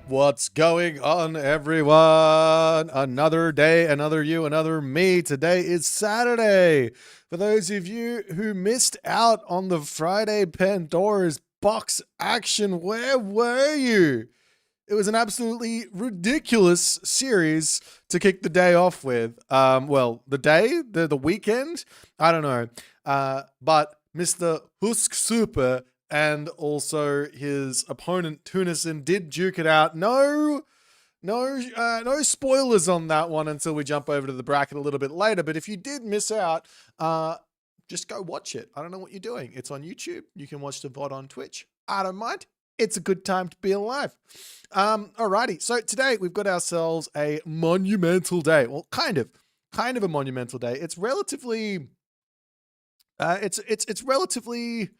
What's going on, everyone? Another day, another you, another me. Today is Saturday. For those of you who missed out on the Friday Pandoras box action, where were you? It was an absolutely ridiculous series to kick the day off with. The weekend? I don't know. But Mr. Husk Super and also his opponent Tunison did duke it out. No spoilers on that one until we jump over to the bracket a little bit later. But if you did miss out, just go watch it. I don't know what you're doing. It's on YouTube. You can watch the VOD on Twitch. I don't mind. It's a good time to be alive. Alrighty. So today we've got ourselves a monumental day. Well, kind of a monumental day. It's relatively, it's relatively,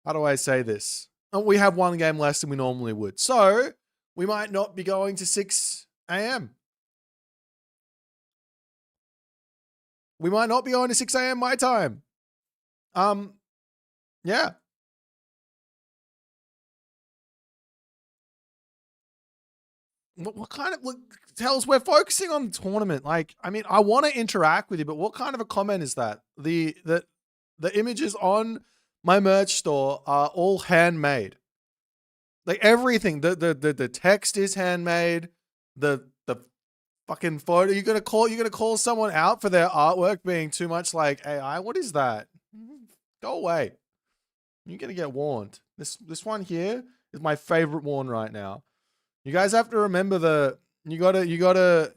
how do I say this? We have one game less than we normally would. So we might not be going to 6 a.m. We might not be going to 6 a.m. my time. Yeah. What kind of, look, tells we're focusing on the tournament. Like, I mean, I want to interact with you, but what kind of a comment is that? The images on my merch store are all handmade. Like everything, the text is handmade. The fucking photo, you're gonna call someone out for their artwork being too much like AI. What is that? Go away. You're gonna get warned. This one here is my favorite one right now. You guys have to remember you gotta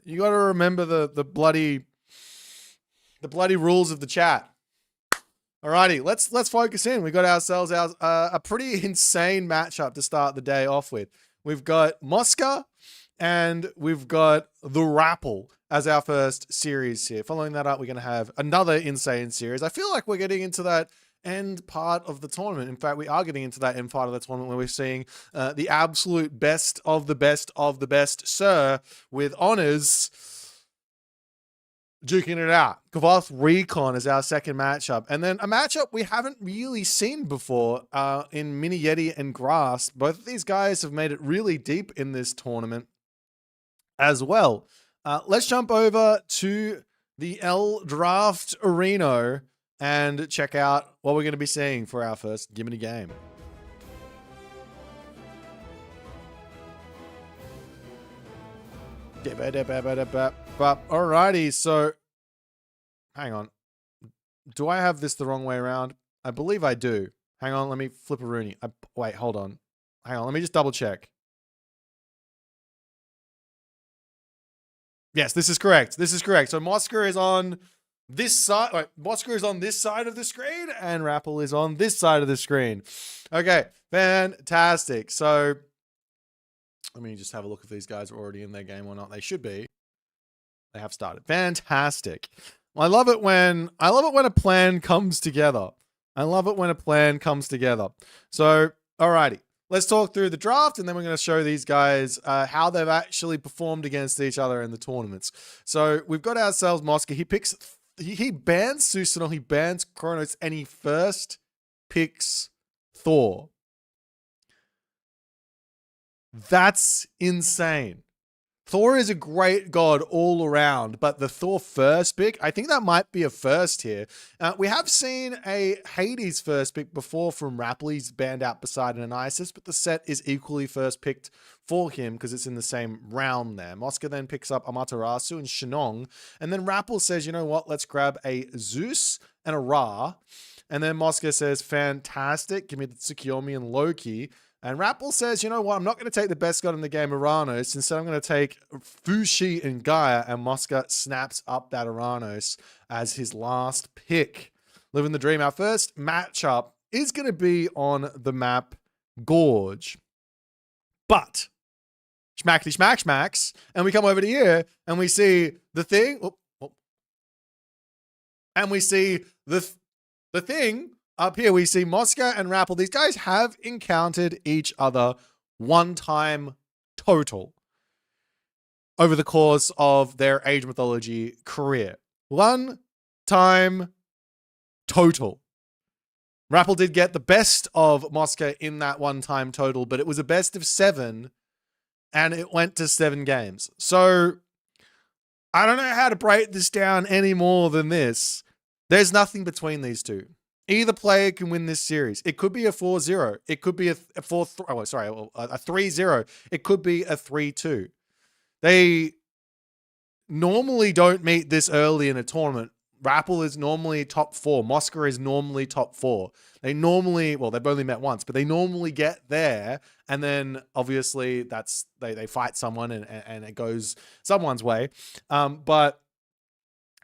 remember the bloody rules of the chat. Alrighty, let's focus in. We got ourselves a pretty insane matchup to start the day off with. We've got Mosca and we've got the Rapple as our first series here. Following that up, we're going to have another insane series. I feel like we're getting into that end part of the tournament. In fact, we are getting into that end part of the tournament where we're seeing the absolute best of the best of the best, sir, with honors duking it out. Kavoth Recon is our second matchup. And then a matchup we haven't really seen before in Mini Yeti and Grass. Both of these guys have made it really deep in this tournament as well. Let's jump over to the L Draft Arena and check out what we're going to be seeing for our first Gimini game. Alrighty, so hang on. Do I have this the wrong way around? I believe I do. Hang on, let me flip a Rooney. Wait, hold on. Hang on, let me just double check. Yes, this is correct. This is correct. So Mosca is on this side. Wait, Mosca is on this side of the screen and Rapple is on this side of the screen. Okay, fantastic. So let me just have a look if these guys are already in their game or not. They should be. They have started. Fantastic. I love it when a plan comes together. I love it when a plan comes together. So, alrighty. Let's talk through the draft and then we're going to show these guys how they've actually performed against each other in the tournaments. So, we've got ourselves Mosca. He bans Susanoo, he bans Kronos, and he first picks Thor. That's insane. Thor is a great god all around, but the Thor first pick, I think that might be a first here. We have seen a Hades first pick before from Rapple. He's banned out Poseidon and Isis, but the set is equally first picked for him because it's in the same round there. Mosca then picks up Amaterasu and Shenong, and then Rapple says, you know what, let's grab a Zeus and a Ra. And then Mosca says, fantastic, give me the Tsukiyomi and Loki. And Rapple says, you know what, I'm not going to take the best god in the game, Uranus. Instead, I'm going to take Fushi and Gaia. And Mosca snaps up that Uranus as his last pick. Living the dream. Our first matchup is going to be on the map Gorge. But, schmackety schmack schmacks. And we come over to here and we see the thing. And we see the thing. Up here, we see Mosca and Rapple. These guys have encountered each other one time total over the course of their Age Mythology career. One time total. Rappel did get the best of Mosca in that one-time total, but it was a best of 7, and it went to 7 games. So I don't know how to break this down any more than this. There's nothing between these two. Either player can win this series. It could be a 4-0. It could be a 3-0. It could be a 3-2. They normally don't meet this early in a tournament. Rappel is normally top 4. Mosca is normally top 4. They normally, well, they've only met once, but they normally get there. And then obviously that's, they fight someone and it goes someone's way. But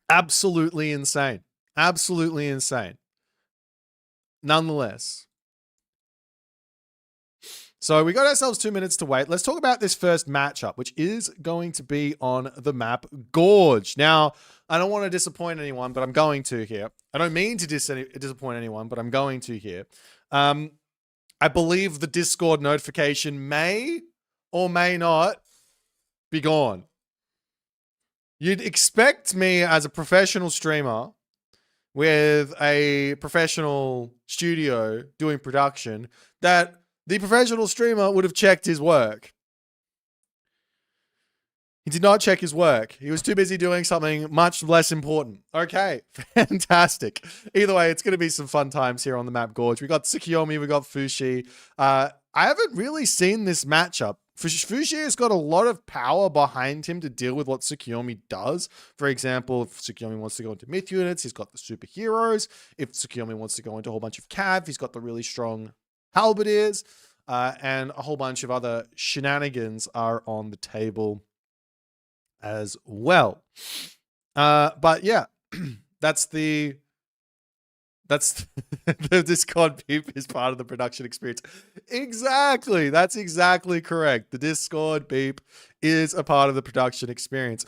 absolutely insane. Absolutely insane. Nonetheless. So we got ourselves 2 minutes to wait. Let's talk about this first matchup, which is going to be on the map Gorge. Now, I don't want to disappoint anyone, but I'm going to here. I don't mean to disappoint anyone, but I'm going to here. I believe the Discord notification may or may not be gone. You'd expect me as a professional streamer with a professional studio doing production that the professional streamer would have checked his work. He did not check his work. He was too busy doing something much less important. Okay, fantastic. Either way, it's going to be some fun times here on the map Gorge. We got Tsukiyomi, we got Fushi. I haven't really seen this matchup. Fushi has got a lot of power behind him to deal with what Tsukiyomi does. For example, if Tsukiyomi wants to go into myth units, he's got the superheroes. If Tsukiyomi wants to go into a whole bunch of cav, he's got the really strong halberdiers. And a whole bunch of other shenanigans are on the table as well. But yeah, that's the Discord beep is part of the production experience. Exactly. That's exactly correct. The Discord beep is a part of the production experience.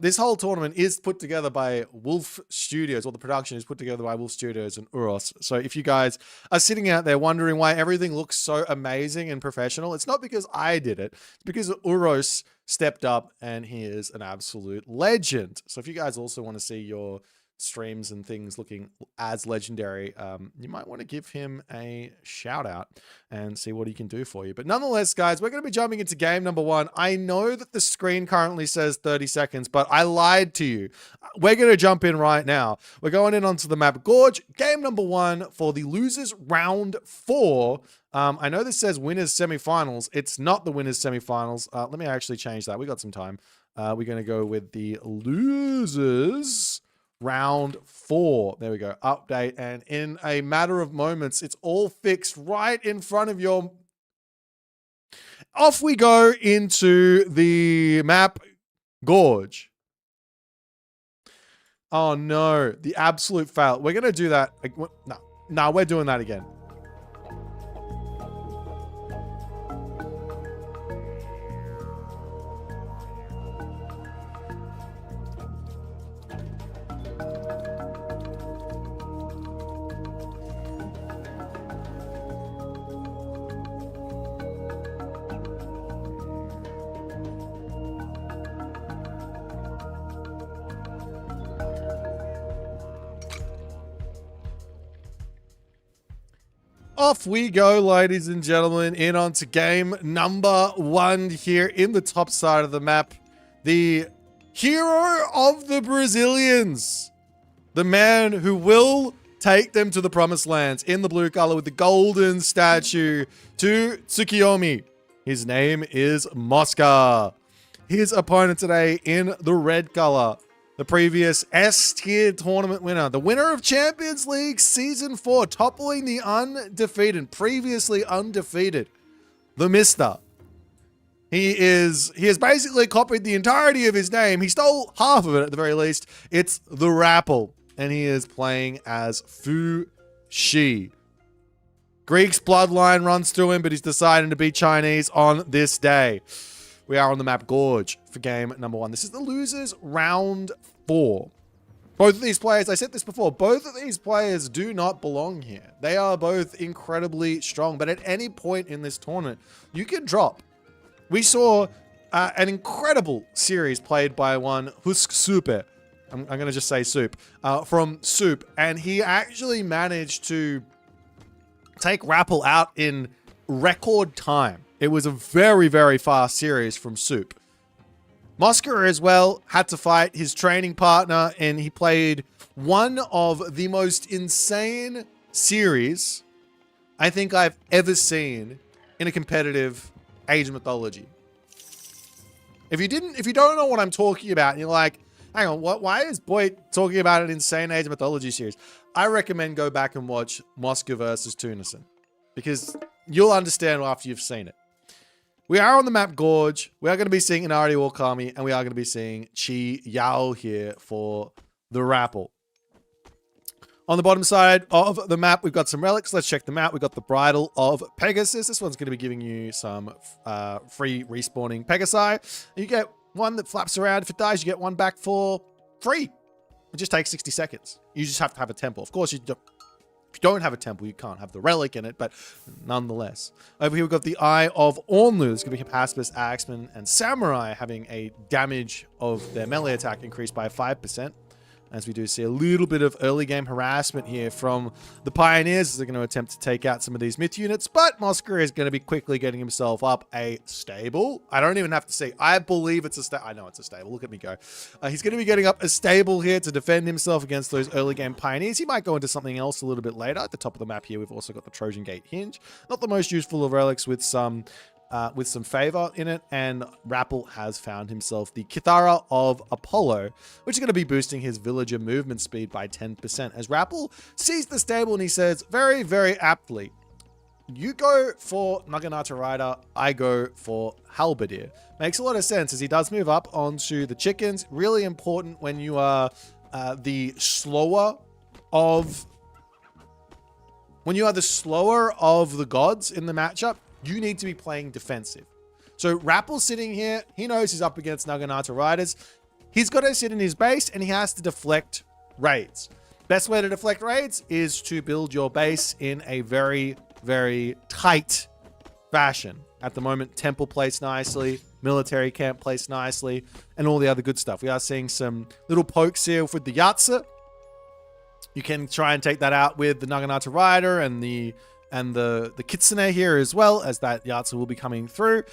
This whole tournament is put together by Wolf Studios, or the production is put together by Wolf Studios and Uros. So if you guys are sitting out there wondering why everything looks so amazing and professional, it's not because I did it. It's because Uros stepped up and he is an absolute legend. So if you guys also want to see your streams and things looking as legendary, you might want to give him a shout out and see what he can do for you. But nonetheless, guys, we're going to be jumping into game number 1. I know that the screen currently says 30 seconds, but I lied to you. We're going to jump in right now. We're going in onto the map Gorge, game number 1 for the losers round 4. I know this says winners semifinals. It's not the winners semifinals. Let me actually change that. We got some time. We're going to go with the losers round 4. There we go. Update. And in a matter of moments, it's all fixed right in front of your... Off we go into the map Gorge. Oh no, the absolute fail. We're going to do that. No, we're doing that again. Off we go, ladies and gentlemen, in onto game number 1 here in the top side of the map. The hero of the Brazilians. The man who will take them to the promised lands in the blue color with the golden statue to Tsukiyomi. His name is Mosca. His opponent today in the red color. The previous S-tier tournament winner. The winner of Champions League Season 4, toppling the undefeated, previously undefeated, the Mister. He has basically copied the entirety of his name. He stole half of it at the very least. It's the Rappel. And he is playing as Fushi. Greek's bloodline runs through him, but he's deciding to be Chinese on this day. We are on the map Gorge for game number 1. This is the losers round 4. Both of these players, I said this before, both of these players do not belong here. They are both incredibly strong, but at any point in this tournament, you can drop. We saw an incredible series played by one Husk Super. I'm going to just say Soup. From Soup, and he actually managed to take Rappel out in record time. It was a very, very fast series from Soup. Mosca as well had to fight his training partner, and he played one of the most insane series I think I've ever seen in a competitive Age of Mythology. If you don't know what I'm talking about, and you're like, hang on, why is Boit talking about an insane Age of Mythology series? I recommend go back and watch Mosca versus Tunison, because you'll understand after you've seen it. We are on the map Gorge. We are going to be seeing Inari Wakami, and we are going to be seeing Chi Yao here for the Rappel. On the bottom side of the map, we've got some relics. Let's check them out. We've got the Bridle of Pegasus. This one's going to be giving you some free respawning Pegasi. You get one that flaps around. If it dies, you get one back for free. It just takes 60 seconds. You just have to have a temple. Of course, if you don't have a temple, you can't have the relic in it, but nonetheless. Over here, we've got the Eye of Ornlu. It's going to be Capaspis, Axeman, and Samurai having a damage of their melee attack increased by 5%. As we do see a little bit of early game harassment here from the Pioneers as they're going to attempt to take out some of these myth units, but Mosca is going to be quickly getting himself up a stable. I don't even have to say, I believe it's a stable. I know it's a stable. Look at me go. He's going to be getting up a stable here to defend himself against those early game Pioneers. He might go into something else a little bit later. At the top of the map here, we've also got the Trojan Gate Hinge. Not the most useful of relics with some favor in it, and Rappel has found himself the Kithara of Apollo, which is going to be boosting his villager movement speed by 10%. As Rappel sees the stable and he says very, very aptly, you go for Naginata Rider, I go for Halberdier. Makes a lot of sense as he does move up onto the chickens. Really important when you are the slower of the gods in the matchup. You need to be playing defensive. So Rappel sitting here, he knows he's up against Naginata Riders. He's got to sit in his base and he has to deflect raids. Best way to deflect raids is to build your base in a very, very tight fashion. At the moment, temple placed nicely, military camp placed nicely, and all the other good stuff. We are seeing some little pokes here with the Yatsa. You can try and take that out with the Naginata Rider and the Kitsune here as well, as that Yatsu will be coming through.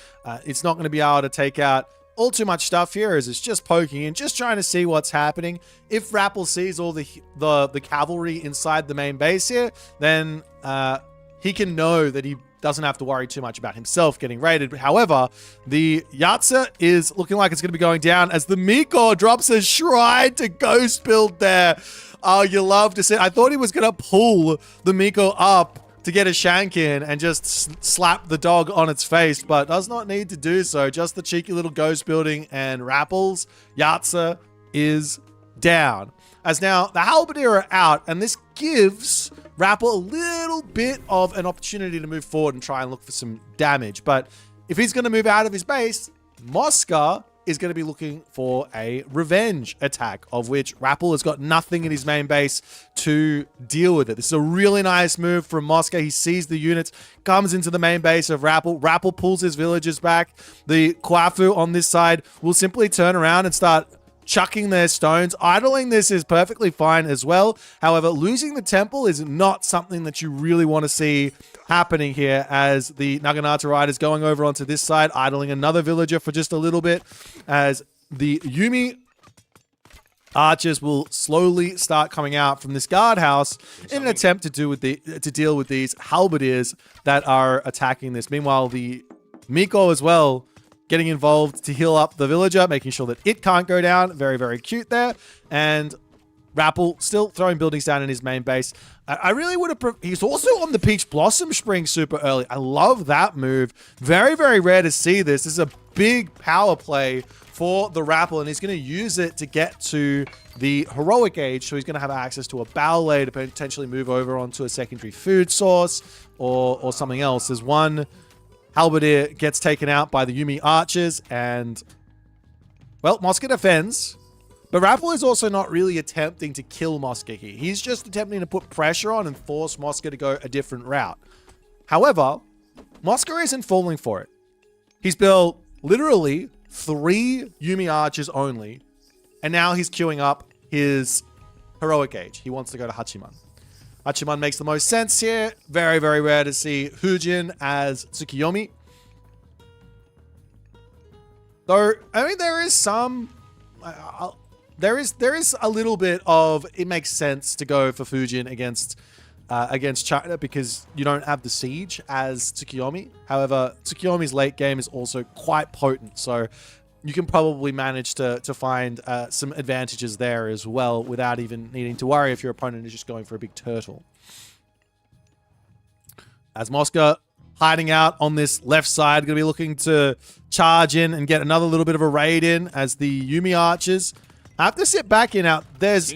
It's not going to be able to take out all too much stuff here, as it's just poking in, just trying to see what's happening. If Rappel sees all the cavalry inside the main base here, then he can know that he doesn't have to worry too much about himself getting raided. However, the Yatsa is looking like it's going to be going down as the Miko drops a shrine to ghost build there. Oh, you love to see. I thought he was going to pull the Miko up to get a shank in and just slap the dog on its face, but does not need to do so. Just the cheeky little ghost building, and Rappel's Yatsa is down. As now the Halberdier are out, and this gives Rappel a little bit of an opportunity to move forward and try and look for some damage. But if he's going to move out of his base, Mosca is going to be looking for a revenge attack, of which Rappel has got nothing in his main base to deal with it. This is a really nice move from Mosca. He sees the units, comes into the main base of Rappel. Rappel pulls his villagers back. The Kwafu on this side will simply turn around and start chucking their stones. Idling this is perfectly fine as well. However, losing the temple is not something that you really want to see happening here, as the Naginata Rider is going over onto this side, idling another villager for just a little bit, as the Yumi archers will slowly start coming out from this guardhouse in an attempt to deal with these halberdiers that are attacking this. Meanwhile, the Miko as well getting involved to heal up the villager, making sure that it can't go down. Very, very cute there. And Rappel still throwing buildings down in his main base. I really would have... He's also on the Peach Blossom Spring super early. I love that move. Very, very rare to see this. This is a big power play for the Rappel, and he's going to use it to get to the heroic age. So he's going to have access to a ballet to potentially move over onto a secondary food source or something else. There's one Halberdier gets taken out by the Yumi archers, and, well, Mosca defends. But Rappel is also not really attempting to kill Mosca here. He's just attempting to put pressure on and force Mosca to go a different route. However, Mosca isn't falling for it. He's built literally 3 Yumi archers only, and now he's queuing up his heroic age. He wants to go to Hachiman. Hachiman makes the most sense here. Very, very rare to see Hujin as Tsukiyomi. Though, I mean, there is some... there is a little bit of... It makes sense to go for Fujin against China because you don't have the siege as Tsukiyomi. However, Tsukiyomi's late game is also quite potent, so you can probably manage to find some advantages there as well without even needing to worry if your opponent is just going for a big turtle. As Mosca hiding out on this left side, going to be looking to charge in and get another little bit of a raid in as the Yumi archers have to sit back in out. There's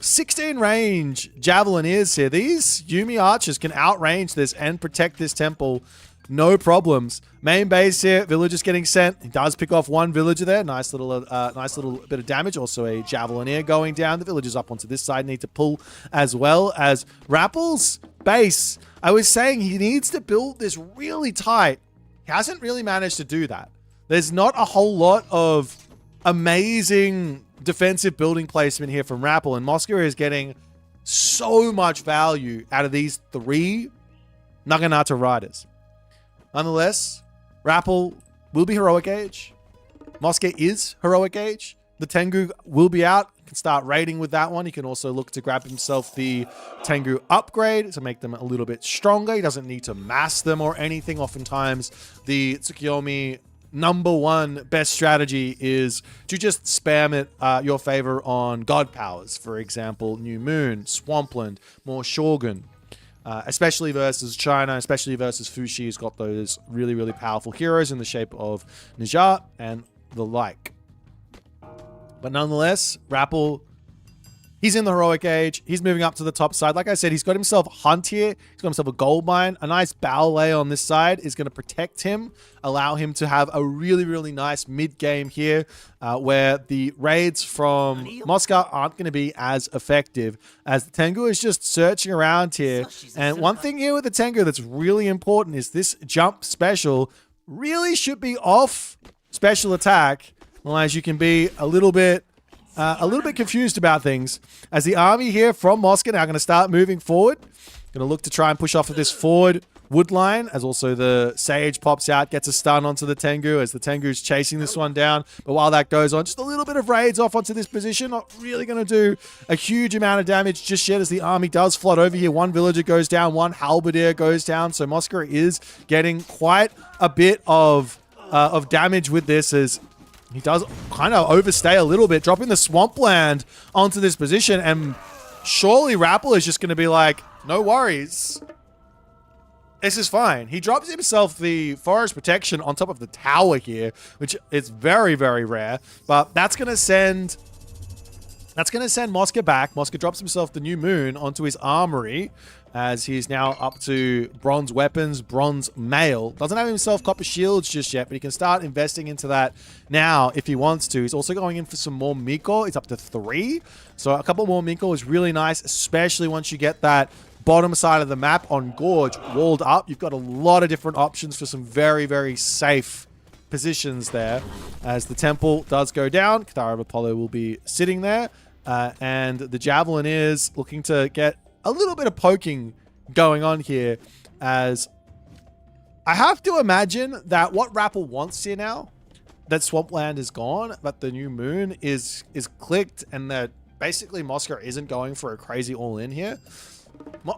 16 range Javelineers here. These Yumi archers can outrange this and protect this temple. No problems. Main base here, villagers getting sent. He does pick off one villager there. Nice little bit of damage. Also a Javelineer going down. The villagers up onto this side need to pull as well as Rappel's base. I was saying he needs to build this really tight. He hasn't really managed to do that. There's not a whole lot of amazing defensive building placement here from Rappel, and Mosca is getting so much value out of these 3 Naginata riders. Nonetheless, Rappel will be heroic age. Mosca is heroic age. The Tengu will be out. He can start raiding with that one. He can also look to grab himself the Tengu upgrade to make them a little bit stronger. He doesn't need to mass them or anything. Oftentimes, the Tsukiyomi #1 best strategy is to just spam it your favor on god powers. For example, New Moon, Swampland, more Shogun. Especially versus China, especially versus Fushi, who's got those really, really powerful heroes in the shape of Nija and the like. But nonetheless, Rappel, he's in the heroic age. He's moving up to the top side. Like I said, he's got himself Hunt here. He's got himself a gold mine. A nice ballet on this side is going to protect him, allow him to have a really, really nice mid-game here where the raids from Mosca aren't going to be as effective as the Tengu is just searching around here. And one thing here with the Tengu that's really important is this jump special really should be off special attack. Otherwise, you can be a little bit confused about things as the army here from Mosca now going to start moving forward. Going to look to try and push off of this forward wood line as also the Sage pops out, gets a stun onto the Tengu as the Tengu's chasing this one down. But while that goes on, just a little bit of raids off onto this position. Not really going to do a huge amount of damage just yet as the army does flood over here. One villager goes down, one halberdier goes down. So Mosca is getting quite a bit of damage with this as he does kind of overstay a little bit, dropping the swampland onto this position, and surely Rappel is just going to be like, no worries. This is fine. He drops himself the forest protection on top of the tower here, which is very, very rare, but that's going to send Mosca back. Mosca drops himself the New Moon onto his armory as he's now up to bronze weapons, bronze mail. Doesn't have himself copper shields just yet, but he can start investing into that now if he wants to. He's also going in for some more Miko. It's up to 3. So a couple more Miko is really nice, especially once you get that bottom side of the map on Gorge walled up. You've got a lot of different options for some very, very safe positions there. As the temple does go down, Katara of Apollo will be sitting there. And the Javelin is looking to get a little bit of poking going on here, as I have to imagine that what Rappel wants here now, that Swampland is gone, but the New Moon is clicked, and that basically Mosca isn't going for a crazy all-in here.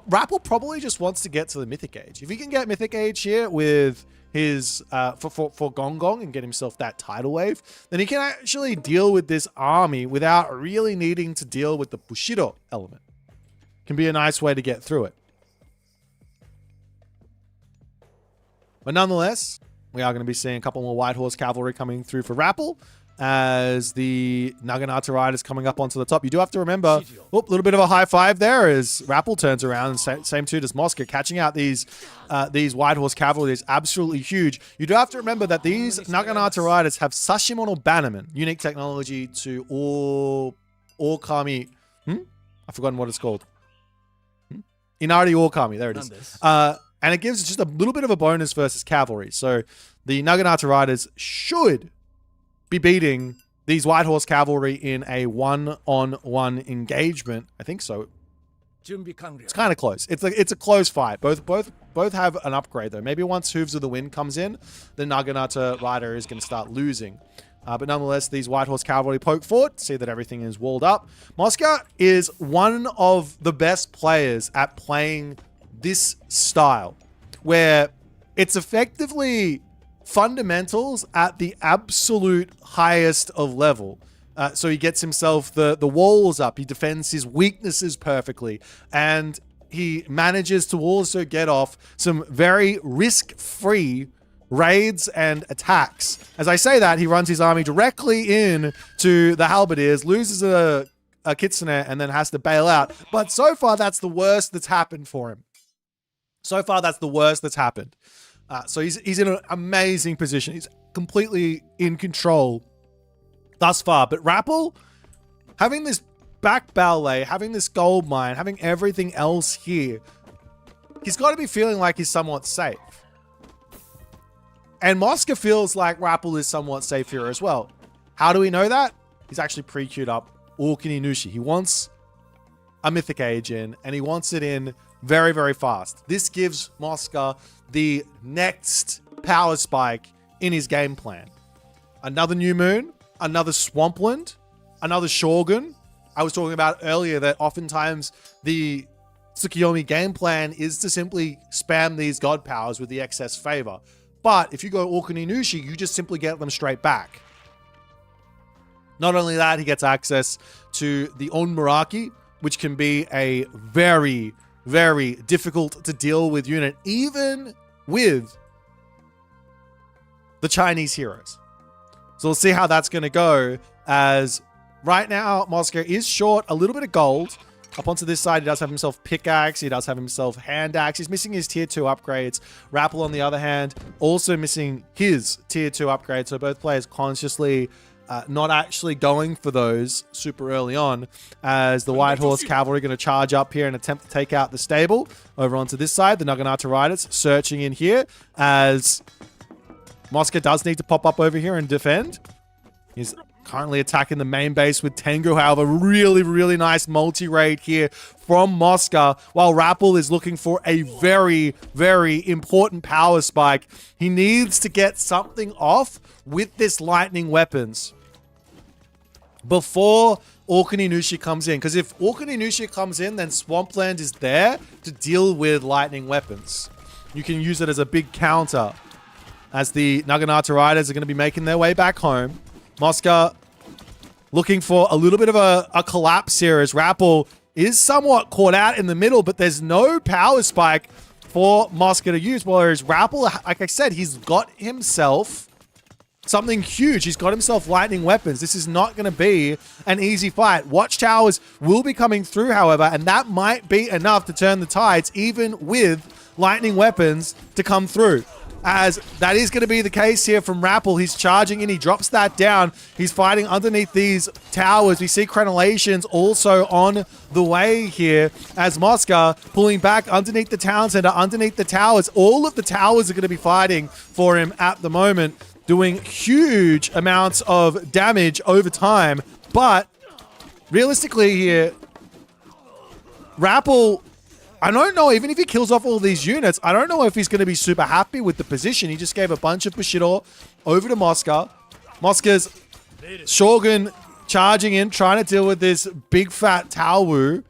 Rappel probably just wants to get to the Mythic Age. If he can get Mythic Age here with his for Gong Gong and get himself that tidal wave, then he can actually deal with this army without really needing to deal with the Bushido element. Can be a nice way to get through it. But nonetheless, we are going to be seeing a couple more White Horse Cavalry coming through for Rappel as the Naginata Riders coming up onto the top. You do have to remember, a little bit of a high five there as Rappel turns around, and same too does Mosca. Catching out these White Horse Cavalry is absolutely huge. You do have to remember that these Naginata Riders have Sashimono Bannerman, unique technology to Orkami. I've forgotten what it's called. Inari Orkami, there it is. And it gives just a little bit of a bonus versus cavalry. So the Naginata Riders should be beating these White Horse Cavalry in a one-on-one engagement. I think so. It's kind of close. It's a close fight. Both have an upgrade though. Maybe once Hooves of the Wind comes in, the Naginata Rider is going to start losing. But nonetheless, these White Horse Cavalry poke forward, see that everything is walled up. Mosca is one of the best players at playing this style, where it's effectively fundamentals at the absolute highest of level. So he gets himself the walls up, he defends his weaknesses perfectly, and he manages to also get off some very risk-free raids and attacks. As I say that, he runs his army directly in to the Halberdiers, loses a Kitsune, and then has to bail out. But so far, that's the worst that's happened for him. So far, that's the worst that's happened. So he's in an amazing position. He's completely in control thus far. But Rappel, having this back ballet, having this gold mine, having everything else here, he's got to be feeling like he's somewhat safe. And Mosca feels like Rappel is somewhat safe here as well. How do we know that? He's actually pre-queued up Orkney Nushi. He wants a Mythic Age in, and he wants it in very, very fast. This gives Mosca the next power spike in his game plan. Another New Moon, another Swampland, another Shogun. I was talking about earlier that oftentimes the Tsukiyomi game plan is to simply spam these god powers with the excess favor. But if you go Orkney Nushi, you just simply get them straight back. Not only that, he gets access to the Onmuraki, which can be a very, very difficult to deal with unit, even with the Chinese heroes. So we'll see how that's going to go, as right now, Mosca is short a little bit of gold. Up onto this side, he does have himself Pickaxe. He does have himself Hand Axe. He's missing his Tier 2 upgrades. Rappel, on the other hand, also missing his Tier 2 upgrade. So both players consciously not actually going for those super early on, as the White Horse Cavalry are going to charge up here and attempt to take out the stable. Over onto this side, the Naginata Riders searching in here, as Mosca does need to pop up over here and defend. He's currently attacking the main base with Tengu. However, really, really nice multi-raid here from Mosca, while Rappel is looking for a very, very important power spike. He needs to get something off with this lightning weapons before Orkney Nushi comes in. Because if Orkney Nushi comes in, then Swampland is there to deal with lightning weapons. You can use it as a big counter, as the Naginata Riders are going to be making their way back home. Mosca looking for a little bit of a collapse here, as Rappel is somewhat caught out in the middle, but there's no power spike for Mosca to use. Whereas Rappel, like I said, he's got himself something huge. He's got himself lightning weapons. This is not going to be an easy fight. Watchtowers will be coming through, however, and that might be enough to turn the tides, even with lightning weapons to come through. As that is going to be the case here from Rappel. He's charging in. He drops that down. He's fighting underneath these towers. We see crenellations also on the way here, as Mosca pulling back underneath the town center, underneath the towers. All of the towers are going to be fighting for him at the moment, doing huge amounts of damage over time. But realistically here, Rappel, I don't know, even if he kills off all these units, I don't know if he's going to be super happy with the position. He just gave a bunch of Bushido over to Mosca. Mosca's Shogun charging in, trying to deal with this big fat Taowu.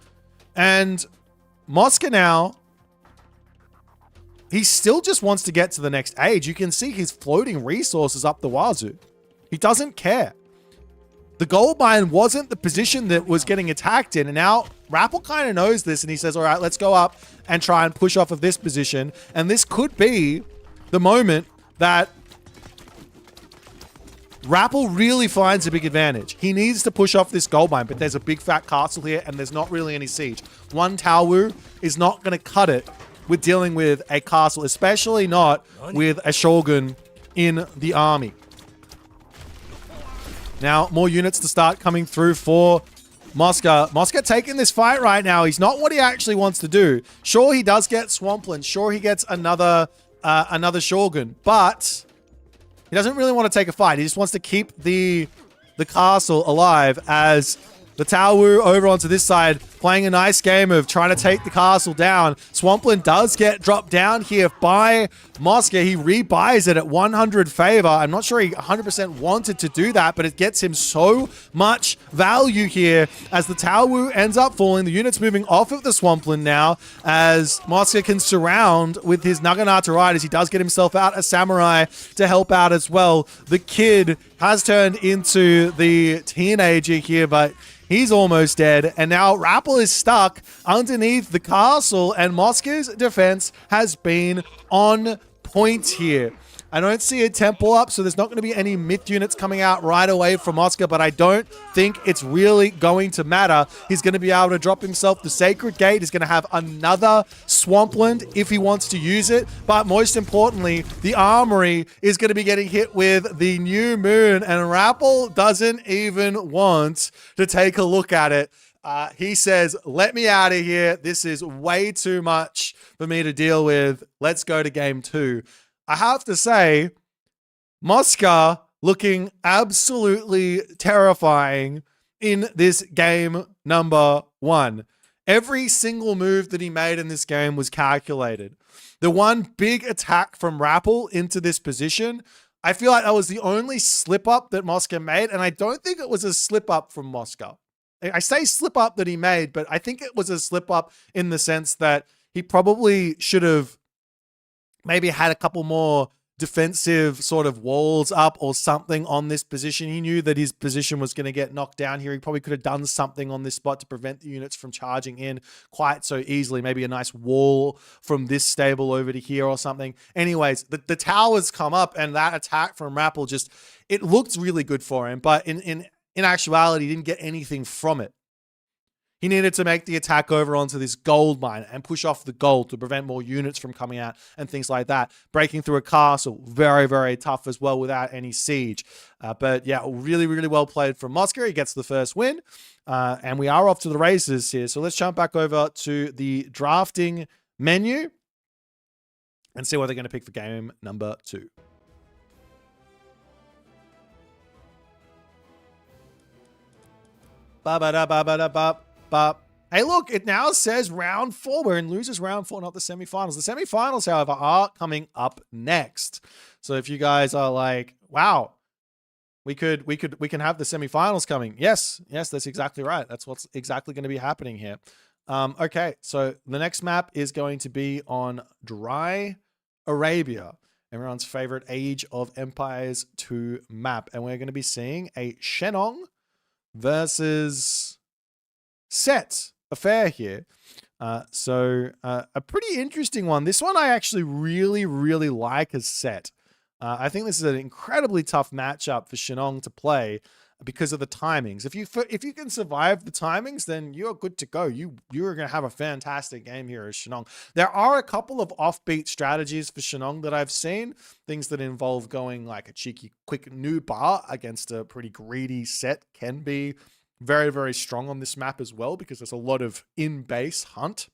And Mosca now, he still just wants to get to the next age. You can see he's floating resources up the wazoo. He doesn't care. The gold mine wasn't the position that was getting attacked in, and now Rappel kind of knows this, and he says, all right, let's go up and try and push off of this position. And this could be the moment that Rappel really finds a big advantage. He needs to push off this gold mine, but there's a big fat castle here, and there's not really any siege. One Taowu is not going to cut it with dealing with a castle, especially not with a Shogun in the army. Now, more units to start coming through for Mosca. Mosca taking this fight right now. He's not what he actually wants to do. Sure, he does get Swampland. Sure, he gets another Shogun. But he doesn't really want to take a fight. He just wants to keep the castle alive, as the Taowu over onto this side playing a nice game of trying to take the castle down. Swampland does get dropped down here by Mosca. He rebuys it at 100 favor. I'm not sure he 100% wanted to do that, but it gets him so much value here as the Taowu ends up falling. The unit's moving off of the Swampland now as Mosca can surround with his Naginata Riders. He does get himself out a Samurai to help out as well. The kid has turned into the teenager here, but he's almost dead. And now Rappel is stuck underneath the castle, and Mosca's defense has been on point here. I don't see a temple up, so there's not going to be any myth units coming out right away from Mosca, but I don't think it's really going to matter. He's going to be able to drop himself the Sacred Gate. He's going to have another Swampland if he wants to use it, but most importantly, the Armory is going to be getting hit with the New Moon, and Rappel doesn't even want to take a look at it. He says, let me out of here. This is way too much for me to deal with. Let's go to game 2. I have to say, Mosca looking absolutely terrifying in this game number 1. Every single move that he made in this game was calculated. The one big attack from Rappel into this position, I feel like that was the only slip up that Mosca made, and I don't think it was a slip up from Mosca. I say slip up that he made, but I think it was a slip up in the sense that he probably should have maybe had a couple more defensive sort of walls up or something on this position. He knew that his position was going to get knocked down here. He probably could have done something on this spot to prevent the units from charging in quite so easily. Maybe a nice wall from this stable over to here or something. Anyways, the towers come up, and that attack from Rappel just, it looked really good for him, but in actuality, he didn't get anything from it. He needed to make the attack over onto this gold mine and push off the gold to prevent more units from coming out and things like that. Breaking through a castle, very, very tough as well without any siege. But yeah, really, really well played from Mosca. He gets the first win. And we are off to the races here. So let's jump back over to the drafting menu and see what they're going to pick for game number 2. Ba-ba-da-ba-ba-da-ba. But hey, look, it now says round 4. We're in losers round 4, not the semifinals. The semifinals, however, are coming up next. So if you guys are like, wow, we can have the semifinals coming. Yes, that's exactly right. That's what's exactly going to be happening here. Okay, so the next map is going to be on Dry Arabia, everyone's favorite Age of Empires 2 map. And we're going to be seeing a Shenong versus Set affair here. So a pretty interesting one. This one I actually really, really like as Set. I think this is an incredibly tough matchup for Shenong to play because of the timings. If you can survive the timings, then you're good to go. You're going to have a fantastic game here as Shenong. There are a couple of offbeat strategies for Shenong that I've seen. Things that involve going like a cheeky, quick new bar against a pretty greedy Set can be very, very strong on this map as well because there's a lot of in-base hunt.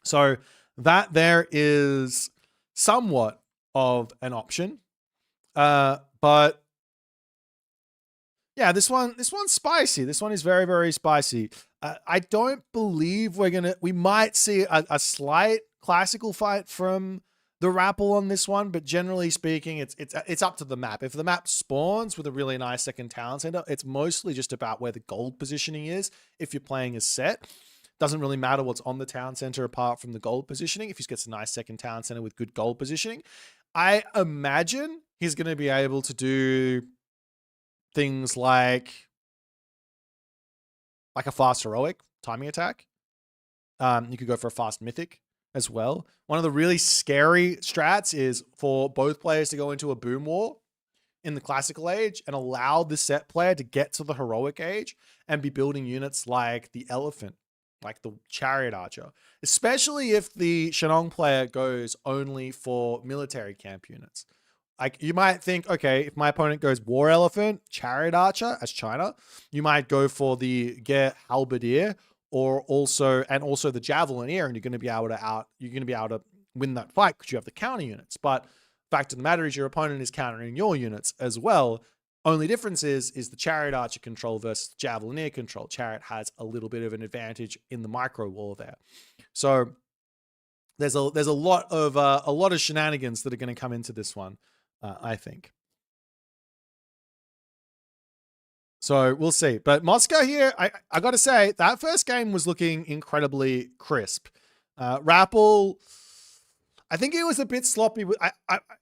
So that there is somewhat of an option. But yeah, this one's spicy. This one is very, very spicy. I don't believe we might see a slight classical fight from the Rappel on this one, but generally speaking, it's up to the map. If the map spawns with a really nice second town center, it's mostly just about where the gold positioning is. If you're playing a Set, doesn't really matter what's on the town center apart from the gold positioning. If he gets a nice second town center with good gold positioning, I imagine he's going to be able to do things like a fast heroic timing attack. You could go for a fast mythic as well. One of the really scary strats is for both players to go into a boom war in the classical age and allow the Set player to get to the heroic age and be building units like the elephant, like the chariot archer, especially if the Shenong player goes only for military camp units. Like you might think, okay, if my opponent goes war elephant, chariot archer as China, you might go for the Ge halberdier or also the javelineer, and you're going to be able to win that fight because you have the counter units. But fact of the matter is your opponent is countering your units as well. Only difference is the Chariot Archer control versus Javelineer control. Chariot has a little bit of an advantage in the micro war there. So there's a lot of shenanigans that are going to come into this one, I think. So we'll see. But Moscow here, I got to say, that first game was looking incredibly crisp. Rappel, I think it was a bit sloppy.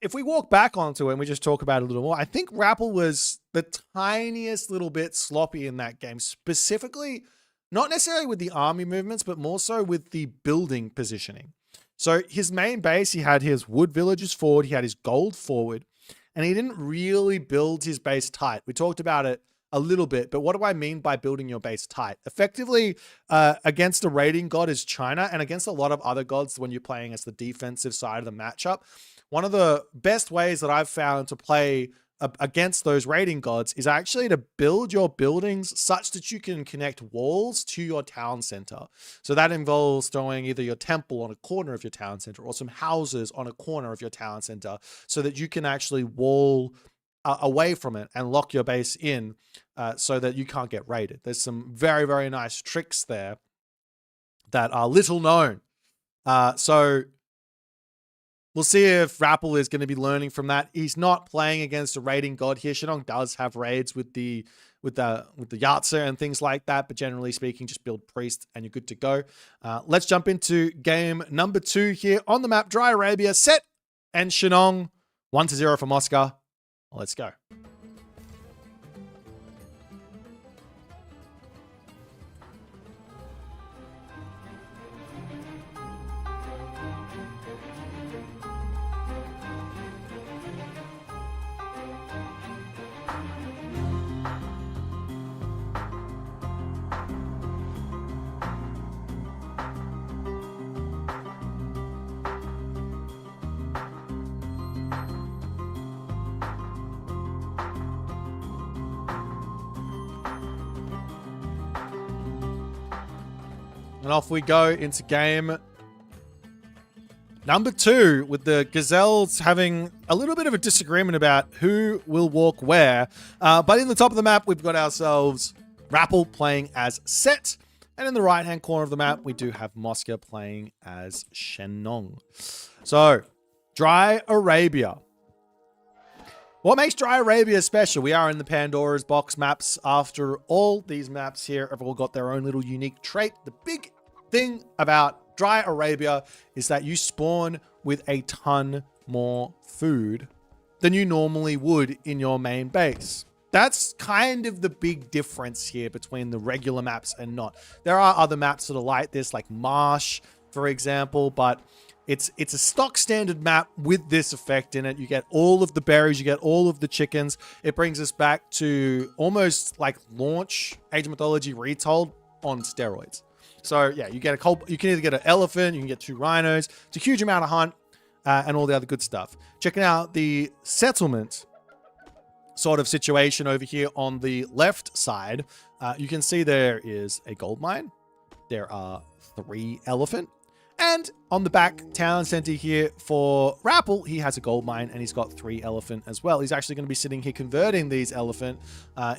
If we walk back onto it and we just talk about it a little more, I think Rappel was the tiniest little bit sloppy in that game, specifically, not necessarily with the army movements, but more so with the building positioning. So his main base, he had his wood villages forward, he had his gold forward, and he didn't really build his base tight. We talked about it a little bit, but what do I mean by building your base tight? Effectively, against a raiding god is China, and against a lot of other gods when you're playing as the defensive side of the matchup, one of the best ways that I've found to play against those raiding gods is actually to build your buildings such that you can connect walls to your town center. So that involves throwing either your temple on a corner of your town center or some houses on a corner of your town center so that you can actually wall away from it and lock your base in so that you can't get raided. There's some very, very nice tricks there that are little known. So we'll see if Rappel is going to be learning from that. He's not playing against a raiding god here. Shenong does have raids with the Yatsa and things like that, but generally speaking, just build priest and you're good to go. Let's jump into game number 2 here on the map. Dry Arabia, Set and Shenong, 1-0 for Moscow. Let's go. And off we go into game number 2 with the Gazelles having a little bit of a disagreement about who will walk where. But in the top of the map, we've got ourselves Rappel playing as Set. And in the right-hand corner of the map, we do have Moscow playing as Shenong. So, Dry Arabia. What makes Dry Arabia special? We are in the Pandoras box maps. After all, these maps here have all got their own little unique trait. The big thing about Dry Arabia is that you spawn with a ton more food than you normally would in your main base. That's kind of the big difference here between the regular maps and not. There are other maps that are like this, like Marsh, for example, but it's a stock standard map with this effect in it. You get all of the berries, you get all of the chickens. It brings us back to almost like launch Age of Mythology Retold on steroids. So yeah, you can either get an elephant, you can get 2 rhinos. It's a huge amount of hunt and all the other good stuff. Checking out the settlement sort of situation over here on the left side. You can see there is a gold mine. There are 3 elephant. And on the back town center here for Rappel, he has a gold mine and he's got 3 elephant as well. He's actually going to be sitting here converting these elephant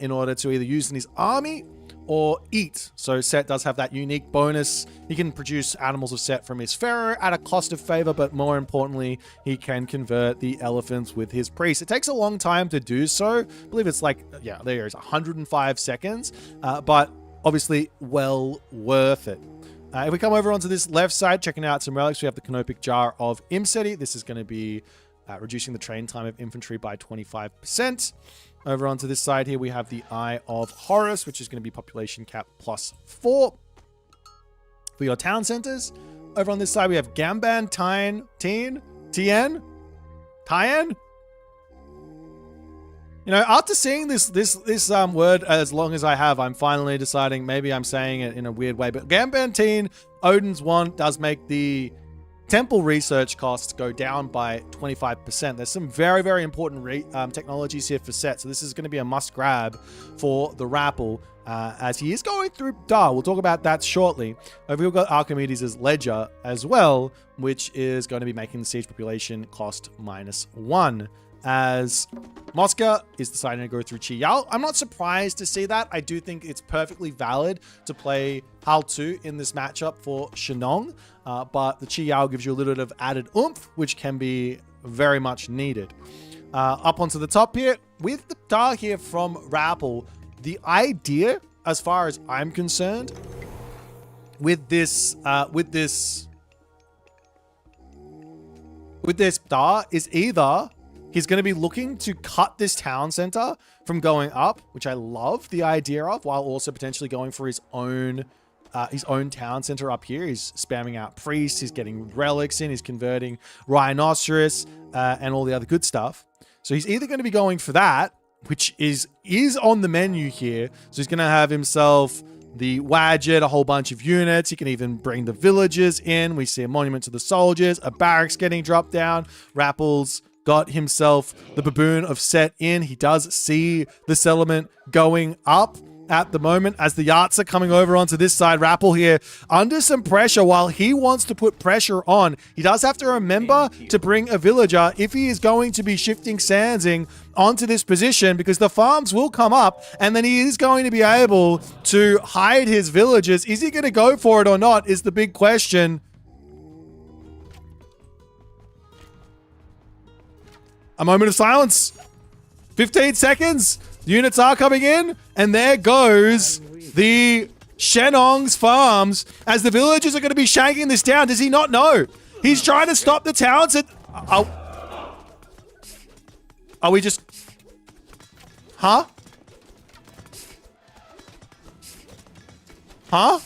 in order to either use in his army or eat. So Set does have that unique bonus. He can produce animals of Set from his pharaoh at a cost of favor, but more importantly, he can convert the elephants with his priest. It takes a long time to do so. I believe it's like, yeah, there is 105 seconds, but obviously well worth it. If we come over onto this left side, checking out some relics, we have the Canopic Jar of Imseti. This is going to be reducing the train time of infantry by 25%. Over onto this side here, we have the Eye of Horus, which is going to be population cap +4 for your town centers. Over on this side, we have Gamban, Tien. You know, after seeing this word as long as I have, I'm finally deciding maybe I'm saying it in a weird way. But Gambantine, Odin's wand, does make the temple research costs go down by 25%. There's some very, very important technologies here for Set. So this is going to be a must grab for the Rappel as he is going through Dar. We'll talk about that shortly. We've got Archimedes' Ledger as well, which is going to be making the siege population cost -1. as Mosca is deciding to go through Chi Yao. I'm not surprised to see that. I do think it's perfectly valid to play Hal 2 in this matchup for Shenong, but the Chi Yao gives you a little bit of added oomph, which can be very much needed. Up onto the top here, with the Da here from Rappel, the idea, as far as I'm concerned, with this Da is either he's going to be looking to cut this town center from going up, which I love the idea of, while also potentially going for his own town center up here. He's spamming out priests, he's getting relics in, he's converting rhinoceros, and all the other good stuff. So he's either going to be going for that, which is on the menu here. So he's going to have himself the Wadjet, a whole bunch of units. He can even bring the villagers in. We see a monument to the soldiers, a barracks getting dropped down. Rappel's got himself the baboon of set in. He does see the settlement going up at the moment as the yachts are coming over onto this side. Rappel here under some pressure. While he wants to put pressure on, he does have to remember to bring a villager if he is going to be shifting Sansing onto this position, because the farms will come up and then he is going to be able to hide his villagers. Is he going to go for it or not is the big question. A moment of silence. 15 seconds. Units are coming in, and there goes the Shenong's farms as the villagers are going to be shanking this down. Does he not know? He's trying to stop the towns. Are we just... Huh? Huh?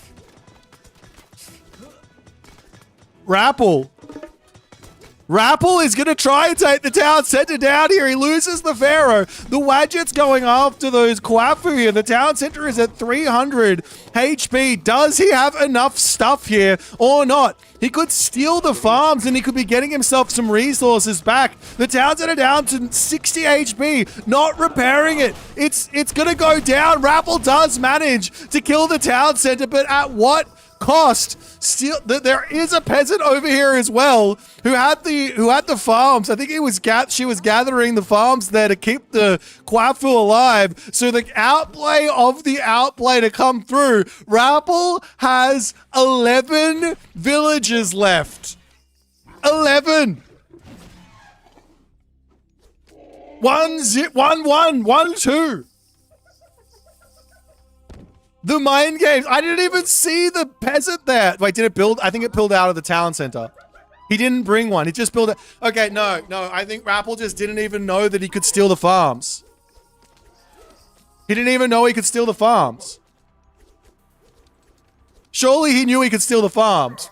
Rappel is going to try and take the town center down here. He loses the Pharaoh. The Wadget's going after those Kwafu here. The town center is at 300 HP. Does he have enough stuff here or not? He could steal the farms and he could be getting himself some resources back. The town center down to 60 HP. Not repairing it. It's going to go down. Rappel does manage to kill the town center, but at what cost? Still, there is a peasant over here as well who had the farms. I think she was gathering the farms there to keep the Kwafu alive. So the outplay of the outplay to come through. Rappel has 11 villages left. 11. 1-1-1-2. The mind games. I didn't even see the peasant there. Wait, did it build? I think it pulled out of the town center. He didn't bring one. He just built it. Okay, no. I think Rappel just didn't even know that he could steal the farms. He didn't even know he could steal the farms. Surely he knew he could steal the farms.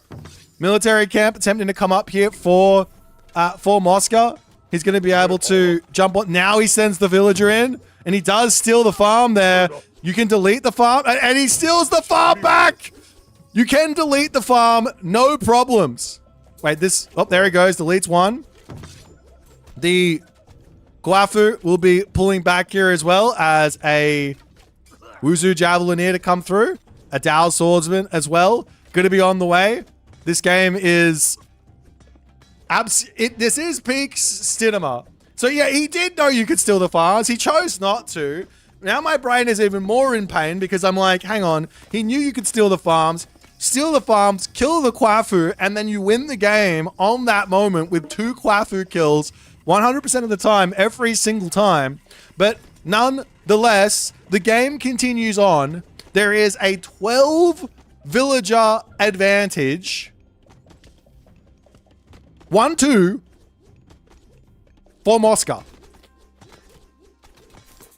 Military camp attempting to come up here for Mosca. He's going to be able to jump on. Now he sends the villager in, and he does steal the farm there. You can delete the farm, and he steals the farm back! You can delete the farm, no problems. Wait, there he goes, deletes one. The Guafu will be pulling back here as well as a Wuzu Javelineer to come through. A Dao Swordsman as well, going to be on the way. This game is... this is peak cinema. So yeah, he did know you could steal the farms. He chose not to. Now my brain is even more in pain because I'm like, hang on. He knew you could steal the farms, kill the Kwafu, and then you win the game on that moment with 2 Kwafu kills 100% of the time, every single time. But nonetheless, the game continues on. There is a 12 villager advantage. 1-2 for Mosca.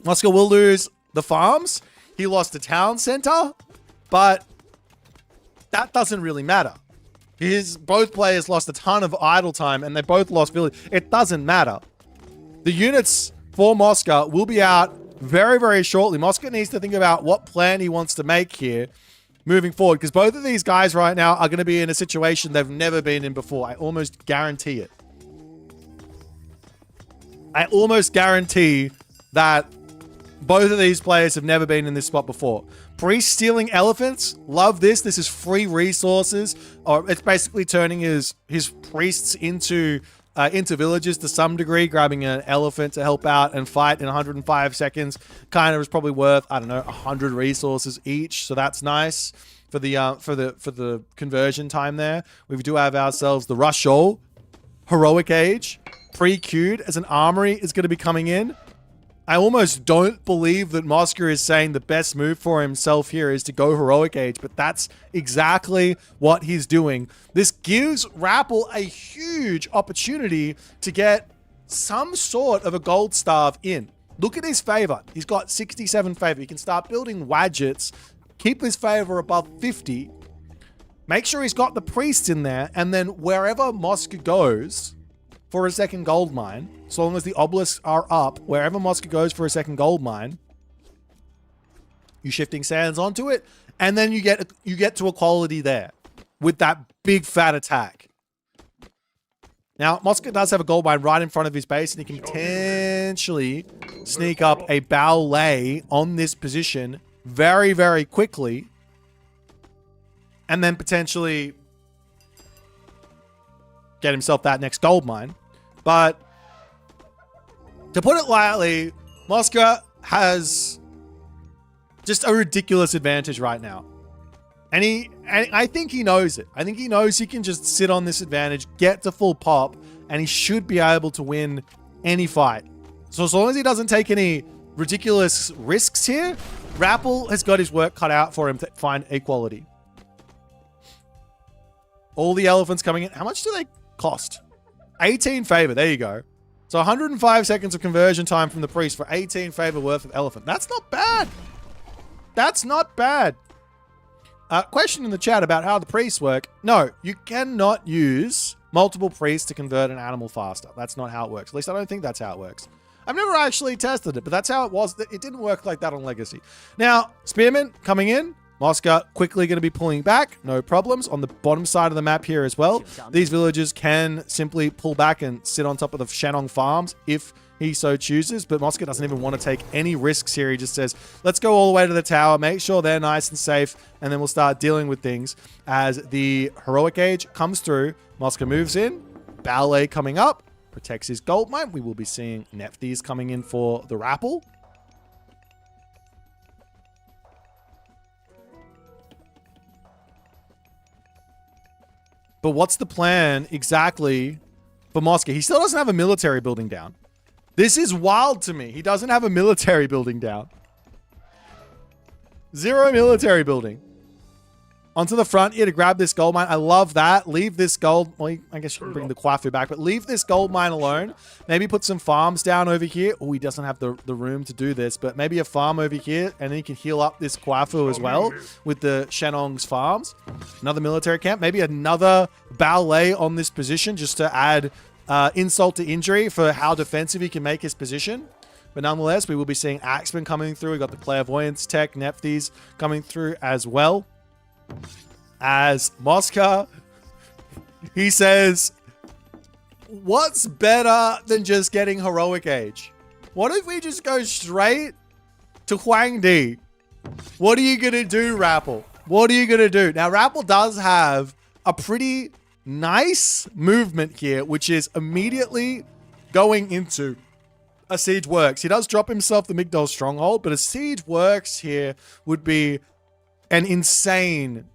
Mosca will lose the farms. He lost the town center, but that doesn't really matter. Both players lost a ton of idle time and they both lost village. It doesn't matter. The units for Mosca will be out very, very shortly. Mosca needs to think about what plan he wants to make here moving forward, because both of these guys right now are going to be in a situation they've never been in before. I almost guarantee it. I almost guarantee that both of these players have never been in this spot before. Priest stealing elephants. Love this. This is free resources. Or it's basically turning his priests into into villages to some degree. Grabbing an elephant to help out and fight in 105 seconds kind of is probably worth, I don't know, 100 resources each. So that's nice for the conversion time there. We do have ourselves the Rushall Heroic Age pre-queued as an armory is going to be coming in. I almost don't believe that Mosca is saying the best move for himself here is to go Heroic Age, but that's exactly what he's doing. This gives Rappel a huge opportunity to get some sort of a gold starve in. Look at his favor. He's got 67 favor. He can start building Wadgets, keep his favor above 50, make sure he's got the priests in there, and then wherever Mosca goes for a second gold mine, so long as the obelisks are up, wherever Mosca goes for a second gold mine, you shifting sands onto it, and then you get to equality there with that big fat attack. Now, Mosca does have a gold mine right in front of his base, and he can potentially sneak up a ballet on this position very, very quickly, and then potentially get himself that next gold mine. But to put it lightly, Mosca has just a ridiculous advantage right now. And I think he knows it. I think he knows he can just sit on this advantage, get to full pop, and he should be able to win any fight. So as long as he doesn't take any ridiculous risks here, Rappel has got his work cut out for him to find equality. All the elephants coming in. How much do they cost? 18 favor. There you go. So 105 seconds of conversion time from the priest for 18 favor worth of elephant. That's not bad. That's not bad. Question in the chat about how the priests work. No, you cannot use multiple priests to convert an animal faster. That's not how it works. At least I don't think that's how it works. I've never actually tested it, but that's how it was. It didn't work like that on Legacy. Now, Spearman coming in. Mosca quickly going to be pulling back. No problems. On the bottom side of the map here as well, these villagers can simply pull back and sit on top of the Shanong farms if he so chooses. But Mosca doesn't even want to take any risks here. He just says, let's go all the way to the tower, make sure they're nice and safe, and then we'll start dealing with things. As the Heroic Age comes through, Mosca moves in. Ballet coming up. Protects his gold mine. We will be seeing Nephthys coming in for the Rappel. But what's the plan exactly for Mosca? He still doesn't have a military building down. This is wild to me. He doesn't have a military building down. Zero military building. Onto the front here to grab this gold mine. I love that. Leave this gold... Well, I guess you can bring the Quafu back, but leave this gold mine alone. Maybe put some farms down over here. Oh, he doesn't have the room to do this, but maybe a farm over here, and then he can heal up this Quafu as well with the Shanong's farms. Another military camp. Maybe another ballet on this position just to add insult to injury for how defensive he can make his position. But nonetheless, we will be seeing Axeman coming through. We've got the Clairvoyance Tech, Nephthys coming through as well. As Mosca, he says, what's better than just getting Heroic Age? What if we just go straight to Huang Di? What are you going to do, Rappel? What are you going to do? Now, Rappel does have a pretty nice movement here, which is immediately going into a Siege Works. He does drop himself the Migdol Stronghold, but a Siege Works here would be an insane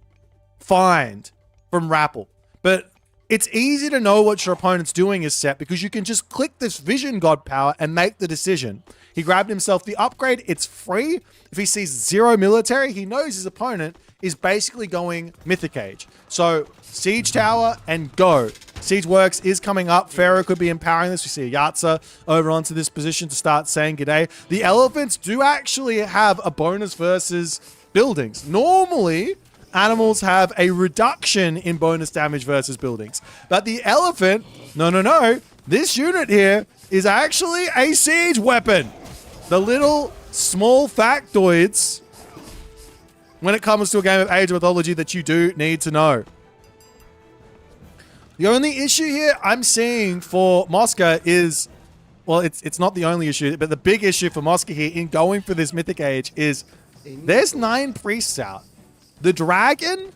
find from Rappel. But it's easy to know what your opponent's doing is set because you can just click this Vision God power and make the decision. He grabbed himself the upgrade. It's free. If he sees zero military, he knows his opponent is basically going Mythic Age. So Siege Tower and go. Siege Works is coming up. Pharaoh could be empowering this. We see a Yatza over onto this position to start saying g'day. The elephants do actually have a bonus versus buildings. Normally, animals have a reduction in bonus damage versus buildings. But the elephant, no. This unit here is actually a siege weapon. The little small factoids when it comes to a game of Age of Mythology that you do need to know. The only issue here I'm seeing for Mosca is, well, it's not the only issue, but the big issue for Mosca here in going for this Mythic Age is there's 9 priests out. The dragon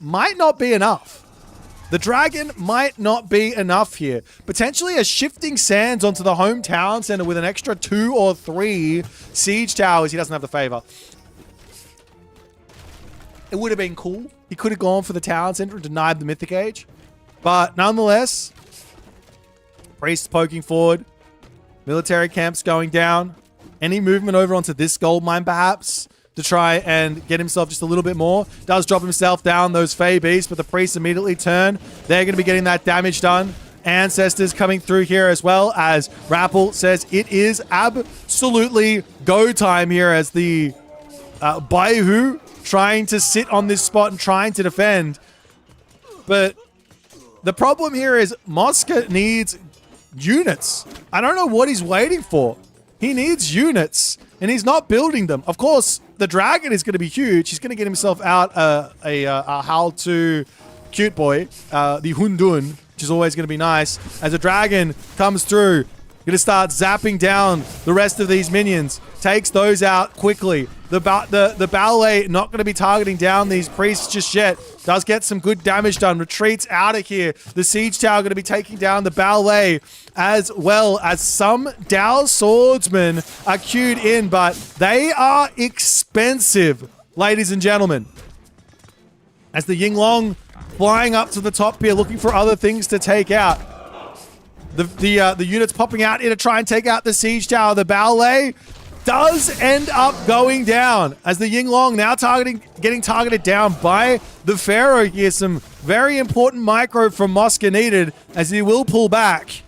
might not be enough. The dragon might not be enough here. Potentially a shifting sands onto the home town center with an extra 2 or 3 siege towers. He doesn't have the favor. It would have been cool. He could have gone for the town center and denied the Mythic Age. But nonetheless, priests poking forward. Military camps going down. Any movement over onto this gold mine perhaps to try and get himself just a little bit more. Does drop himself down those Fey Beasts, but the priests immediately turn. They're going to be getting that damage done. Ancestors coming through here as well, as Rappel says it is absolutely go time here as the Baihu trying to sit on this spot and trying to defend. But the problem here is Mosca needs units. I don't know what he's waiting for. He needs units, and he's not building them. Of course, the dragon is going to be huge. He's going to get himself out a how-to cute boy, the Hundun, which is always going to be nice. As a dragon comes through, going to start zapping down the rest of these minions. Takes those out quickly. The ballet not going to be targeting down these priests just yet. Does get some good damage done. Retreats out of here. The siege tower going to be taking down the ballet, as well as some Dao swordsmen are queued in, but they are expensive, ladies and gentlemen. As the Yinglong flying up to the top here, looking for other things to take out. The units popping out here to try and take out the siege tower. The ballet does end up going down as the Yinglong now getting targeted down by the Pharaoh here. Some very important micro from Mosca needed as he will pull back.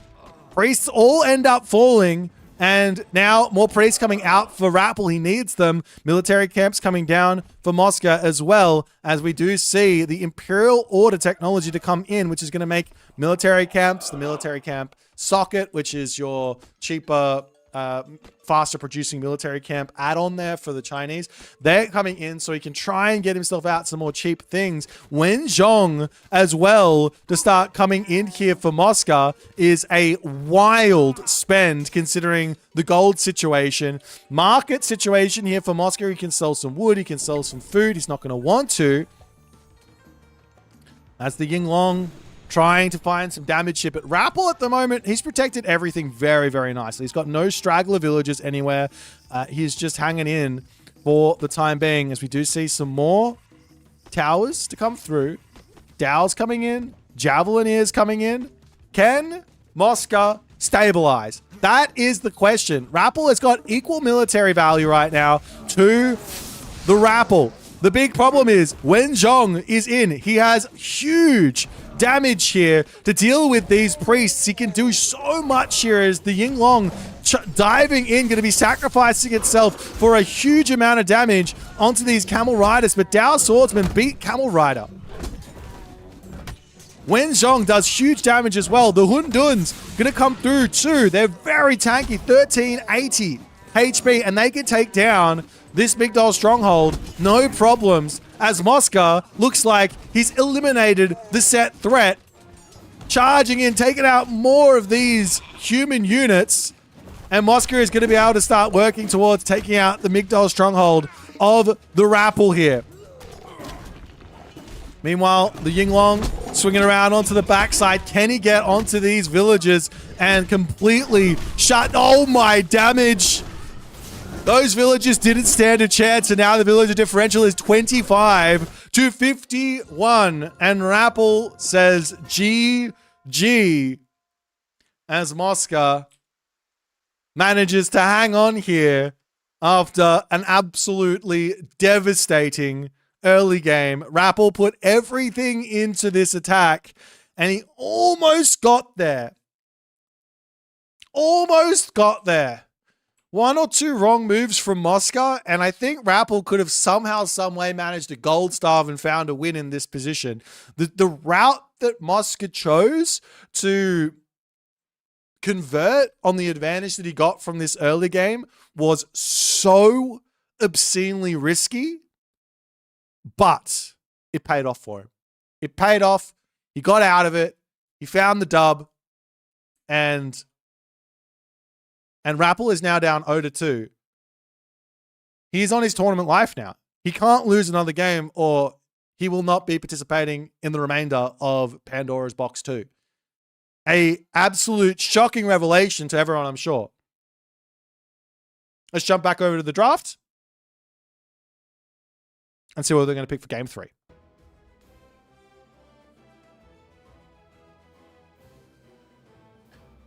Priests all end up falling, and now more priests coming out for Rappel. He needs them. Military camps coming down for Mosca as well, as we do see the Imperial Order technology to come in, which is going to make military camps, the military camp socket, which is your cheaper, faster producing military camp add-on there for the Chinese. They're coming in so he can try and get himself out some more cheap things. Wen Zhong as well to start coming in here for Mosca is a wild spend considering the gold situation. Market situation here for Mosca. He can sell some wood, he can sell some food. He's not going to want to. As the Yinglong trying to find some damage here. But Rappel at the moment, he's protected everything very, very nicely. He's got no straggler villages anywhere. He's just hanging in for the time being, as we do see some more towers to come through. Dao's coming in. Javelineers coming in. Can Mosca stabilize? That is the question. Rappel has got equal military value right now to the Rappel. The big problem is Wen Zhong is in. He has huge damage here to deal with these priests. He can do so much here as the Yinglong diving in, going to be sacrificing itself for a huge amount of damage onto these Camel Riders. But Dao Swordsman beat Camel Rider. Wen Zhong does huge damage as well. The Hundun's going to come through too. They're very tanky, 1380 HP, and they can take down this Migdol stronghold, no problems, as Mosca looks like he's eliminated the set threat. Charging in, taking out more of these human units, and Mosca is going to be able to start working towards taking out the Migdol stronghold of the Rappel here. Meanwhile, the Yinglong swinging around onto the backside. Can he get onto these villages and completely shut? Oh my damage! Those villagers didn't stand a chance, and now the villager differential is 25 to 51. And Rappel says GG as Mosca manages to hang on here after an absolutely devastating early game. Rappel put everything into this attack, and he almost got there. Almost got there. One or two wrong moves from Mosca, and I think Rappel could have somehow, some way managed a gold starve and found a win in this position. The route that Mosca chose to convert on the advantage that he got from this early game was so obscenely risky, but it paid off for him. It paid off. He got out of it. He found the dub, and Rappel is now down 0-2. He's on his tournament life now. He can't lose another game or he will not be participating in the remainder of Pandora's Box 2. A absolute shocking revelation to everyone, I'm sure. Let's jump back over to the draft and see what they're going to pick for game 3.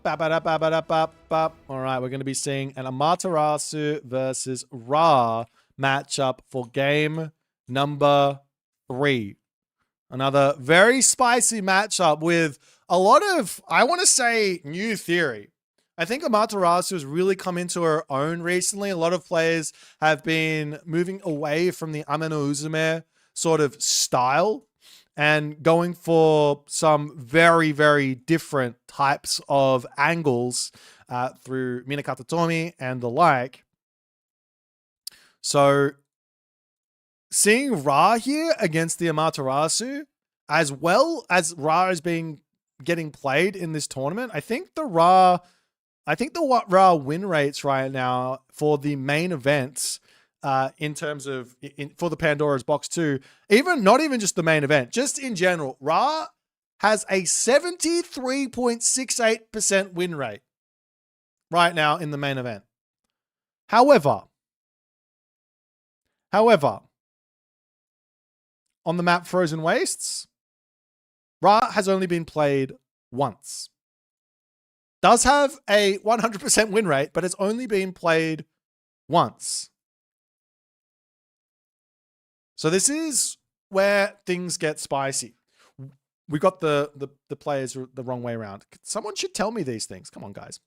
All right, we're going to be seeing an Amaterasu versus Ra matchup for game number 3. Another very spicy matchup with a lot of, I want to say, new theory. I think Amaterasu has really come into her own recently. A lot of players have been moving away from the Ameno Uzume sort of style and going for some very, very different types of angles through Minakata Tomi and the like. So seeing Ra here against the Amaterasu, as well as Ra is getting played in this tournament, I think the Ra win rates right now for the main events in terms of for the Pandora's Box 2, not even just the main event, just in general, Ra has a 73.68% win rate right now in the main event. However, on the map Frozen Wastes, Ra has only been played once. Does have a 100% win rate, but it's only been played once. So this is where things get spicy. We got the players the wrong way around. Someone should tell me these things. Come on, guys.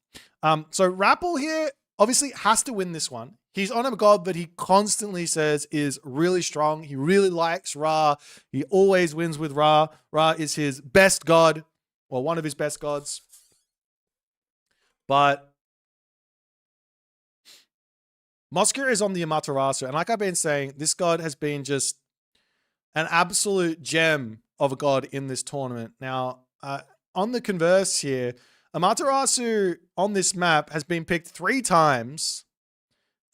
So Rappel here obviously has to win this one. He's on a god that he constantly says is really strong. He really likes Ra. He always wins with Ra. Ra is his best god, or one of his best gods. But Mosca is on the Amaterasu, and like I've been saying, this god has been just an absolute gem of a god in this tournament. Now, on the converse here, Amaterasu on this map has been picked 3 times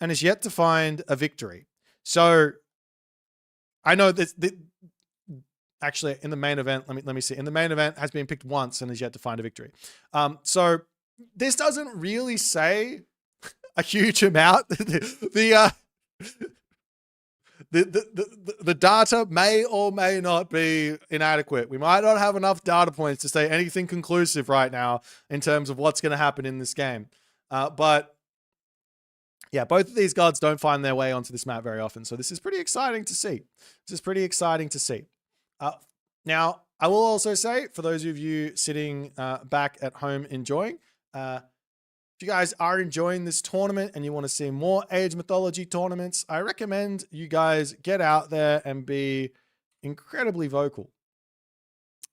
and is yet to find a victory. So I know that actually in the main event, let me see. In the main event has been picked once and is yet to find a victory. So this doesn't really say a huge amount. The data may or may not be inadequate. We might not have enough data points to say anything conclusive right now in terms of what's going to happen in this game. But yeah, both of these gods don't find their way onto this map very often. So this is pretty exciting to see. Now, I will also say, for those of you sitting back at home enjoying, if you guys are enjoying this tournament and you want to see more Age Mythology tournaments, I recommend you guys get out there and be incredibly vocal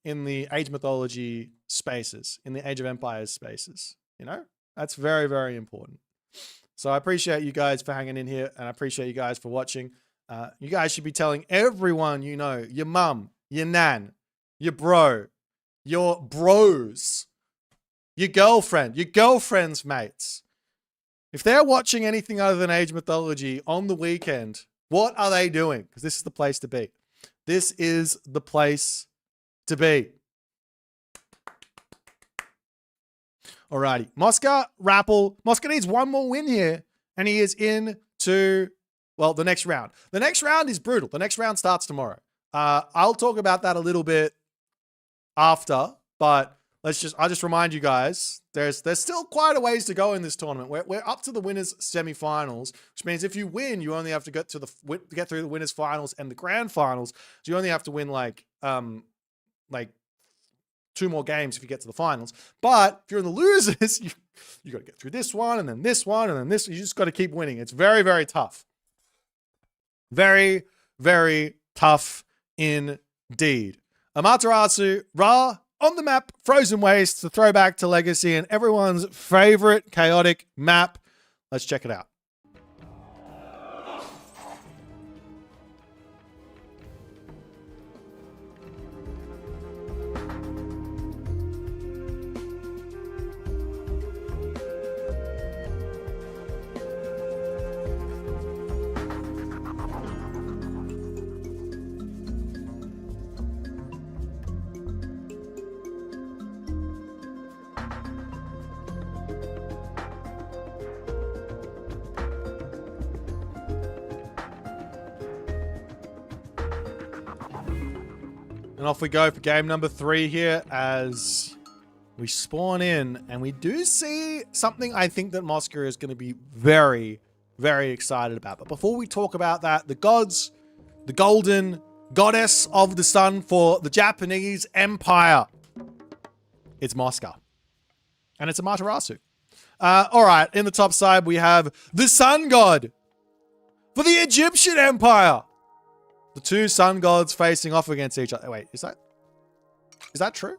in the Age Mythology spaces, in the Age of Empires spaces. You know, that's very, very important. So I appreciate you guys for hanging in here, and I appreciate you guys for watching. You guys should be telling everyone you know, your mum, your nan, your bro, your bros, your girlfriend, your girlfriend's mates. If they're watching anything other than Age Mythology on the weekend, what are they doing? Because this is the place to be. This is the place to be. Alrighty. Mosca, Rappel. Mosca needs one more win here, and he is into, well, the next round. The next round is brutal. The next round starts tomorrow. I'll talk about that a little bit after, but I'll just remind you guys, there's still quite a ways to go in this tournament. We're up to the winners semifinals, which means if you win, you only have to get through the winners finals and the grand finals. So you only have to win like 2 more games if you get to the finals. But if you're in the losers, you got to get through this one and then this one and then this. You just got to keep winning. It's very, very tough. Very, very tough indeed. Amaterasu, Ra, on the map, Frozen Wastes, the throwback to Legacy and everyone's favorite chaotic map. Let's check it out. And off we go for game number 3 here as we spawn in. And we do see something I think that Mosca is going to be very, very excited about. But before we talk about that, the gods, the golden goddess of the sun for the Japanese Empire, it's Mosca. And it's a Materasu. All right, in the top side, we have the sun god for the Egyptian Empire. The two sun gods facing off against each other. Wait, is that true?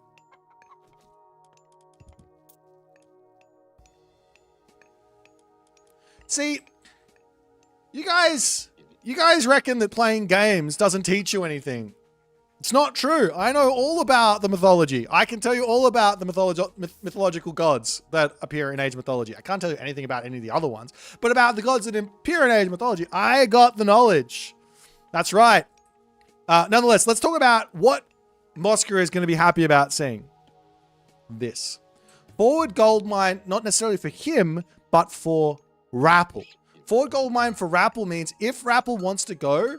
See, you guys reckon that playing games doesn't teach you anything. It's not true. I know all about the mythology. I can tell you all about the mythological gods that appear in Age mythology. I can't tell you anything about any of the other ones, but about the gods that appear in Age mythology, I got the knowledge. That's right. Nonetheless, let's talk about what Mosca is going to be happy about seeing. This. Forward gold mine, not necessarily for him, but for Rappel. Forward gold mine for Rappel means if Rappel wants to go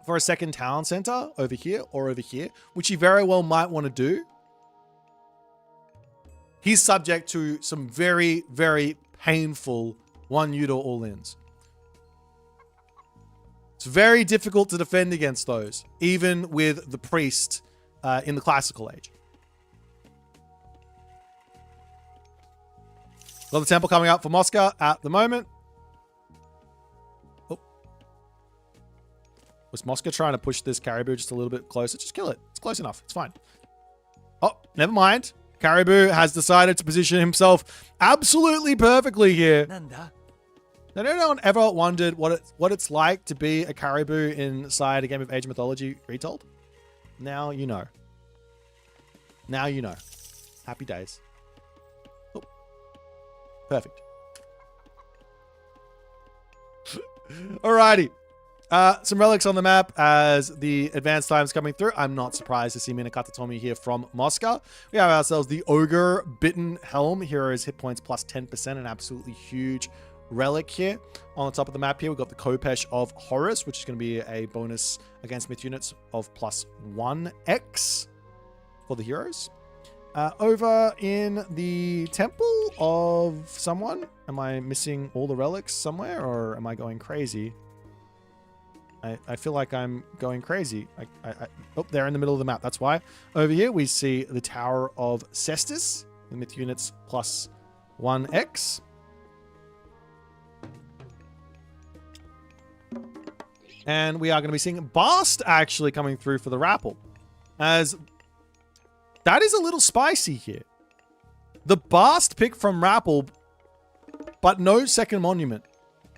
for a second town center over here or over here, which he very well might want to do, he's subject to some very, very painful 1 Udo all-ins. It's very difficult to defend against those, even with the priest in the classical age. Got the temple coming up for Mosca at the moment. Oh. Was Mosca trying to push this caribou just a little bit closer? Just kill it. It's close enough. It's fine. Oh, never mind. Caribou has decided to position himself absolutely perfectly here. Now, anyone ever wondered what it's like to be a caribou inside a game of Age mythology retold? Now you know. Now you know. Happy days. Oh. Perfect. Alrighty. Some relics on the map as the advanced time's coming through. I'm not surprised to see Minakata Tomi here from Mosca. We have ourselves the Ogre Bitten Helm. Hero's hit points plus 10%, an absolutely huge relic here. On the top of the map here, we've got the Kopesh of Horus, which is going to be a bonus against myth units of plus 1x for the heroes. Over in the temple of someone, am I missing all the relics somewhere, or am I going crazy? I feel like I'm going crazy. Oh, they're in the middle of the map. That's why. Over here, we see the Tower of Cestus, the myth units plus 1x. And we are going to be seeing Bast actually coming through for the Rappel, as that is a little spicy here. The Bast pick from Rappel, but no second monument.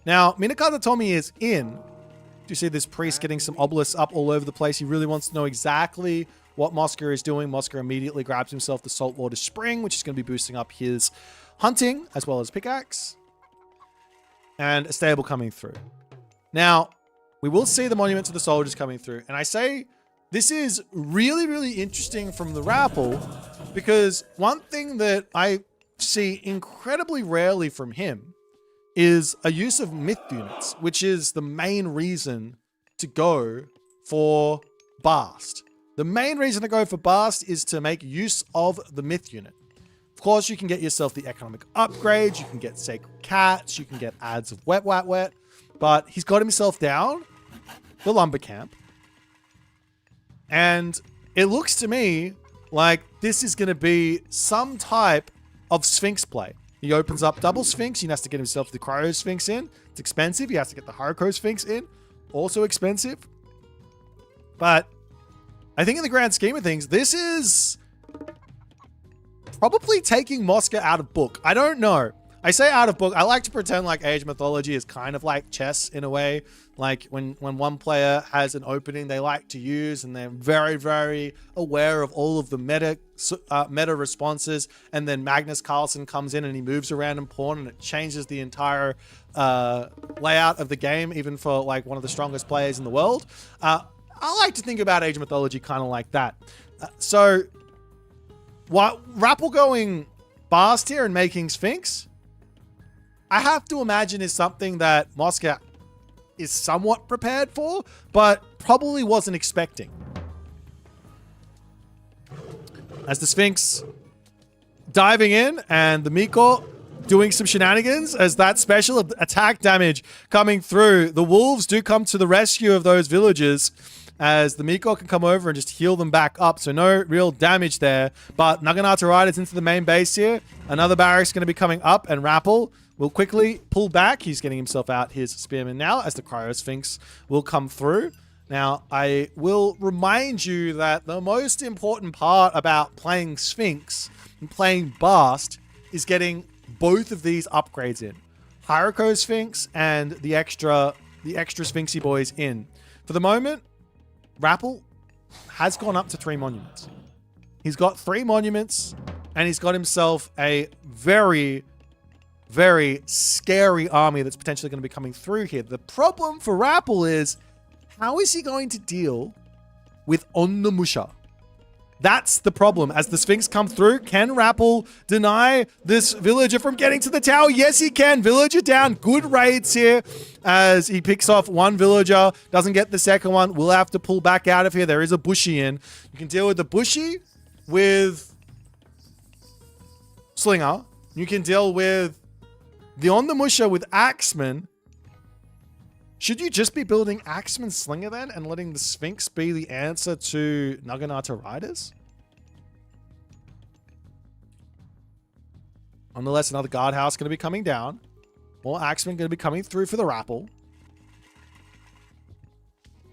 Now, Minakata Tomi is in. Do you see this priest getting some obelisks up all over the place? He really wants to know exactly what Mosca is doing. Mosca immediately grabs himself the Saltwater Spring, which is going to be boosting up his hunting as well as pickaxe. And a stable coming through. Now, we will see the monument to the soldiers coming through. And I say this is really, really interesting from the Rappel, because one thing that I see incredibly rarely from him is a use of myth units, which is the main reason to go for Bast. The main reason to go for Bast is to make use of the myth unit. Of course, you can get yourself the economic upgrades, you can get sacred cats, you can get ads of wet, but he's got himself down the lumber camp. And it looks to me like this is going to be some type of Sphinx play. He opens up double Sphinx. He has to get himself the Cryo Sphinx in. It's expensive. He has to get the Haruko Sphinx in. Also expensive. But I think in the grand scheme of things, this is probably taking Mosca out of book. I don't know. I say out of book. I like to pretend like Age mythology is kind of like chess in a way. Like when one player has an opening they like to use, and they're very, very aware of all of the meta responses, and then Magnus Carlsen comes in and he moves a random pawn and it changes the entire layout of the game, even for like one of the strongest players in the world. I like to think about Age mythology kind of like that. So what Rappel going Bast here and making Sphinx, I have to imagine is something that Mosca is somewhat prepared for, but probably wasn't expecting. As the Sphinx diving in and the Miko doing some shenanigans as that special attack damage coming through. The wolves do come to the rescue of those villagers as the Miko can come over and just heal them back up. So no real damage there. But Naginata Riders into the main base here. Another barracks going to be coming up, and Rappel will quickly pull back. He's getting himself out his spearman now as the Cryo Sphinx will come through. Now, I will remind you that the most important part about playing Sphinx and playing Bast is getting both of these upgrades in. Hyrule Sphinx and the extra Sphinxy boys in. For the moment, Rappel has gone up to 3 monuments. He's got 3 monuments, and he's got himself a very, very scary army that's potentially going to be coming through here. The problem for Rappel is, how is he going to deal with Onimusha? That's the problem. As the Sphinx come through, can Rappel deny this villager from getting to the tower? Yes, he can. Villager down. Good raids here as he picks off one villager. Doesn't get the second one. We'll have to pull back out of here. There is a bushy in. You can deal with the bushy with Slinger. You can deal with the Onimusha with Axeman. Should you just be building Axeman Slinger then and letting the Sphinx be the answer to Naginata Riders? Nonetheless, another guardhouse going to be coming down. More Axeman going to be coming through for the Rappel.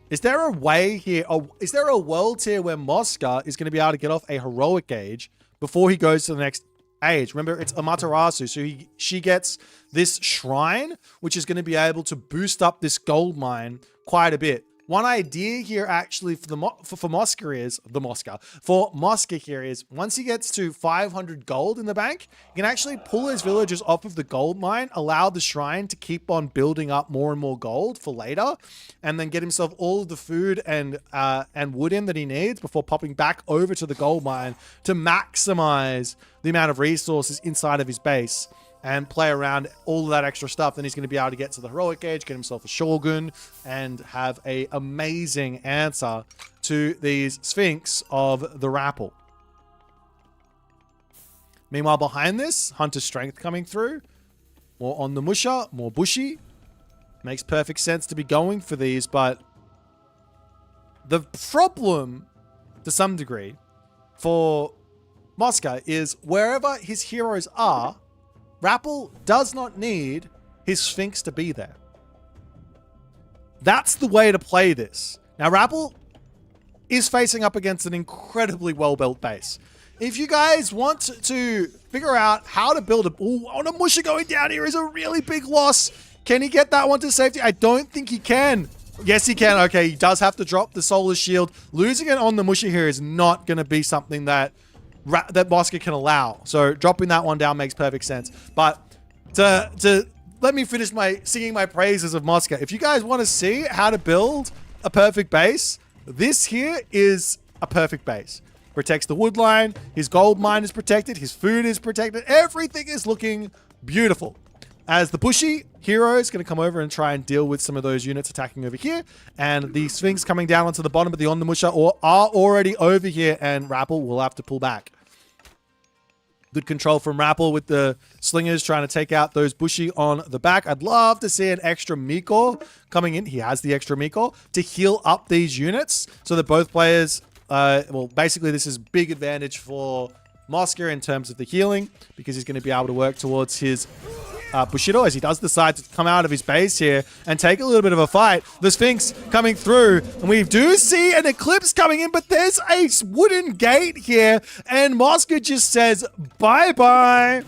Is there a way here? Is there a world here where Mosca is going to be able to get off a heroic age before he goes to the next age? Remember, it's Amaterasu, so she gets this shrine, which is going to be able to boost up this gold mine quite a bit. One idea here actually for Mosca here is once he gets to 500 gold in the bank, he can actually pull his villagers off of the gold mine, allow the shrine to keep on building up more and more gold for later, and then get himself all of the food and wood in that he needs before popping back over to the gold mine to maximize the amount of resources inside of his base and play around all of that extra stuff. Then he's going to be able to get to the heroic age, get himself a Shogun, and have a amazing answer to these Sphinx of the Rappel. Meanwhile, behind this, Hunter's Strength coming through. More on the Musha, more Bushy. Makes perfect sense to be going for these, but the problem, to some degree, for Mosca is wherever his heroes are, Rappel does not need his Sphinx to be there. That's the way to play this. Now, Rappel is facing up against an incredibly well-built base. If you guys want to figure out how to build a... Ooh, Onimusha going down here is a really big loss. Can he get that one to safety? I don't think he can. Yes, he can. Okay, he does have to drop the Solar Shield. Losing it on the Musha here is not going to be something that Mosca can allow. So dropping that one down makes perfect sense. But to let me finish singing my praises of Mosca. If you guys want to see how to build a perfect base, this here is a perfect base. Protects the wood line. His gold mine is protected. His food is protected. Everything is looking beautiful. As the Bushy hero is going to come over and try and deal with some of those units attacking over here. And the Sphinx coming down onto the bottom of the Onimusha are already over here, and Rappel will have to pull back. Good control from Rappel with the slingers trying to take out those Bushy on the back. I'd love to see an extra Miko coming in. He has the extra Miko to heal up these units so that both players, well, basically this is big advantage for Mosca in terms of the healing because he's going to be able to work towards his Bushido as he does decide to come out of his base here and take a little bit of a fight. The Sphinx coming through, and we do see an Eclipse coming in, but there's a wooden gate here, and Mosca just says, bye-bye.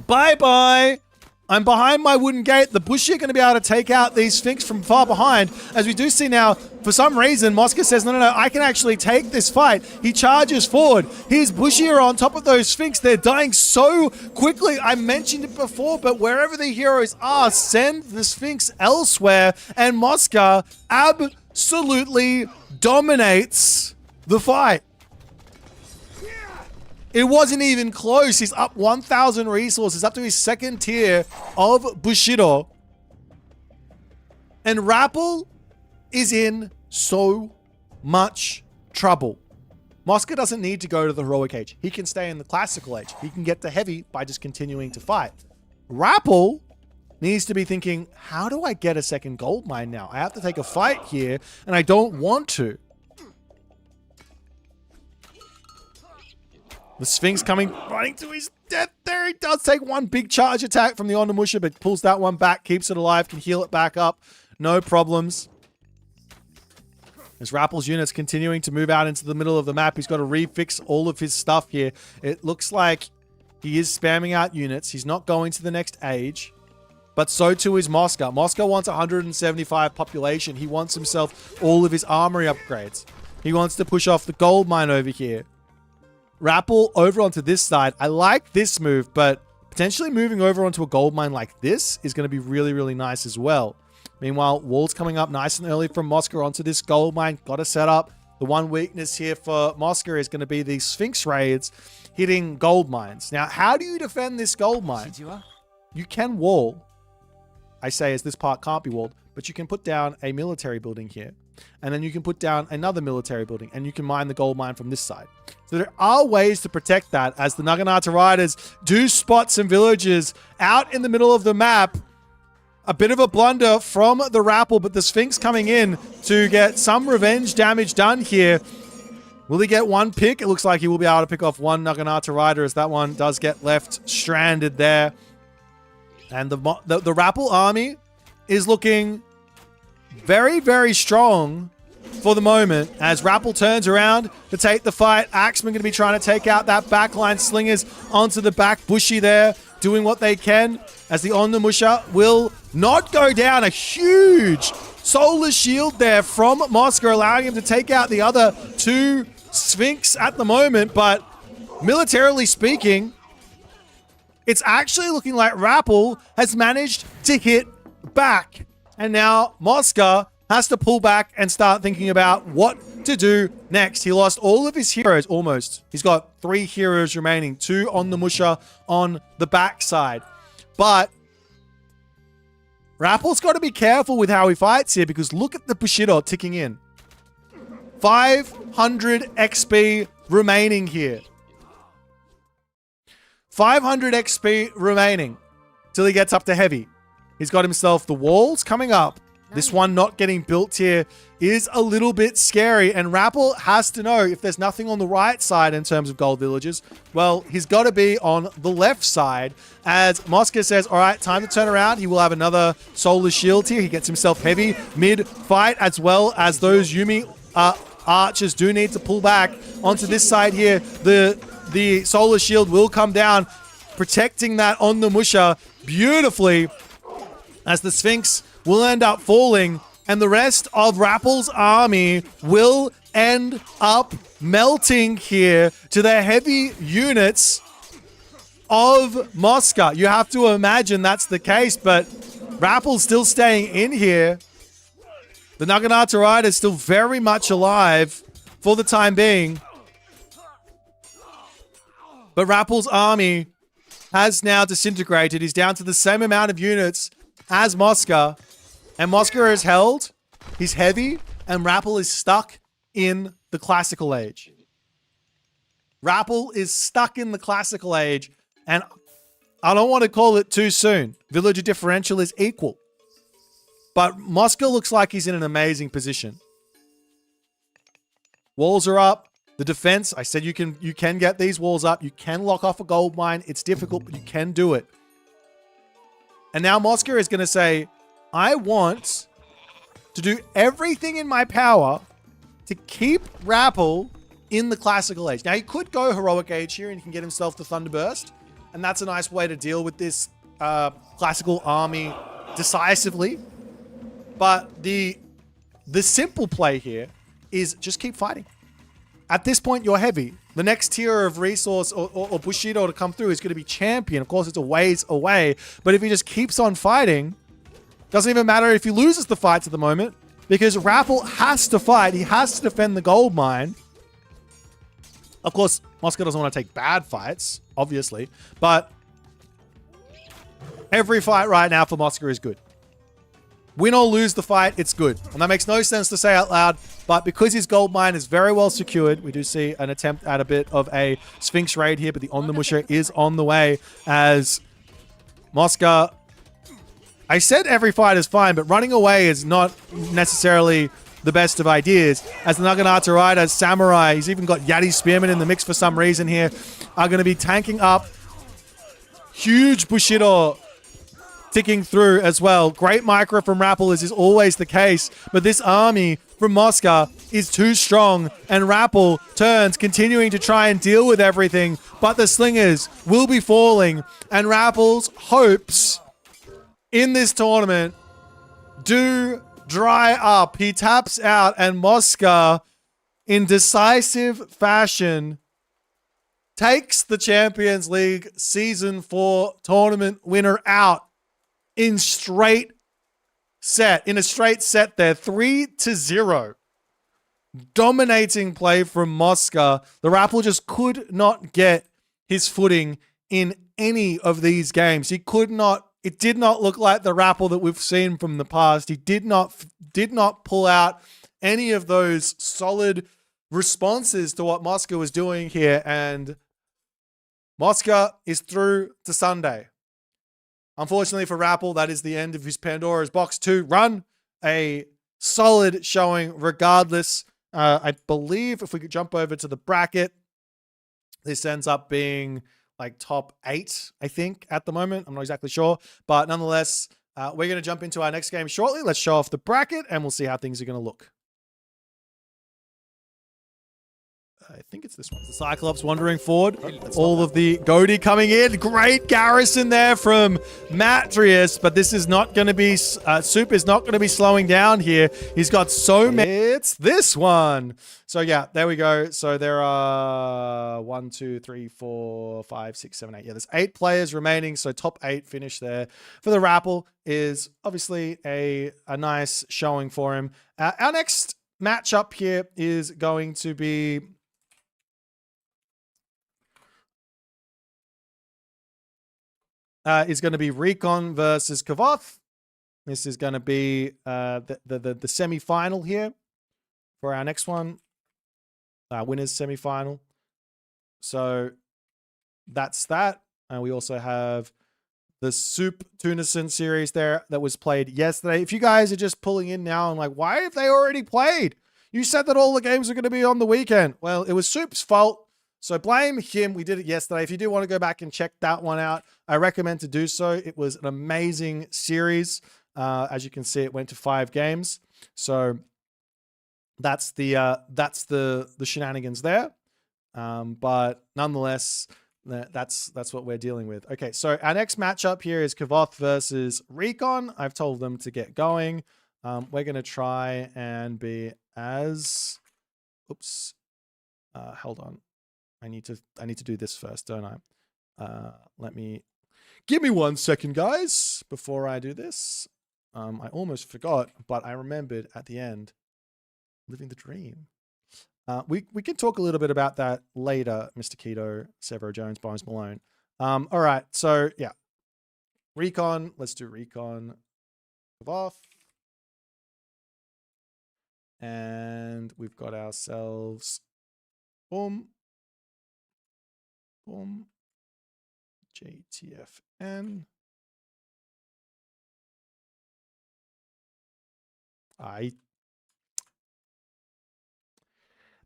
Bye-bye. I'm behind my wooden gate. The Bushy are going to be able to take out these Sphinx from far behind. As we do see now, for some reason, Mosca says, no, I can actually take this fight. He charges forward. His Bushy are on top of those Sphinx. They're dying so quickly. I mentioned it before, but wherever the heroes are, send the Sphinx elsewhere. And Mosca absolutely dominates the fight. It wasn't even close. He's up 1,000 resources, up to his second tier of Bushido. And Rappel is in so much trouble. Mosca doesn't need to go to the heroic age. He can stay in the classical age. He can get to heavy by just continuing to fight. Rapple needs to be thinking, how do I get a second gold mine now? I have to take a fight here, and I don't want to. The Sphinx coming, running to his death there. He does take one big charge attack from the Onimusha, but pulls that one back, keeps it alive, can heal it back up. No problems. As Rapple's units continuing to move out into the middle of the map, he's got to refix all of his stuff here. It looks like he is spamming out units. He's not going to the next age, but so too is Mosca. Mosca wants 175 population. He wants himself all of his armory upgrades. He wants to push off the gold mine over here. Rapple over onto this side. I like this move, but potentially moving over onto a gold mine like this is going to be really, really nice as well. Meanwhile, walls coming up nice and early from Mosca onto this gold mine. Got to set up. The one weakness here for Mosca is going to be these Sphinx raids hitting gold mines. Now, how do you defend this gold mine? You can wall. I say as this part can't be walled, but you can put down a military building here. And then you can put down another military building, and you can mine the gold mine from this side. So there are ways to protect that as the Naginata Riders do spot some villagers out in the middle of the map. A bit of a blunder from the Rapple, but the Sphinx coming in to get some revenge damage done here. Will he get one pick? It looks like he will be able to pick off one Naginata Rider as that one does get left stranded there. And the Rapple army is looking very, very strong for the moment as Rapple turns around to take the fight. Axeman going to be trying to take out that backline. Slingers onto the back. Bushy there doing what they can as the Onimusha will not go down. A huge solar shield there from Mosca, allowing him to take out the other two Sphinx at the moment. But militarily speaking, it's actually looking like Rapple has managed to hit back. And now Mosca has to pull back and start thinking about what to do next. He lost all of his heroes, almost. He's got 3 heroes remaining, 2 on the Musha on the backside. But Rapple's got to be careful with how he fights here because look at the Bushido ticking in. 500 XP remaining here. 500 XP remaining till he gets up to heavy. He's got himself the walls coming up. This one not getting built here is a little bit scary. And Rapple has to know if there's nothing on the right side in terms of gold villages, well, he's got to be on the left side. As Mosca says, all right, time to turn around. He will have another solar shield here. He gets himself heavy mid-fight as well as those Yumi archers do need to pull back onto this side here. The solar shield will come down, protecting that on the Musha beautifully as the Sphinx will end up falling, and the rest of Rapple's army will end up melting here to the heavy units of Mosca. You have to imagine that's the case, but Rapple's still staying in here. The Naginata Rider is still very much alive for the time being. But Rapple's army has now disintegrated. He's down to the same amount of units as Mosca. And Mosca is held, he's heavy, and Rapple is stuck in the classical age. Rapple is stuck in the classical age, and I don't want to call it too soon. Villager differential is equal. But Mosca looks like he's in an amazing position. Walls are up. The defense, I said you can get these walls up. You can lock off a gold mine. It's difficult, but you can do it. And now Mosca is going to say, I want to do everything in my power to keep Rapple in the classical age. Now, he could go heroic age here and he can get himself the Thunderburst. And that's a nice way to deal with this classical army decisively. But the simple play here is just keep fighting. At this point, you're heavy. The next tier of resource or Bushido to come through is going to be champion. Of course, it's a ways away. But if he just keeps on fighting, doesn't even matter if he loses the fights at the moment, because Rapple has to fight. He has to defend the gold mine. Of course, Mosca doesn't want to take bad fights, obviously. But every fight right now for Mosca is good. Win or lose the fight, it's good. And that makes no sense to say out loud, but because his gold mine is very well secured, we do see an attempt at a bit of a Sphinx raid here, but the On the Musher is on the way as Mosca... I said every fight is fine, but running away is not necessarily the best of ideas. As the Naginata Rider, Samurai, he's even got Yati Spearman in the mix for some reason here, are going to be tanking up. Huge Bushido ticking through as well. Great micro from Rappel, as is always the case, but this army from Mosca is too strong, and Rappel turns, continuing to try and deal with everything, but the slingers will be falling, and Rappel's hopes in this tournament do dry up. He taps out, and Mosca, in decisive fashion, takes the Champions League Season 4 tournament winner out in a straight set there, 3-0. Dominating play from Mosca. The Rappel just could not get his footing in any of these games. It did not look like the Rappel that we've seen from the past. He did not pull out any of those solid responses to what Mosca was doing here, and Mosca is through to Sunday. Unfortunately for Rappel, that is the end of his Pandoras Box 2 run. A solid showing regardless. I believe if we could jump over to the bracket, this ends up being like top 8, I think, at the moment. I'm not exactly sure. But nonetheless, we're going to jump into our next game shortly. Let's show off the bracket, and we'll see how things are going to look. I think it's this one. The Cyclops wandering forward. All of the Goaty coming in. Great garrison there from Matrius, but this is not going to be... Soup is not going to be slowing down here. He's got so many... It's this one. So yeah, there we go. So there are 1, 2, 3, 4, 5, 6, 7, 8. Yeah, there's 8 players remaining. So top 8 finish there. For the Rappel is obviously a nice showing for him. Our next matchup here is going to be... is going to be Recon versus Kavoth. This is going to be the semi-final here for our next one. Winners semi-final. So that's that. And we also have the Soup Tunison series there that was played yesterday. If you guys are just pulling in now and like, why have they already played? You said that all the games are going to be on the weekend. Well, it was Soup's fault. So blame him. We did it yesterday. If you do want to go back and check that one out, I recommend to do so. It was an amazing series. As you can see, it went to 5 games. So that's the shenanigans there. But nonetheless, that's what we're dealing with. Okay, so our next matchup here is Kavoth versus Recon. I've told them to get going. We're going to try and be as... Oops. Hold on. I need to do this first, don't I? Give me 1 second, guys, before I do this. I almost forgot, but I remembered at the end. Living the dream. We can talk a little bit about that later, Mr. Keto, Severo Jones, Bones Malone. All right, so yeah. Recon, let's do Recon. Off. And we've got ourselves boom. Boom. JTFN.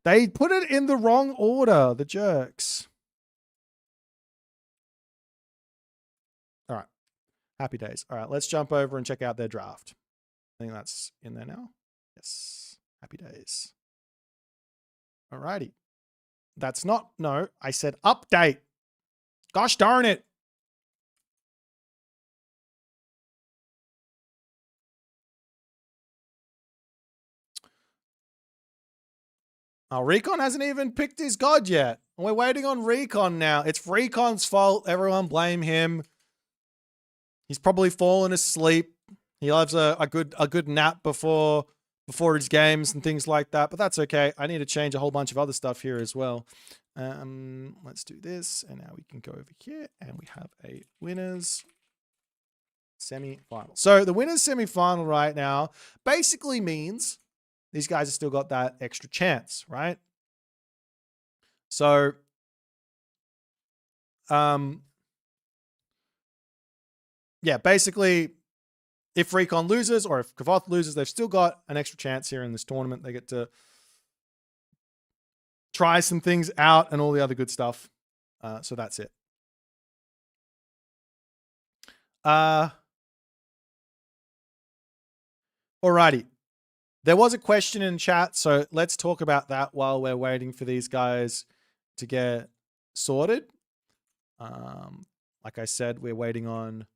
They put it in the wrong order, the jerks. All right. Happy days. All right, let's jump over and check out their draft. I think that's in there now. Yes. Happy days. All righty. That's not, no, I said update. Gosh darn it. Oh, Recon hasn't even picked his god yet. We're waiting on Recon now. It's Recon's fault. Everyone blame him. He's probably fallen asleep. He loves a good nap before his games and things like that, but that's okay. I need to change a whole bunch of other stuff here as well. Let's do this, and now we can go over here, and we have a winners Semi-final. So the winner's semi-final right now basically means these guys have still got that extra chance, right? So, yeah, basically, if Recon loses or if Kavoth loses, they've still got an extra chance here in this tournament. They get to try some things out and all the other good stuff. So that's it. Alrighty. There was a question in chat, so let's talk about that while we're waiting for these guys to get sorted. Like I said, we're waiting on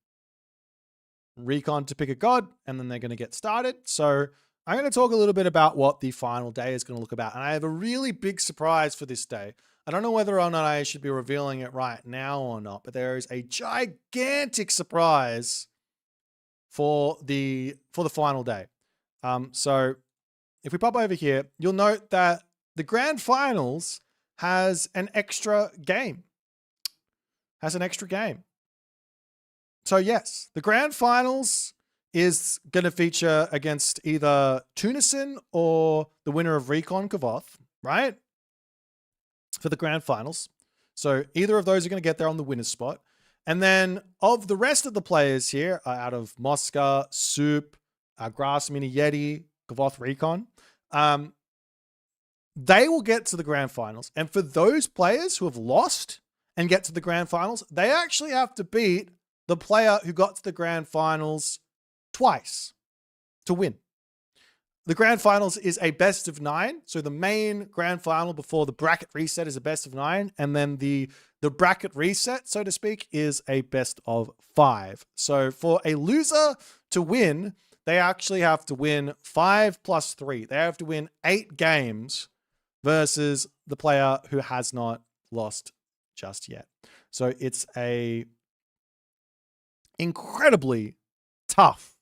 Recon to pick a god, and then they're going to get started. So I'm going to talk a little bit about what the final day is going to look about. And I have a really big surprise for this day. I don't know whether or not I should be revealing it right now or not, but there is a gigantic surprise for the final day. So if we pop over here, you'll note that the grand finals has an extra game. So yes, the grand finals is going to feature against either Tunison or the winner of Recon Kavoth, right? For the grand finals. So either of those are going to get there on the winner's spot. And then of the rest of the players here, out of Mosca, Soup, Grass Mini Yeti, Kavoth Recon, they will get to the grand finals. And for those players who have lost and get to the grand finals, they actually have to beat the player who got to the grand finals twice to win. The grand finals is a best of 9. So the main grand final before the bracket reset is a best of 9. And then the bracket reset, so to speak, is a best of 5. So for a loser to win, they actually have to win 5 plus 3. They have to win 8 games versus the player who has not lost just yet. So it's a incredibly tough,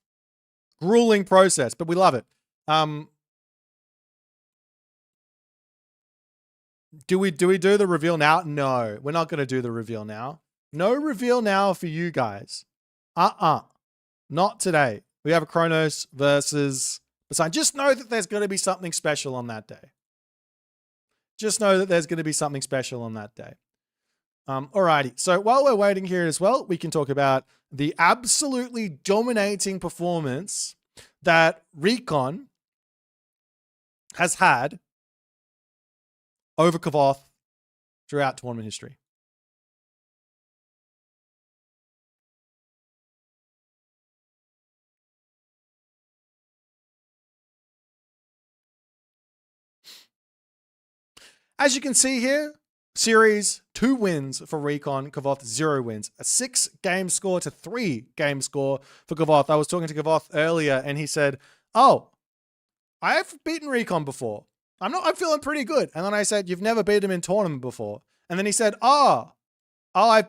grueling process, but we love it. Do we do the reveal now? No, we're not going to do the reveal now. No reveal now for you guys. Not today. We have a Kronos versus Poseidon. Just know that there's going to be something special on that day. Alrighty. So while we're waiting here as well, we can talk about the absolutely dominating performance that Recon has had over Kavoth throughout tournament history. As you can see here, series 2 wins for Recon, Kavoth 0 wins. A 6-game score to 3-game score for Kavoth. I was talking to Kavoth earlier and he said, oh, I have beaten Recon before. I'm feeling pretty good. And then I said, you've never beat him in tournament before. And then he said, I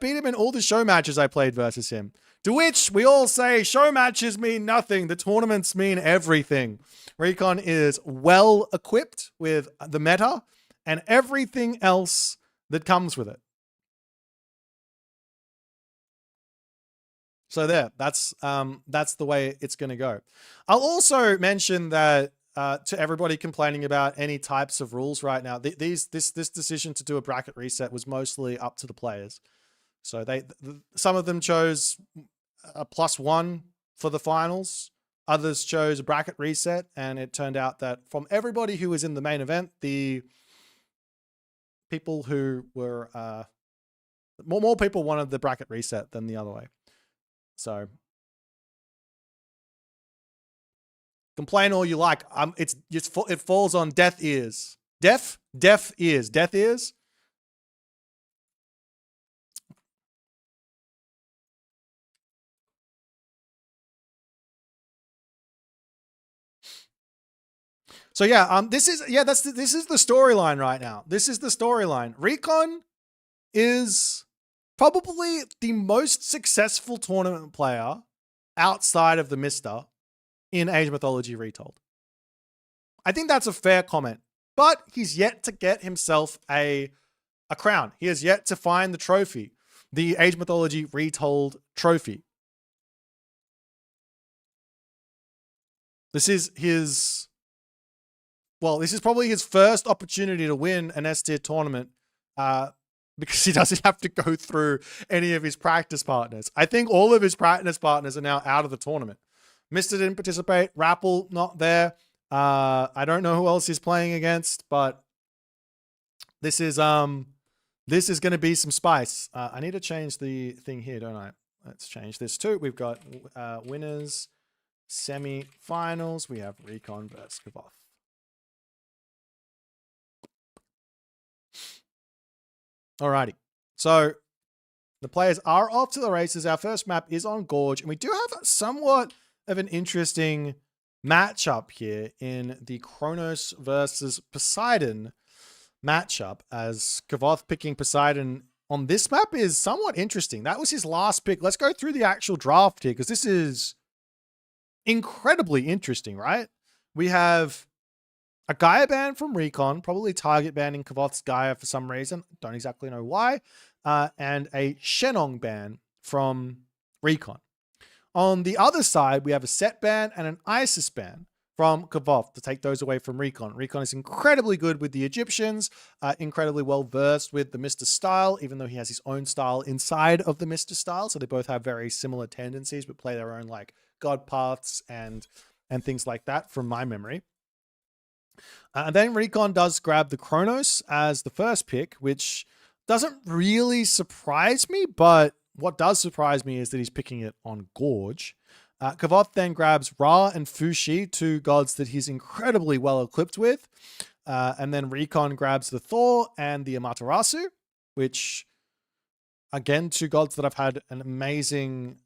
beat him in all the show matches I played versus him. To which we all say, show matches mean nothing. The tournaments mean everything. Recon is well equipped with the meta and everything else that comes with it. So there, that's the way it's going to go. I'll also mention that to everybody complaining about any types of rules right now, this decision to do a bracket reset was mostly up to the players. So some of them chose a +1 for the finals. Others chose a bracket reset, and it turned out that from everybody who was in the main event, the people who were more people wanted the bracket reset than the other way. So complain all you like. It falls on deaf ears. Deaf ears. So yeah, this is the storyline right now. This is the storyline. Recon is probably the most successful tournament player outside of the Mister in Age Mythology Retold. I think that's a fair comment, but he's yet to get himself a crown. He has yet to find the trophy, the Age Mythology Retold trophy. This is probably his first opportunity to win an S tier tournament because he doesn't have to go through any of his practice partners. I think all of his practice partners are now out of the tournament. Mister didn't participate. Rappel, not there. I don't know who else he's playing against, but this is going to be some spice. I need to change the thing here, don't I? Let's change this too. We've got winners, semi-finals. We have Recon versus Kavoth. Alrighty. So the players are off to the races. Our first map is on Gorge, and we do have somewhat of an interesting matchup here in the Kronos versus Poseidon matchup, as Kavoth picking Poseidon on this map is somewhat interesting. That was his last pick. Let's go through the actual draft here, because this is incredibly interesting, right? We have a Gaia ban from Recon, probably target banning Kavoth's Gaia for some reason. Don't exactly know why. And a Shenong ban from Recon. On the other side, we have a Set ban and an Isis ban from Kavoth to take those away from Recon. Recon is incredibly good with the Egyptians, incredibly well versed with the Mr. style, even though he has his own style inside of the Mr. style. So they both have very similar tendencies, but play their own like god paths and things like that from my memory. And then Recon does grab the Kronos as the first pick, which doesn't really surprise me, but what does surprise me is that he's picking it on Gorge. Kavoth then grabs Ra and Fushi, two gods that he's incredibly well equipped with. And then Recon grabs the Thor and the Amaterasu, which, again, two gods that I've had an amazing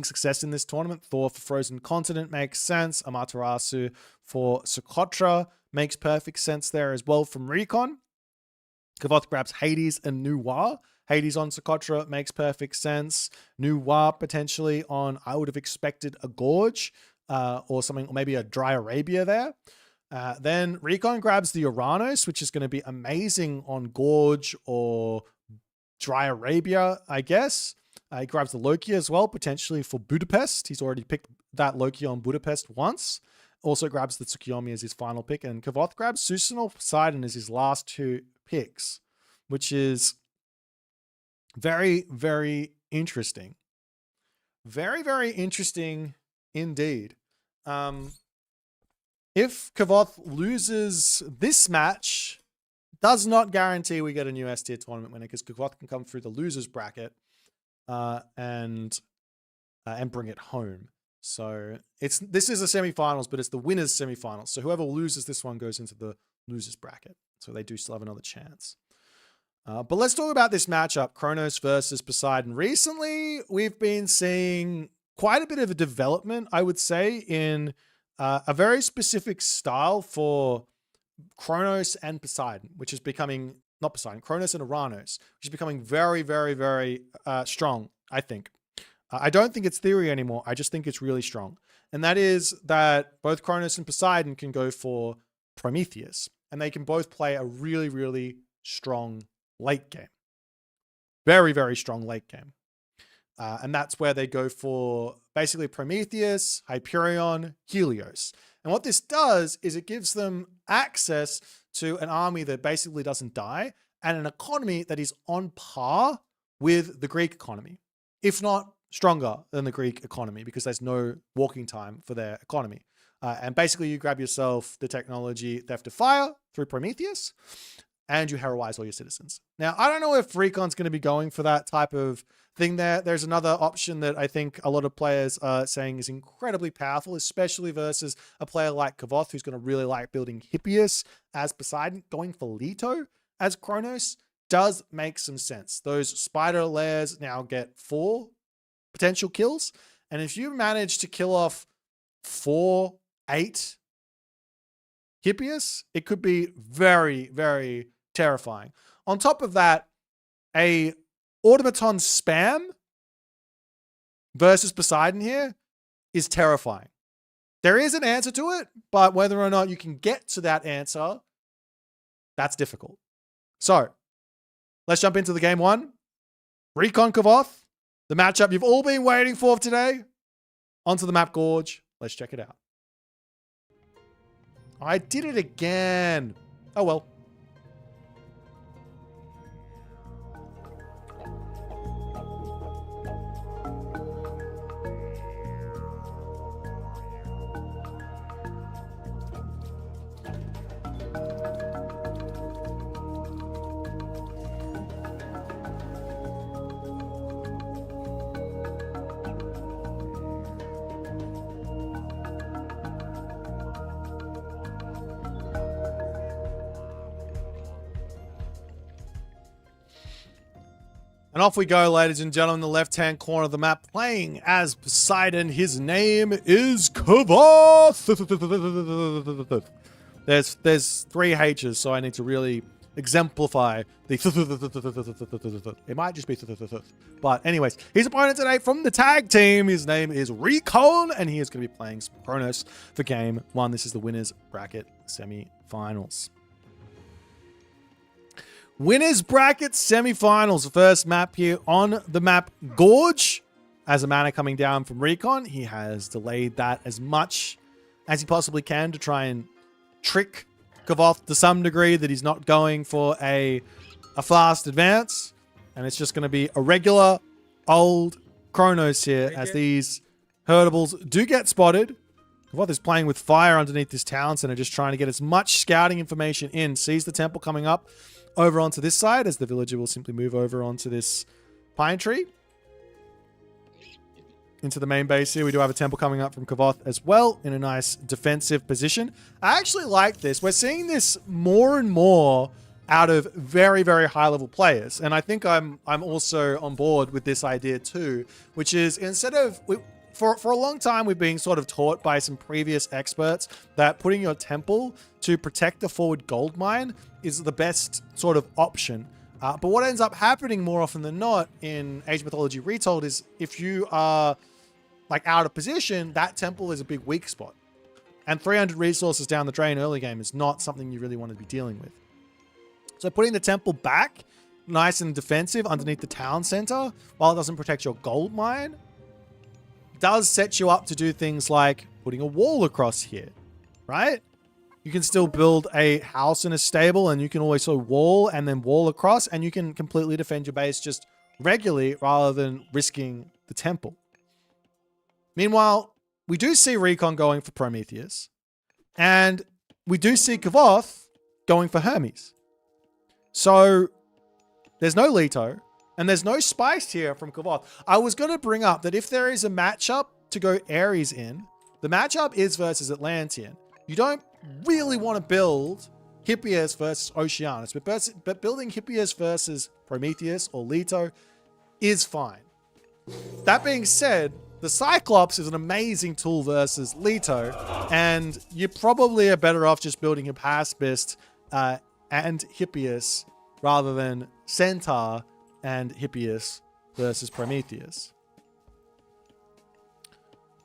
success in this tournament. Thor for Frozen Continent makes sense. Amaterasu for Socotra makes perfect sense there as well from Recon. Kavoth grabs Hades and Nuwa. Hades on Socotra makes perfect sense. Nuwa potentially on, I would have expected a Gorge or something, or maybe a Dry Arabia there. Then Recon grabs the Uranus, which is going to be amazing on Gorge or Dry Arabia, I guess. He grabs the Loki as well, potentially for Budapest. He's already picked that Loki on Budapest once. Also grabs the Tsukuyomi as his final pick. And Kavoth grabs Susanoo Poseidon as his last two picks, which is very, very interesting. Very, very interesting indeed. If Kavoth loses this match, does not guarantee we get a new S tier tournament winner, because Kavoth can come through the losers bracket and bring it home. So this is the semifinals, but it's the winners semifinals. So whoever loses this one goes into the losers bracket. So they do still have another chance. But let's talk about this matchup, Kronos versus Poseidon. Recently, we've been seeing quite a bit of a development, I would say, in a very specific style for Kronos and Poseidon, which is becoming, not Poseidon, Kronos and Uranus, which is becoming very, very, very strong, I think. I don't think it's theory anymore. I just think it's really strong. And that is that both Kronos and Poseidon can go for Prometheus, and they can both play a really, really strong late game. Very, very strong late game. And that's where they go for basically Prometheus, Hyperion, Helios. And what this does is it gives them access to an army that basically doesn't die and an economy that is on par with the Greek economy, if not stronger than the Greek economy, because there's no walking time for their economy. And basically you grab yourself the technology Theft of Fire through Prometheus, and you heroize all your citizens. Now, I don't know if Recon's going to be going for that type of thing there. There's another option that I think a lot of players are saying is incredibly powerful, especially versus a player like Kavoth, who's going to really like building Hippias as Poseidon. Going for Leto as Kronos does make some sense. Those spider lairs now get 4 potential kills. And if you manage to kill off 4, 8 Hippias, it could be very, very terrifying. On top of that, a automaton spam versus Poseidon here is terrifying. There is an answer to it, but whether or not you can get to that answer, that's difficult. So let's jump into the game one. Recon Kavoth, the matchup you've all been waiting for today. Onto the map Gorge. Let's check it out. I did it again. Oh, well. And off we go, ladies and gentlemen, the left-hand corner of the map, playing as Poseidon. His name is Kavoth. There's 3 H's, so I need to really exemplify the it might just be but anyways, his opponent today from the tag team, his name is Recon, and he is going to be playing Kronos for game 1. This is the winners bracket semi-finals. Winners bracket semi-finals. First map here on the map, Gorge. As a mana coming down from Recon, he has delayed that as much as he possibly can to try and trick Kavoth to some degree that he's not going for a fast advance. And it's just going to be a regular old Kronos here as these Hurtables do get spotted. Kavoth is playing with fire underneath this town center, just trying to get as much scouting information in. Sees the temple coming up over onto this side, as the villager will simply move over onto this pine tree. Into the main base here, we do have a temple coming up from Kavoth as well in a nice defensive position. I actually like this. We're seeing this more and more out of very, very high level players. And I think I'm also on board with this idea too, which is instead of... For a long time, we've been sort of taught by some previous experts that putting your temple to protect the forward gold mine is the best sort of option. But what ends up happening more often than not in Age of Mythology Retold is if you are like out of position, that temple is a big weak spot. And 300 resources down the drain early game is not something you really want to be dealing with. So putting the temple back, nice and defensive underneath the town center, while it doesn't protect your gold mine, does set you up to do things like putting a wall across here, right? You can still build a house and a stable, and you can also wall and then wall across, and you can completely defend your base just regularly rather than risking the temple. Meanwhile, we do see Recon going for Prometheus, and we do see Kavoth going for Hermes. So there's no Leto. And there's no spice here from Kavoth. I was going to bring up that if there is a matchup to go Ares in, the matchup is versus Atlantean. You don't really want to build Hippias versus Oceanus, but building Hippias versus Prometheus or Leto is fine. That being said, the Cyclops is an amazing tool versus Leto, and you probably are better off just building Hypaspist and Hippias rather than Centaur and Hippias versus Prometheus.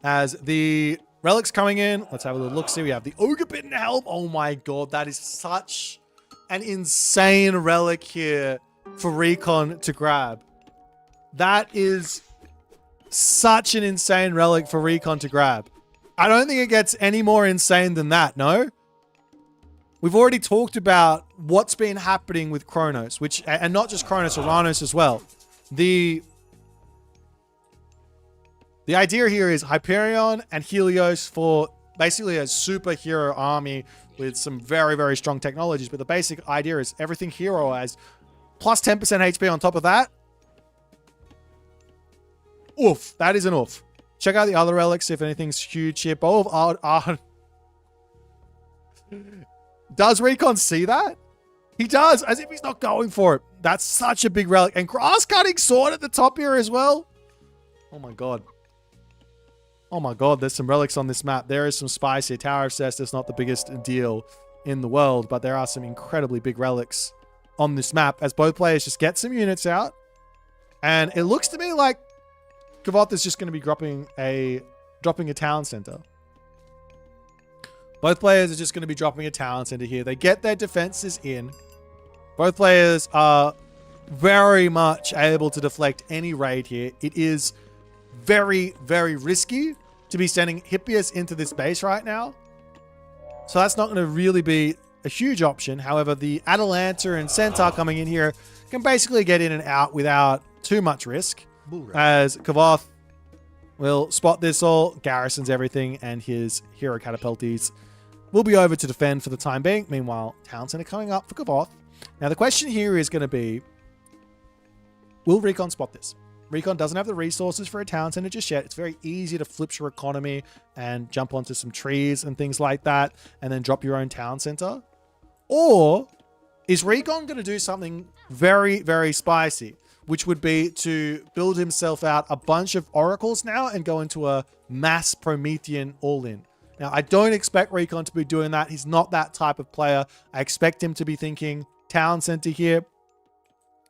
As the relics coming in, let's have a little look. See, we have the Ogre Bitten Helm. Oh my god, that is such an insane relic here for Recon to grab. That is such an insane relic for Recon to grab. I don't think it gets any more insane than that, no? We've already talked about what's been happening with Kronos, and not just Kronos, Uranus as well. The idea here is Hyperion and Helios for basically a superhero army with some very, very strong technologies. But the basic idea is everything hero has plus 10% HP on top of that. Oof, that is an oof. Check out the other relics if anything's huge here. Bow of Ard. Does Recon see that? He does, as if he's not going for it. That's such a big relic. And grass-cutting sword at the top here as well. Oh my god. Oh my god, there's some relics on this map. There is some spice here. Tower of Cestus, not the biggest deal in the world, but there are some incredibly big relics on this map as both players just get some units out. And it looks to me like Kavoth is just going to be dropping a town center. Both players are just going to be dropping a town center here. They get their defenses in. Both players are very much able to deflect any raid here. It is very, very risky to be sending Hippias into this base right now. So that's not going to really be a huge option. However, the Atalanta and Centaur coming in here can basically get in and out without too much risk, as Kavoth will spot this all, garrisons everything, and his hero catapultes will be over to defend for the time being. Meanwhile, Town Center coming up for Kavoth. Now, the question here is going to be, will Recon spot this? Recon doesn't have the resources for a town center just yet. It's very easy to flip your economy and jump onto some trees and things like that, and then drop your own town center. Or is Recon going to do something very, very spicy, which would be to build himself out a bunch of oracles now and go into a mass Promethean all-in? Now, I don't expect Recon to be doing that. He's not that type of player. I expect him to be thinking town center here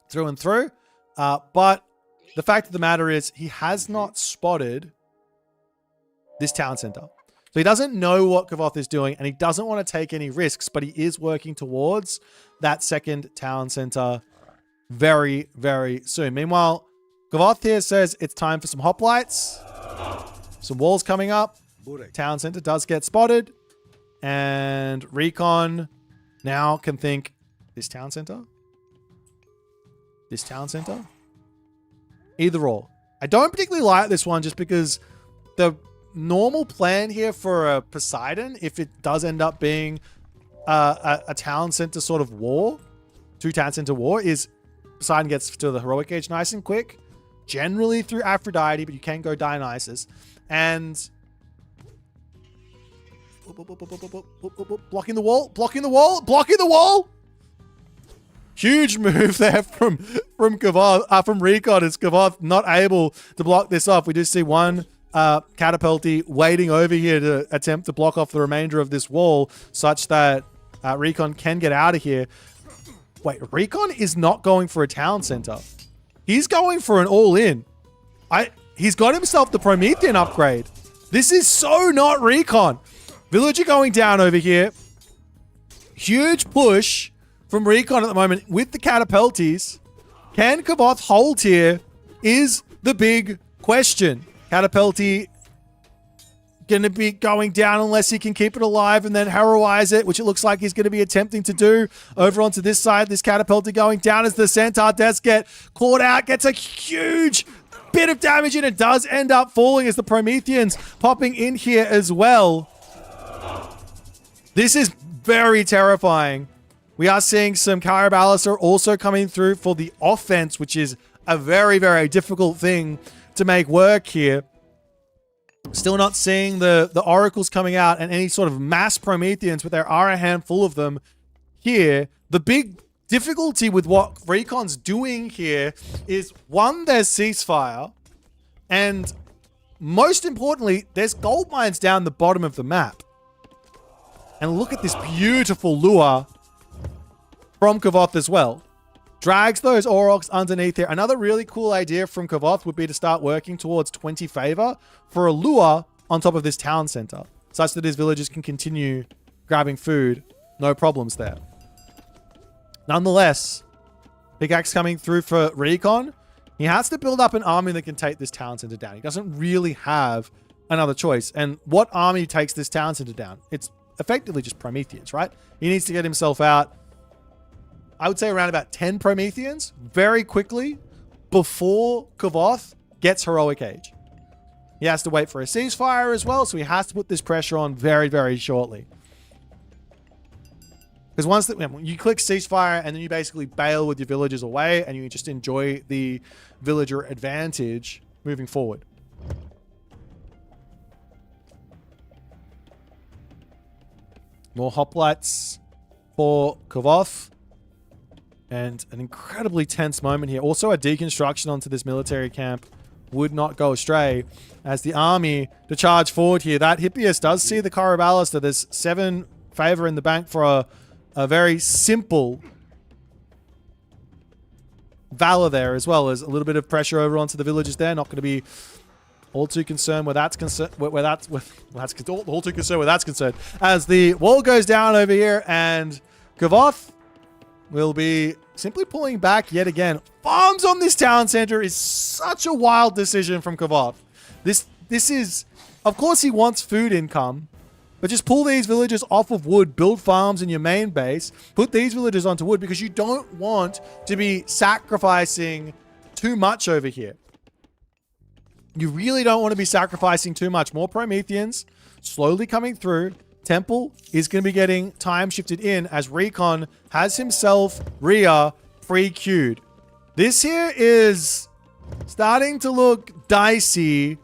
through and through. But the fact of the matter is he has not spotted this town center. So he doesn't know what Kavoth is doing, and he doesn't want to take any risks, but he is working towards that second town center very, very soon. Meanwhile, Kavoth here says it's time for some hoplites. Some walls coming up. Town center does get spotted. And Recon now can think, this town center? This town center? Either or. I don't particularly like this one just because the normal plan here for a Poseidon, if it does end up being a town center sort of war, 2 town center war, is Poseidon gets to the heroic age nice and quick, generally through Aphrodite, but you can go Dionysus, and blocking the wall, blocking the wall, blocking the wall. Huge move there from Kavoth, from Recon, as Kavoth not able to block this off. We do see one catapulty waiting over here to attempt to block off the remainder of this wall, such that Recon can get out of here. Wait, Recon is not going for a town center. He's going for an all-in. He's got himself the Promethean upgrade. This is so not Recon. Villager going down over here. Huge push from Recon at the moment with the catapulties. Can Kavoth hold here is the big question. Catapulti going to be going down unless he can keep it alive and then heroize it, which it looks like he's going to be attempting to do. Over onto this side, this catapulti going down as the Centaur does get caught out, gets a huge bit of damage, and it does end up falling as the Prometheans popping in here as well. This is very terrifying. We are seeing some Caraballister also coming through for the offense, which is a very, very difficult thing to make work here. Still not seeing the oracles coming out and any sort of mass Prometheans, but there are a handful of them here. The big difficulty with what Recon's doing here is, one, there's ceasefire, and most importantly, there's gold mines down the bottom of the map. And look at this beautiful lure from Kavoth as well. Drags those Aurochs underneath here. Another really cool idea from Kavoth would be to start working towards 20 favor for a lure on top of this town center, such that his villagers can continue grabbing food. No problems there. Nonetheless, pickaxe coming through for Recon. He has to build up an army that can take this town center down. He doesn't really have another choice. And what army takes this town center down? It's effectively just Prometheans, right? He needs to get himself out, I would say, around about 10 Prometheans very quickly before Kavoth gets heroic age. He has to wait for a ceasefire as well, so he has to put this pressure on very, very shortly. Because once when you click ceasefire and then you basically bail with your villagers away and you just enjoy the villager advantage moving forward. More hoplites for Kavoth. And an incredibly tense moment here. Also, a deconstruction onto this military camp would not go astray as the army to charge forward here. That Hippias does see the Caraballister. There's 7 favor in the bank for a very simple valor there, as well as a little bit of pressure over onto the villagers there. Not going to be all too concerned where that's concerned. All too concerned where that's concerned. As the wall goes down over here, and Kavoth will be simply pulling back yet again. Farms on this town center is such a wild decision from Kavoth. This is Of course he wants food income, but just pull these villagers off of wood, build farms in your main base, put these villagers onto wood because you don't want to be sacrificing too much over here. You really don't want to be sacrificing too much. More Prometheans slowly coming through. Temple is going to be getting time shifted in as Recon has himself Rhea pre-queued. This here is starting to look dicey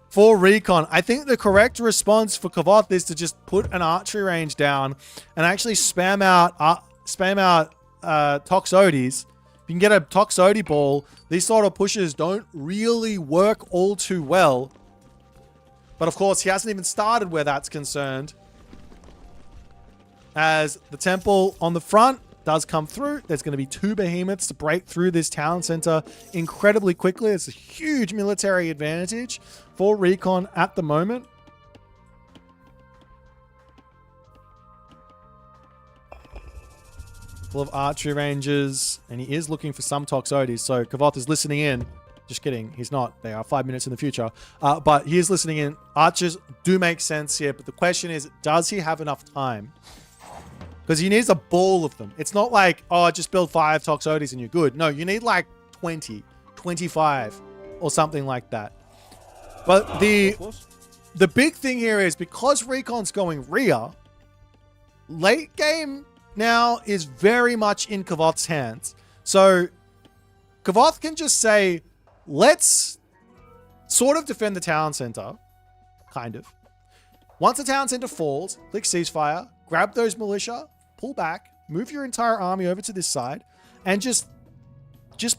for Recon. I think the correct response for Kavoth is to just put an archery range down and actually spam out Toxotes. If you can get a Toxote ball, these sort of pushes don't really work all too well. But of course, he hasn't even started where that's concerned. As the temple on the front does come through, there's going to be 2 behemoths to break through this town center incredibly quickly. It's a huge military advantage for Recon at the moment. Full of archery ranges, and he is looking for some Toxotes. So Kavoth is listening in. Just kidding, he's not. They are 5 minutes in the future. But he is listening in. Archers do make sense here, but the question is, does he have enough time? Because he needs a ball of them. It's not like, oh, just build 5 Toxotes and you're good. No, you need like 20, 25, or something like that. But the big thing here is, because Recon's going Rhea, late game now is very much in Kavoth's hands. So Kavoth can just say, let's sort of defend the town center. Kind of. Once the town center falls, click ceasefire, grab those militia, pull back, move your entire army over to this side, and just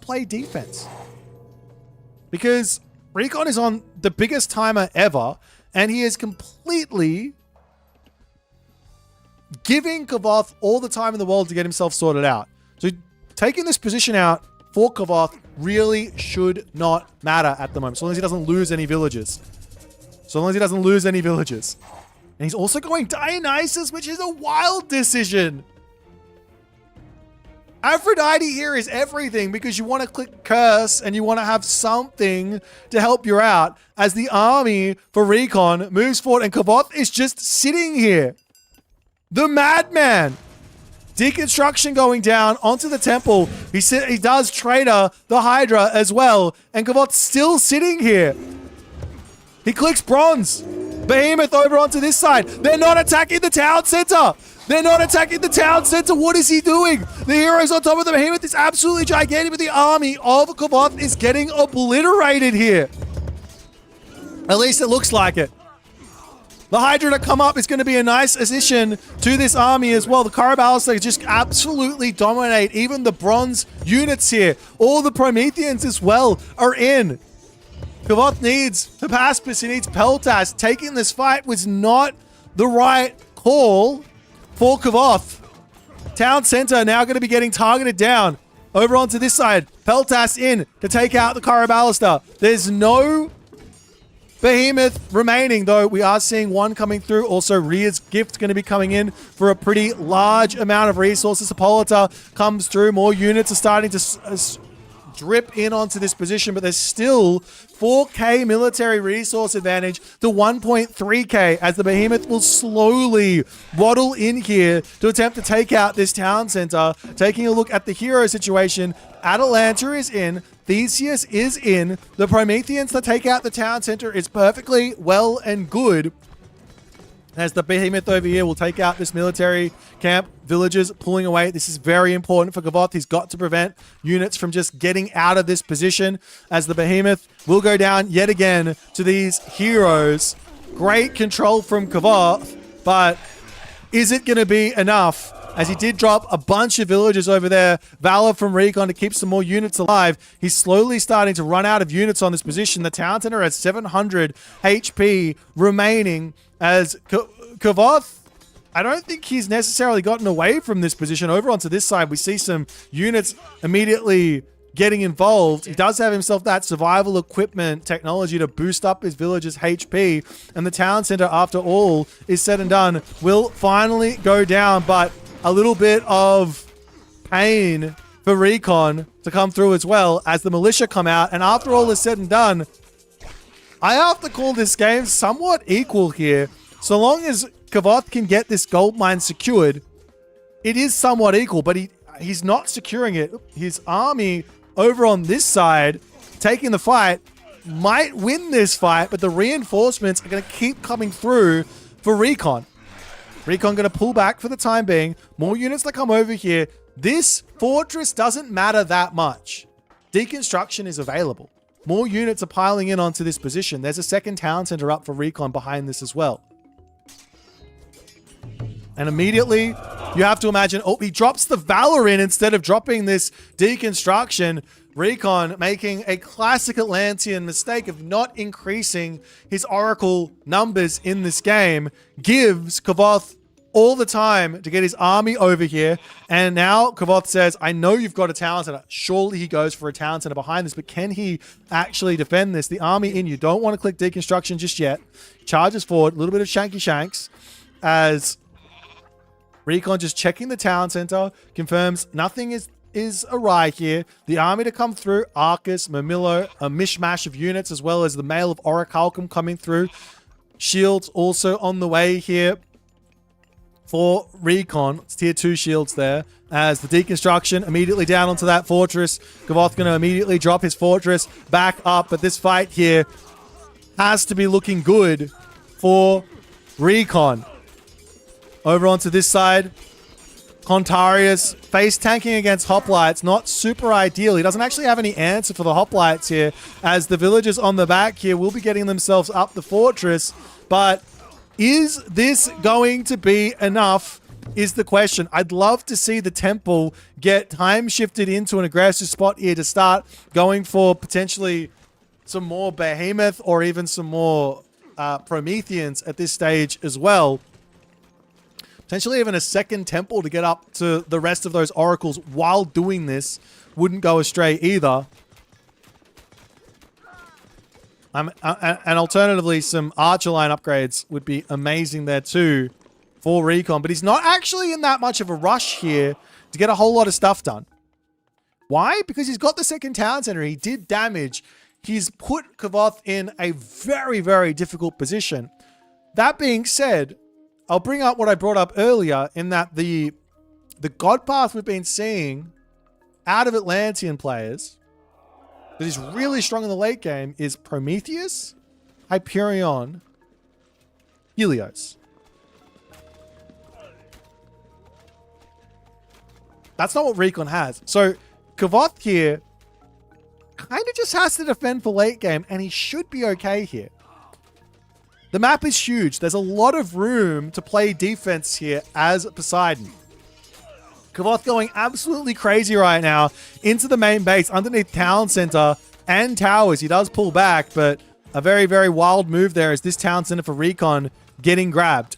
play defense. Because Recon is on the biggest timer ever, and he is completely giving Kavoth all the time in the world to get himself sorted out. So taking this position out for Kavoth really should not matter at the moment, so long as he doesn't lose any villages. And he's also going Dionysus, which is a wild decision. Aphrodite here is everything, because you want to click Curse and you want to have something to help you out as the army for Recon moves forward, and Kavoth is just sitting here. The madman. Deconstruction going down onto the temple. He does Trader the Hydra as well, and Kavoth's still sitting here. He clicks Bronze. Behemoth over onto this side. They're not attacking the town center. What is he doing? The heroes on top of the Behemoth is absolutely gigantic, but the army of Kavoth is getting obliterated here. At least it looks like it. The Hydra to come up is going to be a nice addition to this army as well. The Caraballists just absolutely dominate. Even the bronze units here. All the Prometheans as well are in. Kavoth needs Hephaestus, he needs Peltas. Taking this fight was not the right call for Kavoth. Town center now going to be getting targeted down. Over onto this side. Peltas in to take out the Caraballista. There's no Behemoth remaining, though. We are seeing one coming through. Also, Rhea's gift going to be coming in for a pretty large amount of resources. Hippolyta comes through. More units are starting to drip in onto this position, but there's still 4k military resource advantage to 1.3k as the Behemoth will slowly waddle in here to attempt to take out this town center. Taking a look at the hero situation, Atalanta is in, Theseus is in, the Prometheans to take out the town center is perfectly well and good. As the Behemoth over here will take out this military camp, villagers pulling away. This is very important for Kavoth. He's got to prevent units from just getting out of this position, as the Behemoth will go down yet again to these heroes. Great control from Kavoth, but is it going to be enough? As he did drop a bunch of villagers over there. Valor from Recon to keep some more units alive. He's slowly starting to run out of units on this position. The town center has 700 HP remaining, as Kavoth, I don't think he's necessarily gotten away from this position. Over onto this side, we see some units immediately getting involved. He does have himself that survival equipment technology to boost up his villagers' HP. And the town center, after all is said and done, will finally go down. But a little bit of pain for Recon to come through as well, as the militia come out. And after all is said and done, I have to call this game somewhat equal here. So long as Kavoth can get this gold mine secured, it is somewhat equal, but he's not securing it. His army over on this side, taking the fight, might win this fight, but the reinforcements are going to keep coming through for Recon. Recon going to pull back for the time being. More units that come over here. This fortress doesn't matter that much. Deconstruction is available. More units are piling in onto this position. There's a second town center up for Recon behind this as well. And immediately, you have to imagine, oh, he drops the Valor in instead of dropping this deconstruction. Recon making a classic Atlantean mistake of not increasing his Oracle numbers in this game. Gives Kavoth all the time to get his army over here. And now Kavoth says, I know you've got a town center. Surely he goes for a town center behind this, but can he actually defend this? The army in, you don't want to click deconstruction just yet. Charges forward, a little bit of shanky shanks as Recon just checking the town center, confirms nothing is awry here. The army to come through, Arcus, Mamillo, a mishmash of units, as well as the Mail of Orichalcum coming through. Shields also on the way here for Recon. It's tier 2 shields there. As the deconstruction immediately down onto that fortress. Kavoth going to immediately drop his fortress back up, but this fight here has to be looking good for Recon. Over onto this side, Contarius face tanking against Hoplites. Not super ideal. He doesn't actually have any answer for the Hoplites here, as the villagers on the back here will be getting themselves up the fortress. But is this going to be enough is the question. I'd love to see the temple get time shifted into an aggressive spot here to start going for potentially some more Behemoth or even some more Prometheans at this stage as well. Potentially even a second temple to get up to the rest of those oracles while doing this wouldn't go astray either. And alternatively, some Archer line upgrades would be amazing there too for Recon. But he's not actually in that much of a rush here to get a whole lot of stuff done. Why? Because he's got the second town center. He did damage. He's put Kavoth in a very, very difficult position. That being said, I'll bring up what I brought up earlier in that the God path we've been seeing out of Atlantean players that is really strong in the late game is Prometheus, Hyperion, Helios. That's not what Recon has. So Kavoth here kind of just has to defend for late game, and he should be okay here. The map is huge. There's a lot of room to play defense here as Poseidon. Kavoth going absolutely crazy right now into the main base underneath town center and towers. He does pull back, but a very, very wild move there is this town center for Recon getting grabbed.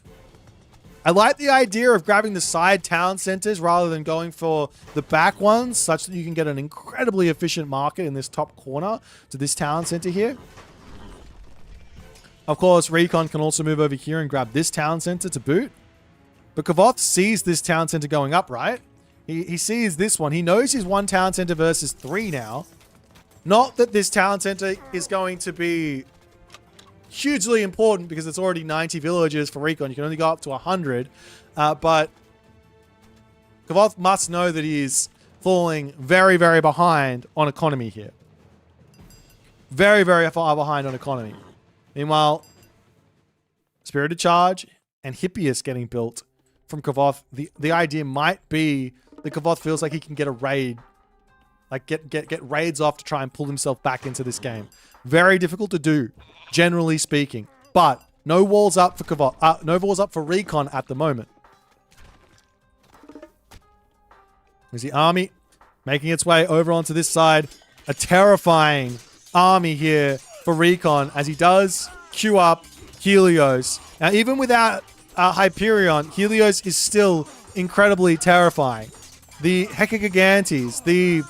I like the idea of grabbing the side town centers rather than going for the back ones, such that you can get an incredibly efficient market in this top corner to this town center here. Of course, Recon can also move over here and grab this town center to boot. But Kavoth sees this town center going up, right? He sees this one. He knows he's 1 town center versus 3 now. Not that this town center is going to be hugely important because it's already 90 villagers for Recon. You can only go up to 100. But Kavoth must know that he is falling very, very behind on economy here. Very, very far behind on economy. Meanwhile, Spirited Charge and Hippias getting built from Kavoth. The idea might be that Kavoth feels like he can get a raid. Like get raids off to try and pull himself back into this game. Very difficult to do, generally speaking. But no walls up for Kavoth. No walls up for Recon at the moment. There's the army making its way over onto this side. A terrifying army here for Recon as he does queue up Helios. Now, even without Hyperion, Helios is still incredibly terrifying. The Hecagigantes, the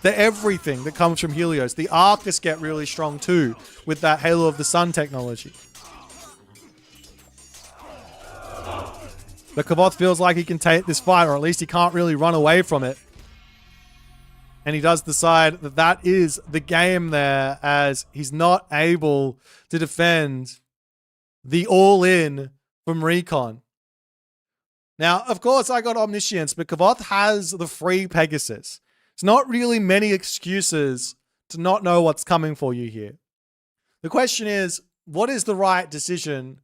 everything that comes from Helios. The Arcus get really strong too with that Halo of the Sun technology. But Kavoth feels like he can take this fight, or at least he can't really run away from it. And he does decide that that is the game there, as he's not able to defend the all-in from Recon. Now, of course, I got Omniscience, but Kavoth has the free Pegasus. It's not really many excuses to not know what's coming for you here. The question is, what is the right decision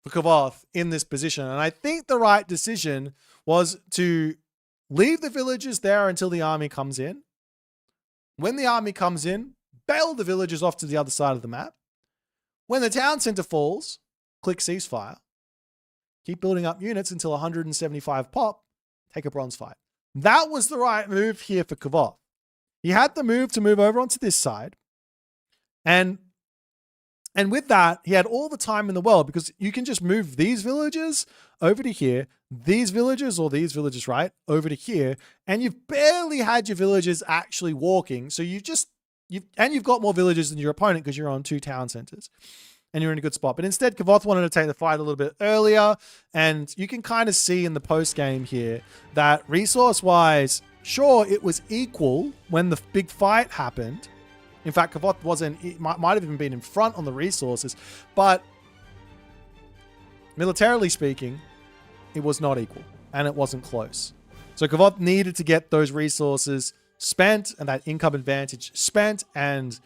for Kavoth in this position? And I think the right decision was to leave the villagers there until the army comes in. When the army comes in, bail the villagers off to the other side of the map. When the town center falls, click ceasefire. Keep building up units until 175 pop. Take a bronze fight. That was the right move here for Kavoth. He had the move to move over onto this side. And with that, he had all the time in the world, because you can just move these villagers over to here, these villagers, or these villagers, right, over to here, and you've barely had your villagers actually walking. So you've got more villagers than your opponent because you're on 2 town centers. And you're in a good spot. But instead, Kavoth wanted to take the fight a little bit earlier. And you can kind of see in the post game here that resource-wise, sure, it was equal when the big fight happened. In fact, Kavoth might have even been in front on the resources. But militarily speaking, it was not equal. And it wasn't close. So Kavoth needed to get those resources spent and that income advantage spent. And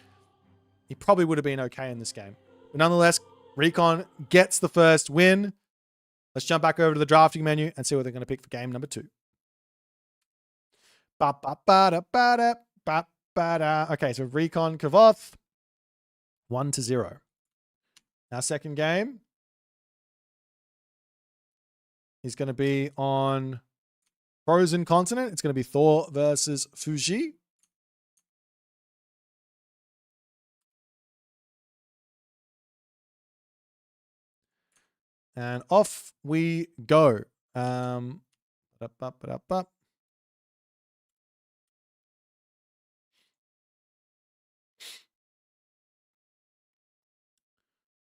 he probably would have been okay in this game. But nonetheless, Recon gets the first win. Let's jump back over to the drafting menu and see what they're going to pick for game number 2. Okay, so Recon Kavoth, 1-0. Our second game is going to be on Frozen Continent. It's going to be Thor versus Fuji. And off we go.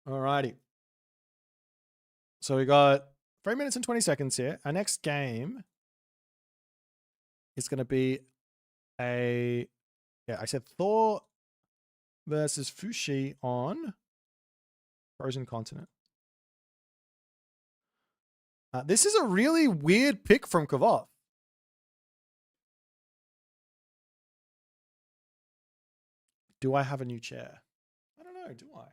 Alrighty. So we got 3 minutes and 20 seconds here. Our next game is going to be I said Thor versus Fushi on Frozen Continent. This is a really weird pick from Kavoth. Do I have a new chair? I don't know. Do I?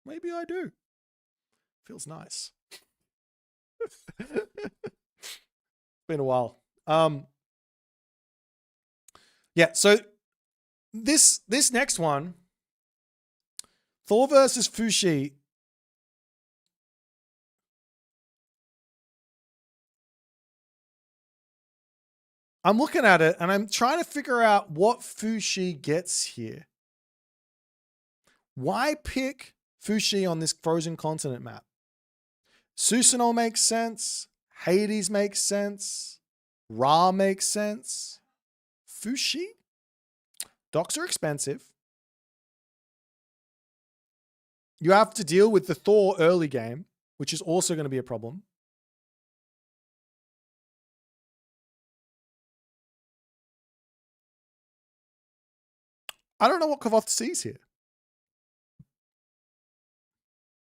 Maybe I do. Feels nice. Been a while. Yeah, so this next one, Thor versus Fushi. I'm looking at it and I'm trying to figure out what Fushi gets here. Why pick Fushi on this Frozen Continent map? Susanoo makes sense. Hades makes sense. Ra makes sense. Fushi? Docks are expensive. You have to deal with the Thor early game, which is also going to be a problem. I don't know what Kavoth sees here.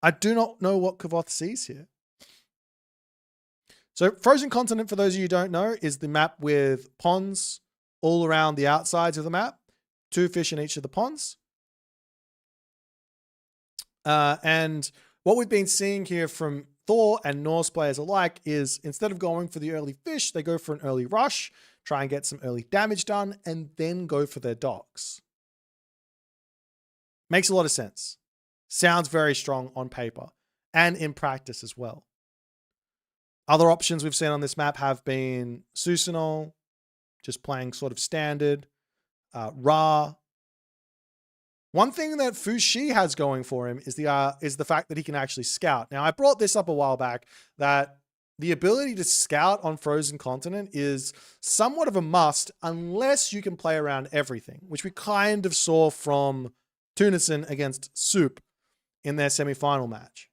I do not know what Kavoth sees here. So Frozen Continent, for those of you who don't know, is the map with ponds all around the outsides of the map. 2 fish in each of the ponds. And what we've been seeing here from Thor and Norse players alike is instead of going for the early fish, they go for an early rush, try and get some early damage done, and then go for their docks. Makes a lot of sense. Sounds very strong on paper and in practice as well. Other options we've seen on this map have been Susanoo, just playing sort of standard, Ra. One thing that Fushi has going for him is the fact that he can actually scout. Now, I brought this up a while back, that the ability to scout on Frozen Continent is somewhat of a must unless you can play around everything, which we kind of saw from Tunison against Soup in their semi-final match.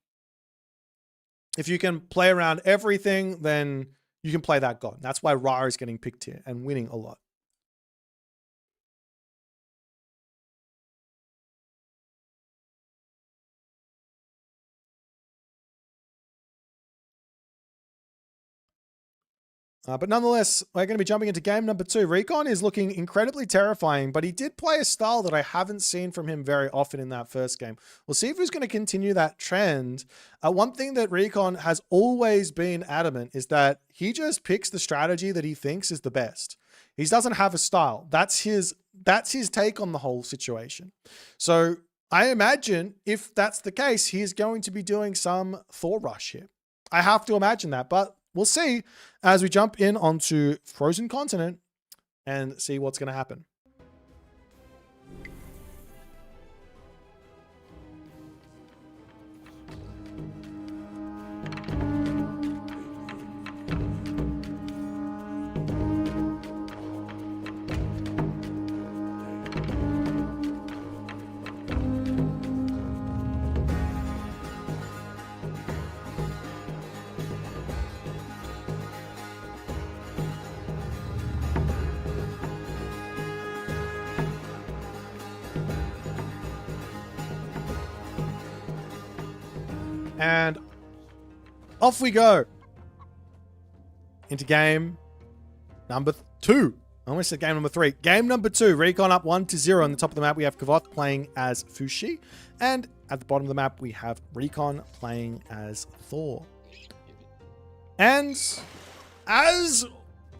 If you can play around everything, then you can play that god. That's why Ra is getting picked here and winning a lot. But nonetheless, we're going to be jumping into game number 2. Recon is looking incredibly terrifying, but he did play a style that I haven't seen from him very often in that first game. We'll see if he's going to continue that trend. One thing that Recon has always been adamant is that he just picks the strategy that he thinks is the best. He doesn't have a style. That's his take on the whole situation. So I imagine if that's the case, he is going to be doing some Thor rush here. I have to imagine that, but we'll see as we jump in onto Frozen Continent and see what's going to happen. And off we go into game number 2. I almost said game number 3. Game number 2, Recon up 1-0. On the top of the map, we have Kavoth playing as Fushi. And at the bottom of the map, we have Recon playing as Thor. And as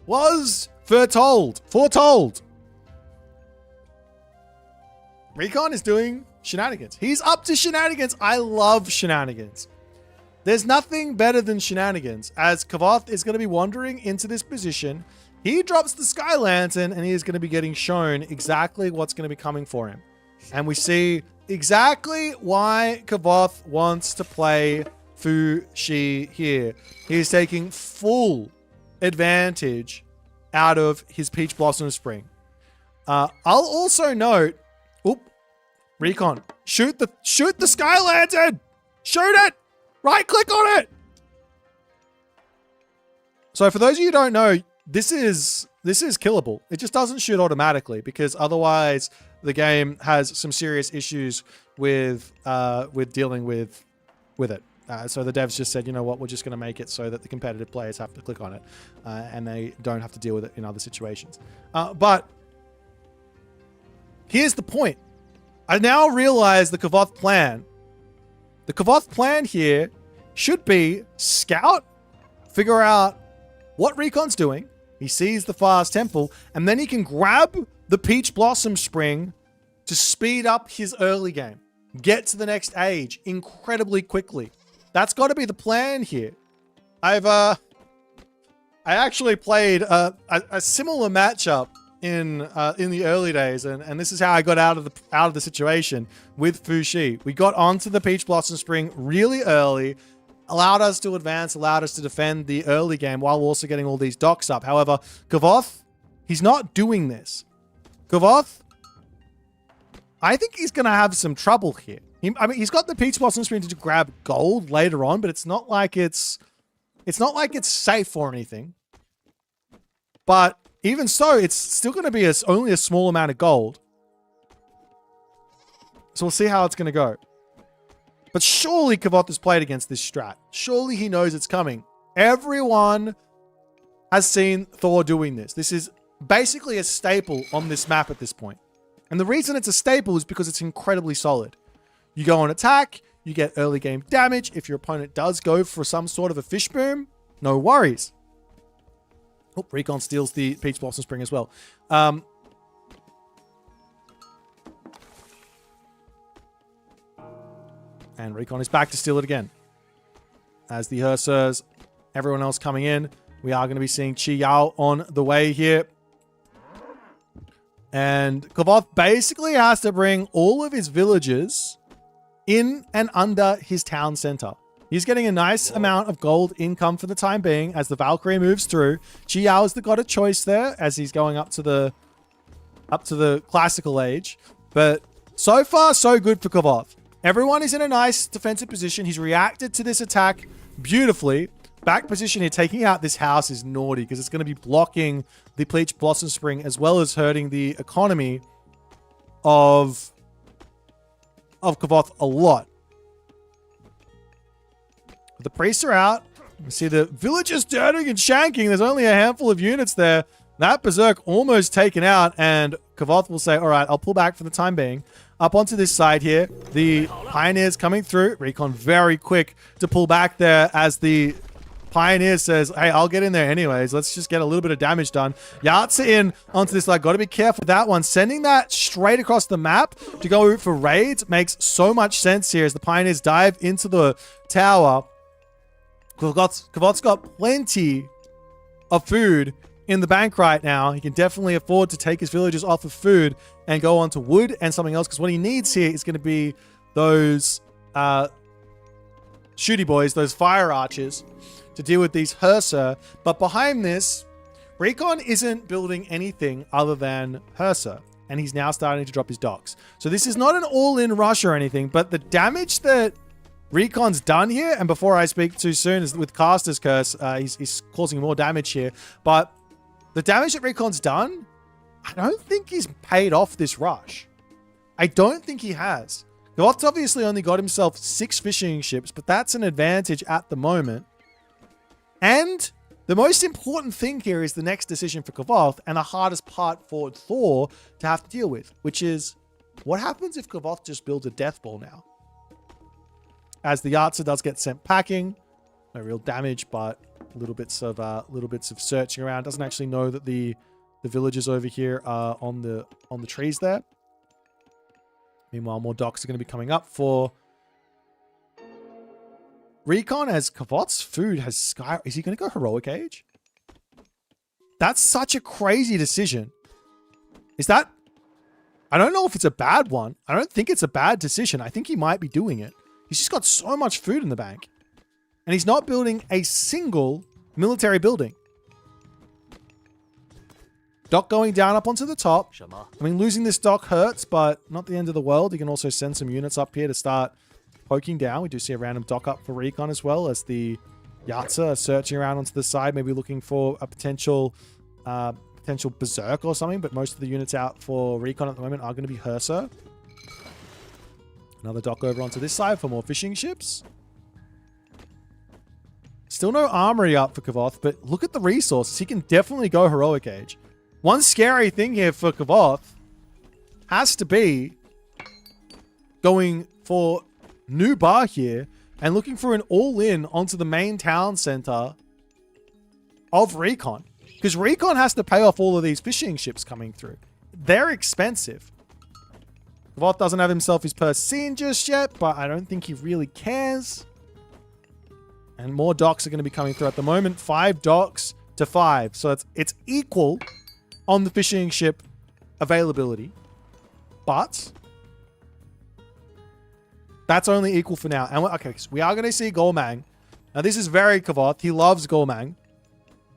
was foretold, Recon is doing shenanigans. He's up to shenanigans. I love shenanigans. There's nothing better than shenanigans, as Kavoth is going to be wandering into this position. He drops the Sky Lantern, and he is going to be getting shown exactly what's going to be coming for him. And we see exactly why Kavoth wants to play Fushi here. He's taking full advantage out of his Peach Blossom Spring. I'll also note, Recon, shoot the Sky Lantern! Shoot it! Right click on it! So for those of you who don't know, this is killable. It just doesn't shoot automatically because otherwise the game has some serious issues with dealing with it. So the devs just said, you know what, we're just going to make it so that the competitive players have to click on it and they don't have to deal with it in other situations. But here's the point. I now realize the Kavoth plan. The Kavoth plan here should be scout, figure out what Recon's doing. He sees the Fast Temple, and then he can grab the Peach Blossom Spring to speed up his early game. Get to the next age incredibly quickly. That's got to be the plan here. I actually played a similar matchup in the early days, and this is how I got out of the situation with Fushi. We got onto the Peach Blossom Spring really early, allowed us to advance, allowed us to defend the early game while also getting all these docks up. However, Kavoth, he's not doing this. Kavoth, I think he's going to have some trouble here. He's got the Peach Blossom Spring to grab gold later on, but it's not like it's safe or anything. But even so, it's still going to be only a small amount of gold. So we'll see how it's going to go. But surely Kavoth has played against this strat. Surely he knows it's coming. Everyone has seen Thor doing this. This is basically a staple on this map at this point. And the reason it's a staple is because it's incredibly solid. You go on attack, you get early game damage. If your opponent does go for some sort of a fish boom, no worries. Oh, Recon steals the Peach Blossom Spring as well. And Recon is back to steal it again. As the Hersers, everyone else coming in, we are going to be seeing Chi Yao on the way here. And Kavoth basically has to bring all of his villagers in and under his town center. He's getting a nice amount of gold income for the time being as the Valkyrie moves through. Chi Yao's got a choice there as he's going up to the classical age. But so far, so good for Kavoth. Everyone is in a nice defensive position. He's reacted to this attack beautifully. back position here, taking out this house is naughty because it's going to be blocking the Bleach Blossom Spring as well as hurting the economy of Kavoth a lot. The priests are out. You see the villagers dirting and shanking. There's only a handful of units there. That Berserk almost taken out, and Kavoth will say, all right, I'll pull back for the time being. Up onto this side here, the Pioneers coming through. Recon very quick to pull back there as the Pioneer says, hey, I'll get in there anyways. Let's just get a little bit of damage done. Yatsa in onto this side. Got to be careful with that one. Sending that straight across the map to go for raids makes so much sense here as the Pioneers dive into the tower. Kavoth's got plenty of food in the bank right now. He can definitely afford to take his villagers off of food and go on to wood and something else, because what he needs here is going to be those shooty boys, those fire archers, to deal with these Hersa. But behind this, Recon isn't building anything other than Hersa, and he's now starting to drop his docks. So this is not an all-in rush or anything, but the damage that Recon's done here, and before I speak too soon, is with Caster's Curse, he's causing more damage here, but the damage that Recon's done, I don't think he's paid off this rush. I don't think he has. Kavoth's obviously only got himself 6 fishing ships, but that's an advantage at the moment. And the most important thing here is the next decision for Kavoth, and the hardest part for Thor to have to deal with, which is what happens if Kavoth just builds a Death Ball now? As the Yatsa does get sent packing, no real damage, but little bits of searching around. Doesn't actually know that the villagers over here are on the trees there. Meanwhile, more docks are going to be coming up for Recon, as Kavoth's food has sky. Is he going to go Heroic Age? That's such a crazy decision. Is that? I don't know if it's a bad one. I don't think it's a bad decision. I think he might be doing it. He's just got so much food in the bank. And he's not building a single military building. Dock going down up onto the top. I mean, losing this dock hurts, but not the end of the world. He can also send some units up here to start poking down. We do see a random dock up for Recon as well, as the Yatsa are searching around onto the side, maybe looking for a potential Berserk or something, but most of the units out for Recon at the moment are going to be Hersa. Another dock over onto this side for more fishing ships. Still no armory up for Kavoth, but look at the resources. He can definitely go Heroic Age. One scary thing here for Kavoth has to be going for New Bar here and looking for an all-in onto the main town center of Recon. Because Recon has to pay off all of these fishing ships coming through. They're expensive. Kavoth doesn't have himself his purse seen just yet, but I don't think he really cares. And more docks are going to be coming through at the moment. 5 docks to 5. So it's equal on the fishing ship availability. But that's only equal for now. And okay, so we are going to see Gormang. Now this is very Kavoth. He loves Gormang.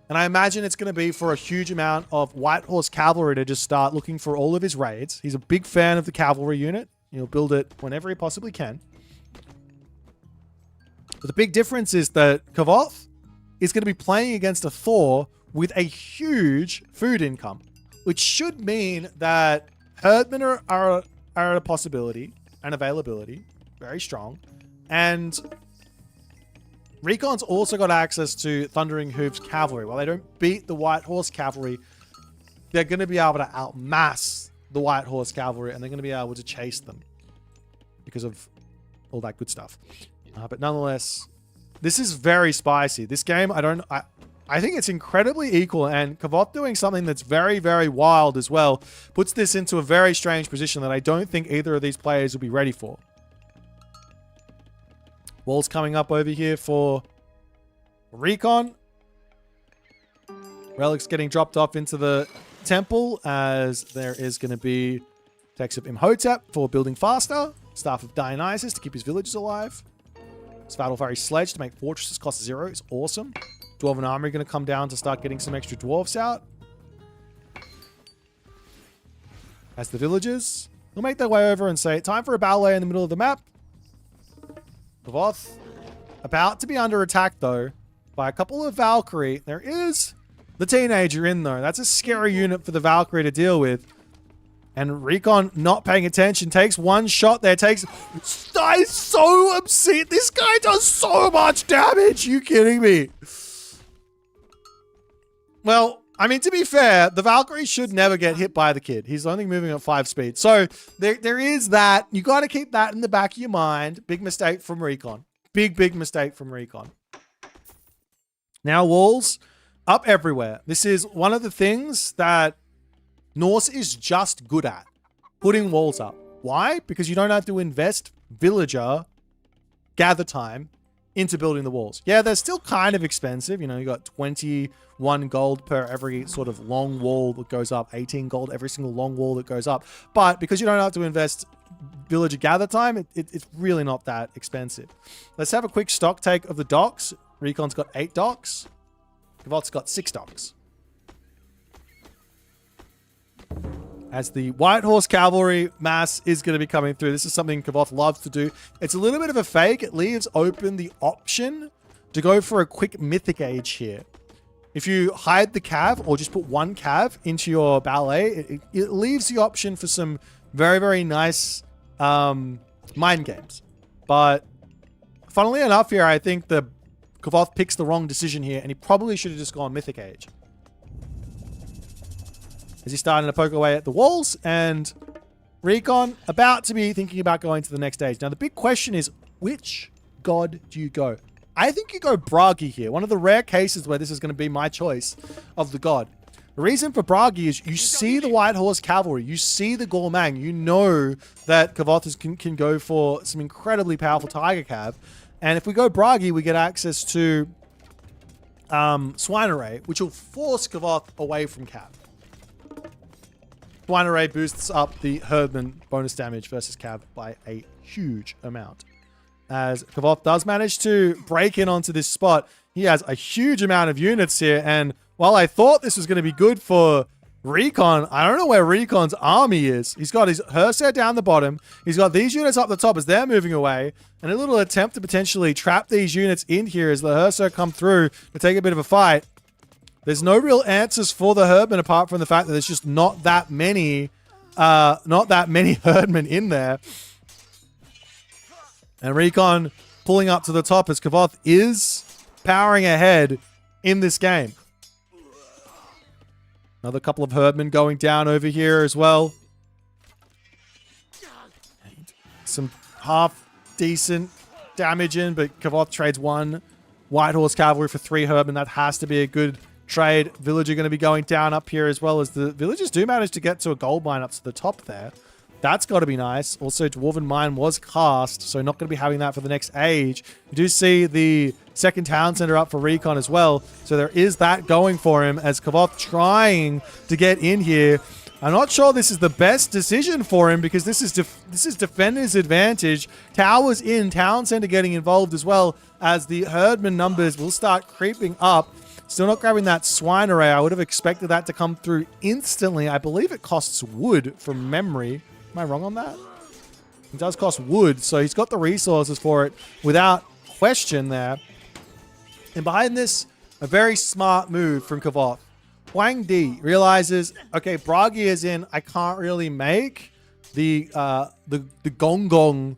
And I imagine it's going to be for a huge amount of White Horse Cavalry to just start looking for all of his raids. He's a big fan of the cavalry unit. He'll build it whenever he possibly can. But the big difference is that Kavoth is going to be playing against a Thor with a huge food income, which should mean that Herdmen are a possibility and availability. Very strong. And Recon's also got access to Thundering Hooves Cavalry. While they don't beat the White Horse Cavalry, they're going to be able to outmass the White Horse Cavalry, and they're going to be able to chase them because of all that good stuff. But nonetheless, this is very spicy. This game, I think it's incredibly equal, and Kavoth doing something that's very, very wild as well puts this into a very strange position that I don't think either of these players will be ready for. Walls coming up over here for Recon. Relics getting dropped off into the temple, as there is going to be text of Imhotep for building faster. Staff of Dionysus to keep his villages alive. Svadilfari Sledge to make fortresses cost 0 is awesome. Dwarven Armory going to come down to start getting some extra dwarves out. As the villagers will make their way over and say, time for a ballet in the middle of the map. Kavoth about to be under attack though. by a couple of Valkyrie. There is the teenager in though. That's a scary unit for the Valkyrie to deal with. And Recon not paying attention, takes one shot there, that is so obscene. This guy does so much damage. You kidding me? Well, I mean, to be fair, the Valkyrie should never get hit by the kid. He's only moving at 5 speed. So there is that. You got to keep that in the back of your mind. Big mistake from Recon. Big mistake from Recon. Now walls up everywhere. This is one of the things that Norse is just good at, putting walls up. Why? Because you don't have to invest villager gather time into building the walls. Yeah, they're still kind of expensive. You know, you got 21 gold per every sort of long wall that goes up, 18 gold every single long wall that goes up. But because you don't have to invest villager gather time, it's really not that expensive. Let's have a quick stock take of the docks. Recon's got 8 docks. Kavoth's got 6 docks. As the White Horse Cavalry mass is going to be coming through. This is something Kavoth loves to do. It's a little bit of a fake. It leaves open the option to go for a quick Mythic Age here. If you hide the cav or just put one cav into your ballet, it leaves the option for some very nice mind games. But funnily enough here, I think the Kavoth picks the wrong decision here, and he probably should have just gone Mythic Age. As he's starting to poke away at the walls, and Recon about to be thinking about going to the next stage. Now, the big question is, which god do you go? I think you go Bragi here. One of the rare cases where this is going to be my choice of the god. The reason for Bragi is you see the White Horse Cavalry, you see the Gormang, you know that Kavoth can go for some incredibly powerful Tiger Cav. And if we go Bragi, we get access to Swine Array, which will force Kavoth away from Cav. Swine Array boosts up the Herdman bonus damage versus Cav by a huge amount. As Kavoth does manage to break in onto this spot, he has a huge amount of units here. And while I thought this was going to be good for Recon, I don't know where Recon's army is. He's got his Hearser down the bottom. He's got these units up the top as they're moving away. And a little attempt to potentially trap these units in here as the Hearser come through to take a bit of a fight. There's no real answers for the Herdman apart from the fact that there's just not that many Herdmen in there. And Recon pulling up to the top as Kavoth is powering ahead in this game. Another couple of Herdmen going down over here as well. And some half decent damage in, but Kavoth trades 1 White Horse Cavalry for 3 Herdmen. That has to be a good trade. Villager going to be going down up here as well, as the villagers do manage to get to a gold mine up to the top there. That's got to be nice. Also, Dwarven Mine was cast, so not going to be having that for the next age. You do see the second town center up for Recon as well, so there is that going for him as Kavoth trying to get in here. I'm not sure this is the best decision for him because this is defender's advantage. Towers in, town center getting involved as well, as the Herdman numbers will start creeping up. Still not grabbing that Swine Array. I would have expected that to come through instantly. I believe it costs wood from memory. Am I wrong on that? It does cost wood, so he's got the resources for it without question there. And behind this, a very smart move from Kavoth. Huang Di realizes, okay, Bragi is in. I can't really make the Gong Gong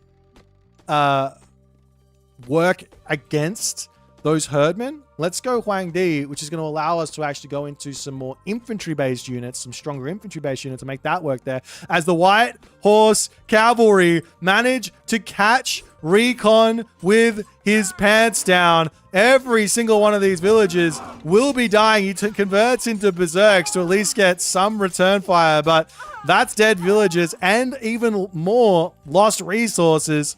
work against those Herdmen. Let's go Huang Di, which is going to allow us to actually go into some more infantry-based units, some stronger infantry-based units to make that work there. As the White Horse Cavalry manage to catch Recon with his pants down. Every single one of these villages will be dying. He converts into berserks to at least get some return fire, but that's dead villagers and even more lost resources.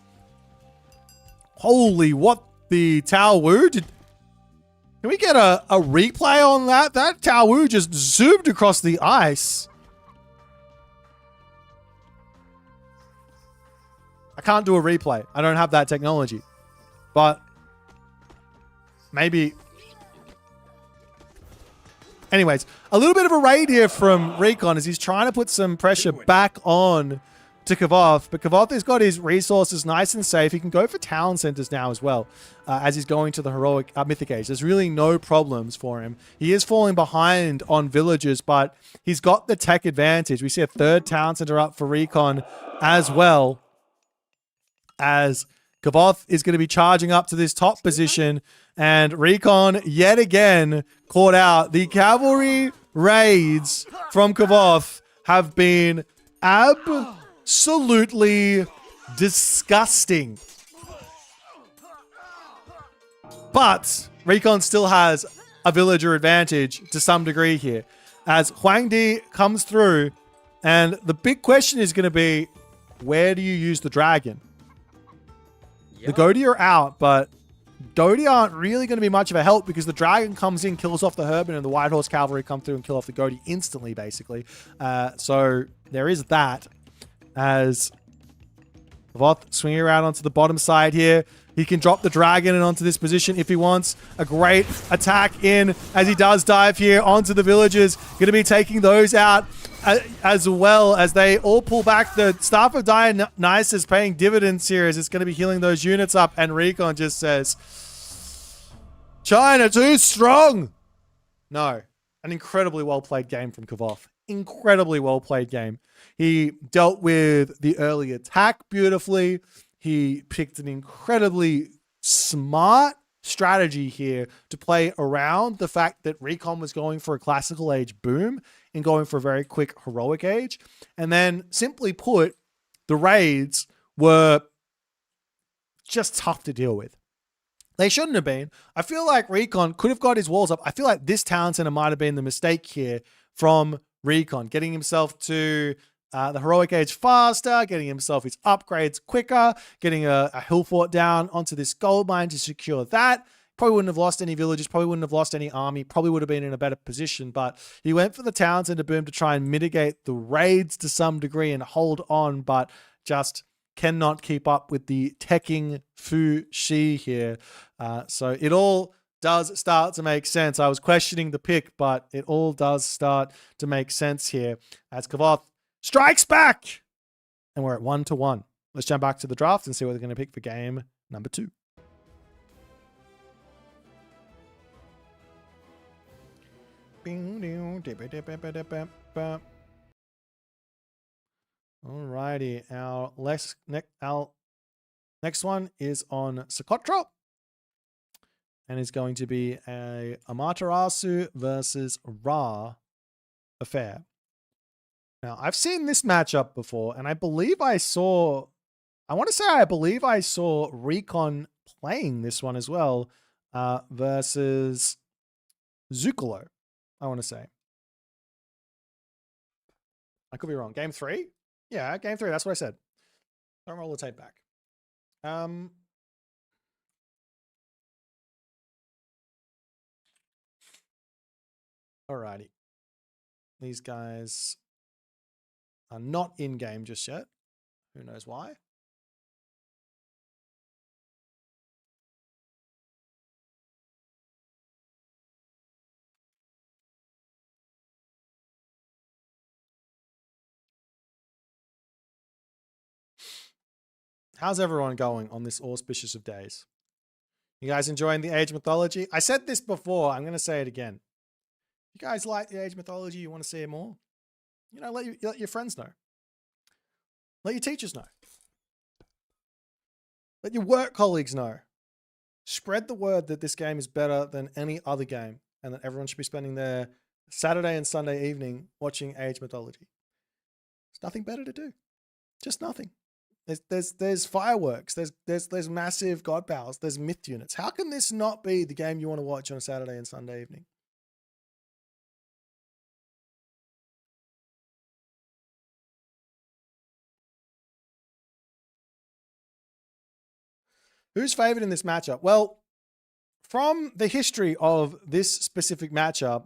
Holy, what the Tao Wu did. Can we get a replay on that? That Tao Wu just zoomed across the ice. I can't do a replay. I don't have that technology. But maybe. Anyways, a little bit of a raid here from Recon as he's trying to put some pressure back on to Kavoth, but Kavoth has got his resources nice and safe. He can go for town centers now as well, as he's going to the heroic mythic age. There's really no problems for him. He is falling behind on villagers, but he's got the tech advantage. We see a third town center up for Recon as well, as Kavoth is going to be charging up to this top position, and Recon yet again caught out. The cavalry raids from Kavoth have been absolutely disgusting. But Recon still has a villager advantage to some degree here, as Huang Di comes through, and the big question is going to be, where do you use the dragon? The Gorge are out, but Gorge aren't really going to be much of a help because the dragon comes in, kills off the Herban, and the White Horse Cavalry come through and kill off the Gorge instantly, basically. So there is that, as Kavoth swinging around onto the bottom side here. He can drop the dragon and onto this position if he wants. A great attack in as he does dive here onto the villagers. Going to be taking those out as well as they all pull back. The Staff of Dionysus paying dividends here as it's going to be healing those units up. And Recon just says, China too strong. No, an incredibly well-played game from Kavoth. Incredibly well-played game. He dealt with the early attack beautifully. He picked an incredibly smart strategy here to play around the fact that Recon was going for a classical age boom and going for a very quick heroic age. And then, simply put, the raids were just tough to deal with. They shouldn't have been. I feel like Recon could have got his walls up. I feel like this town center might have been the mistake here from Recon, getting himself to the heroic age faster, getting himself his upgrades quicker, getting a hill fort down onto this gold mine to secure that. Probably wouldn't have lost any villages, probably wouldn't have lost any army, probably would have been in a better position, but he went for the town center boom to try and mitigate the raids to some degree and hold on, but just cannot keep up with the teching Fu Shi here. So it all does start to make sense. I was questioning the pick, but it all does start to make sense here as Kavoth strikes back. And we're at 1-1. Let's jump back to the draft and see what they're going to pick for game number 2. Alrighty, our next one is on Socotra, and is going to be a Amaterasu versus Ra affair. Now, I've seen this matchup before, and I believe I saw Recon playing this one as well, versus Zucolo, I want to say. I could be wrong. Game 3? Yeah, game 3. That's what I said. Don't roll the tape back. Alrighty. These guys are not in game just yet. Who knows why? How's everyone going on this auspicious of days? You guys enjoying the Age mythology? I said this before. I'm going to say it again. You guys like the Age mythology? You want to see it more? You know, let your friends know. Let your teachers know. Let your work colleagues know. Spread the word that this game is better than any other game and that everyone should be spending their Saturday and Sunday evening watching Age mythology. There's nothing better to do. Just nothing. There's fireworks. There's massive god powers. There's myth units. How can this not be the game you want to watch on a Saturday and Sunday evening? Who's favored in this matchup? Well, from the history of this specific matchup,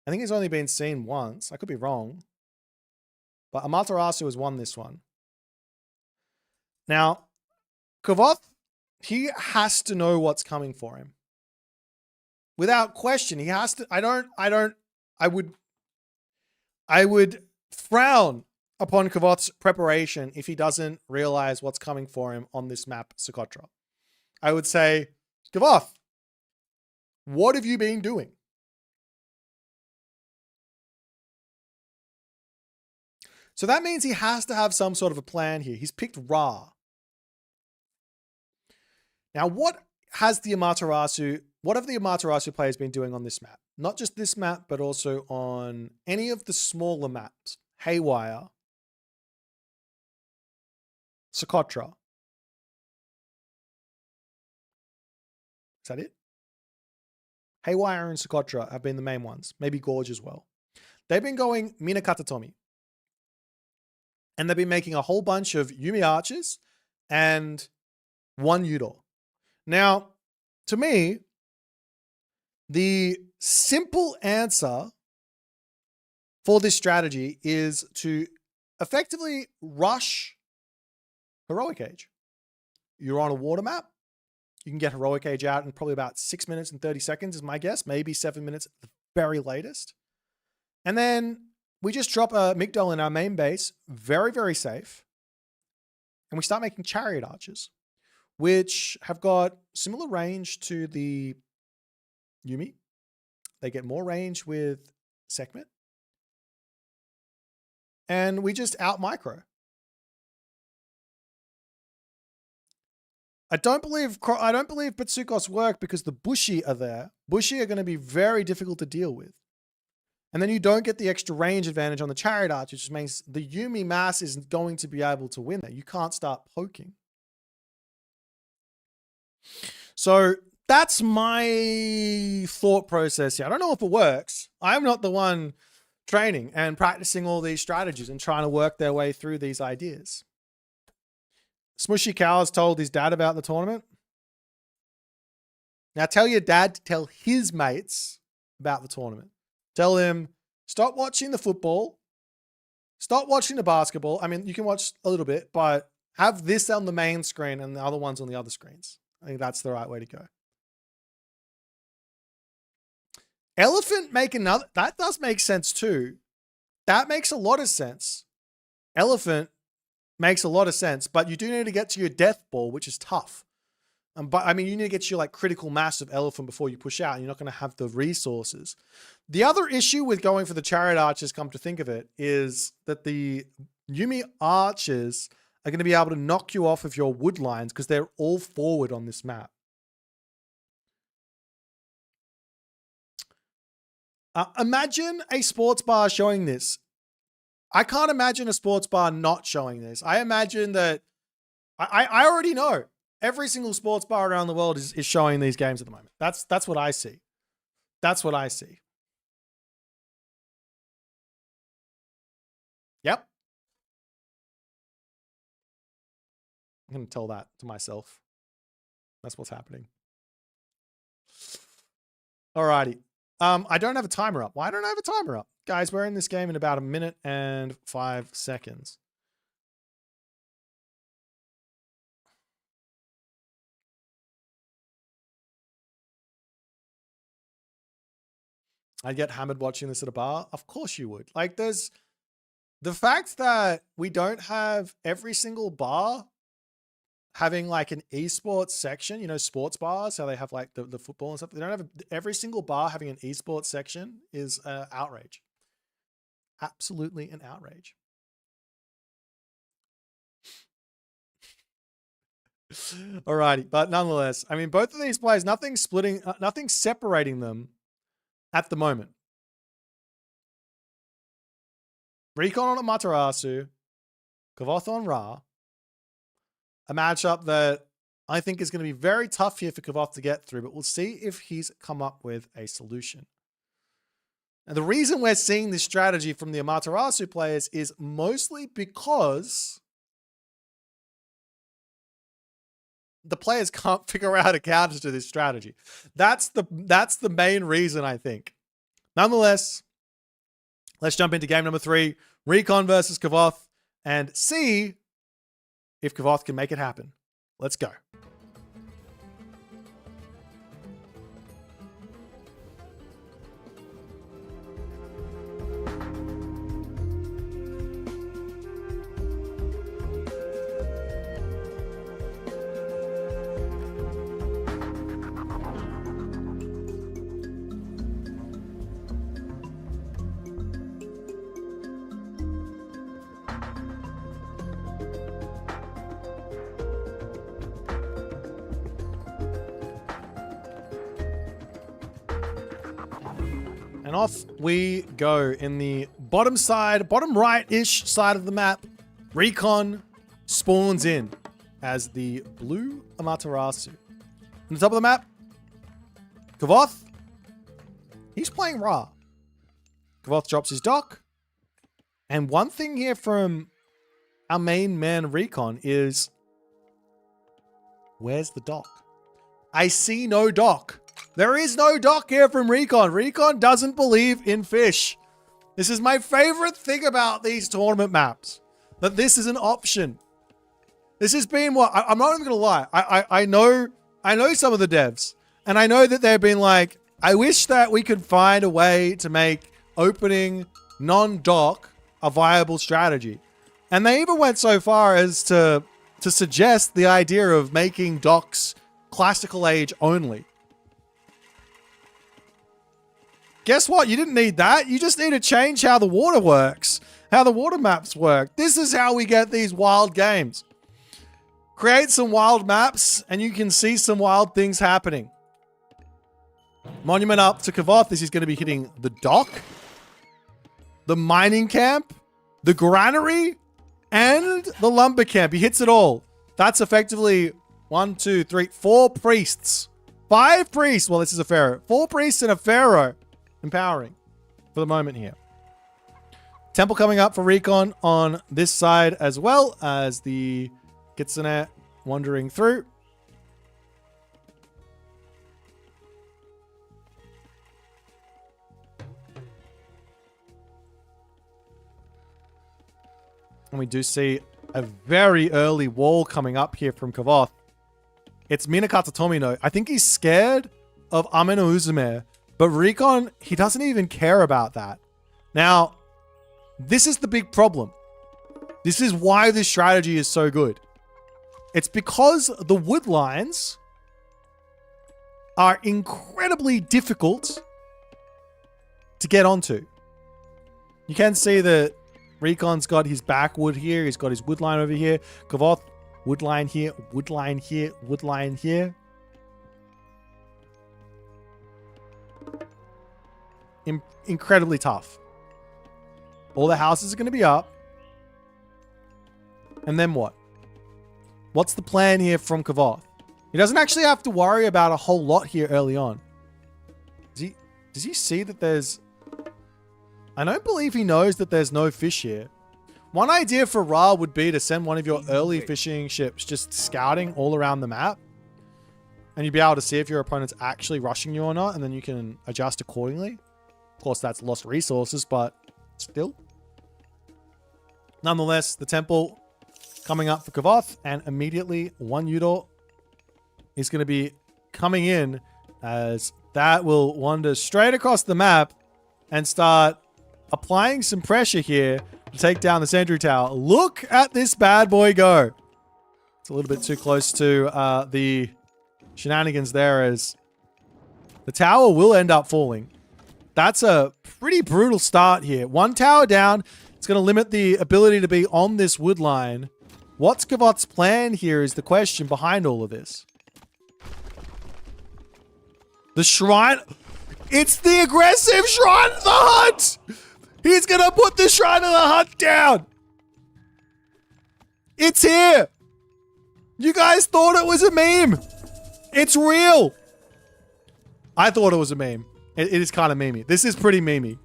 I think it's only been seen once. I could be wrong. But Amaterasu has won this one. Now, Kavoth, he has to know what's coming for him. Without question, he has to. I would frown upon Kavoth's preparation if he doesn't realize what's coming for him on this map, Socotra. I would say, Kavoth, what have you been doing? So that means he has to have some sort of a plan here. He's picked Ra. Now, what have the Amaterasu players been doing on this map? Not just this map, but also on any of the smaller maps. Haywire, Socotra. Is that it? Haywire and Socotra have been the main ones. Maybe Gorge as well. They've been going Minakatatomi. And they've been making a whole bunch of Yumi archers and one Udor. Now, to me, the simple answer for this strategy is to effectively rush Heroic Age. You're on a water map. You can get Heroic Age out in probably about 6 minutes and 30 seconds is my guess. Maybe 7 minutes at the very latest. And then we just drop a Migdol in our main base. Very, very safe. And we start making Chariot Archers, which have got similar range to the Yumi. They get more range with Sekhmet. And we just out micro. I don't believe Bitsukos work because the Bushi are there. Bushi are going to be very difficult to deal with. And then you don't get the extra range advantage on the Chariot Arch, which means the Yumi mass isn't going to be able to win there. You can't start poking. So that's my thought process here. I don't know if it works. I'm not the one training and practicing all these strategies and trying to work their way through these ideas. Smushy Cows told his dad about the tournament. Now tell your dad to tell his mates about the tournament. Tell him, stop watching the football. Stop watching the basketball. I mean, you can watch a little bit, but have this on the main screen and the other ones on the other screens. I think that's the right way to go. Elephant make another. That does make sense too. That makes a lot of sense. Elephant makes a lot of sense, but you do need to get to your death ball, which is tough. But I mean, you need to get to your like critical mass of elephant before you push out, and you're not going to have the resources. The other issue with going for the Chariot Archers, come to think of it, is that the Yumi Archers are going to be able to knock you off of your wood lines because they're all forward on this map. Imagine a sports bar showing this. I can't imagine a sports bar not showing this. I imagine that I already know every single sports bar around the world is showing these games at the moment. That's what I see. That's what I see. Yep. I'm going to tell that to myself. That's what's happening. Alrighty. I don't have a timer up. Why don't I have a timer up? Guys, we're in this game in about 1 minute and 5 seconds. I'd get hammered watching this at a bar. Of course you would. Like, there's the fact that we don't have every single bar having like an esports section, you know, sports bars, how they have like the football and stuff. They don't have every single bar having an esports section is outrage. Absolutely an outrage. Alrighty, but nonetheless, I mean, both of these players, nothing separating them at the moment. Recon on Amaterasu, Kavoth on Ra. A matchup that I think is going to be very tough here for Kavoth to get through, but we'll see if he's come up with a solution. And the reason we're seeing this strategy from the Amaterasu players is mostly because the players can't figure out a counter to this strategy. That's the main reason, I think. Nonetheless, let's jump into game number 3, Recon versus Kavoth, and see if Kavoth can make it happen. Let's go. And off we go in the bottom side, bottom right-ish side of the map. Recon spawns in as the blue Amaterasu. On the top of the map, Kavoth. He's playing Ra. Kavoth drops his dock. And one thing here from our main man Recon is, where's the dock? I see no dock. There is no dock here from Recon. Recon doesn't believe in fish. This is my favorite thing about these tournament maps, that this is an option. This has been what, I'm not even gonna lie. I know some of the devs, and I know that they've been like, I wish that we could find a way to make opening non-dock a viable strategy. And they even went so far as to suggest the idea of making docks classical age only. Guess what? You didn't need that. You just need to change how the water works, how the water maps work. This is how we get these wild games. Create some wild maps and you can see some wild things happening. Monument up to Kavoth. This is going to be hitting the dock, the mining camp, the granary, and the lumber camp. He hits it all. That's effectively 1, 2, 3, 4 priests. 5 priests. Well, this is a pharaoh. 4 priests and a pharaoh. Empowering for the moment here. Temple coming up for Recon on this side, as well as the Kitsune wandering through. And we do see a very early wall coming up here from Kavoth. It's Minakata Tomino. I think he's scared of Ameno Uzume, but Recon, he doesn't even care about that. Now, this is the big problem. This is why this strategy is so good. It's because the wood lines are incredibly difficult to get onto. You can see that Recon's got his backwood here. He's got his wood line over here. Kavoth, wood line here, wood line here, wood line here. Incredibly tough. All the houses are going to be up. And then what? What's the plan here from Kavoth? He doesn't actually have to worry about a whole lot here early on. Does he see that there's... I don't believe he knows that there's no fish here. One idea for Ra would be to send one of your early fishing ships just scouting all around the map. And you'd be able to see if your opponent's actually rushing you or not. And then you can adjust accordingly. Of course, that's lost resources, but still. Nonetheless, the temple coming up for Kavoth, and immediately one Udor is going to be coming in, as that will wander straight across the map and start applying some pressure here to take down the Sentry Tower. Look at this bad boy go. It's a little bit too close to the shenanigans there, as the tower will end up falling. That's a pretty brutal start here. One tower down. It's going to limit the ability to be on this wood line. What's Kavoth's plan here is the question behind all of this. The shrine. It's the aggressive shrine of the hut. He's going to put the shrine of the hut down. It's here. You guys thought it was a meme. It's real. I thought it was a meme. It is kind of memey. This is pretty memey.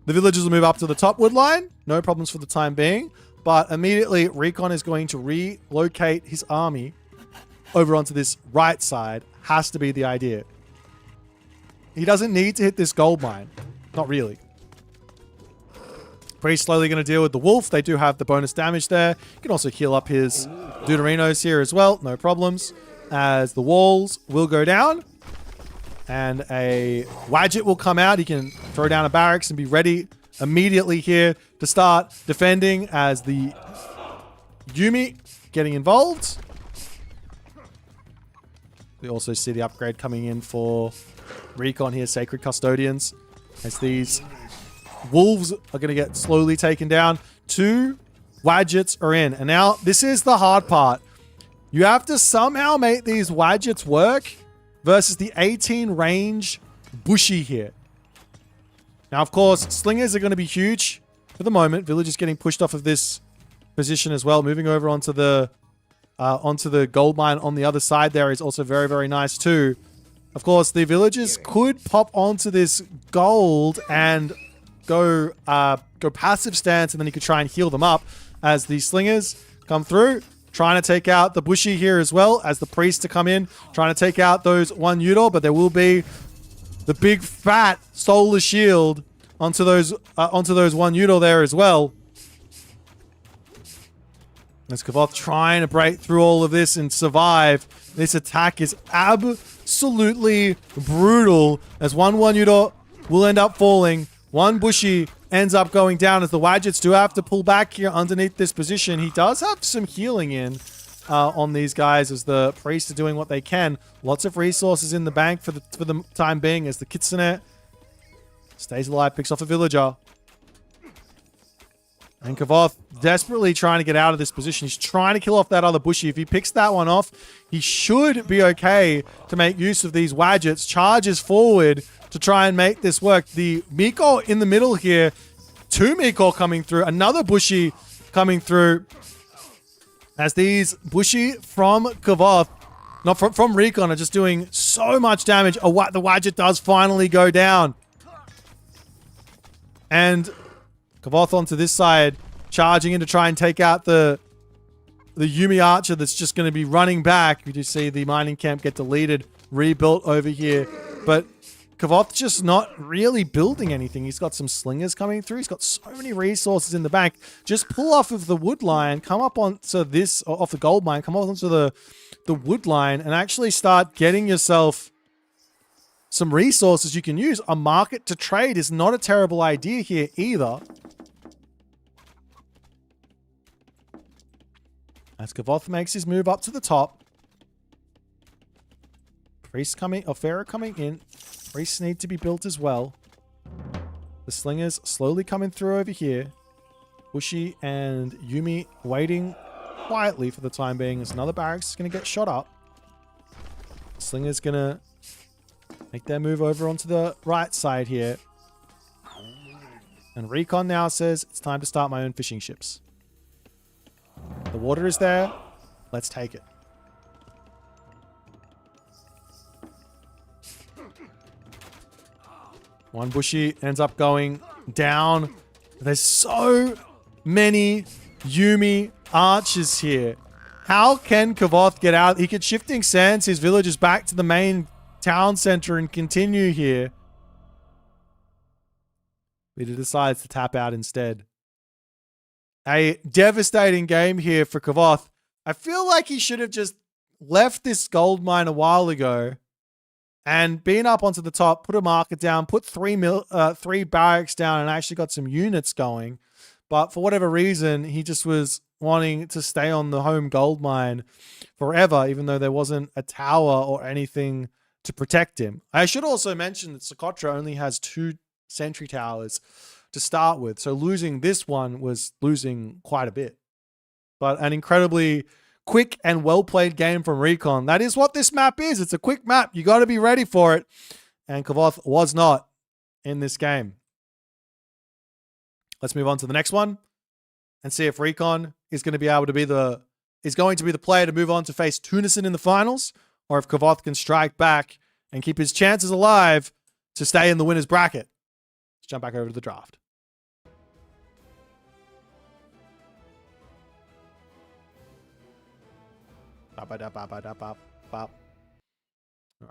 The villagers will move up to the top wood line. No problems for the time being. But immediately, Recon is going to relocate his army over onto this right side. Has to be the idea. He doesn't need to hit this gold mine. Not really. Pretty slowly going to deal with the wolf. They do have the bonus damage there. You can also heal up his Deuterinos here as well. No problems. As the walls will go down. And a Wadjet will come out. He can throw down a barracks and be ready immediately here to start defending, as the Yumi getting involved. We also see the upgrade coming in for Recon here, Sacred Custodians, as these wolves are going to get slowly taken down. 2 Wadjets are in. And now this is the hard part. You have to somehow make these Wadjets work versus the 18 range Bushi here. Now, of course, slingers are going to be huge for the moment. Villagers getting pushed off of this position as well. Moving over onto the gold mine on the other side there is also very, very nice too. Of course, the villagers could pop onto this gold and go passive stance, and then you could try and heal them up as the slingers come through. Trying to take out the bushy here as well as the priests to come in. Trying to take out those one Udor, but there will be the big fat solar shield onto those one Udor there as well. As Kavoth trying to break through all of this and survive. This attack is absolutely brutal as one Udor will end up falling. One bushy ends up going down as the Wadgets do have to pull back here underneath this position. He does have some healing in on these guys as the priests are doing what they can. Lots of resources in the bank for the time being as the Kitsune stays alive, picks off a villager. And Kavoth desperately trying to get out of this position. He's trying to kill off that other bushy. If he picks that one off, he should be okay to make use of these Wadgets. Charges forward to try and make this work. The Miko in the middle here. Two Miko coming through. Another bushy coming through. As these bushy from Kavoth, not from Recon, are just doing so much damage. The Wadget does finally go down. And Kavoth onto this side, charging in to try and take out the Yumi Archer that's just going to be running back. We do see the mining camp get deleted, rebuilt over here. But Kavoth's just not really building anything. He's got some slingers coming through. He's got so many resources in the bank. Just pull off of the wood line, come up onto this, or off the gold mine, come up onto the wood line, and actually start getting yourself some resources you can use. A market to trade is not a terrible idea here either. As Kavoth makes his move up to the top. Priests coming, or Pharaoh coming in. Priests need to be built as well. The slingers slowly coming through over here. Bushy and Yumi waiting quietly for the time being as another barracks is going to get shot up. Slingers going to make their move over onto the right side here. And Recon now says, it's time to start my own fishing ships. The water is there. Let's take it. One bushy ends up going down. There's so many Yumi archers here. How can Kavoth get out? He could shifting sands his villagers back to the main town center and continue here. But he decides to tap out instead. A devastating game here for Kavoth. I feel like he should have just left this gold mine a while ago and been up onto the top, put a marker down, put three barracks down, and actually got some units going. But for whatever reason, he just was wanting to stay on the home gold mine forever, even though there wasn't a tower or anything to protect him. I should also mention that Socotra only has 2 sentry towers to start with, so losing this one was losing quite a bit. But an incredibly quick and well-played game from Recon. That is what this map is. It's a quick map. You got to be ready for it. And Kavoth was not in this game. Let's move on to the next one and see if Recon is going to be able to be the player to move on to face Tunison in the finals, or if Kavoth can strike back and keep his chances alive to stay in the winner's bracket. Let's jump back over to the draft. All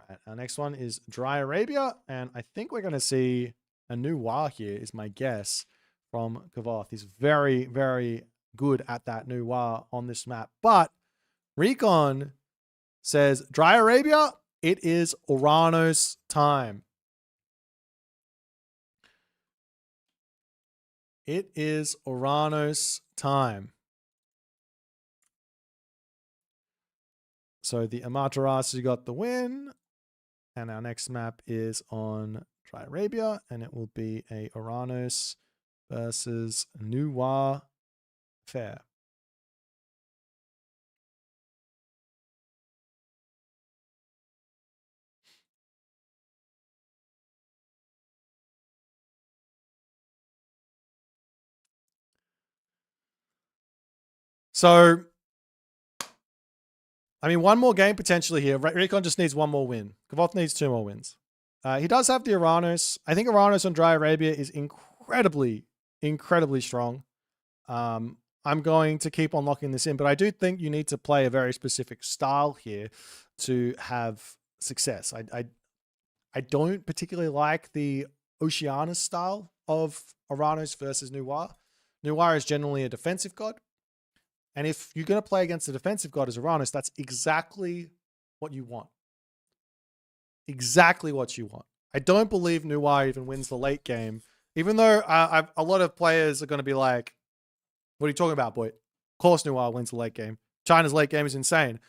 right, our next one is Dry Arabia, and I think we're going to see a new Wa here, is my guess, from Kavoth. He's very, very good at that new Wa on this map. But Recon says, Dry Arabia, it is Oranos time. It is Oranos time. So the Amaterasu got the win. And our next map is on Dry Arabia. And it will be a Oranos versus Nuwa Fair. So, I mean, one more game potentially here. Recon just needs one more win. Kavoth needs 2 more wins. He does have the Uranus. I think Uranus on Dry Arabia is incredibly, incredibly strong. I'm going to keep on locking this in, but I do think you need to play a very specific style here to have success. I don't particularly like the Oceanus style of Uranus versus Noir. Noir is generally a defensive god. And if you're going to play against a defensive god as Uranus, that's exactly what you want. Exactly what you want. I don't believe Noir even wins the late game, even though a lot of players are going to be like, what are you talking about, Boit? Of course Noir wins the late game. China's late game is insane.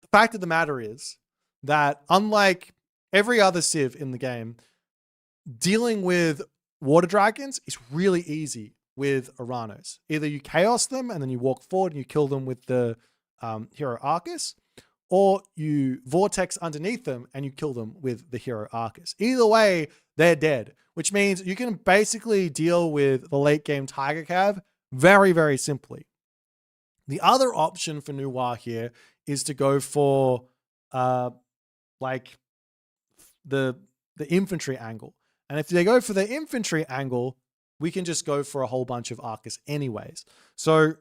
The fact of the matter is that unlike every other Civ in the game, dealing with water dragons is really easy with Uranus. Either you chaos them and then you walk forward and you kill them with the hero Arcus, or you vortex underneath them and you kill them with the hero Arcus. Either way, they're dead, which means you can basically deal with the late game Tiger Cav very, very simply. The other option for Noir here is to go for like the infantry angle. And if they go for the infantry angle, we can just go for a whole bunch of Arcus anyways. So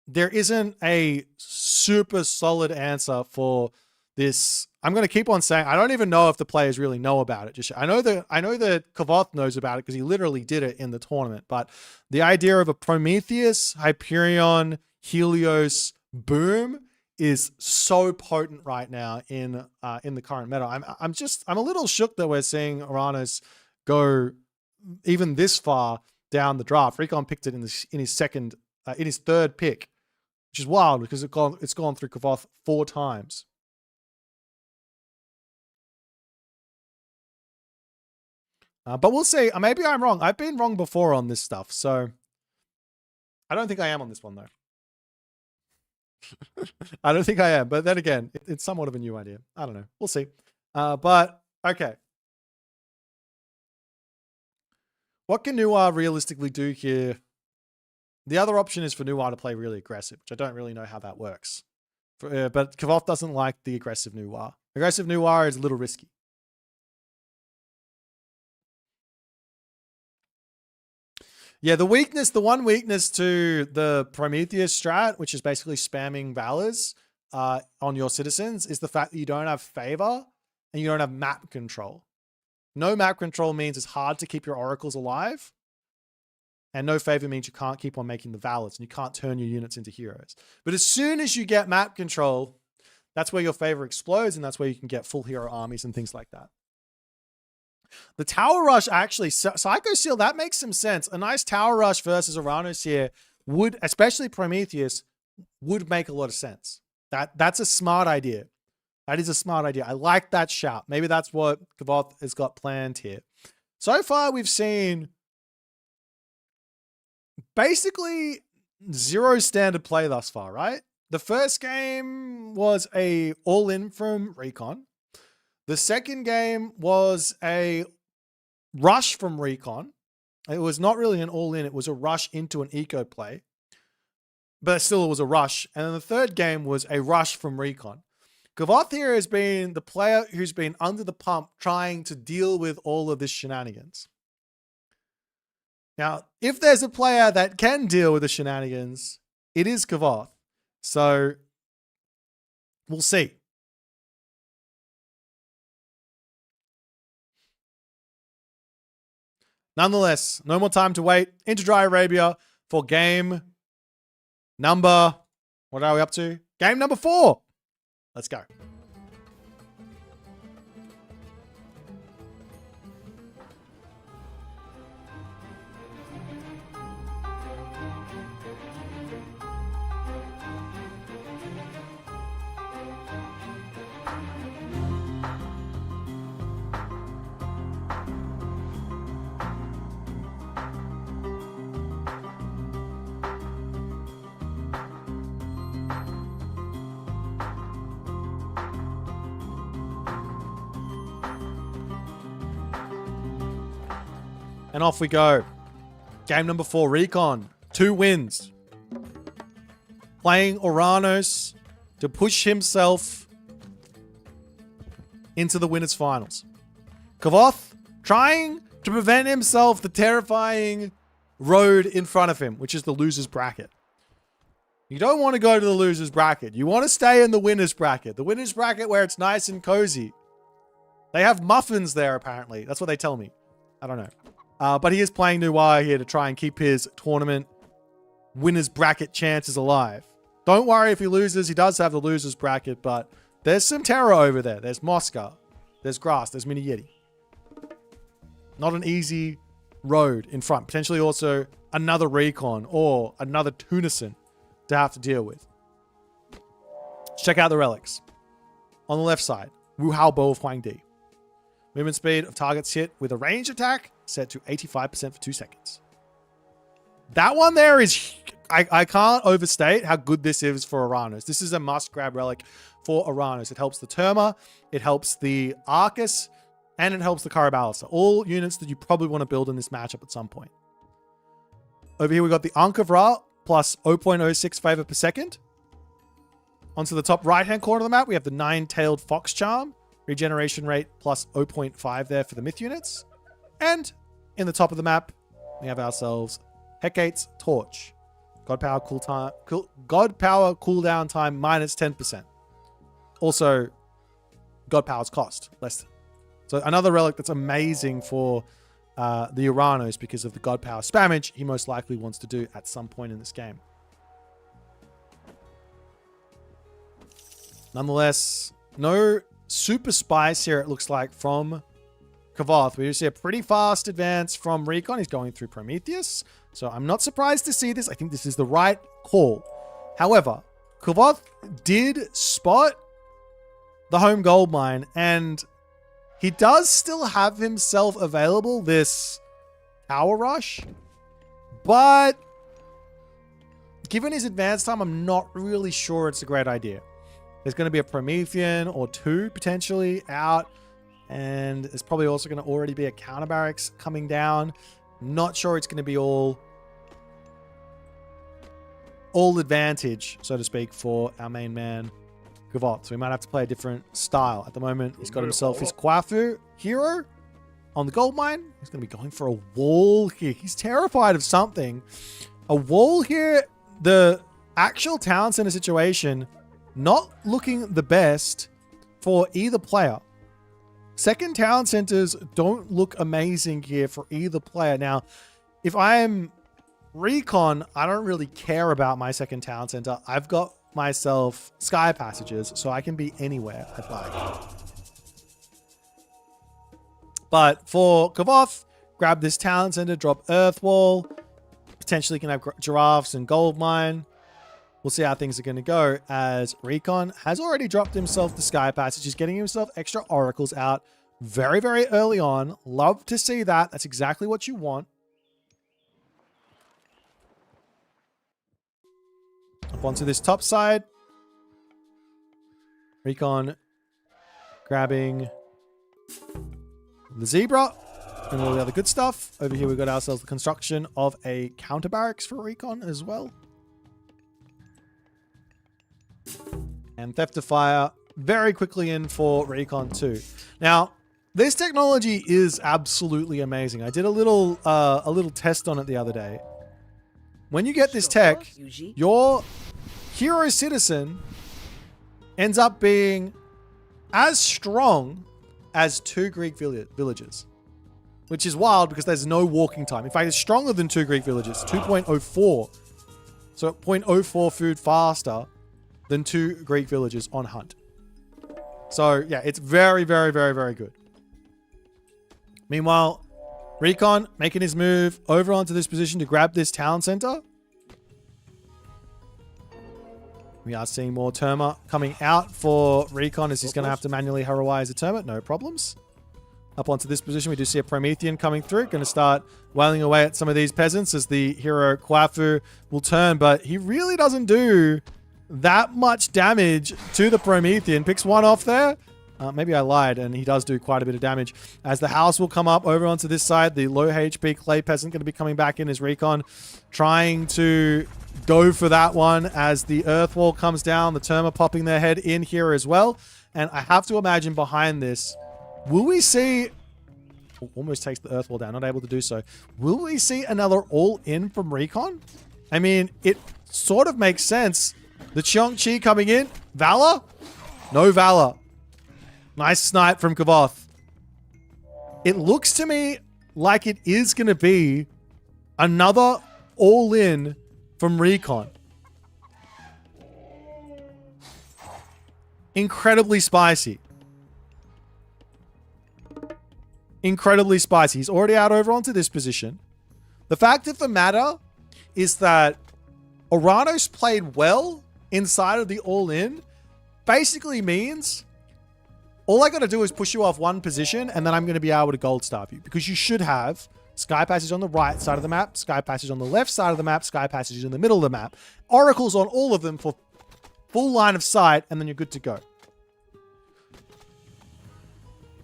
there isn't a super solid answer for this. I'm going to keep on saying, I don't even know if the players really know about it. Just I know that Kavoth knows about it because he literally did it in the tournament. But the idea of a Prometheus, Hyperion, Helios boom is so potent right now in the current meta. I'm a little shook that we're seeing Uranus go even this far down the draft. Recon picked it in his third pick, which is wild because it's gone through Kavoth 4 times. But we'll see. Maybe I'm wrong. I've been wrong before on this stuff, so I don't think I am on this one though. I don't think I am, but then again, it's somewhat of a new idea. I don't know. We'll see. But okay. What can Noir realistically do here? The other option is for Noir to play really aggressive, which I don't really know how that works. But Kavoth doesn't like the aggressive Noir. Aggressive Noir is a little risky. Yeah, the one weakness to the Prometheus strat, which is basically spamming Valors on your citizens, is the fact that you don't have favor and you don't have map control. No map control means it's hard to keep your oracles alive. And no favor means you can't keep on making the Valors and you can't turn your units into heroes. But as soon as you get map control, that's where your favor explodes and that's where you can get full hero armies and things like that. The Tower Rush actually, Psycho Seal, that makes some sense. A nice Tower Rush versus Uranus here would, especially Prometheus, would make a lot of sense. That's a smart idea. That is a smart idea. I like that shout. Maybe that's what Kavoth has got planned here. So far, we've seen basically 0 standard play thus far, right? The first game was a all-in from Recon. The second game was a rush from Recon. It was not really an all-in. It was a rush into an eco play. But still, it was a rush. And then the third game was a rush from Recon. Kavoth here has been the player who's been under the pump trying to deal with all of this shenanigans. Now, if there's a player that can deal with the shenanigans, it is Kavoth. So, we'll see. Nonetheless, no more time to wait. Into Dry Arabia for game number, what are we up to? Game number 4. Let's go. And off we go. Game number 4, Recon. 2 wins. playing Oranos to push himself into the winners finals. Kavoth trying to prevent himself the terrifying road in front of him, which is the loser's bracket. You don't want to go to the loser's bracket. You want to stay in the winner's bracket. The winner's bracket where it's nice and cozy. They have muffins there, apparently. That's what they tell me. I don't know. But he is playing Noir here to try and keep his tournament winner's bracket chances alive. Don't worry if he loses. He does have the loser's bracket, but there's some terror over there. There's Moscow. There's Grass. There's Mini Yeti. Not an easy road in front. Potentially also another Recon or another Tunison to have to deal with. Let's check out the relics. On the left side, Wu Hao Bow of Huang Di. Movement speed of targets hit with a ranged attack set to 85% for 2 seconds. That one there is... I can't overstate how good this is for Oranos. This is a must-grab relic for Oranos. It helps the Terma, it helps the Arcus, and it helps the Carabalista. All units that you probably want to build in this matchup at some point. Over here, we've got the Ankh of Ra, plus 0.06 favor per second. Onto the top right-hand corner of the map, we have the Nine-Tailed Fox Charm. Regeneration rate plus 0.5 there for the myth units. And in the top of the map, we have ourselves Hecate's Torch. God power cooldown time minus 10%. Also, God power's cost less. So another relic that's amazing for the Uranos because of the God power spammage he most likely wants to do at some point in this game. Nonetheless, no super spice here, it looks like, from Kavoth. We do see a pretty fast advance from Recon. He's going through Prometheus. So I'm not surprised to see this. I think this is the right call. However, Kavoth did spot the home gold mine, and he does still have himself available this Power Rush. But given his advance time, I'm not really sure it's a great idea. There's going to be a Promethean or two potentially out. And there's probably also going to already be a counter barracks coming down. Not sure it's going to be all advantage, so to speak, for our main man, Kavoth. So we might have to play a different style. At the moment, he's got himself his Kwafu hero on the gold mine. He's going to be going for a wall here. He's terrified of something. A wall here, the actual town center situation, not looking the best for either player. Second town centers don't look amazing here for either player. Now, if I am Recon, I don't really care about my second town center. I've got myself sky passages, so I can be anywhere I'd like. But for Kavoth, grab this town center, drop Earth Wall. Potentially can have giraffes and gold mine. We'll see how things are going to go, as Recon has already dropped himself the sky passage. He's getting himself extra oracles out very, very early on. Love to see that. That's exactly what you want. Up onto this top side. Recon grabbing the zebra and all the other good stuff. Over here, we've got ourselves the construction of a counter barracks for Recon as well. And Theft of Fire very quickly in for Recon 2. Now, this technology is absolutely amazing. I did a little test on it the other day. When you get this tech, your hero citizen ends up being as strong as 2 Greek villages. Which is wild because there's no walking time. In fact, it's stronger than 2 Greek villages, 2.04. So 0.04 food faster than 2 Greek villages on hunt. So yeah, it's very, very, very, very good. Meanwhile, Recon making his move over onto this position to grab this town center. We are seeing more Terma coming out for Recon, as he's going to have to manually heroize a Terma. No problems. Up onto this position, we do see a Promethean coming through. Going to start wailing away at some of these peasants as the hero Kwafu will turn. But he really doesn't do that much damage to the Promethean. Picks one off there. Maybe I lied, and he does do quite a bit of damage. As the house will come up over onto this side, the low HP clay peasant going to be coming back in as Recon, trying to go for that one as the Earth Wall comes down. The Terma popping their head in here as well. And I have to imagine behind this, will we see... Oh, almost takes the Earth Wall down, not able to do so. Will we see another all-in from Recon? I mean, it sort of makes sense. The Chong-Chi coming in. Valor? No Valor. Nice snipe from Kavoth. It looks to me like it is going to be another all-in from Recon. Incredibly spicy. Incredibly spicy. He's already out over onto this position. The fact of the matter is that Oranos played well inside of the all-in basically means all I got to do is push you off one position and then I'm going to be able to gold starve you, because you should have Sky Passage on the right side of the map, Sky Passage on the left side of the map, Sky Passage in the middle of the map, Oracles on all of them for full line of sight, and then you're good to go.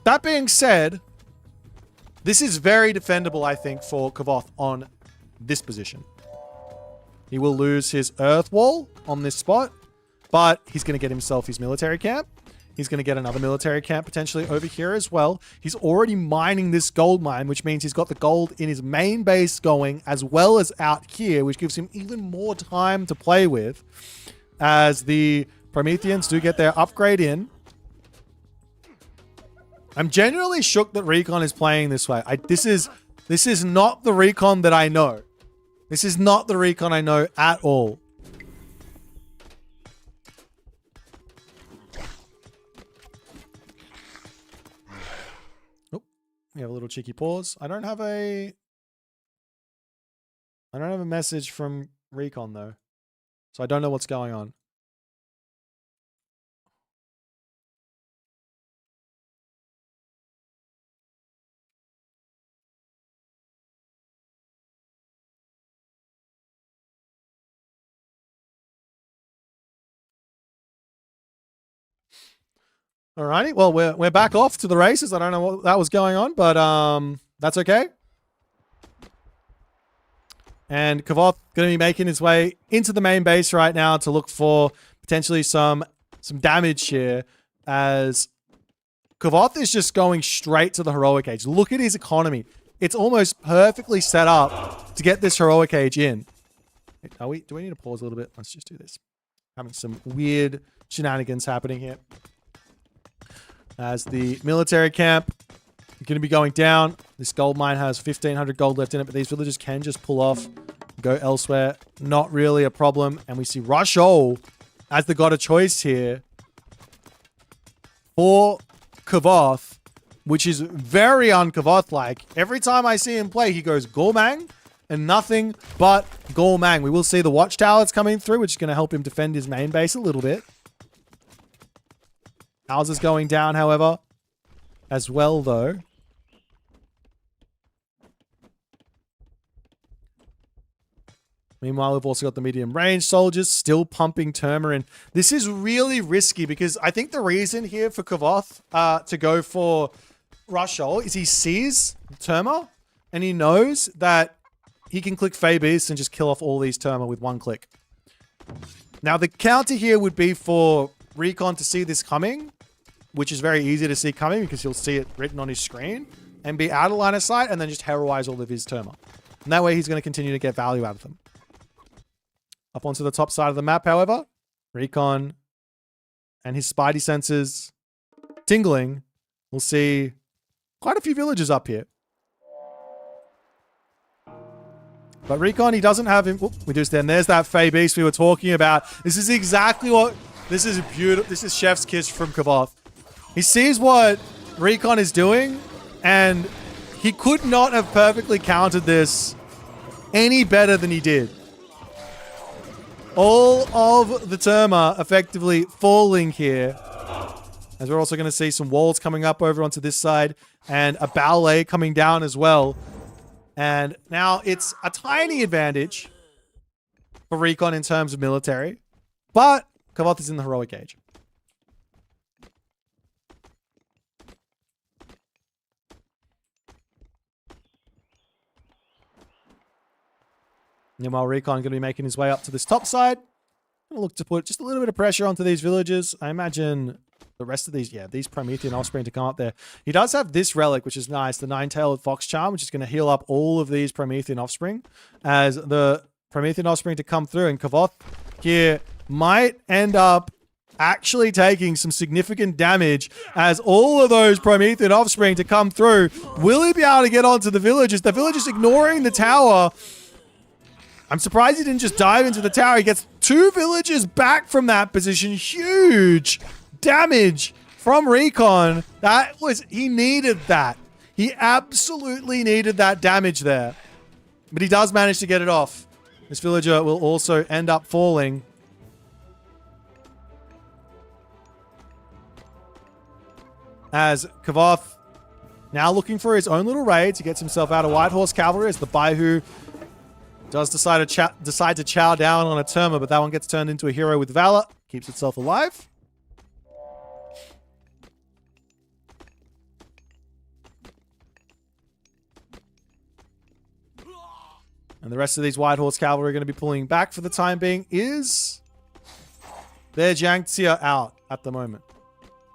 That being said, this is very defendable, I think, for Kavoth on this position. He will lose his Earth Wall on this spot, but he's going to get himself his military camp. He's going to get another military camp potentially over here as well. He's already mining this gold mine, which means he's got the gold in his main base going as well as out here, which gives him even more time to play with as the Prometheans do get their upgrade in. I'm genuinely shook that Recon is playing this way. This is not the Recon that I know. This is not the Recon I know at all. We have a little cheeky pause. I don't have a message from Recon though. So I don't know what's going on. Alrighty, well, we're back off to the races. I don't know what that was going on, but that's okay. And Kavoth going to be making his way into the main base right now to look for potentially some damage here, as Kavoth is just going straight to the heroic age. Look at his economy. It's almost perfectly set up to get this heroic age in. Do we need to pause a little bit? Let's just do this. Having some weird shenanigans happening here. As the military camp is going to be going down. This gold mine has 1,500 gold left in it, but these villagers can just pull off, go elsewhere. Not really a problem. And we see Rusho as the god of choice here for Kavoth, which is very un-Kavoth-like. Every time I see him play, he goes Gormang and nothing but Gormang. We will see the watchtowers coming through, which is going to help him defend his main base a little bit. Houses going down, however, as well, though. Meanwhile, we've also got the medium range soldiers still pumping Terma in. This is really risky because I think the reason here for Kavoth to go for Rushol is he sees Terma and he knows that he can click Fey Beast and just kill off all these Terma with one click. Now, the counter here would be for Recon to see this coming, which is very easy to see coming because he'll see it written on his screen and be out of line of sight and then just heroize all of his Terma. And that way he's going to continue to get value out of them. Up onto the top side of the map, however, Recon and his spidey senses tingling, we'll see quite a few villagers up here. But Recon, he doesn't have him. Whoop, we just then. There's that Fey Beast we were talking about. This is exactly what... This is beautiful. This is Chef's Kiss from Kavoth. He sees what Recon is doing, and he could not have perfectly countered this any better than he did. All of the Terma effectively falling here. As we're also going to see some walls coming up over onto this side, and a ballet coming down as well. And now it's a tiny advantage for Recon in terms of military, but Kavoth is in the heroic age. And then while Recon going to be making his way up to this top side, going to look to put just a little bit of pressure onto these villages. I imagine the rest of these, these Promethean offspring to come up there. He does have this relic, which is nice, the Nine-Tailed Fox Charm, which is going to heal up all of these Promethean offspring as the Promethean offspring to come through. And Kavoth here might end up actually taking some significant damage as all of those Promethean offspring to come through. Will he be able to get onto the villagers? The villagers ignoring the tower. I'm surprised he didn't just dive into the tower. He gets 2 villagers back from that position. Huge damage from Recon. He needed that. He absolutely needed that damage there. But he does manage to get it off. This villager will also end up falling. As Kavoth now looking for his own little raid to get himself out of White Horse Cavalry as the Baihu does decide to chow down on a Terma, but that one gets turned into a hero with Valor. Keeps itself alive. And the rest of these White Horse Cavalry are going to be pulling back for the time being. Is their Jiangxia out at the moment?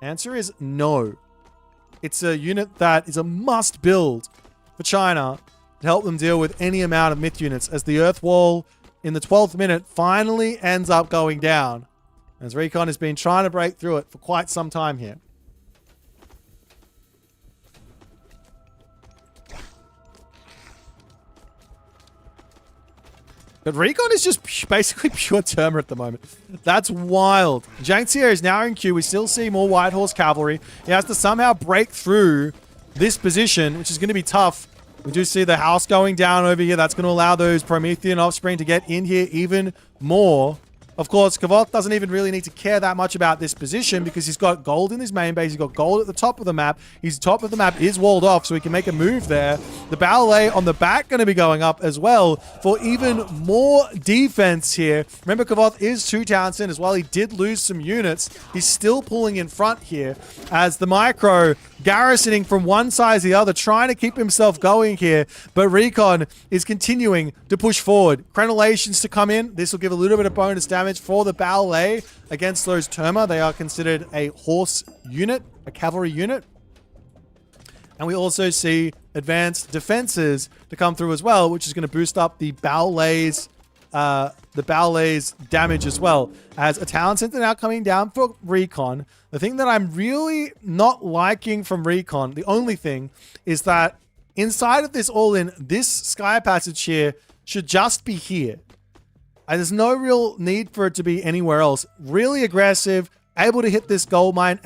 Answer is no. It's a unit that is a must build for China to help them deal with any amount of myth units, as the Earth Wall in the 12th minute finally ends up going down, as Recon has been trying to break through it for quite some time here. But Recon is just basically pure Terma at the moment. That's wild. Jiangxia is now in queue. We still see more White Horse Cavalry. He has to somehow break through this position, which is going to be tough. We do see the house going down over here. That's going to allow those Promethean offspring to get in here even more. Of course, Kavoth doesn't even really need to care that much about this position because he's got gold in his main base. He's got gold at the top of the map. His top of the map is walled off, so he can make a move there. The ballet on the back going to be going up as well for even more defense here. Remember, Kavoth is 2 Townsend as well. He did lose some units. He's still pulling in front here as the Micro garrisoning from one side to the other, trying to keep himself going here. But Recon is continuing to push forward. Crenellations to come in. This will give a little bit of bonus damage for the ballet against those Terma. They are considered a horse unit, a cavalry unit. And we also see advanced defenses to come through as well, which is going to boost up the ballet's damage as well. As a talent center now coming down for Recon. The thing that I'm really not liking from Recon, the only thing, is that inside of this all-in, this Sky Passage here should just be here. And there's no real need for it to be anywhere else. Really aggressive, able to hit this gold mine,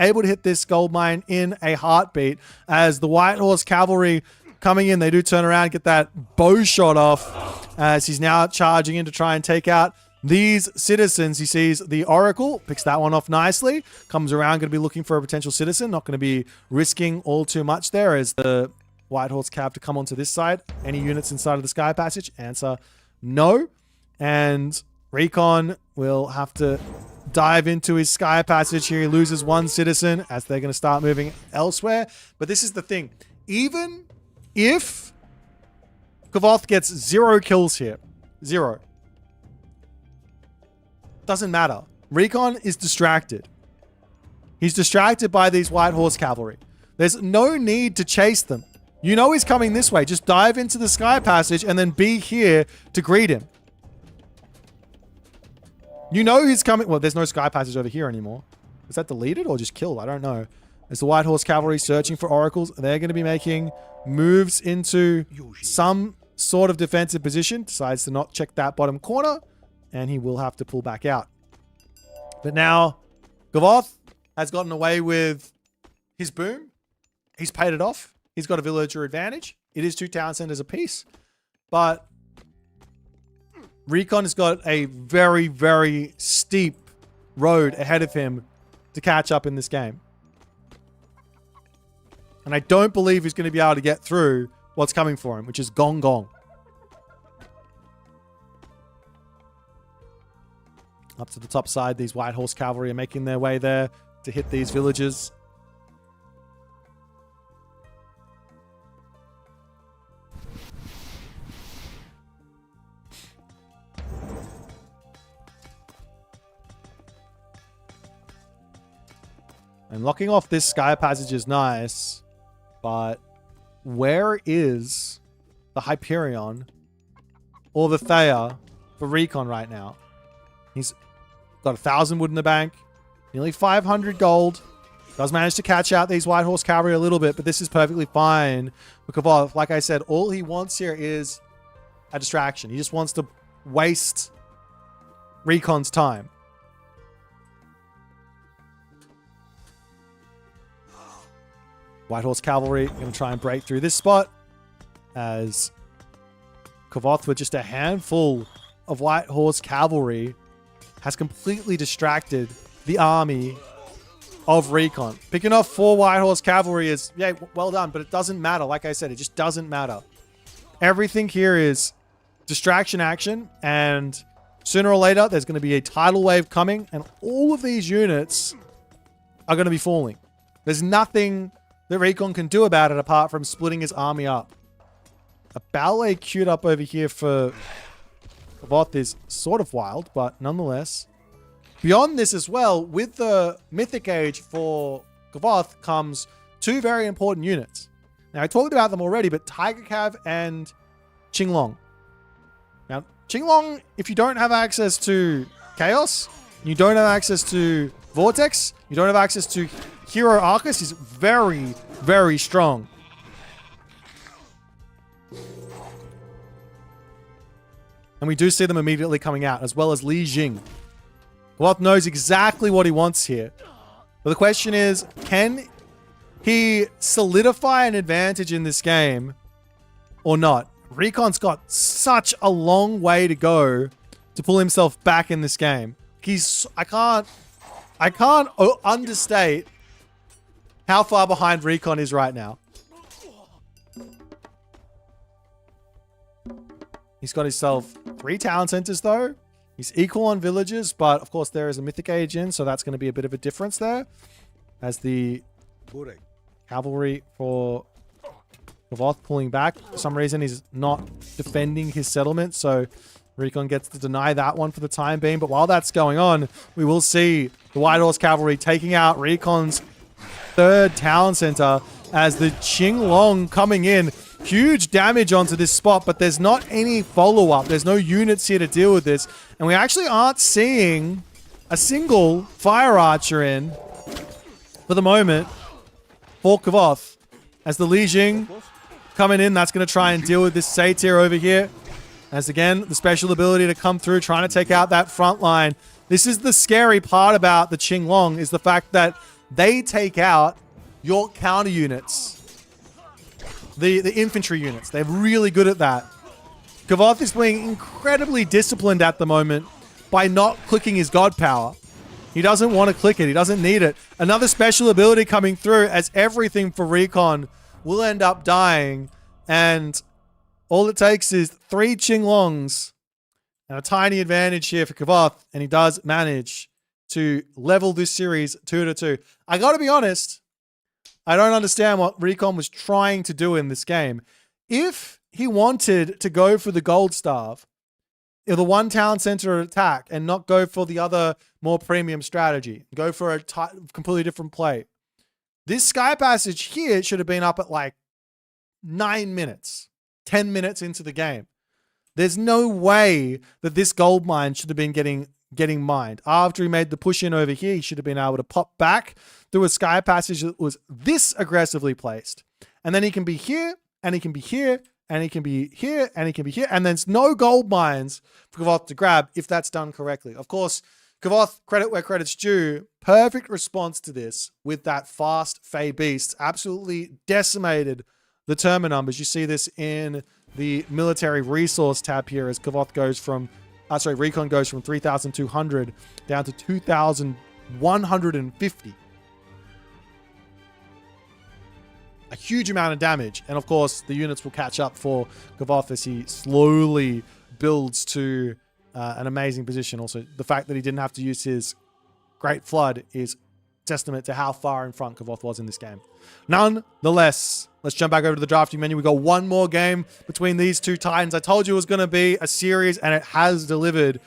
in a heartbeat. As the White Horse Cavalry coming in, they do turn around, get that bow shot off. As he's now charging in to try and take out these citizens. He sees the Oracle, picks that one off nicely. Comes around, going to be looking for a potential citizen. Not going to be risking all too much there as the White Horse Cav to come onto this side. Any units inside of the Sky Passage? Answer, no. And Recon will have to dive into his Sky Passage here. He loses 1 citizen as they're going to start moving elsewhere. But this is the thing. Even if Kavoth gets 0 kills here, 0, doesn't matter. Recon is distracted. He's distracted by these White Horse Cavalry. There's no need to chase them. You know he's coming this way. Just dive into the Sky Passage and then be here to greet him. You know he's coming. Well, there's no Sky Passage over here anymore. Is that deleted or just killed? I don't know. As the White Horse Cavalry searching for oracles, they're going to be making moves into some sort of defensive position. Decides to not check that bottom corner, and he will have to pull back out. But now, Kavoth has gotten away with his boom. He's paid it off. He's got a villager advantage. It is 2 town centers apiece. But Recon has got a very, very steep road ahead of him to catch up in this game. And I don't believe he's going to be able to get through what's coming for him, which is Gong Gong. Up to the top side, these White Horse Cavalry are making their way there to hit these villages. And locking off this Sky Passage is nice. But where is the Hyperion or the Thea for Recon right now? He's got 1,000 wood in the bank. Nearly 500 gold. Does manage to catch out these White Horse Cavalry a little bit, but this is perfectly fine. Because, like I said, all he wants here is a distraction. He just wants to waste Recon's time. White Horse Cavalry going to try and break through this spot as Kavoth, with just a handful of White Horse Cavalry, has completely distracted the army of Recon. Picking off 4 White Horse Cavalry is, yeah, well done, but it doesn't matter. Like I said, it just doesn't matter. Everything here is distraction action, and sooner or later, there's going to be a tidal wave coming, and all of these units are going to be falling. There's nothing that Recon can do about it apart from splitting his army up. A ballet queued up over here for Kavoth is sort of wild, but nonetheless. Beyond this as well, with the Mythic Age for Kavoth comes 2 very important units. Now, I talked about them already, but Tiger Cav and Qinglong. Now, Qinglong, if you don't have access to Chaos, you don't have access to Vortex, you don't have access to Hero Arcus, is very, very strong. And we do see them immediately coming out, as well as Li Jing. Kavoth knows exactly what he wants here. But the question is, can he solidify an advantage in this game or not? Recon's got such a long way to go to pull himself back in this game. I can't understate how far behind Recon is right now. He's got himself 3 town centers though. He's equal on villages, but of course there is a Mythic Age in, so that's going to be a bit of a difference there. As the cavalry for Kavoth pulling back. For some reason, he's not defending his settlement, so Recon gets to deny that one for the time being. But while that's going on, we will see the White Horse Cavalry taking out Recon's 3rd town center as the Qinglong coming in. Huge damage onto this spot, but there's not any follow-up. There's no units here to deal with this. And we actually aren't seeing a single fire archer in for the moment for Kavoth. As the Li Jing coming in, that's going to try and deal with this Satyr over here. As again, the special ability to come through, trying to take out that front line. This is the scary part about the Qinglong, is the fact that they take out your counter units. The infantry units. They're really good at that. Kavoth is being incredibly disciplined at the moment by not clicking his god power. He doesn't want to click it. He doesn't need it. Another special ability coming through as everything for Recon will end up dying. And all it takes is 3 Qinglongs and a tiny advantage here for Kavoth. And he does manage to level this series 2-2. I got to be honest, I don't understand what Recon was trying to do in this game. If he wanted to go for the gold staff, the 1 town center attack, and not go for the other more premium strategy, go for a completely different play, this Sky Passage here should have been up at like 9 minutes, 10 minutes into the game. There's no way that this gold mine should have been getting mined. After he made the push in over here, he should have been able to pop back through a Sky Passage that was this aggressively placed. And then he can be here, and he can be here, and he can be here, and he can be here. And there's no gold mines for Kavoth to grab if that's done correctly. Of course, Kavoth, credit where credit's due, perfect response to this with that fast Fey Beast. Absolutely decimated the Terma numbers. You see this in the military resource tab here as Kavoth goes from Recon goes from 3,200 down to 2,150. A huge amount of damage. And of course, the units will catch up for Kavoth as he slowly builds to an amazing position. Also, the fact that he didn't have to use his Great Flood is testament to how far in front Kavoth was in this game. Nonetheless, let's jump back over to the drafting menu. We got one more game between these 2 Titans. I told you it was going to be a series, and it has delivered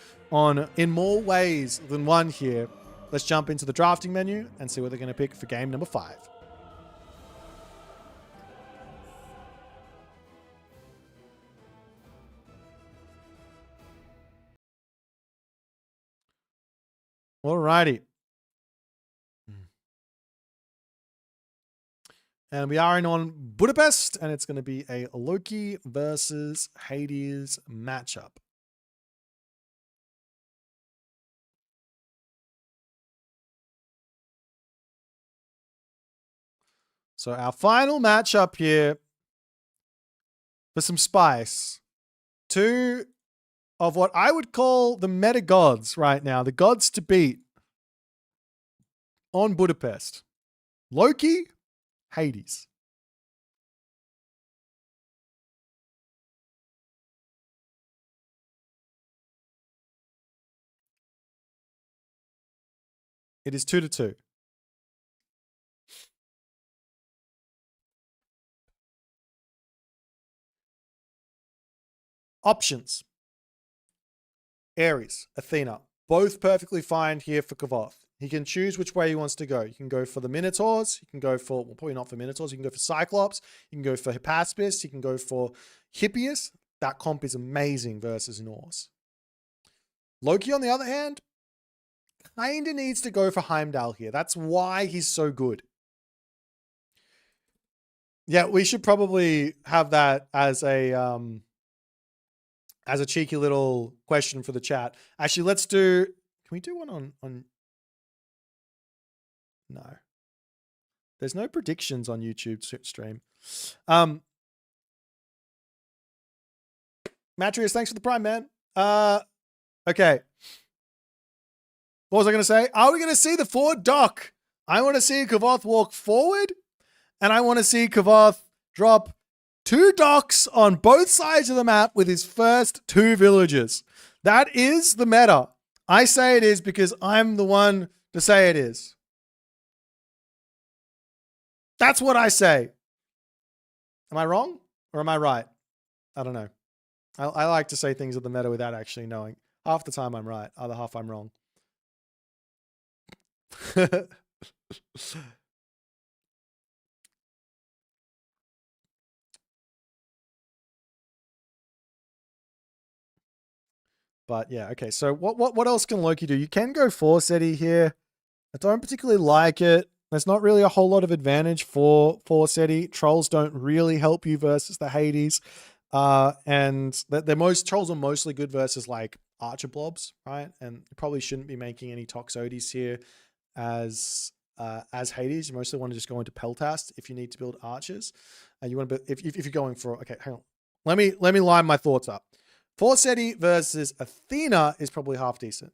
in more ways than one here. let's jump into the drafting menu and see what they're going to pick for game number 5. Alrighty. And we are in on Budapest, and it's going to be a Loki versus Hades matchup. So our final matchup here for some spice. 2 of what I would call the meta gods right now, the gods to beat on Budapest. Loki, Hades. It is 2-2. Options. Ares, Athena, both perfectly fine here for Kavoth. He can choose which way he wants to go. You can go for the Minotaurs. You can go for, well, probably not for Minotaurs. You can go for Cyclops. You can go for Hippaspis. You can go for Hippias. That comp is amazing versus Norse. Loki, on the other hand, kind of needs to go for Heimdall here. That's why he's so good. Yeah, we should probably have that as a cheeky little question for the chat. Actually, let's do, can we do one on no. There's no predictions on YouTube stream. Matrius, thanks for the prime, man. Okay. What was I going to say? Are we going to see the forward dock? I want to see Kavoth walk forward, and I want to see Kavoth drop 2 docks on both sides of the map with his first 2 villages. That is the meta. I say it is because I'm the one to say it is. That's what I say. Am I wrong or am I right? I don't know. I like to say things of the meta without actually knowing. Half the time I'm right, other half I'm wrong. But yeah, okay. So what else can Loki do? You can go Forseti here. I don't particularly like it. There's not really a whole lot of advantage for Forseti. Trolls don't really help you versus the Hades. And trolls are mostly good versus like archer blobs, right? And you probably shouldn't be making any Toxotes here as Hades. You mostly want to just go into Peltast if you need to build archers. You want to if you're going for, okay, hang on. Let me line my thoughts up. Forseti versus Athena is probably half decent,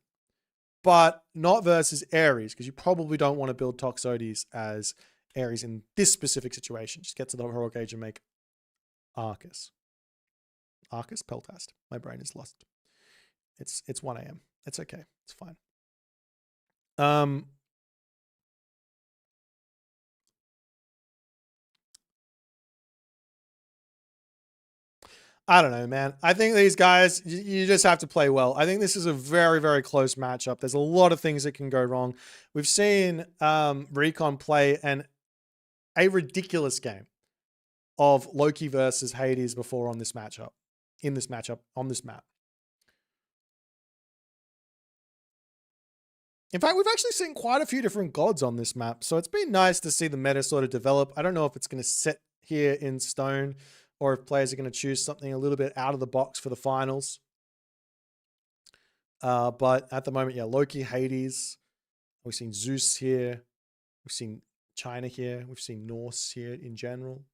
but not versus Ares, because you probably don't want to build Toxotes as Ares in this specific situation. Just get to the heroic age and make Arcus. Arcus? Peltast. My brain is lost. It's 1 a.m. It's okay. It's fine. I don't know, man. I think these guys, you just have to play well. I think this is a very, very close matchup. There's a lot of things that can go wrong. We've seen Recon play a ridiculous game of Loki versus Hades before on this matchup. In this matchup, on this map. In fact, we've actually seen quite a few different gods on this map, so it's been nice to see the meta sort of develop. I don't know if it's going to set here in stone, or if players are going to choose something a little bit out of the box for the finals. But at the moment, yeah, Loki, Hades. We've seen Zeus here. We've seen China here. We've seen Norse here in general.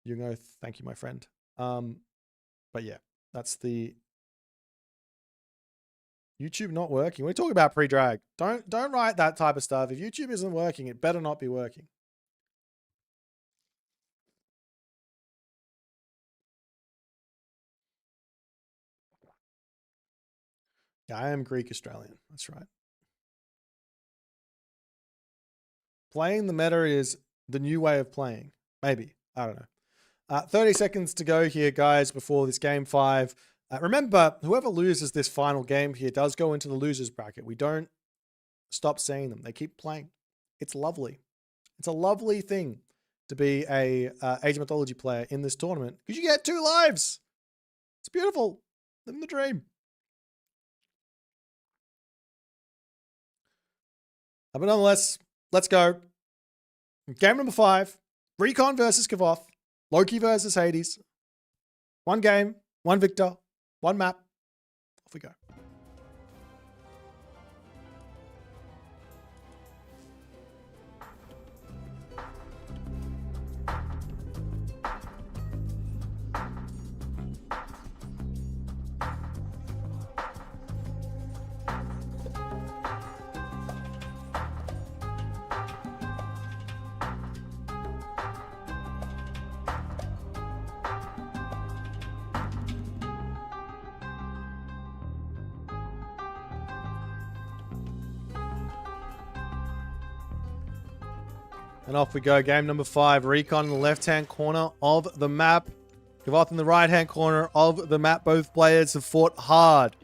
Jungo, thank you, my friend. But yeah, that's the YouTube not working. We talk about pre-drag. Don't write that type of stuff. If YouTube isn't working, it better not be working. Yeah, I am Greek Australian. That's right. Playing the meta is the new way of playing. Maybe. I don't know. 30 seconds to go here, guys, before this game 5. Remember, whoever loses this final game here does go into the losers bracket. We don't stop seeing them. They keep playing. It's lovely. It's a lovely thing to be a Age of Mythology player in this tournament because you get 2 lives. It's beautiful. Living the dream. But nonetheless, let's go. Game number 5. Recon versus Kavoth. Loki versus Hades. 1 game, 1 victor, 1 map. Off we go. And off we go. Game number 5. Recon in the left-hand corner of the map. Kavoth in the right-hand corner of the map. Both players have fought hard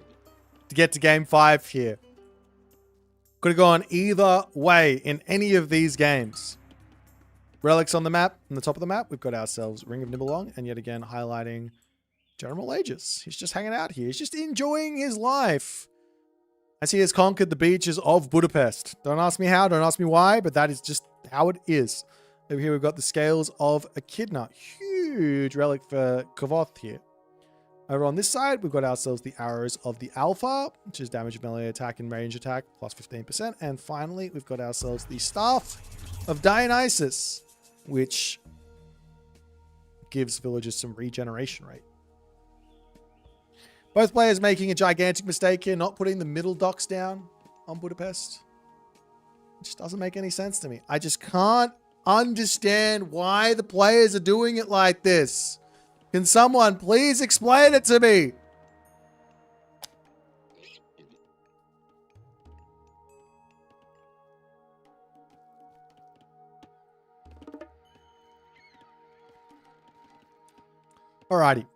to get to game 5 here. Could have gone either way in any of these games. Relics on the map. On the top of the map, we've got ourselves Ring of Nibelung. And yet again, highlighting General Aegis. He's just hanging out here. He's just enjoying his life. As he has conquered the beaches of Budapest. Don't ask me how, don't ask me why, but that is just how it is. Over here we've got the Scales of Echidna. Huge relic for Kavoth here. Over on this side, we've got ourselves the Arrows of the Alpha, which is damage, melee attack, and range attack, plus 15%. And finally, we've got ourselves the Staff of Dionysus, which gives villagers some regeneration rate. Both players making a gigantic mistake here, not putting the middle docks down on Budapest. It just doesn't make any sense to me. I just can't understand why the players are doing it like this. Can someone please explain it to me? Alrighty.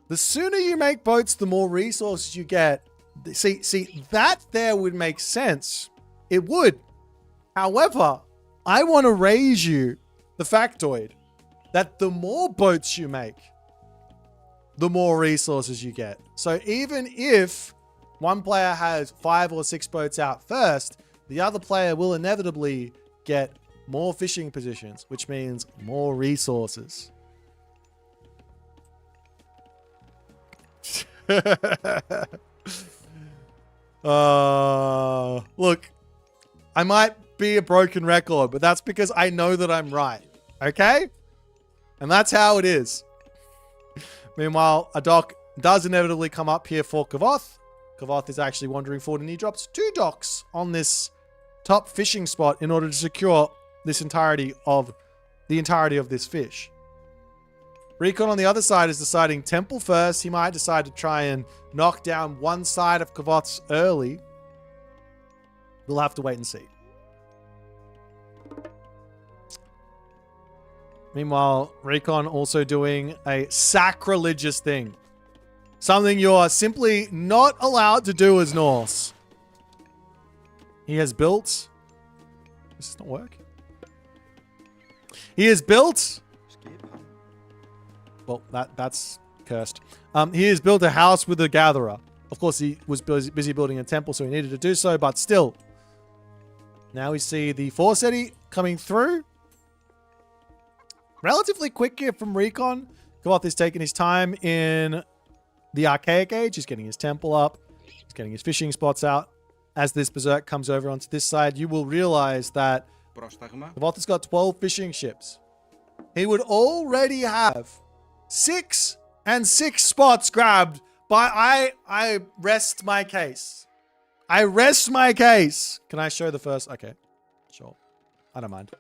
The sooner you make boats, the more resources you get. See, that there would make sense. It would. However, I want to raise you the factoid that the more boats you make, the more resources you get. So even if one player has 5 or 6 boats out first, the other player will inevitably get more fishing positions, which means more resources. Look, I might be a broken record, but that's because I know that I'm right. Okay? And that's how it is. Meanwhile, a dock does inevitably come up here for Kavoth. Kavoth is actually wandering forward and he drops 2 docks on this top fishing spot in order to secure this entirety of this fish. Recon on the other side is deciding temple first. He might decide to try and knock down one side of Kavoth's early. We'll have to wait and see. Meanwhile, Recon also doing a sacrilegious thing. Something you're simply not allowed to do as Norse. He has built... Does this not work? He has built... Well, that's cursed. He has built a house with a gatherer. Of course, he was busy building a temple, so he needed to do so, but still. Now we see the Forseti coming through. Relatively quick here from Recon. Kavoth is taking his time in the Archaic Age. He's getting his temple up. He's getting his fishing spots out. As this Berserk comes over onto this side, you will realize that Kavoth has got 12 fishing ships. He would already have 6 and 6 spots grabbed, but I rest my case. I rest my case. Can I show the first? Okay, sure. I don't mind.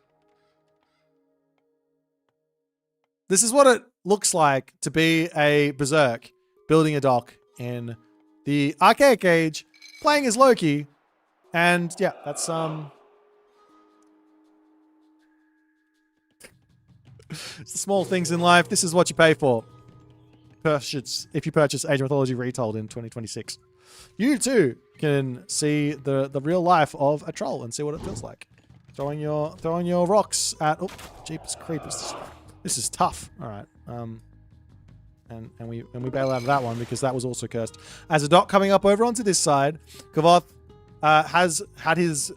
This is what it looks like to be a Berserk building a dock in the Archaic Age, playing as Loki, and yeah, that's it's the small things in life. This is what you pay for. If you purchase Age of Mythology Retold in 2026. you too can see the real life of a troll and see what it feels like. Throwing your rocks at... Oh, jeepers creepers. This is tough. All right. And we bail out of that one because that was also cursed. As a dock coming up over onto this side, Kavoth has had his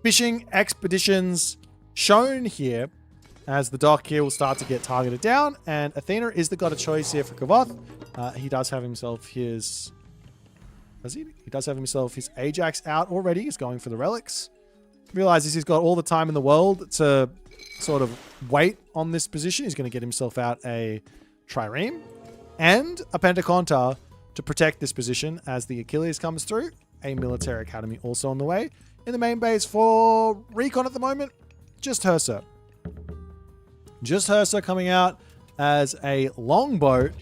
fishing expeditions shown here, as the dock here will start to get targeted down, and Athena is the god of choice here for Kavoth. He does have himself his... Does he? He does have himself his Ajax out already. He's going for the relics. Realizes he's got all the time in the world to sort of wait on this position. He's going to get himself out a Trireme and a Pentaconta to protect this position as the Achilles comes through. A military academy also on the way. In the main base for Recon at the moment, just Hersa. Just Hersa coming out as a longboat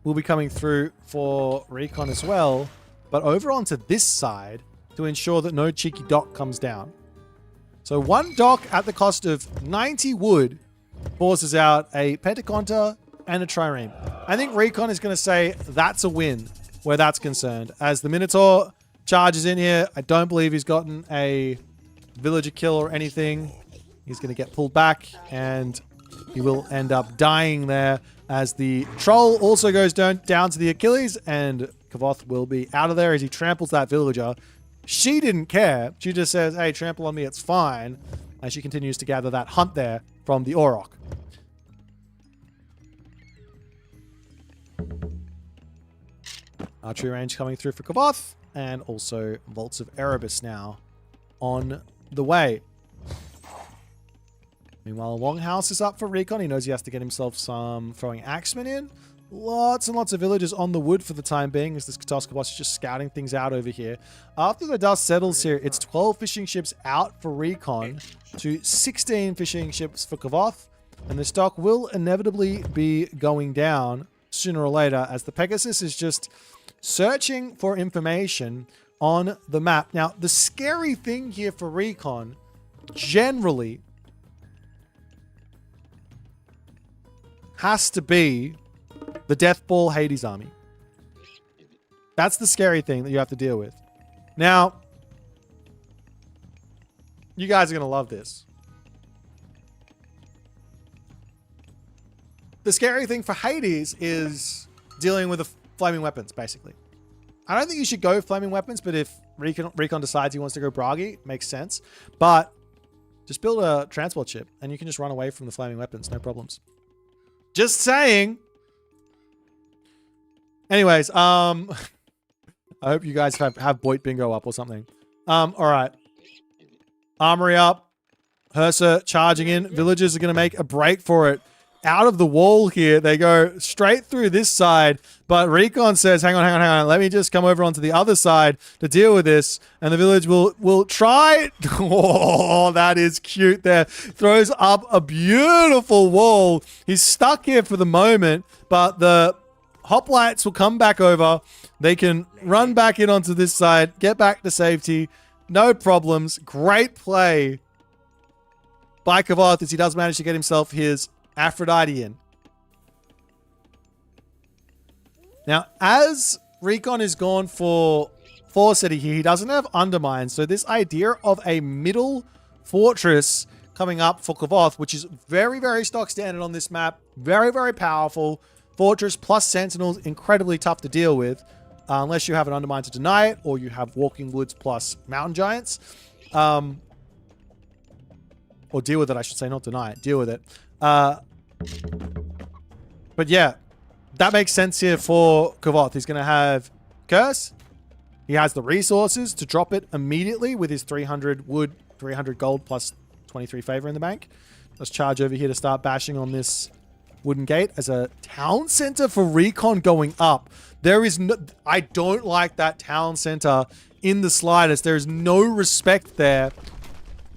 will be coming through for Recon as well. But over onto this side to ensure that no cheeky dock comes down. So one dock at the cost of 90 wood forces out a Pentaconta and a Trireme. I think Recon is going to say that's a win where that's concerned. As the Minotaur charges in here, I don't believe he's gotten a villager kill or anything. He's going to get pulled back and he will end up dying there as the troll also goes down to the Achilles, and Kavoth will be out of there as he tramples that villager. She didn't care. She just says, hey, trample on me, it's fine. And she continues to gather that hunt there from the Auroch. Archery range coming through for Kavoth, and also Vaults of Erebus now on the way. Meanwhile, Longhouse is up for Recon. He knows he has to get himself some throwing axemen in. Lots and lots of villagers on the wood for the time being as this Katoskopos is just scouting things out over here. After the dust settles here, it's 12 fishing ships out for Recon to 16 fishing ships for Kavoth. And the stock will inevitably be going down sooner or later as the Pegasus is just searching for information on the map. Now, the scary thing here for Recon, generally, has to be the Deathball Hades army. That's the scary thing that you have to deal with. Now, you guys are going to love this. The scary thing for Hades is dealing with the flaming weapons, basically. I don't think you should go flaming weapons, but if Recon decides he wants to go Bragi, makes sense. But just build a transport ship and you can just run away from the flaming weapons, no problems. Just saying. Anyways, I hope you guys have Boit bingo up or something. All right. Armory up. Hersa charging in. Villagers are going to make a break for it. Out of the wall here. They go straight through this side. But Recon says, hang on. Let me just come over onto the other side to deal with this. And the village will try. Oh, that is cute there. Throws up a beautiful wall. He's stuck here for the moment. But the hoplites will come back over. They can run back in onto this side. Get back to safety. No problems. Great play by Kavoth as he does manage to get himself his Aphrodite in. Now, as Recon is gone for City here, he doesn't have Undermine. So this idea of a middle fortress coming up for Kavoth, which is very, very stock standard on this map. Very, very powerful. Fortress plus Sentinels, incredibly tough to deal with. Unless you have an Undermine to deny it, or you have Walking Woods plus Mountain Giants. Or deal with it, I should say, not deny it. Deal with it. But yeah, that makes sense here for Kavoth. He's going to have Curse. He has the resources to drop it immediately with his 300 wood, 300 gold plus 23 favor in the bank. Let's charge over here to start bashing on this wooden gate as a town center for Recon going up. There is no, I don't like that town center in the slightest. There is no respect there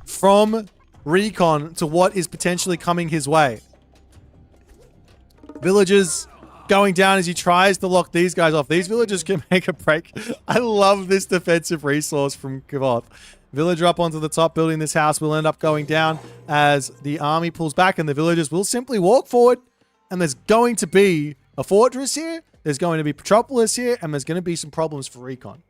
from Recon to what is potentially coming his way. Villagers going down as he tries to lock these guys off. These villagers can make a break. I love this defensive resource from Kavoth. Villager up onto the top building this house will end up going down as the army pulls back and the villagers will simply walk forward, and there's going to be a fortress here there's going to be Petropolis here, and there's going to be some problems for Recon.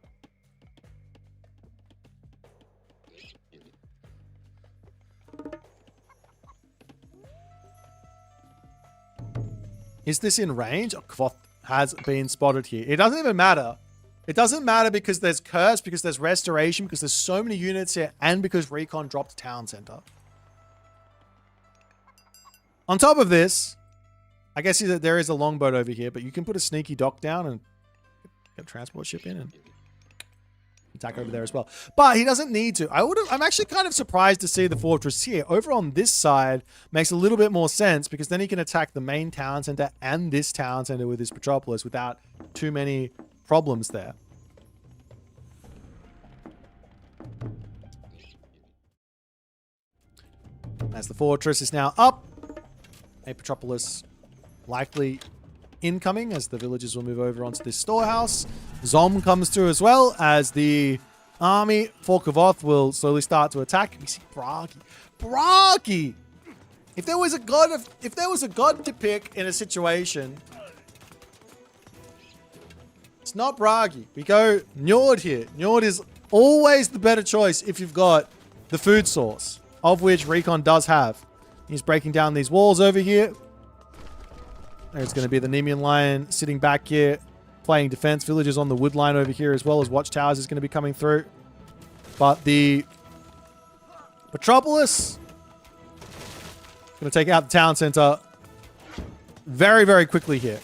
Is this in range? Oh, Kvoth has been spotted here. It doesn't even matter. It doesn't matter because there's Curse, because there's Restoration, because there's so many units here, and because Recon dropped Town Center. On top of this, I guess there is a longboat over here, but you can put a sneaky dock down and get a transport ship in and attack over there as well. But he doesn't need to. I'm actually kind of surprised to see the fortress here. Over on this side makes a little bit more sense because then he can attack the main town center and this town center with his Petropolis without too many problems there. As the fortress is now up, a Petropolis likely incoming as the villagers will move over onto this storehouse. Zom comes through as well as the army for Kvoth will slowly start to attack. We see Bragi. Bragi! If there was a god to pick in a situation, it's not Bragi. We go Njord here. Njord is always the better choice if you've got the food source, of which Recon does have. He's breaking down these walls over here. There's going to be the Nemean Lion sitting back here, playing defense. Villagers on the wood line over here as well as watchtowers is going to be coming through. But the Petropolis going to take out the town center very, very quickly here.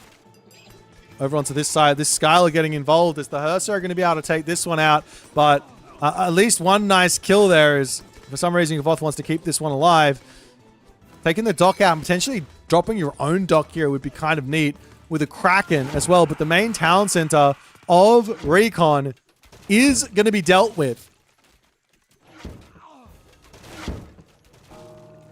Over onto this side, this Skylar getting involved as the Hersa are going to be able to take this one out. But at least one nice kill there is, for some reason, Kvoth wants to keep this one alive. Taking the dock out and potentially dropping your own dock here would be kind of neat with a Kraken as well. But the main town center of Recon is going to be dealt with.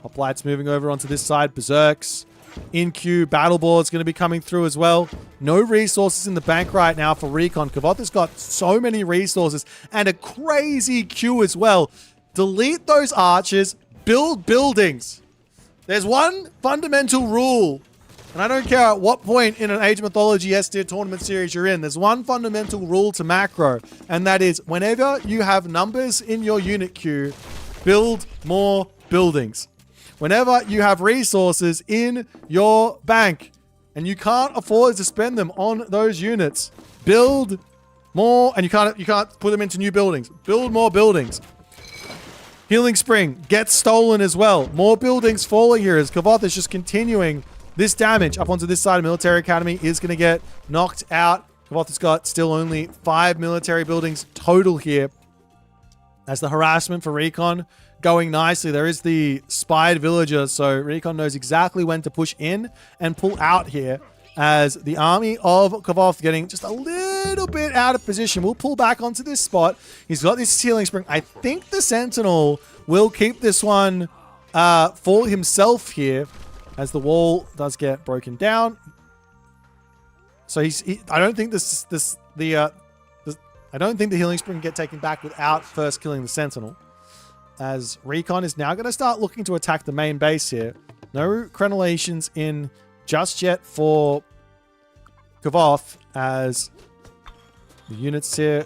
Hoplites moving over onto this side. Berserks in queue. Battleboard's going to be coming through as well. No resources in the bank right now for Recon. Kvoth has got so many resources and a crazy queue as well. Delete those archers. Build buildings. There's one fundamental rule, and I don't care at what point in an Age of Mythology S-tier tournament series you're in, there's one fundamental rule to macro, and that is whenever you have numbers in your unit queue, build more buildings. Whenever you have resources in your bank, and you can't afford to spend them on those units, build more, and you can't put them into new buildings. Build more buildings. Healing Spring gets stolen as well. More buildings falling here as Kvoth is just continuing this damage up onto this side. Of Military Academy is going to get knocked out. Kvoth has got still only 5 military buildings total here. As the harassment for Recon going nicely. There is the spied villager, so Recon knows exactly when to push in and pull out here. As the army of Kvoth getting just a little bit out of position. We'll pull back onto this spot. He's got this Healing Spring. I think the Sentinel will keep this one for himself here as the wall does get broken down. So I don't think I don't think the Healing Spring can get taken back without first killing the Sentinel. As Recon is now going to start looking to attack the main base here. No crenellations in just yet for Kvoth as the units here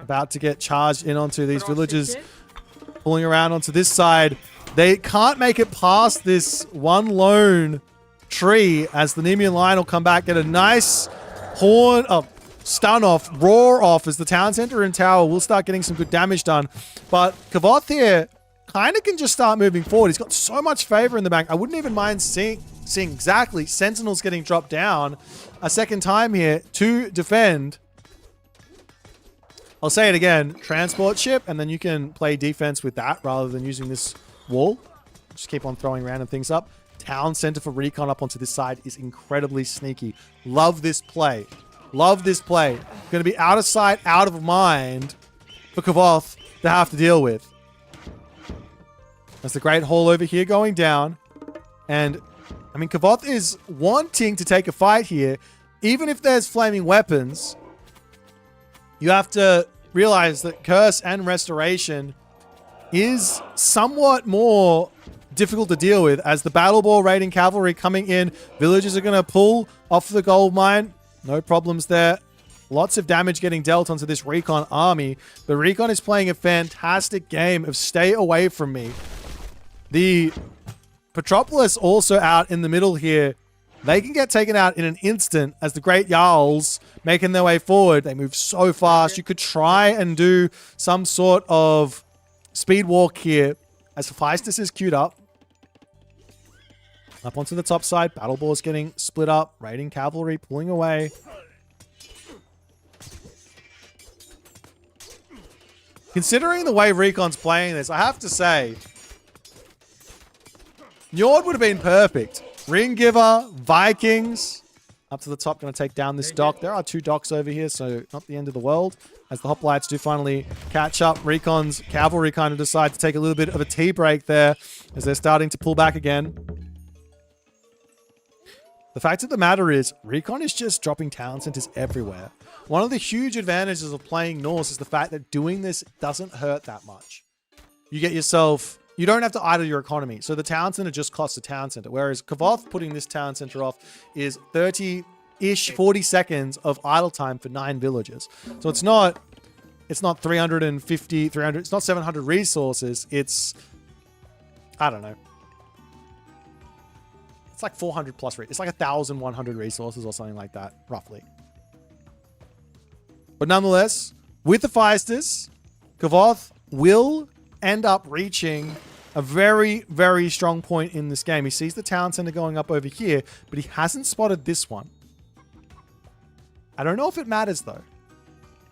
about to get charged in onto these villages, pulling around onto this side. They can't make it past this one lone tree as the Nemean Lion will come back, get a nice stun off, roar off as the town center and tower will start getting some good damage done. But Kvoth here kind of can just start moving forward. He's got so much favor in the bank. I wouldn't even mind seeing exactly Sentinels getting dropped down a second time here to defend. I'll say it again, transport ship, and then you can play defense with that rather than using this wall. Just keep on throwing random things up. Town center for Recon up onto this side is incredibly sneaky. Love this play. Love this play. Going to be out of sight, out of mind for Kvoth to have to deal with. That's the Great Hall over here going down. And I mean, Kvoth is wanting to take a fight here. Even if there's flaming weapons, you have to realize that Curse and Restoration is somewhat more difficult to deal with as the Battle Ball raiding cavalry coming in. Villagers are going to pull off the gold mine. No problems there. Lots of damage getting dealt onto this Recon army. But Recon is playing a fantastic game of stay away from me. The Petropolis also out in the middle here. They can get taken out in an instant as the Great Jarls making their way forward. They move so fast. You could try and do some sort of speed walk here as Hephaestus is queued up. Up onto the top side. Battle Boar's getting split up. Raiding Cavalry pulling away. Considering the way Recon's playing this, I have to say, Njord would have been perfect. Ringgiver, Vikings, up to the top, going to take down this dock. There are 2 docks over here, so not the end of the world. As the hoplites do finally catch up, Recon's cavalry kind of decide to take a little bit of a tea break there as they're starting to pull back again. The fact of the matter is, Recon is just dropping town centers everywhere. One of the huge advantages of playing Norse is the fact that doing this doesn't hurt that much. You get yourself... You don't have to idle your economy. So the town center just costs a town center. Whereas Kavoth putting this town center off is 30-ish, 40 seconds of idle time for 9 villages. So it's not 350, 300, it's not 700 resources. It's, I don't know. It's like 400 plus, it's like 1,100 resources or something like that, roughly. But nonetheless, with the Hephaestus, Kavoth will end up reaching a very, very strong point in this game. He sees the town center going up over here, but he hasn't spotted this one. I don't know if it matters, though.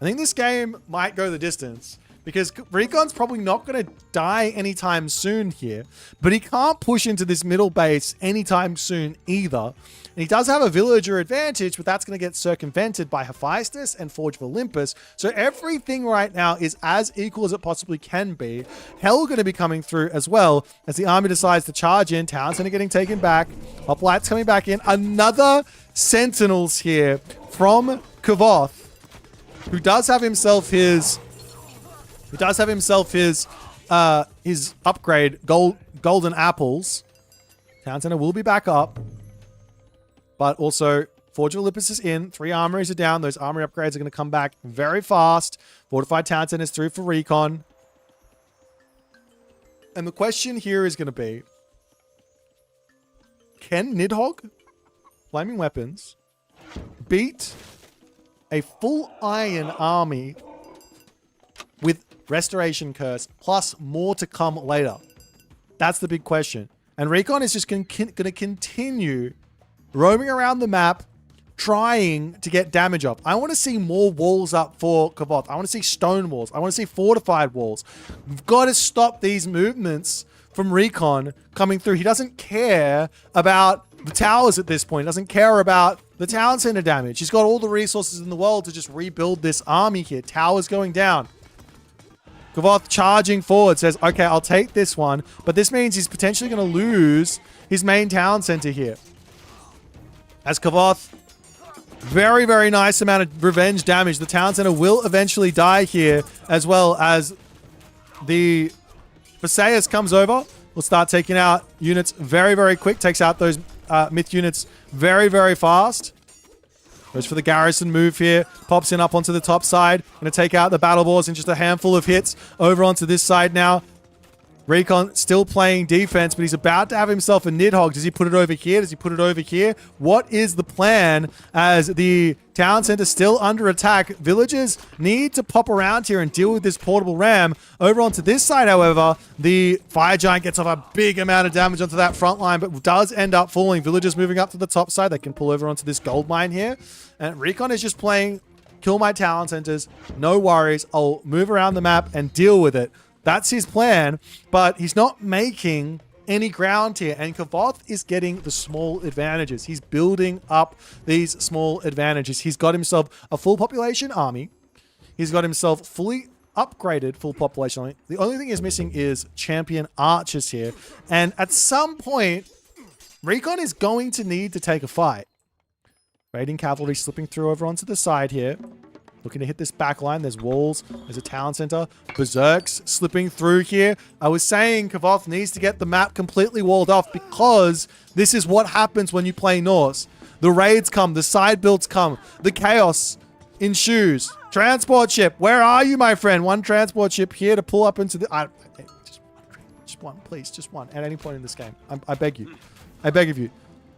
I think this game might go the distance because Recon's probably not going to die anytime soon here, but he can't push into this middle base anytime soon either. And he does have a villager advantage, but that's going to get circumvented by Hephaestus and Forge of Olympus. So everything right now is as equal as it possibly can be. Hell going to be coming through as well as the army decides to charge in. Town center getting taken back. Hoplites coming back in. Another Sentinels here from Kavoth, who does have himself his upgrade, golden apples. Town center will be back up. But also, Forge of Olympus is in. 3 armories are down. Those armory upgrades are going to come back very fast. Fortified Town Center is through for Recon. And the question here is going to be, can Nidhogg, Flaming Weapons, beat a full iron army with Restoration Curse plus more to come later? That's the big question. And Recon is just going to continue roaming around the map, trying to get damage up. I want to see more walls up for Kavoth. I want to see stone walls. I want to see fortified walls. We've got to stop these movements from Recon coming through. He doesn't care about the towers at this point. He doesn't care about the town center damage. He's got all the resources in the world to just rebuild this army here. Towers going down. Kavoth charging forward, says, okay, I'll take this one. But this means he's potentially going to lose his main town center here. As Kavoth, very, very nice amount of revenge damage. The town center will eventually die here, as well as the Perseus comes over. We'll start taking out units very, very quick. Takes out those myth units very, very fast. Goes for the garrison move here. Pops in up onto the top side. Going to take out the battle boars in just a handful of hits. Over onto this side now. Recon still playing defense, but he's about to have himself a Nidhogg. Does he put it over here? Does he put it over here? What is the plan as the town center still under attack? Villagers need to pop around here and deal with this portable ram. Over onto this side, however, the fire giant gets off a big amount of damage onto that front line, but does end up falling. Villagers moving up to the top side. They can pull over onto this gold mine here. And Recon is just playing kill my town centers. No worries. I'll move around the map and deal with it. That's his plan, but he's not making any ground here. And Kavoth is getting the small advantages. He's building up these small advantages. He's got himself a full population army. He's got himself fully upgraded full population army. The only thing he's missing is champion archers here. And at some point, Recon is going to need to take a fight. Raiding cavalry slipping through over onto the side here. Looking to hit this back line. There's walls. There's a town center. Berserks slipping through here. I was saying Kavoth needs to get the map completely walled off because this is what happens when you play Norse. The raids come. The side builds come. The chaos ensues. Transport ship, where are you, my friend? One transport ship here to pull up into the... just one, please. Just one. At any point in this game. I beg you. I beg of you.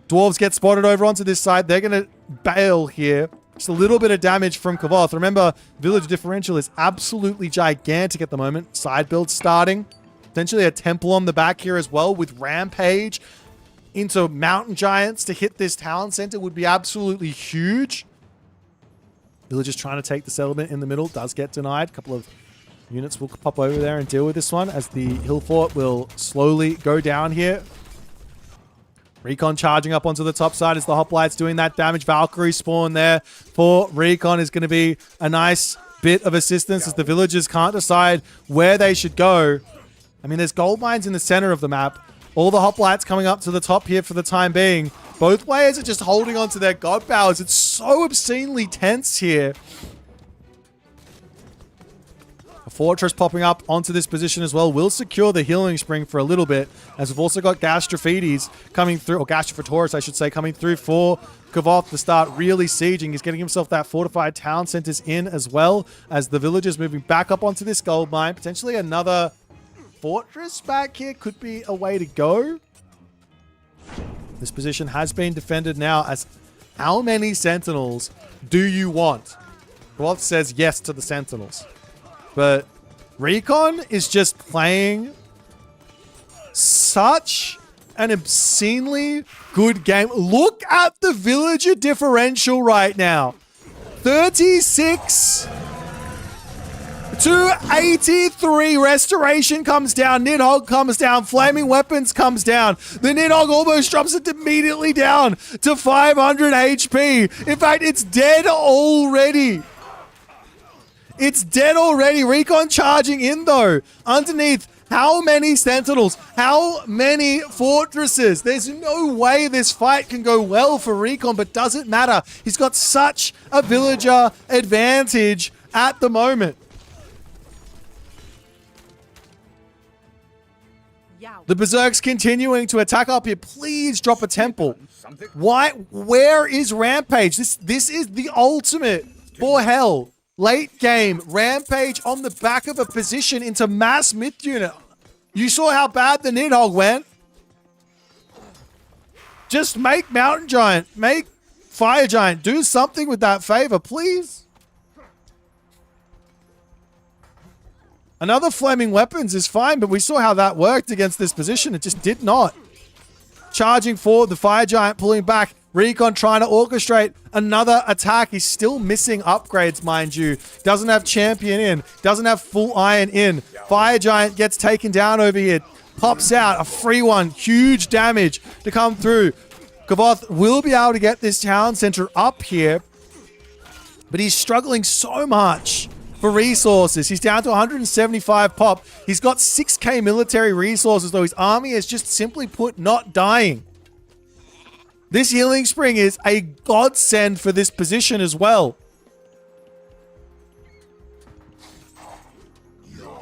Dwarves get spotted over onto this side. They're going to bail here. Just a little bit of damage from Kavoth. Remember, village differential is absolutely gigantic at the moment. Side build starting. Potentially a temple on the back here as well with Rampage into Mountain Giants to hit this town center would be absolutely huge. Villagers trying to take the settlement in the middle. Does get denied. A couple of units will pop over there and deal with this one as the hill fort will slowly go down here. Recon charging up onto the top side as the hoplites doing that damage. Valkyrie spawn there for Recon is going to be a nice bit of assistance as the villagers can't decide where they should go. I mean, there's gold mines in the center of the map. All the hoplites coming up to the top here for the time being. Both players are just holding on to their god powers. It's so obscenely tense here. A fortress popping up onto this position as well will secure the healing spring for a little bit, as we've also got Gastrophides coming through, or Gastrophotorus, I should say, coming through for Kavoth to start really sieging. He's getting himself that fortified town centers in as well, as the villagers moving back up onto this gold mine. Potentially another fortress back here could be a way to go. This position has been defended now as how many sentinels do you want? Kavoth says yes to the sentinels. But Recon is just playing such an obscenely good game. Look at the villager differential right now. 36 to 83. Restoration comes down. Nidhogg comes down. Flaming Weapons comes down. The Nidhogg almost drops it immediately down to 500 HP. In fact, it's dead already. It's dead already. Recon charging in, though. Underneath, how many sentinels? How many fortresses? There's no way this fight can go well for Recon, but doesn't matter. He's got such a villager advantage at the moment. The Berserk's continuing to attack up here. Please drop a temple. Why? Where is Rampage? This is the ultimate for hell. Late game, Rampage on the back of a position into mass myth unit. You saw how bad the Nidhogg went. Just make Mountain Giant, make Fire Giant, do something with that favor, please. Another Flaming Weapons is fine, but we saw how that worked against this position. It just did not. Charging forward, the Fire Giant pulling back. Recon trying to orchestrate another attack. He's still missing upgrades, mind you. Doesn't have Champion in. Doesn't have Full Iron in. Fire Giant gets taken down over here. Pops out. A free one. Huge damage to come through. Kavoth will be able to get this town center up here. But he's struggling so much for resources. He's down to 175 pop. He's got 6k military resources, though his army is just simply put not dying. This healing spring is a godsend for this position as well.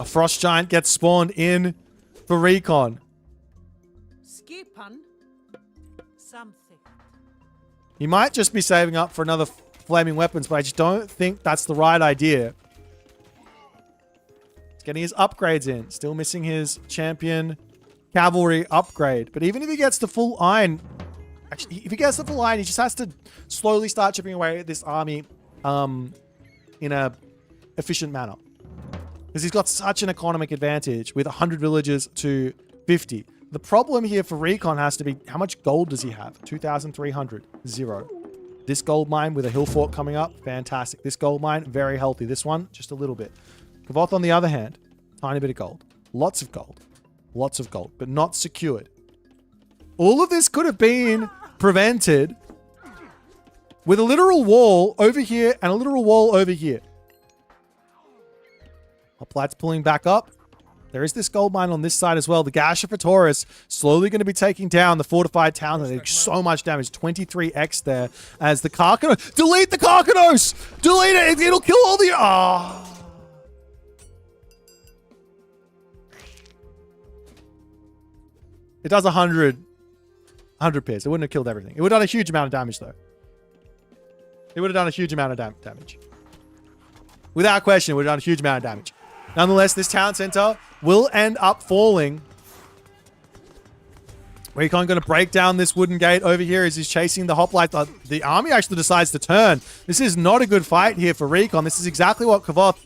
A frost giant gets spawned in for Recon. He might just be saving up for another Flaming Weapons, but I just don't think that's the right idea. He's getting his upgrades in. Still missing his champion cavalry upgrade. But even if he gets the full iron... Actually, if he gets the full iron, he just has to slowly start chipping away at this army in a efficient manner. Because he's got such an economic advantage with 100 villagers to 50. The problem here for Recon has to be, how much gold does he have? 2,300. 0. This gold mine with a hill fort coming up, fantastic. This gold mine, very healthy. This one, just a little bit. Kavoth, on the other hand, tiny bit of gold. Lots of gold. Lots of gold, but not secured. All of this could have been prevented with a literal wall over here and a literal wall over here. Hoplites pulling back up. There is this gold mine on this side as well. The Gastrophotorus slowly going to be taking down the fortified town. They're doing so much damage. 23x there as the Carcanos. Delete the Carcanos! Delete it! It'll kill all the... Ah. Oh. It does 100 pairs. It wouldn't have killed everything. It would have done a huge amount of damage, though. He would have done a huge amount of damage. Without question, it would have done a huge amount of damage. Nonetheless, this town center will end up falling. Recon going to break down this wooden gate over here as he's chasing the hoplite. The army actually decides to turn. This is not a good fight here for Recon. This is exactly what Kavoth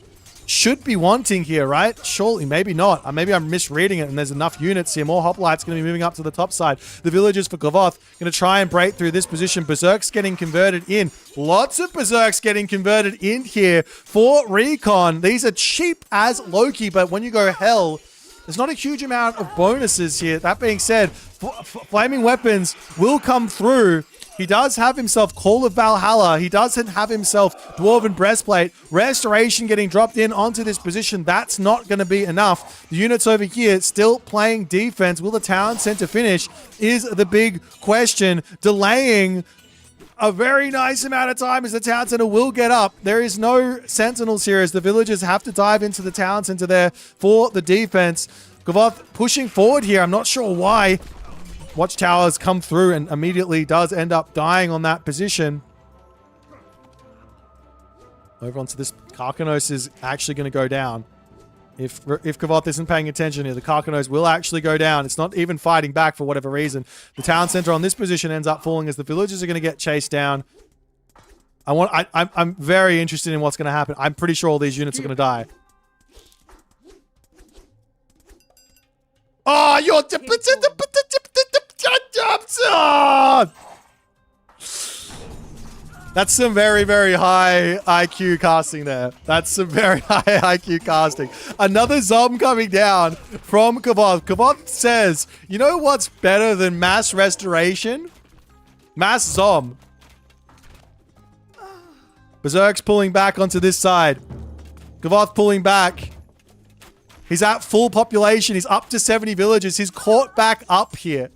should be wanting here, right? Surely, maybe not. Maybe I'm misreading it and there's enough units here. More hoplites going to be moving up to the top side. The villagers for Kavoth going to try and break through this position. Berserk's getting converted in. Lots of Berserks getting converted in here for Recon. These are cheap as Loki, but when you go hell, there's not a huge amount of bonuses here. That being said, flaming weapons will come through. He does have himself Call of Valhalla. He doesn't have himself Dwarven Breastplate. Restoration getting dropped in onto this position. That's not going to be enough. The units over here still playing defense. Will the town center finish is the big question. Delaying a very nice amount of time as the town center will get up. There is no sentinels here as the villagers have to dive into the town center there for the defense. Kavoth pushing forward here. I'm not sure why. Watchtowers come through and immediately does end up dying on that position. Over onto this. Karkanos is actually going to go down. If Kavoth isn't paying attention here, the Karkanos will actually go down. It's not even fighting back for whatever reason. The town center on this position ends up falling as the villagers are going to get chased down. I'm very interested in what's going to happen. I'm pretty sure all these units are going to die. Oh, you're... That's some very, very high IQ casting there. That's some very high IQ casting. Another Zom coming down from Kavoth. Kavoth says, you know what's better than mass restoration? Mass Zom. Berserk's pulling back onto this side. Kavoth pulling back. He's at full population. He's up to 70 villagers. He's caught back up here.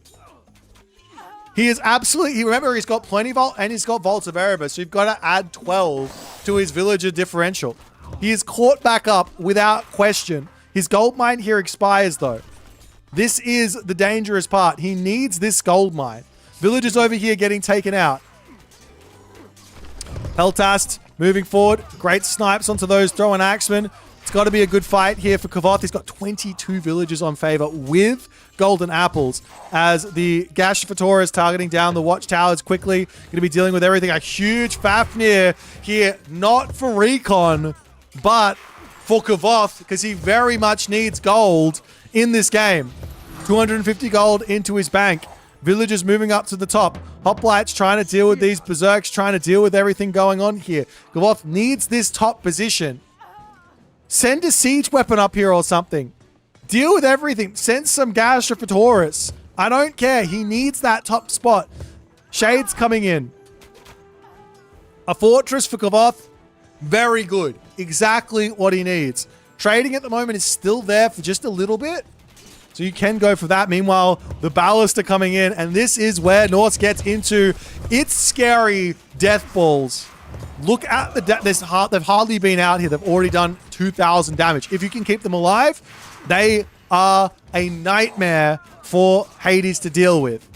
He is absolutely... Remember, he's got plenty Vault and he's got Vaults of Erebus. So you've got to add 12 to his villager differential. He is caught back up without question. His gold mine here expires, though. This is the dangerous part. He needs this gold mine. Villagers over here getting taken out. Peltast moving forward. Great snipes onto those throwing axemen. It's got to be a good fight here for Kavoth. He's got 22 villagers on favor with golden apples as the Gashfatour is targeting down the watchtowers quickly. Going to be dealing with everything. A huge Fafnir here, not for Recon, but for Kavoth, because he very much needs gold in this game. 250 gold into his bank. Villagers moving up to the top. Hoplites trying to deal with these Berserks, trying to deal with everything going on here. Kavoth needs this top position. Send a siege weapon up here or something. Deal with everything. Send some Gashfatoris. I don't care. He needs that top spot. Shades coming in. A fortress for Kavoth. Very good. Exactly what he needs. Trading at the moment is still there for just a little bit. So you can go for that. Meanwhile, the ballast are coming in. And this is where Norse gets into its scary death balls. Look at the... They've hardly been out here. They've already done 2,000 damage. If you can keep them alive, they are a nightmare for Hades to deal with.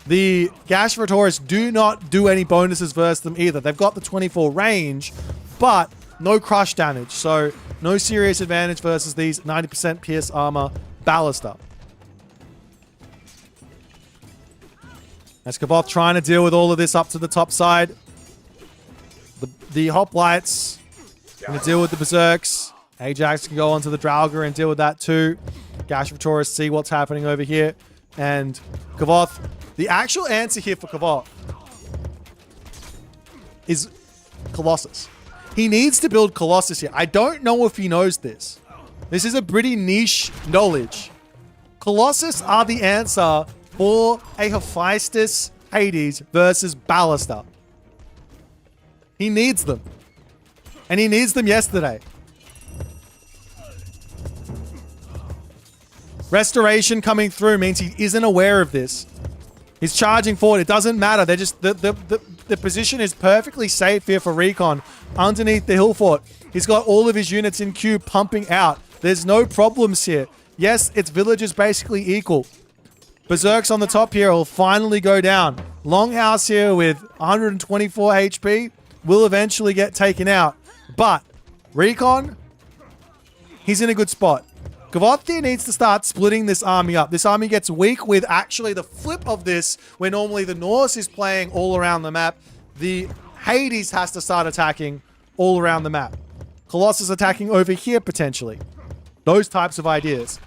The Gashfatoris do not do any bonuses versus them either. They've got the 24 range, but no crush damage. So no serious advantage versus these 90% pierce armor ballista. As Kavoth trying to deal with all of this up to the top side. The hoplites going to deal with the Berserks. Ajax can go onto the Draugr and deal with that too. Gashfatoris see what's happening over here. And Kavoth, the actual answer here for Kavoth is Colossus. He needs to build Colossus here. I don't know if he knows this. This is a pretty niche knowledge. Colossus are the answer for a Hephaestus Hades versus Ballista. He needs them. And he needs them yesterday. Restoration coming through means he isn't aware of this. He's charging forward. It doesn't matter. They're just... The position is perfectly safe here for Recon. Underneath the hill fort. He's got all of his units in queue pumping out. There's no problems here. Yes, its villagers basically equal. Berserks on the top here will finally go down. Longhouse here with 124 HP. will eventually get taken out. But Recon, he's in a good spot. Kavoth here needs to start splitting this army up. This army gets weak with actually the flip of this, where normally the Norse is playing all around the map. The Hades has to start attacking all around the map. Colossus attacking over here potentially. Those types of ideas.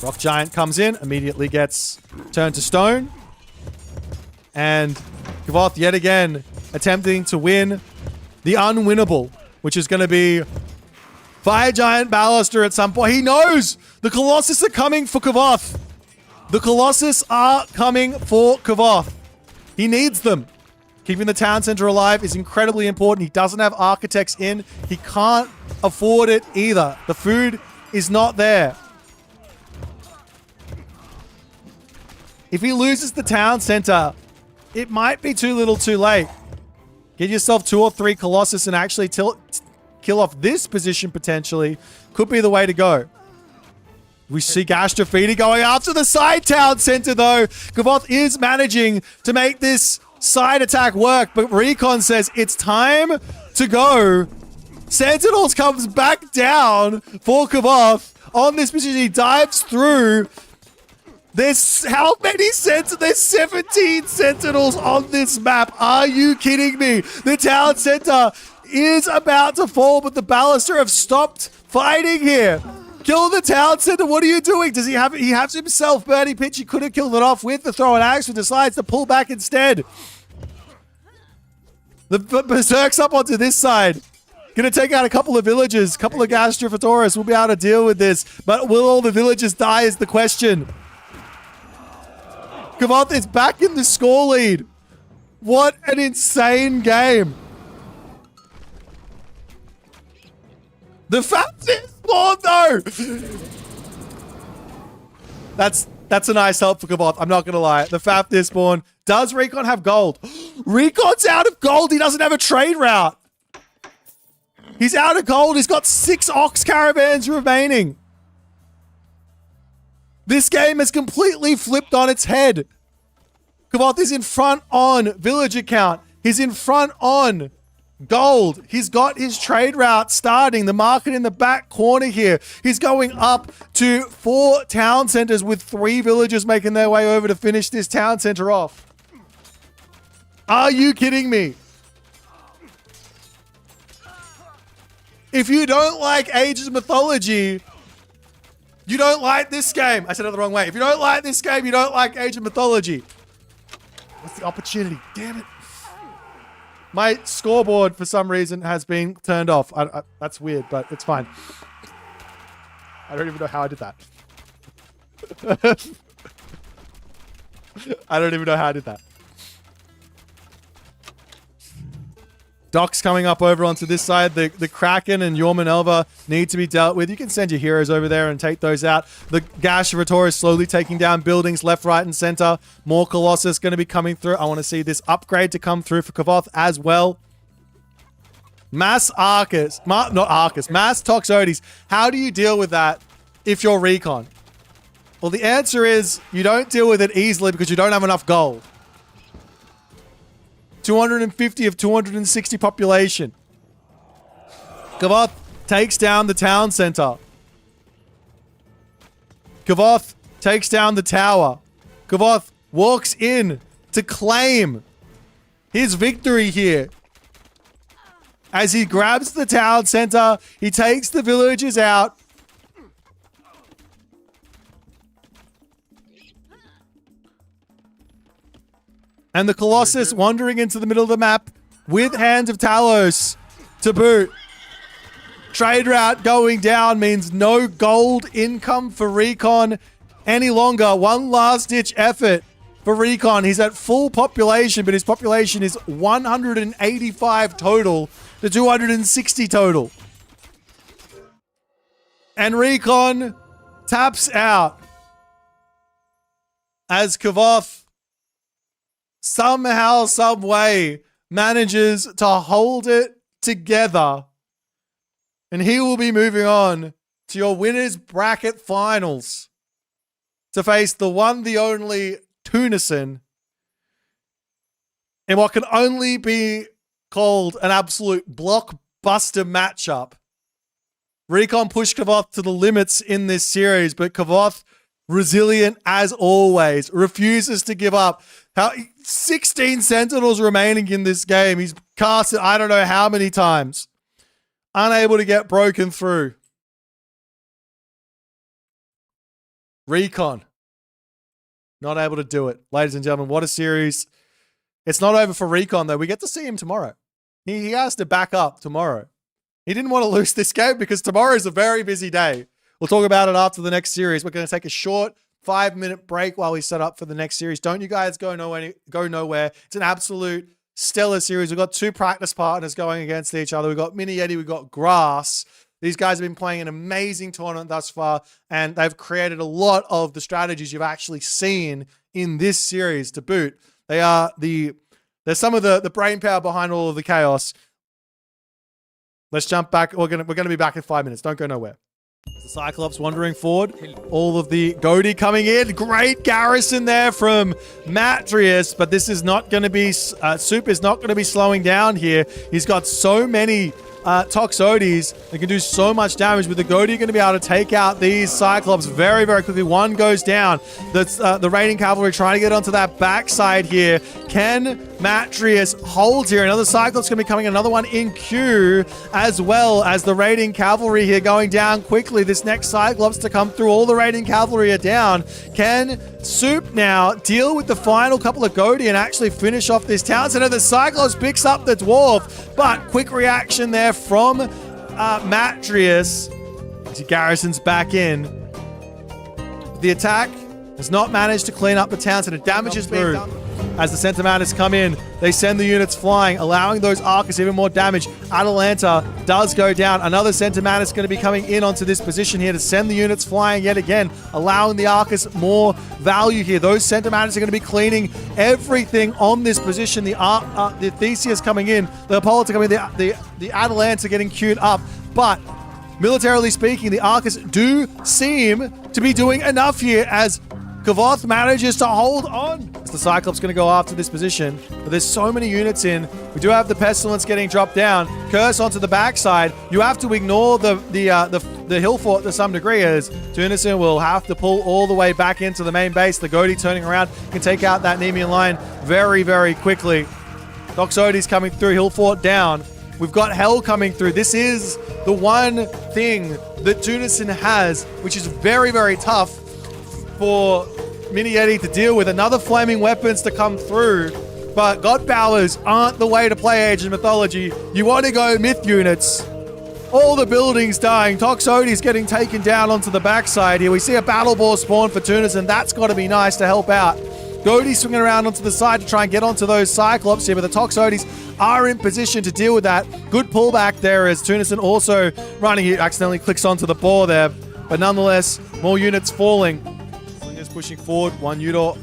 Rock Giant comes in, immediately gets turned to stone. And Kavoth yet again attempting to win the unwinnable, which is going to be Fire Giant Baluster at some point. He knows the Colossus are coming for Kavoth. The Colossus are coming for Kavoth. He needs them. Keeping the town center alive is incredibly important. He doesn't have architects in. He can't afford it either. The food is not there. If he loses the town center, it might be too little too late. Get yourself 2 or 3 Colossus and actually kill off this position potentially. Could be the way to go. We see Gastrofetti going after the side town center though. Kavoth is managing to make this side attack work, but Recon says it's time to go. Sentinels comes back down for Kavoth on this position. He dives through. There's how many Sentinels? There's 17 Sentinels on this map. Are you kidding me? The town center is about to fall, but the Baluster have stopped fighting here. Kill the town center. What are you doing? Does he have it? He has himself birdie pitch. He could have killed it off with the throw and axe, but decides to pull back instead. The Berserk's up onto this side. Gonna take out a couple of villagers. A couple of Gastrofetti will be able to deal with this. But will all the villagers die is the question. Kavoth is back in the score lead. What an insane game. The fastest spawn though. That's a nice help for Kavoth. I'm not gonna lie. The fastest spawn. Does Recon have gold? Recon's out of gold. He doesn't have a trade route. He's out of gold. He's got 6 ox caravans remaining. This game has completely flipped on its head. Kavoth is in front on villager count. He's in front on gold. He's got his trade route starting. The market in the back corner here. He's going up to 4 town centers with 3 villagers making their way over to finish this town center off. Are you kidding me? If you don't like Ages of Mythology, you don't like this game. I said it the wrong way. If you don't like this game, you don't like Age of Mythology. What's the opportunity? Damn it. My scoreboard, for some reason, has been turned off. That's weird, but it's fine. I don't even know how I did that. I don't even know how I did that. Doc's coming up over onto this side. The Kraken and Yorman Elva need to be dealt with. You can send your heroes over there and take those out. The Gastrofetti is slowly taking down buildings left, right, and center. More Colossus going to be coming through. I want to see this upgrade to come through for Kavoth as well. Mass Arcus. Not Arcus. Mass Toxotes. How do you deal with that if you're Recon? Well, the answer is you don't deal with it easily because you don't have enough gold. 250 of 260 population. Kavoth takes down the town center. Kavoth takes down the tower. Kavoth walks in to claim his victory here. As he grabs the town center, he takes the villagers out. And the Colossus wandering into the middle of the map with Hands of Talos to boot. Trade route going down means no gold income for Recon any longer. One last ditch effort for Recon. He's at full population, but his population is 185 total to 260 total. And Recon taps out as Kavoth somehow, some way, manages to hold it together. And he will be moving on to your winners bracket finals to face the one, the only Tunison in what can only be called an absolute blockbuster matchup. Recon pushed Kavoth to the limits in this series, but Kavoth, resilient as always, refuses to give up. 16 Sentinels remaining in this game. He's cast it I don't know how many times. Unable to get broken through. Recon. Not able to do it. Ladies and gentlemen, what a series. It's not over for Recon, though. We get to see him tomorrow. He has to back up tomorrow. He didn't want to lose this game because tomorrow is a very busy day. We'll talk about it after the next series. We're going to take a short 5-minute break while we set up for the next series. Don't you guys go nowhere. It's an absolute stellar series. We've got 2 practice partners going against each other. We've got Mini Yeti, we've got Grass. These guys have been playing an amazing tournament thus far, and they've created a lot of the strategies you've actually seen in this series to boot. They're some of the brain power behind all of the chaos. Let's jump back. We're gonna be back in 5 minutes. Don't go nowhere. The Cyclops wandering forward. All of the Goaty coming in. Great garrison there from Matrius, but this is not going to be... Soup is not going to be slowing down here. He's got so many Toxotes that can do so much damage. With the Goaty going to be able to take out these Cyclops very, very quickly. One goes down. That's the raiding cavalry trying to get onto that backside here. Can Matrius hold here? Another Cyclops going to be coming. Another one in queue, as well as the raiding cavalry here going down quickly. This next Cyclops to come through. All the raiding cavalry are down. Can Soup now deal with the final couple of Goaty and actually finish off this town center? The Cyclops picks up the Dwarf, but quick reaction there from Matrius. As he garrisons back in. The attack has not managed to clean up the town center. Damage is being done. As the Centimatis come in, they send the units flying, allowing those Arcus even more damage. Atalanta does go down. Another Centimatis going to be coming in onto this position here to send the units flying yet again, allowing the Arcus more value here. Those Centimatis are going to be cleaning everything on this position. The Theseus coming in, the Hippolyta coming in, the Atalanta getting queued up. But militarily speaking, the Arcus do seem to be doing enough here as Kavoth manages to hold on. As the Cyclops going to go after this position, but there's so many units in. We do have the Pestilence getting dropped down. Curse onto the backside. You have to ignore the hill fort to some degree, as Tunison will have to pull all the way back into the main base. The Goaty turning around can take out that Nemean line very, very quickly. Toxotes coming through. Hill fort down. We've got Hell coming through. This is the one thing that Tunison has, which is very, very tough for Mini Yeti to deal with. Another flaming weapons to come through, but God Powers aren't the way to play Age of Mythology. You want to go myth units. All the buildings dying. Toxotes getting taken down onto the backside here. We see a battle ball spawn for Tunis, and that's got to be nice to help out. Goaty swinging around onto the side to try and get onto those Cyclops here, but the Toxotes are in position to deal with that. Good pullback there as Tunison also running. He accidentally clicks onto the ball there, but nonetheless, more units falling. Pushing forward, one Udor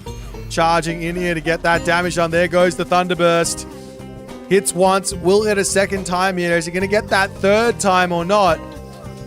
charging in here to get that damage done. There goes the Thunderburst. Hits once, will hit a second time here. Is he going to get that third time or not?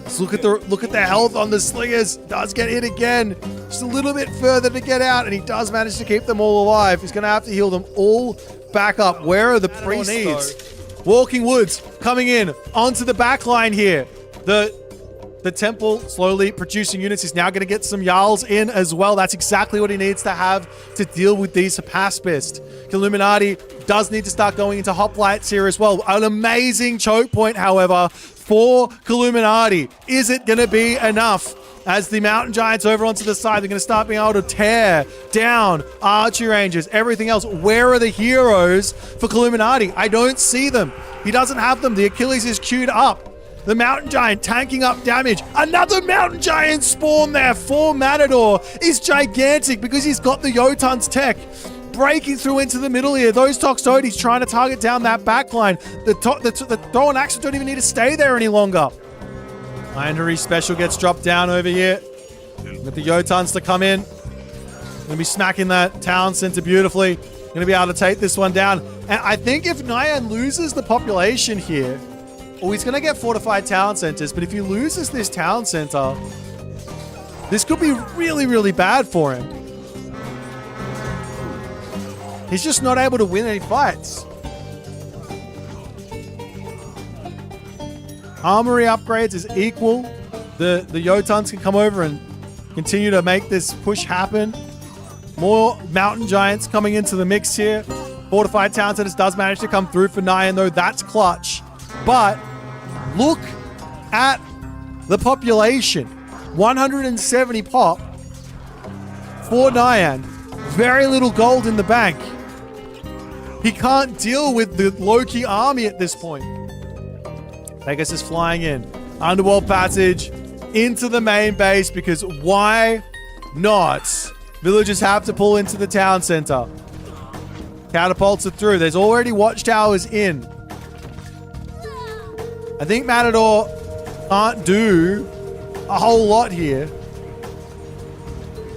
Let's look at the health on the Slingers. Does get hit again. Just a little bit further to get out, and he does manage to keep them all alive. He's going to have to heal them all back up. Where are the priests? Walking Woods coming in onto the back line here. The temple slowly producing units. He's now going to get some Jarls in as well. That's exactly what he needs to have to deal with these Hapaspist. Illuminati does need to start going into hoplites here as well. An amazing choke point, however, for Illuminati. Is it going to be enough? As the Mountain Giants over onto the side, they're going to start being able to tear down Archery Rangers, everything else. Where are the heroes for Illuminati? I don't see them. He doesn't have them. The Achilles is queued up. The Mountain Giant tanking up damage. Another Mountain Giant spawn there for Matador is gigantic because he's got the Jotun's tech. Breaking through into the middle here. Those Toxotes trying to target down that backline. The Thrown Axes don't even need to stay there any longer. Iron Hurry Special gets dropped down over here. With the Jotuns to come in. Going to be smacking that town center beautifully. Going to be able to take this one down. And I think if Nyan loses the population here, he's going to get fortified town centers, but if he loses this town center, this could be really, really bad for him. He's just not able to win any fights. Armory upgrades is equal. The Jotuns can come over and continue to make this push happen. More mountain giants coming into the mix here. Fortified Town Centers does manage to come through for Nyan, though. That's clutch. But look at the population. 170 pop for Nyan. Very little gold in the bank. He can't deal with the low-key army at this point. Pegasus is flying in. Underworld passage into the main base because why not? Villagers have to pull into the town center. Catapults are through. There's already watchtowers in. I think Matador can't do a whole lot here.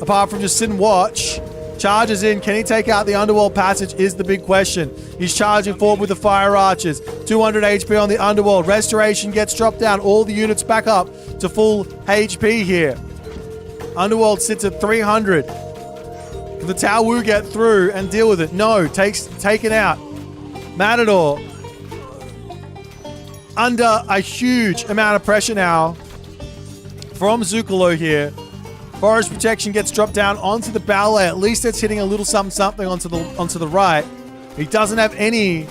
Apart from just sit and watch. Charges in. Can he take out the Underworld passage is the big question. He's charging forward with the Fire Archers. 200 HP on the Underworld. Restoration gets dropped down. All the units back up to full HP here. Underworld sits at 300. Can the Tao Wu get through and deal with it? No. Taken out. Matador under a huge amount of pressure now from Zucolo here. Forest protection gets dropped down onto the ballet. At least it's hitting a little something onto the right. He doesn't have any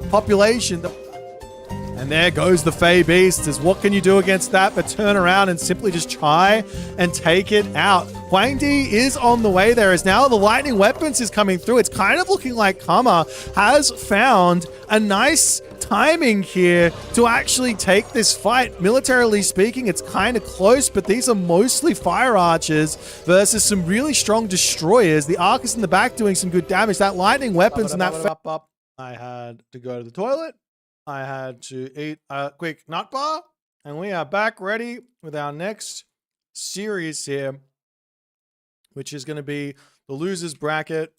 population. And there goes the Fey Beasts. What can you do against that but turn around and simply just try and take it out? Huang Di is on the way there as now the lightning weapons is coming through. It's kind of looking like Kama has found a nice timing here to actually take this fight. Militarily speaking, it's kind of close, but these are mostly fire archers versus some really strong destroyers. The Arc is in the back doing some good damage. That lightning weapons and that... I had to go to the toilet. I had to eat a quick nut bar. And we are back ready with our next series here, which is going to be the losers bracket.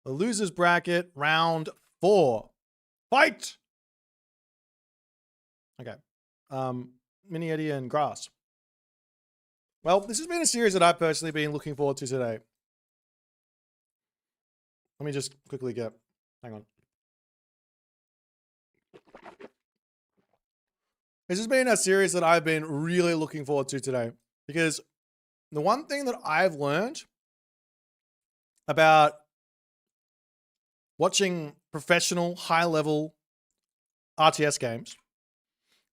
The losers bracket, round 4. Fight! Okay. Mini Eddie and Grass. Well, this has been a series that I've personally been looking forward to today. Let me just quickly get... Hang on. This has been a series that I've been really looking forward to today. Because the one thing that I've learned about watching professional, high-level RTS games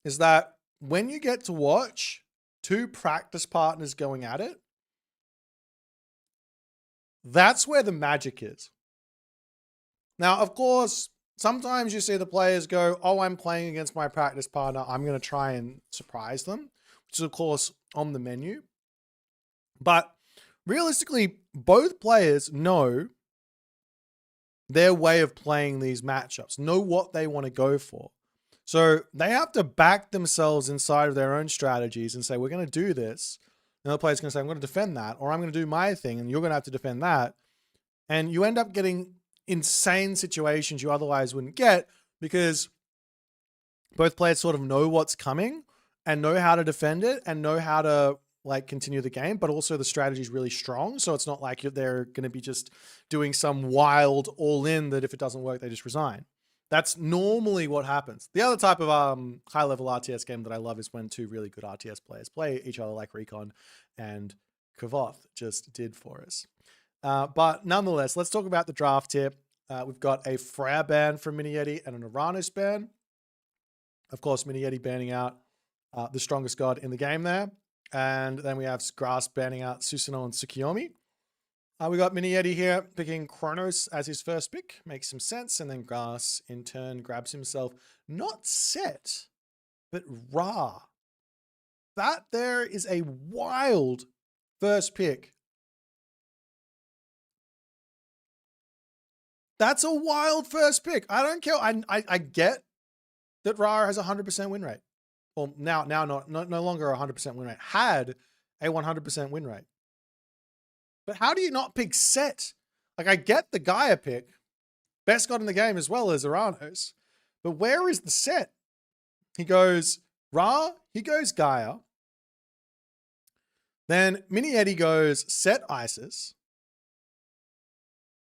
is that when you get to watch 2 practice partners going at it, that's where the magic is. Now, of course, sometimes you see the players go, oh, I'm playing against my practice partner. I'm going to try and surprise them, which is, of course, on the menu. But realistically, both players know their way of playing these matchups, know what they want to go for. So they have to back themselves inside of their own strategies and say, we're going to do this. And the player's going to say, I'm going to defend that, or I'm going to do my thing, and you're going to have to defend that. And you end up getting insane situations you otherwise wouldn't get because both players sort of know what's coming and know how to defend it and know how to like continue the game, but also the strategy is really strong. So it's not like they're going to be just doing some wild all in that if it doesn't work, they just resign. That's normally what happens. The other type of high level RTS game that I love is when 2 really good RTS players play each other like Recon and Kavoth just did for us. But nonetheless, let's talk about the draft here. We've got a Freya ban from Mini Yeti and an Uranus ban. Of course, Mini Yeti banning out the strongest god in the game there. And then we have Grass banning out Susanoo and Tsukiyomi. We got Mini Yeti here picking Kronos as his first pick. Makes some sense. And then Grass in turn grabs himself not Set, but Ra. That there is a wild first pick. That's a wild first pick. I don't care. I get that Ra has a 100% win rate. Well, now no longer a 100% win rate. Had a 100% win rate. But how do you not pick Set? Like, I get the Gaia pick. Best god in the game as well as Uranus. But where is the Set? He goes Ra, he goes Gaia. Then Mini Eddie goes Set Isis.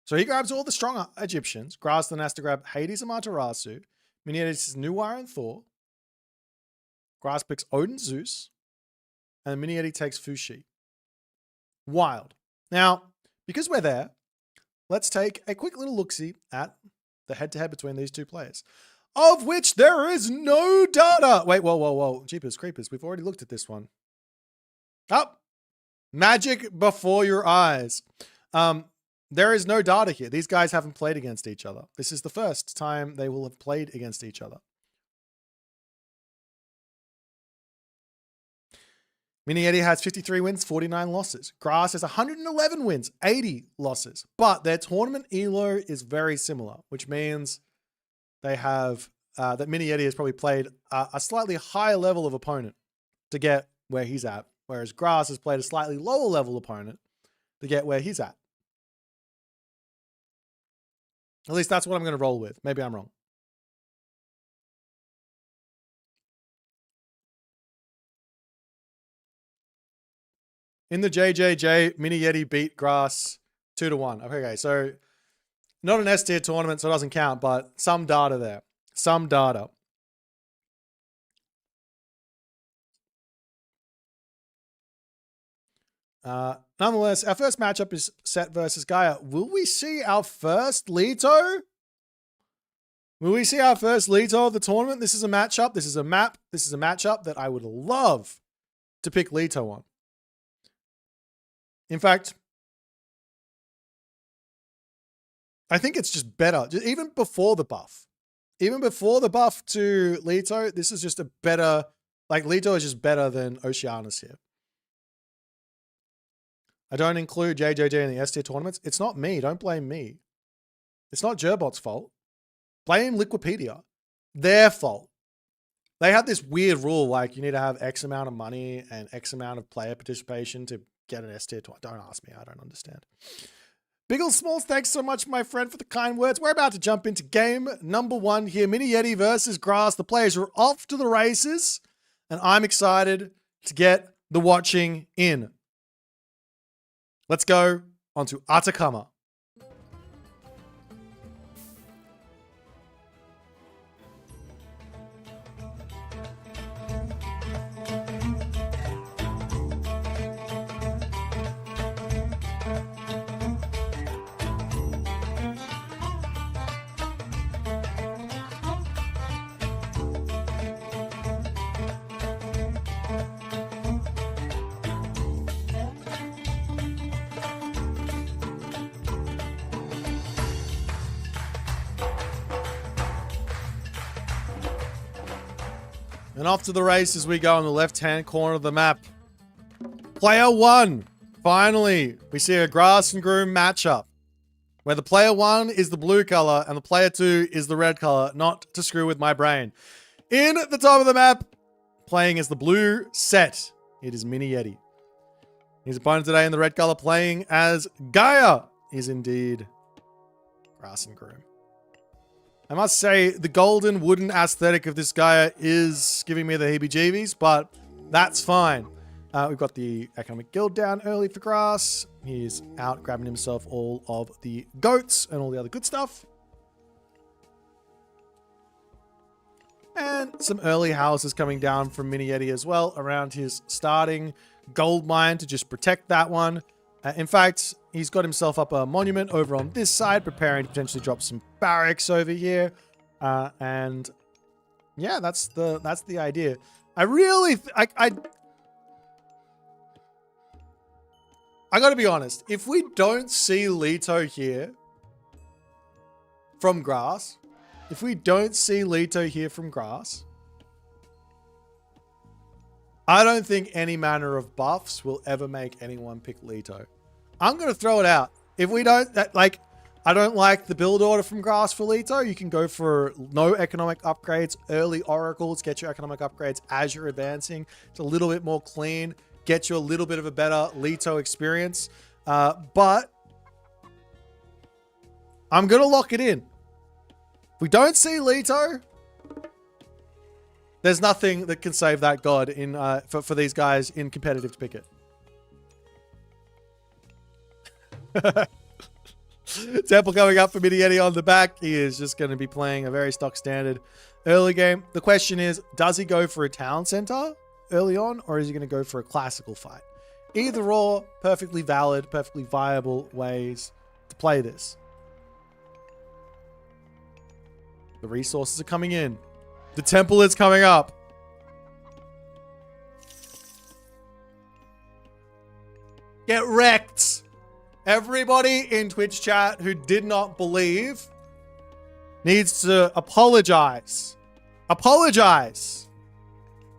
So he grabs all the strong Egyptians. Grass then has to grab Hades and Amaterasu. Minieti says Nuar and Thor. Grass picks Odin, Zeus. And Minieti takes Fushi. Wild. Now, because we're there, let's take a quick little look-see at the head-to-head between these two players, of which there is no data. Wait, whoa. Jeepers creepers. We've already looked at this one. Oh, magic before your eyes. There is no data here. These guys haven't played against each other. This is the first time they will have played against each other. Minieti has 53 wins, 49 losses. Grass has 111 wins, 80 losses. But their tournament elo is very similar, which means they have that Minieti has probably played a slightly higher level of opponent to get where he's at, whereas Grass has played a slightly lower level opponent to get where he's at. At least that's what I'm going to roll with. Maybe I'm wrong. In the JJJ, Minieti beat Grass 2-1. Okay, so not an S-tier tournament, so it doesn't count, but some data there. Some data. Nonetheless, our first matchup is Set versus Gaia. Will we see our first Leto? Will we see our first Leto of the tournament? This is a matchup. This is a map. This is a matchup that I would love to pick Leto on. In fact, I think it's just better. Even before the buff. Even before the buff to Leto, this is just a better... Like, Leto is just better than Oceanus here. I don't include JJJ in the S-tier tournaments. It's not me. Don't blame me. It's not Gerbot's fault. Blame Liquipedia. Their fault. They have this weird rule, like you need to have X amount of money and X amount of player participation to get an S-tier tournament. Don't ask me. I don't understand. Biggle Smalls, thanks so much, my friend, for the kind words. We're about to jump into game number 1 here. Minieti versus Grass. The players are off to the races, and I'm excited to get the watching in. Let's go on to Atacama. And off to the races we go on the left-hand corner of the map. Player 1. Finally, we see a Grass and Groom matchup where the player 1 is the blue color and the player 2 is the red color, not to screw with my brain. In the top of the map, playing as the blue Set, it is Minieti. His opponent today in the red color playing as Gaia is indeed Grass and Groom. I must say, the golden wooden aesthetic of this guy is giving me the heebie-jeebies, but that's fine. We've got the Economic Guild down early for Grass. He's out grabbing himself all of the goats and all the other good stuff. And some early houses coming down from Minieti as well around his starting gold mine to just protect that one. In fact, he's got himself up a monument over on this side, preparing to potentially drop some barracks over here. And yeah, that's the idea. I really, I gotta be honest. If we don't see Leto here from Grass, I don't think any manner of buffs will ever make anyone pick Leto. I'm going to throw it out. If we don't, I don't like the build order from Grass for Leto. You can go for no economic upgrades, early oracles, get your economic upgrades as you're advancing. It's a little bit more clean, get you a little bit of a better Leto experience. But I'm going to lock it in. If we don't see Leto, there's nothing that can save that god in for these guys in competitive to pick it. Temple coming up for Mini-Yeti on the back. He is just going to be playing a very stock standard early game. The question is, does he go for a town center early on, or is he going to go for a classical fight? Either or, perfectly valid, perfectly viable ways to play this. The resources are coming in. The temple is coming up. Get wrecked. Everybody in Twitch chat who did not believe needs to apologize. Apologize.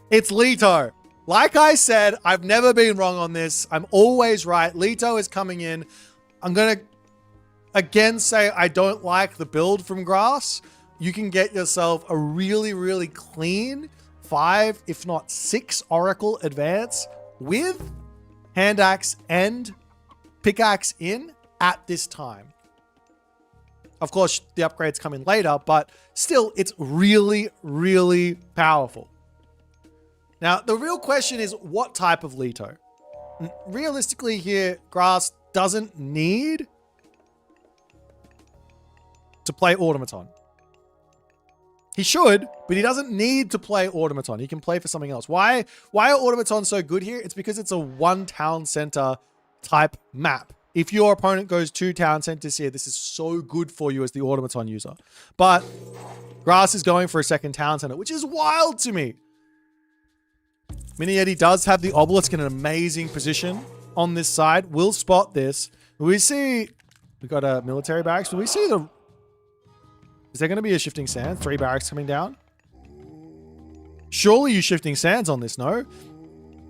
It's Leto. Like I said, I've never been wrong on this. I'm always right. Leto is coming in. I'm going to again say I don't like the build from Grass. You can get yourself a really, really clean 5, if not 6 Oracle advance with hand axe and pickaxe in at this time. Of course, the upgrades come in later, but still, it's really, really powerful. Now, the real question is what type of Leto? Realistically here, Grass doesn't need to play Automaton. He should, but he doesn't need to play Automaton. He can play for something else. Why are Automaton so good here? It's because it's a 1 town center type map. If your opponent goes 2 town centers here, this is so good for you as the Automaton user. But Grass is going for a 2nd town center, which is wild to me. Mini-Yeti does have the obelisk in an amazing position on this side. We'll spot this. We see, we've got a military barracks, but we see the, is there going to be a shifting sand? 3 barracks coming down? Surely you shifting sands on this, no?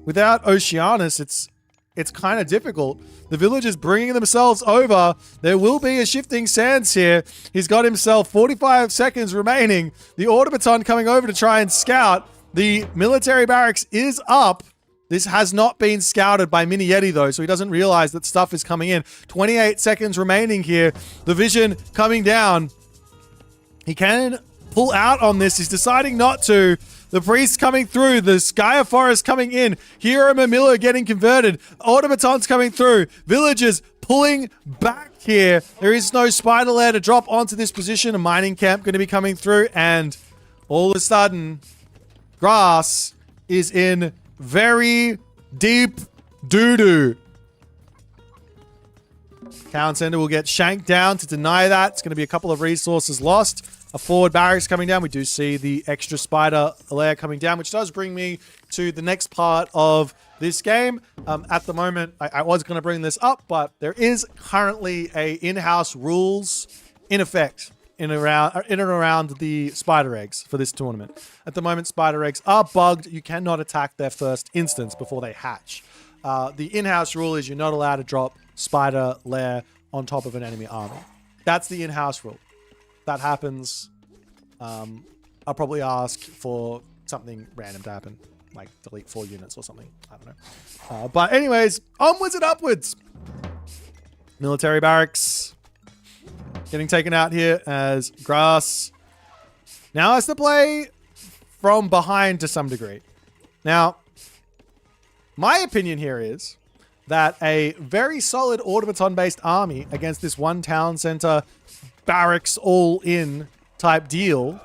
Without Oceanus, it's kind of difficult. The villagers bringing themselves over. There will be a shifting sands here. He's got himself 45 seconds remaining. The Automaton coming over to try and scout. The military barracks is up. This has not been scouted by Mini-Yeti though, so he doesn't realize that stuff is coming in. 28 seconds remaining here. The vision coming down. He can pull out on this. He's deciding not to. The priest coming through. The Skya Forest coming in. Hero Mamilo getting converted. Automatons coming through. Villagers pulling back here. There is no spider lair to drop onto this position. A mining camp going to be coming through. And all of a sudden, Grass is in very deep doo-doo. Town Center will get shanked down to deny that. It's going to be a couple of resources lost. A forward barracks coming down. We do see the extra spider layer coming down, which does bring me to the next part of this game. At the moment, I was going to bring this up, but there is currently a in-house rules in effect in and around the spider eggs for this tournament. At the moment, spider eggs are bugged. You cannot attack their first instance before they hatch. The in-house rule is you're not allowed to drop spider lair on top of an enemy army. That's the in-house rule. That happens, I'll probably ask for something random to happen, like delete 4 units or something. I don't know. But anyways, onwards and upwards. Military barracks getting taken out here as Grass now has to play from behind to some degree. Now, my opinion here is that a very solid Automaton-based army against this 1 town center barracks all-in type deal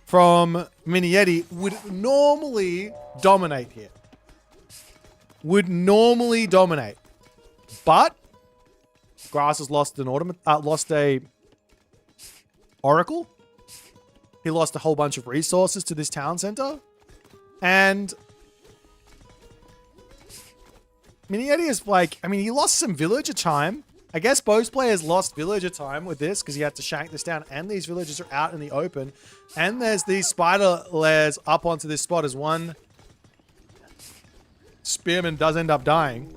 from Mini-Yeti would normally dominate here. Would normally dominate. But Grass has lost an lost a Oracle. He lost a whole bunch of resources to this town center. And Mini-Yeti is like, I mean, he lost some villager time. I guess both players lost villager time with this because he had to shank this down, and these villagers are out in the open. And there's these spider lairs up onto this spot as one spearman does end up dying.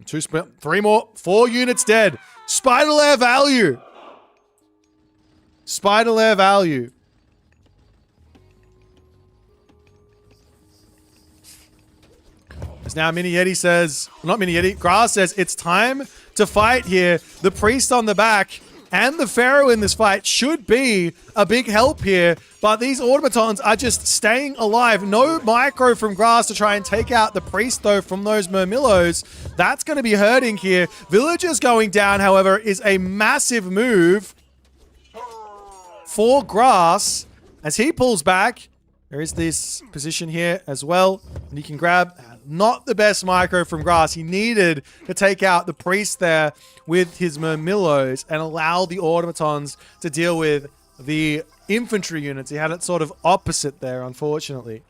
3 more, 4 units dead. Spider lair value. Spider lair value. As now Mini-Yeti says, not Mini-Yeti, Grass says it's time to fight here. The priest on the back and the Pharaoh in this fight should be a big help here, but these automatons are just staying alive. No micro from Grass to try and take out the priest, though, from those Murmillos. That's going to be hurting here. Villagers going down, however, is a massive move for Grass as he pulls back. There is this position here as well, and you can grab. Not the best micro from Grass. He needed to take out the priest there with his Murmillos and allow the automatons to deal with the infantry units. He had it sort of opposite there, unfortunately.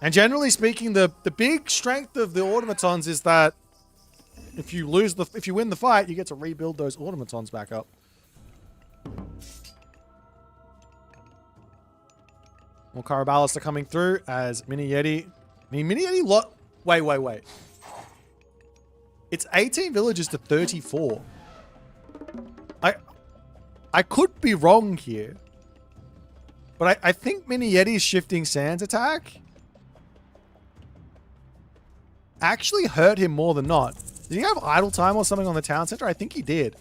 And generally speaking, the big strength of the automatons is that if you win the fight, you get to rebuild those automatons back up. More Caraballas are coming through as Mini Yeti. Mini Yeti wait. It's 18 villages to 34. I could be wrong here. But I think Mini Yeti's shifting sands attack actually hurt him more than not. Did he have idle time or something on the town center? I think he did.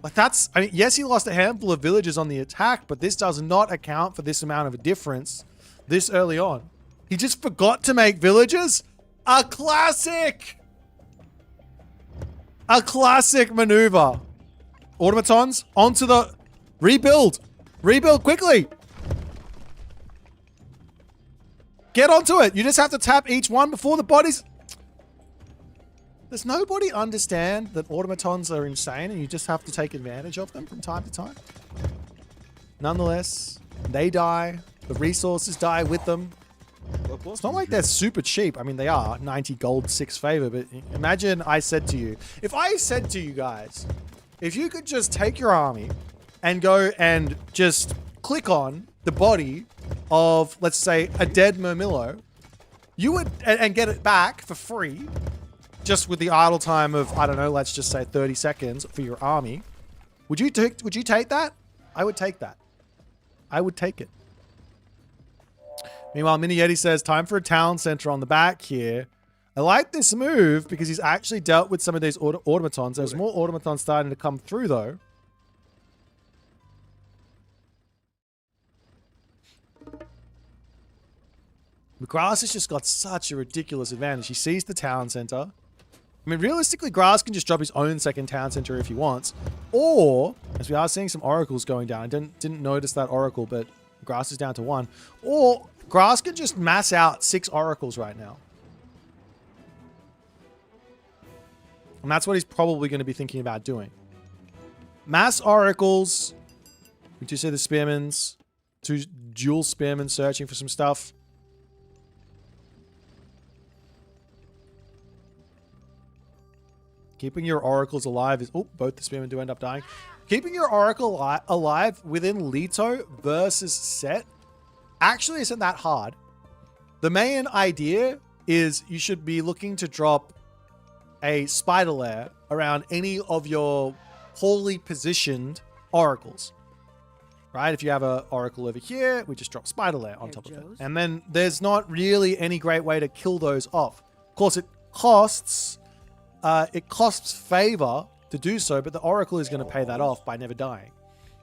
Like that's, I mean, yes, he lost a handful of villages on the attack, but this does not account for this amount of a difference this early on. He just forgot to make villages. A classic maneuver. Automatons onto the rebuild. Rebuild quickly. Get onto it. You just have to tap each one before the bodies. Does nobody understand that automatons are insane and you just have to take advantage of them from time to time? Nonetheless, they die. The resources die with them. It's not like they're super cheap. I mean, they are 90 gold, 6 favor, but imagine I said to you, if I said to you guys, if you could just take your army and go and just click on the body of, let's say, a dead Murmillo, you would, and get it back for free, just with the idle time of, I don't know, let's just say 30 seconds for your army. Would you take that? I would take that. I would take it. Meanwhile, Mini Yeti says, time for a town center on the back here. I like this move because he's actually dealt with some of these automatons. There's more automatons starting to come through, though. Grass has just got such a ridiculous advantage. He sees the town center. I mean, realistically, Grass can just drop his own second town center if he wants. Or, as we are seeing some oracles going down. I didn't notice that oracle, but Grass is down to 1. Or Grass can just mass out 6 oracles right now. And that's what he's probably going to be thinking about doing. Mass oracles. We do see the spearmans. 2 dual spearmen searching for some stuff. Keeping your oracles alive is... Oh, both the spearmen do end up dying. Keeping your oracle alive within Leto versus Set actually isn't that hard. The main idea is you should be looking to drop a spider lair around any of your poorly positioned oracles. Right? If you have an oracle over here, we just drop spider lair on top of it. And then there's not really any great way to kill those off. Of course, it costs favor to do so, but the oracle is going to pay that off by never dying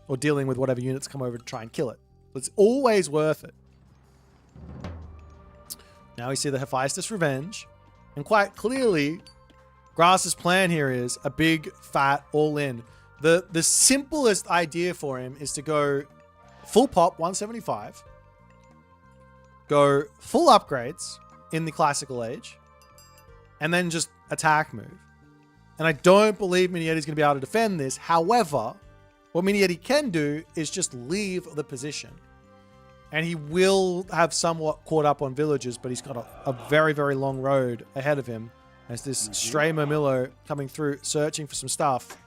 or dealing with whatever units come over to try and kill it. It's always worth it. Now we see the Hephaestus Revenge, and quite clearly Grass's plan here is a big fat all-in. The simplest idea for him is to go full pop 175, go full upgrades in the classical age, and then just attack move. And I don't believe Mini Yeti's going to be able to defend this. However, what Mini Yeti can do is just leave the position. And he will have somewhat caught up on villagers, but he's got a very, very long road ahead of him. As this stray Murmillo coming through, searching for some stuff.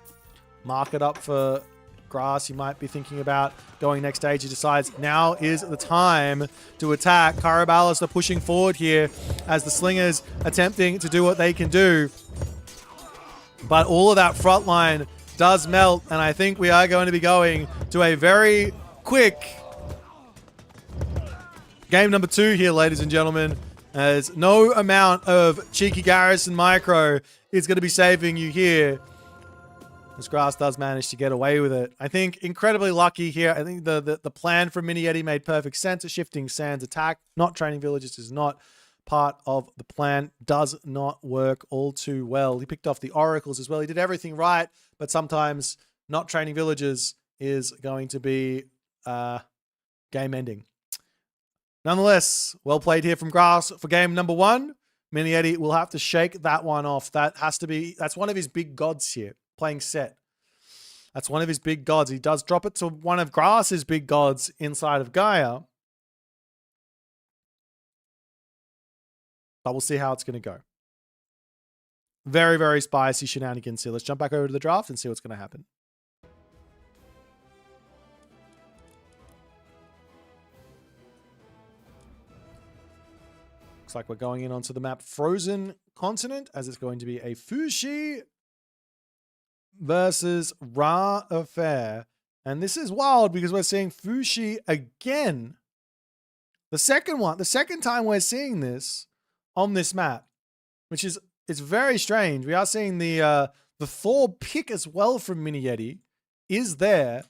Mark it up for Grass. He might be thinking about going next stage. He decides now is the time to attack. Caraballas are pushing forward here as the Slingers attempting to do what they can do. But all of that front line does melt, and I think we are going to be going to a very quick game number 2 here, ladies and gentlemen, as no amount of cheeky Garrison micro is going to be saving you here. This grass does manage to get away with it. I think incredibly lucky here. I think the plan from Mini Yeti made perfect sense. A shifting sands attack, not training villages, is not part of the plan. Does not work all too well. He picked off the oracles as well. He did everything right, but sometimes not training villages is going to be game ending. Nonetheless, well played here from Grass for game number 1. Mini Yeti will have to shake that one off. That's one of his big gods here. Playing set. That's one of his big gods. He does drop it to one of Grass's big gods inside of Gaia. But we'll see how it's going to go. Very, very spicy shenanigans here. Let's jump back over to the draft and see what's going to happen. Looks like we're going in onto the map Frozen Continent, as it's going to be a Fushi versus Ra affair. And this is wild because we're seeing Fushi again. The second time we're seeing this on this map, which is, it's very strange. We are seeing the Thor pick as well from Mini Yeti is there,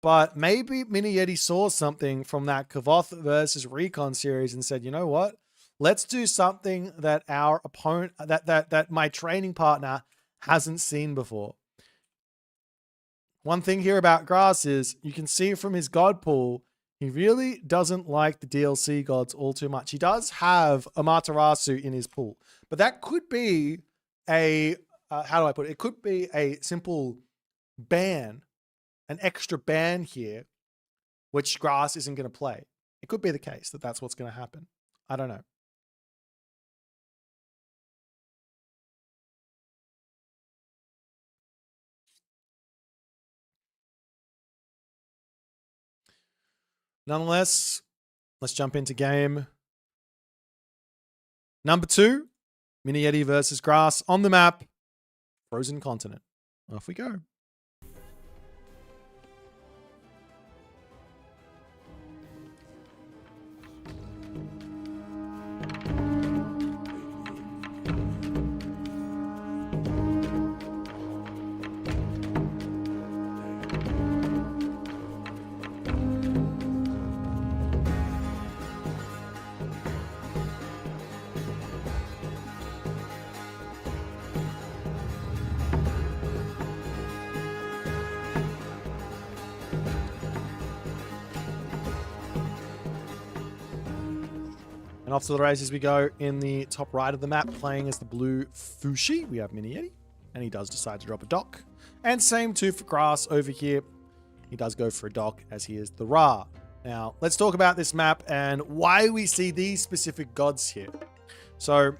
but maybe Mini Yeti saw something from that Kavoth versus Recon series and said, you know what? Let's do something that our opponent, that my training partner hasn't seen before. One thing here about Grass is you can see from his god pool, he really doesn't like the DLC gods all too much. He does have Amaterasu in his pool, but that could be a, how do I put it? It could be a simple ban, an extra ban here, which Grass isn't going to play. It could be the case that that's what's going to happen. I don't know. Nonetheless, let's jump into game number 2. Mini Yeti versus Grass on the map Frozen Continent. Off we go. And off to the races we go in the top right of the map, playing as the blue Fushi. We have Mini Yeti, and he does decide to drop a dock. And same too for Grass over here. He does go for a dock as he is the Ra. Now, let's talk about this map and why we see these specific gods here. So,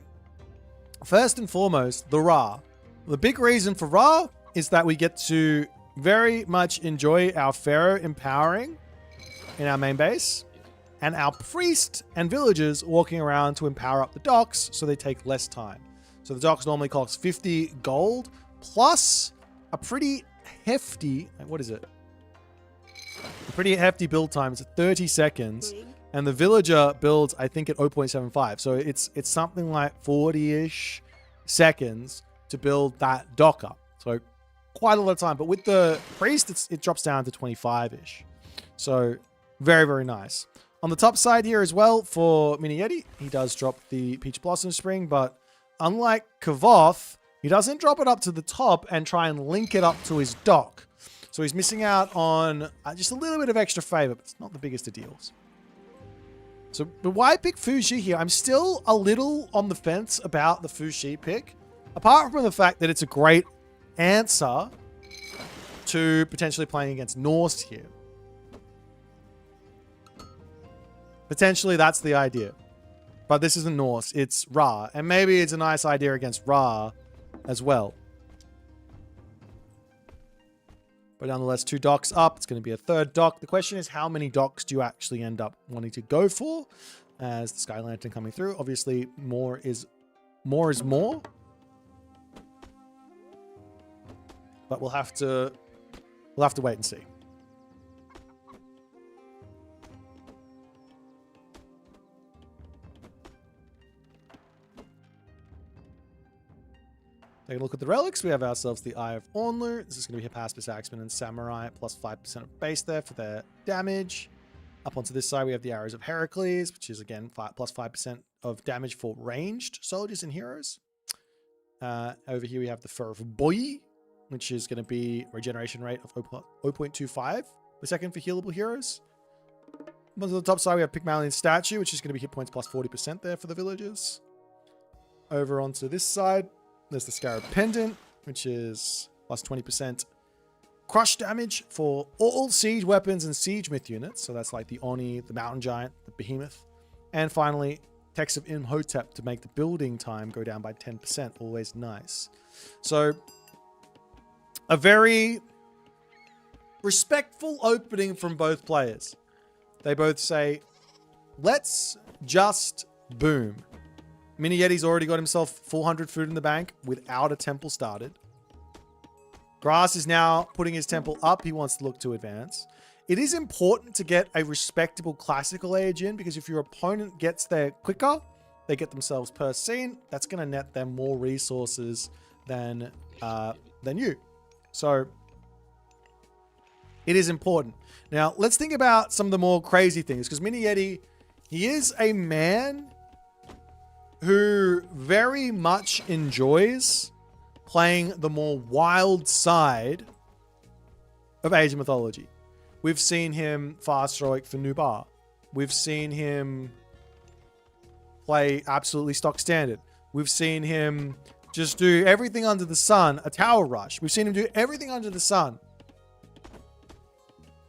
first and foremost, the Ra. The big reason for Ra is that we get to very much enjoy our Pharaoh empowering in our main base, and our priest and villagers walking around to empower up the docks so they take less time. So the docks normally cost 50 gold plus a pretty hefty, what is it? A pretty hefty build time. It's 30 seconds. And the villager builds, I think, at 0.75. So it's something like 40-ish seconds to build that dock up. So quite a lot of time. But with the priest, it drops down to 25-ish. So very, very nice. On the top side here as well for Mini Yeti, he does drop the Peach Blossom Spring, but unlike Kavoth, he doesn't drop it up to the top and try and link it up to his dock. So he's missing out on just a little bit of extra favor, but it's not the biggest of deals. So, but why pick Fushi here? I'm still a little on the fence about the Fushi pick, apart from the fact that it's a great answer to potentially playing against Norse here. Potentially, that's the idea. But this isn't Norse, it's Ra. And maybe it's a nice idea against Ra as well. But nonetheless, 2 docks up. It's going to be a 3rd dock. The question is, how many docks do you actually end up wanting to go for? As the Sky Lantern coming through. Obviously, more is more. But we'll have to wait and see. Take a look at the relics. We have ourselves the Eye of Ornlu. This is going to be Hypaspis, Axeman, and Samurai, plus 5% of base there for their damage. Up onto this side, we have the Arrows of Heracles, which is, again, plus 5% of damage for ranged soldiers and heroes. Over here, we have the Fur of Boit, which is going to be regeneration rate of 0.25 per second for healable heroes. On the top side, we have Pygmalion's Statue, which is going to be hit points plus 40% there for the villagers. Over onto this side, there's the Scarab Pendant, which is plus 20% crush damage for all siege weapons and siege myth units. So that's like the Oni, the Mountain Giant, the Behemoth. And finally, Text of Imhotep to make the building time go down by 10%. Always nice. So, a very respectful opening from both players. They both say, let's just boom. Mini Yeti's already got himself 400 food in the bank without a temple started. Grass is now putting his temple up. He wants to look to advance. It is important to get a respectable classical age in, because if your opponent gets there quicker, they get themselves per scene. That's going to net them more resources than you. So it is important. Now, let's think about some of the more crazy things, because Mini Yeti, he is a man who very much enjoys playing the more wild side of Age of Mythology. We've seen him fast heroic for Nubar. We've seen him play absolutely stock standard. We've seen him just do everything under the sun, a tower rush. We've seen him do everything under the sun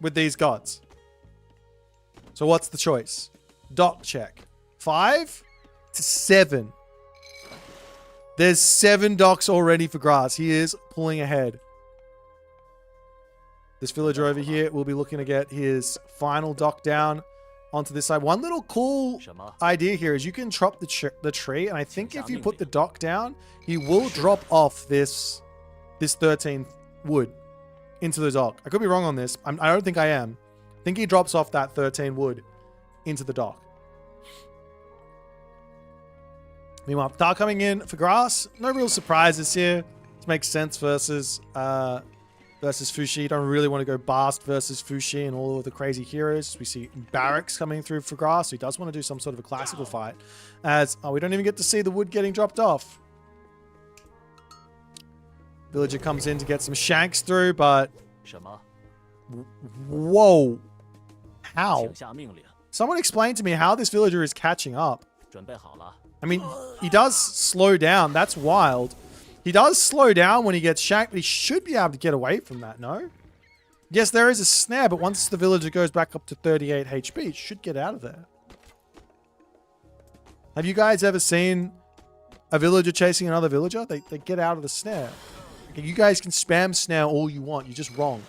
with these gods. So what's the choice? Doc check. 5 to 7. There's 7 docks already for Grass. He is pulling ahead. This villager over here will be looking to get his final dock down onto this side. One little cool idea here is you can drop the tree, and I think if you put the dock down, he will drop off this 13 wood into the dock. I could be wrong on this. I don't think I am. I think he drops off that 13 wood into the dock. Meanwhile, Ptar coming in for Grass. No real surprises here. This makes sense versus Fushi. You don't really want to go Bast versus Fushi and all of the crazy heroes. We see Barracks coming through for Grass. He does want to do some sort of a classical fight. As we don't even get to see the wood getting dropped off. Villager comes in to get some shanks through, but... Whoa. How? Someone explain to me how this villager is catching up. I mean, he does slow down. That's wild. He does slow down when he gets shanked, but he should be able to get away from that, no? Yes, there is a snare, but once the villager goes back up to 38 HP, he should get out of there. Have you guys ever seen a villager chasing another villager? They get out of the snare. Okay, you guys can spam snare all you want. You're just wrong.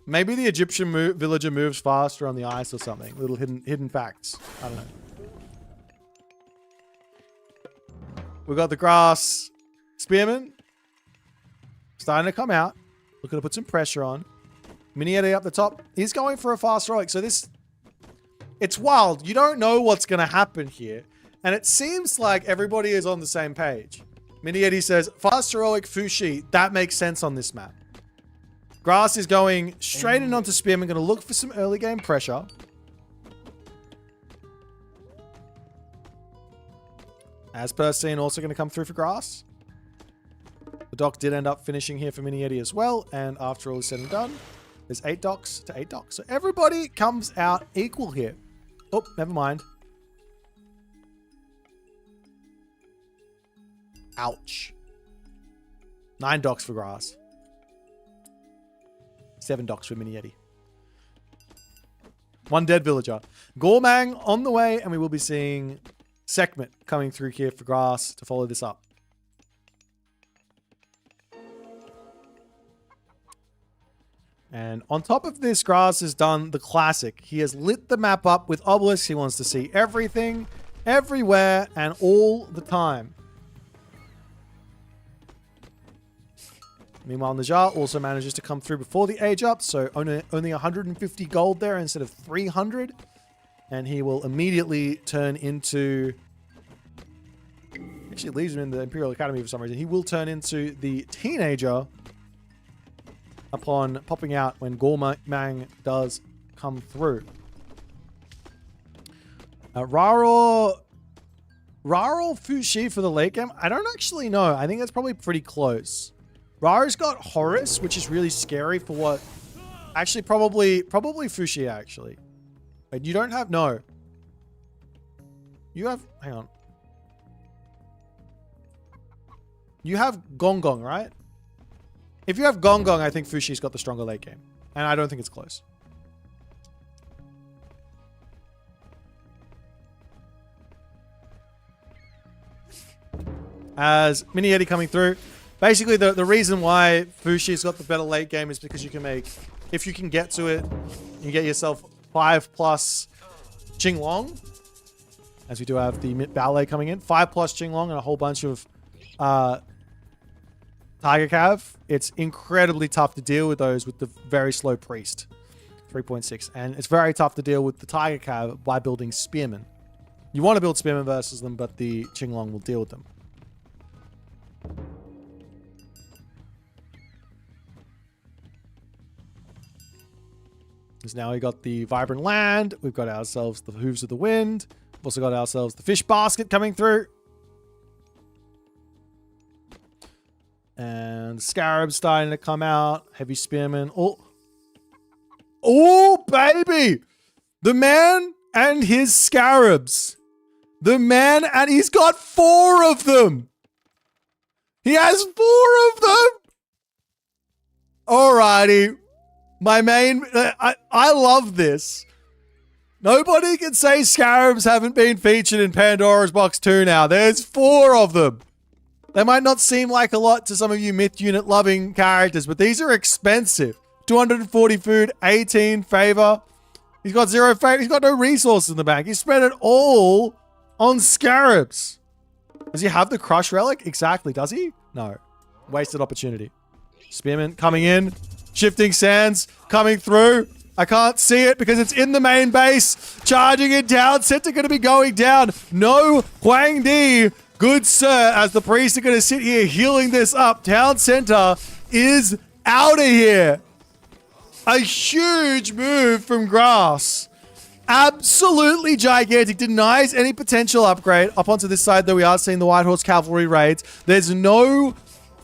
Maybe the Egyptian villager moves faster on the ice or something. Little hidden facts. I don't know. We got the Grass Spearman starting to come out. Looking to put some pressure on. Mini Yeti up the top. He's going for a fast heroic. So this... It's wild. You don't know what's going to happen here. And it seems like everybody is on the same page. Mini Yeti says, fast heroic Fushi. That makes sense on this map. Grass is going straight in onto Spearman. Going to look for some early game pressure. As per scene, also going to come through for Grass. The dock did end up finishing here for Mini Yeti as well. And after all is said and done, there's 8 docks to 8 docks. So everybody comes out equal here. Oh, never mind. Ouch. 9 docks for Grass. 7 docks for Mini Yeti. 1 dead villager. Gormang on the way, and we will be seeing Sekhmet coming through here for Grass to follow this up. And on top of this, Grass has done the classic. He has lit the map up with obelisks. He wants to see everything, everywhere, and all the time. Meanwhile, Najjar also manages to come through before the age up, so only 150 gold there instead of 300. And he will immediately turn into... Actually leaves him in the Imperial Academy for some reason. He will turn into the teenager upon popping out when Gorge does come through. Raro Fushi for the late game? I don't actually know. I think that's probably pretty close. Raro's got Horus, which is really scary for what... Actually, probably Fushi, actually. Wait, you don't have... No. You have... Hang on. You have Gong Gong, right? If you have Gong Gong, I think Fushi's got the stronger late game. And I don't think it's close. As Mini Yeti coming through. Basically, the reason why Fushi's got the better late game is because you can make... If you can get to it, you get yourself 5+ Qinglong. As we do have the Mid Ballet coming in. 5+ Qinglong and a whole bunch of... Tiger Cav, it's incredibly tough to deal with those with the very slow Priest. 3.6. And it's very tough to deal with the Tiger Cav by building Spearmen. You want to build Spearmen versus them, but the Qinglong will deal with them. Because now we got the Vibrant Land. We've got ourselves the Hooves of the Wind. We've also got ourselves the Fish Basket coming through. And Scarab's starting to come out. Heavy Spearman. Oh, baby! The man and his Scarabs. The man and he's got 4 of them. He has 4 of them. Alrighty. My main... I love this. Nobody can say Scarabs haven't been featured in Pandora's Box 2 now. There's 4 of them. They might not seem like a lot to some of you myth unit loving characters, but these are expensive. 240 food, 18 favor. He's got 0 favor. He's got no resources in the bank. He spent it all on Scarabs. Does he have the Crush Relic? Exactly. Does he? No. Wasted opportunity. Spearman coming in. Shifting Sands coming through. I can't see it because it's in the main base. Charging it down. Center going to be going down. No Huang Di. Good sir, as the priests are going to sit here healing this up. Town Center is out of here. A huge move from Grass. Absolutely gigantic. Denies any potential upgrade. Up onto this side, though, we are seeing the White Horse Cavalry raids. There's no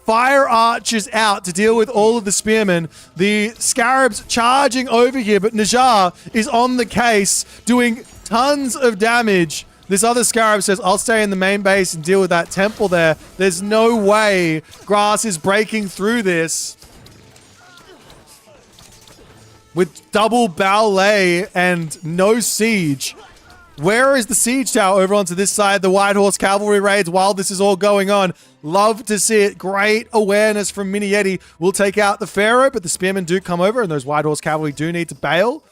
fire archers out to deal with all of the spearmen. The Scarabs charging over here, but Najjar is on the case, doing tons of damage. This other Scarab says, I'll stay in the main base and deal with that temple there. There's no way Grass is breaking through this. With double ballet and no siege. Where is the siege tower? Over onto this side, the White Horse Cavalry raids while this is all going on. Love to see it. Great awareness from Mini Yeti. We'll take out the Pharaoh, but the Spearmen do come over, and those White Horse Cavalry do need to bail.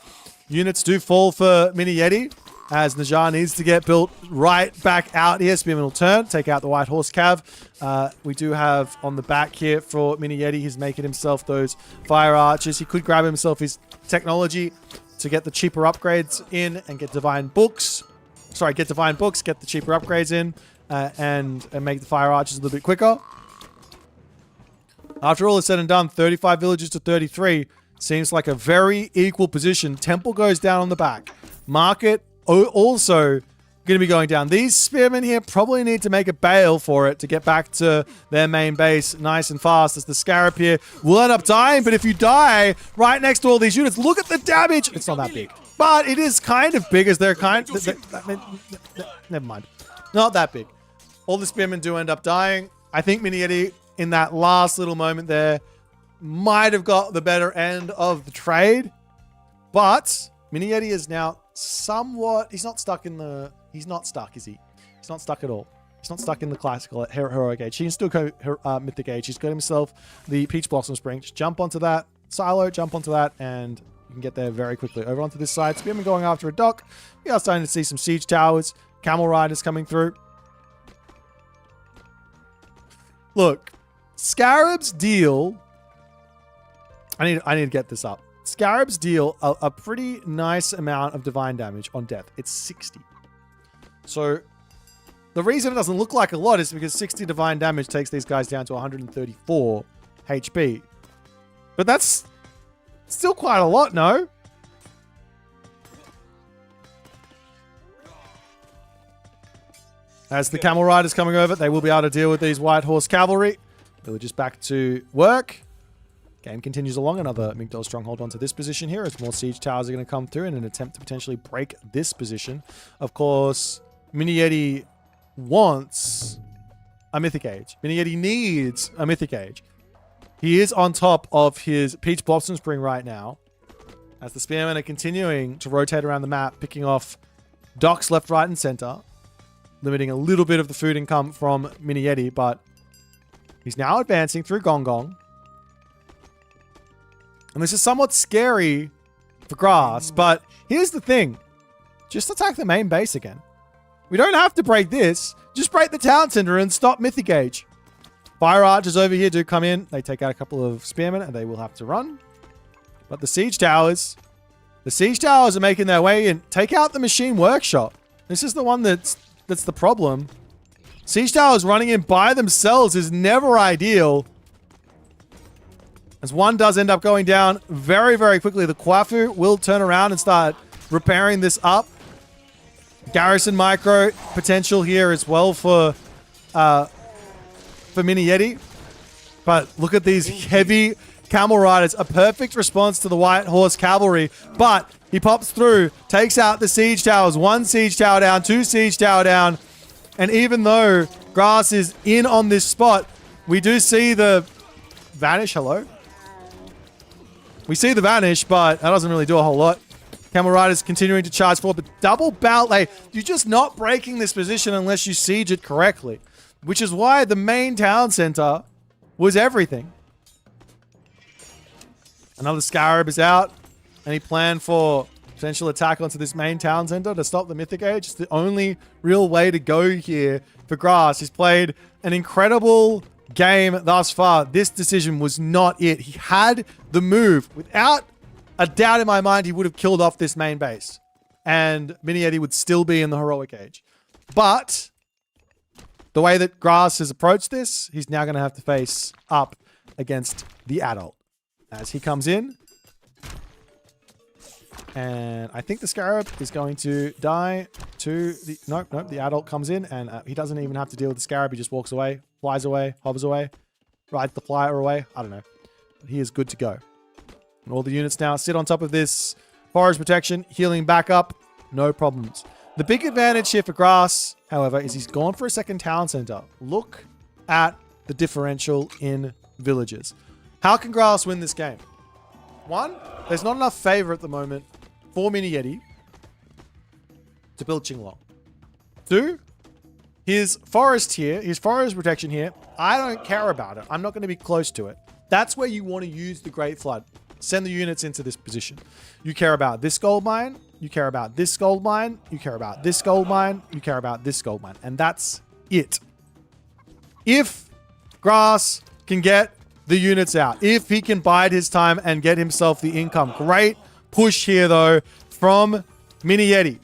Units do fall for Mini Yeti, as Najjar needs to get built right back out here. Spearman will turn, take out the White Horse Cav. We do have on the back here for Mini Yeti, he's making himself those fire archers. He could grab himself his technology to get the cheaper upgrades in and get divine books. Sorry, get divine books, get the cheaper upgrades in, and make the fire archers a little bit quicker. After all is said and done, 35 villages to 33 seems like a very equal position. Temple goes down on the back. Market also going to be going down. These spearmen here probably need to make a bail for it to get back to their main base nice and fast, as the Scarab here will end up dying. But if you die right next to all these units, look at the damage. It's not that big, but it is kind of big, as they're never mind. Not that big. All the spearmen do end up dying. I think Mini Yeti in that last little moment there might have got the better end of the trade, but Mini Yeti is now somewhat... He's not stuck in the... He's not stuck, is he? He's not stuck at all. He's not stuck in the classical heroic age. He can still go mythic age. He's got himself the Peach Blossom Spring. Just jump onto that. Silo, jump onto that, and you can get there very quickly. Over onto this side. Spearman going after a dock. We are starting to see some siege towers. Camel riders coming through. Look, Scarabs deal I need to get this up. Scarabs deal a pretty nice amount of divine damage on death. It's 60. So the reason it doesn't look like a lot is because 60 divine damage takes these guys down to 134 HP. But that's still quite a lot, no? As the camel riders coming over, they will be able to deal with these white horse cavalry. They're just back to work. Game continues along. Another Migdol stronghold onto this position here as more siege towers are going to come through in an attempt to potentially break this position. Of course, Mini-Yeti wants a Mythic Age. Mini-Yeti needs a Mythic Age. He is on top of his Peach Blossom Spring right now as the Spearmen are continuing to rotate around the map, picking off docks left, right, and center, limiting a little bit of the food income from Mini-Yeti, but he's now advancing through Gong Gong. And this is somewhat scary for Grass, but here's the thing. Just attack the main base again. We don't have to break this. Just break the town center and stop Mythic Age. Fire archers over here do come in. They take out a couple of spearmen and they will have to run. But the siege towers are making their way in. Take out the machine workshop. This is the one that's the problem. Siege towers running in by themselves is never ideal. As one does end up going down very, very quickly. The Kwafu will turn around and start repairing this up. Garrison micro potential here as well for Mini-Yeti. But look at these heavy camel riders. A perfect response to the white horse cavalry. But he pops through, takes out the siege towers. One siege tower down, two siege tower down. And even though Grass is in on this spot, we do see the vanish. Hello? We see the vanish, but that doesn't really do a whole lot. Camel Riders continuing to charge forward, but double ballet. You're just not breaking this position unless you siege it correctly, which is why the main town center was everything. Another Scarab is out. Any plan for potential attack onto this main town center to stop the Mythic Age? It's the only real way to go here for Grass. He's played an incredible game thus far. This decision was not it. He had the move. Without a doubt in my mind, he would have killed off this main base. And Mini-Yeti would still be in the heroic age. But the way that Grass has approached this, he's now going to have to face up against the adult. As he comes in. And I think the Scarab is going to die to the... Nope, the adult comes in and he doesn't even have to deal with the Scarab. He just walks away, flies away, hovers away, rides the flyer away. I don't know. But he is good to go. And all the units now sit on top of this forest protection, healing back up. No problems. The big advantage here for Grass, however, is he's gone for a second town center. Look at the differential in villages. How can Grass win this game? One, there's not enough favor at the moment for Mini-Yeti to build Qinglong. Two, his forest here, his forest protection here, I don't care about it. I'm not going to be close to it. That's where you want to use the Great Flood. Send the units into this position. You care about this gold mine. You care about this gold mine. You care about this gold mine. You care about this gold mine. And that's it. If Grass can get the units out, if he can bide his time and get himself the income. Great push here, though, from Mini-Yeti.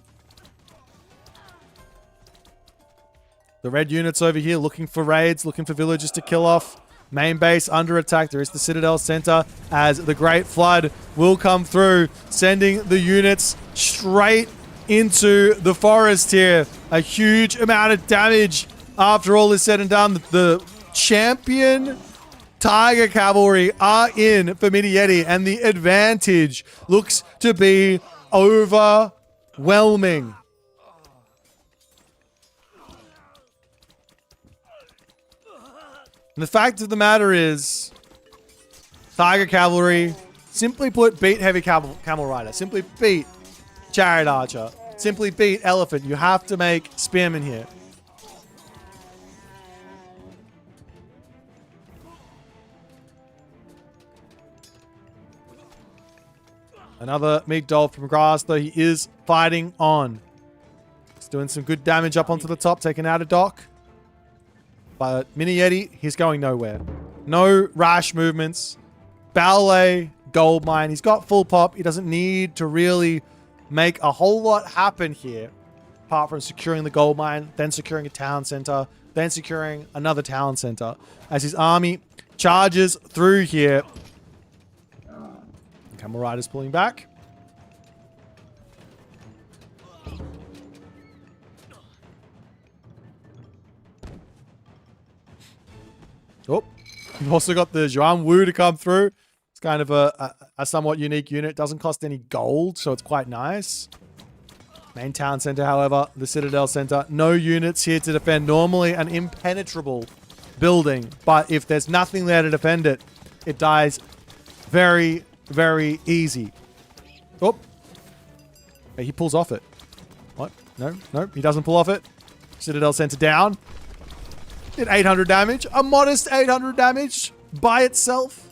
The red units over here looking for raids, looking for villagers to kill off. Main base under attack. There is the Citadel Center as the Great Flood will come through, sending the units straight into the forest here. A huge amount of damage after all is said and done. The champion Tiger Cavalry are in for Mini-Yeti, and the advantage looks to be overwhelming. And the fact of the matter is, Tiger Cavalry, simply put, beat Heavy Camel Rider. Simply beat Chariot Archer. Simply beat Elephant. You have to make Spearman here. Another Migdol from Grass, though he is fighting on. He's doing some good damage up onto the top, taking out a dock. But Mini-Yeti, he's going nowhere. No rash movements. Ballet gold mine. He's got full pop. He doesn't need to really make a whole lot happen here, apart from securing the gold mine, then securing a town center, then securing another town center. As his army charges through here. Camel Rider's pulling back. Oh, you've also got the Zhuan Wu to come through. It's kind of a somewhat unique unit. Doesn't cost any gold, so it's quite nice. Main town center, however, the Citadel center. No units here to defend. Normally an impenetrable building, but if there's nothing there to defend it, it dies very, very easy. Oh. Hey, he pulls off it. What? No, he doesn't pull off it. Citadel center down. Did 800 damage. A modest 800 damage by itself.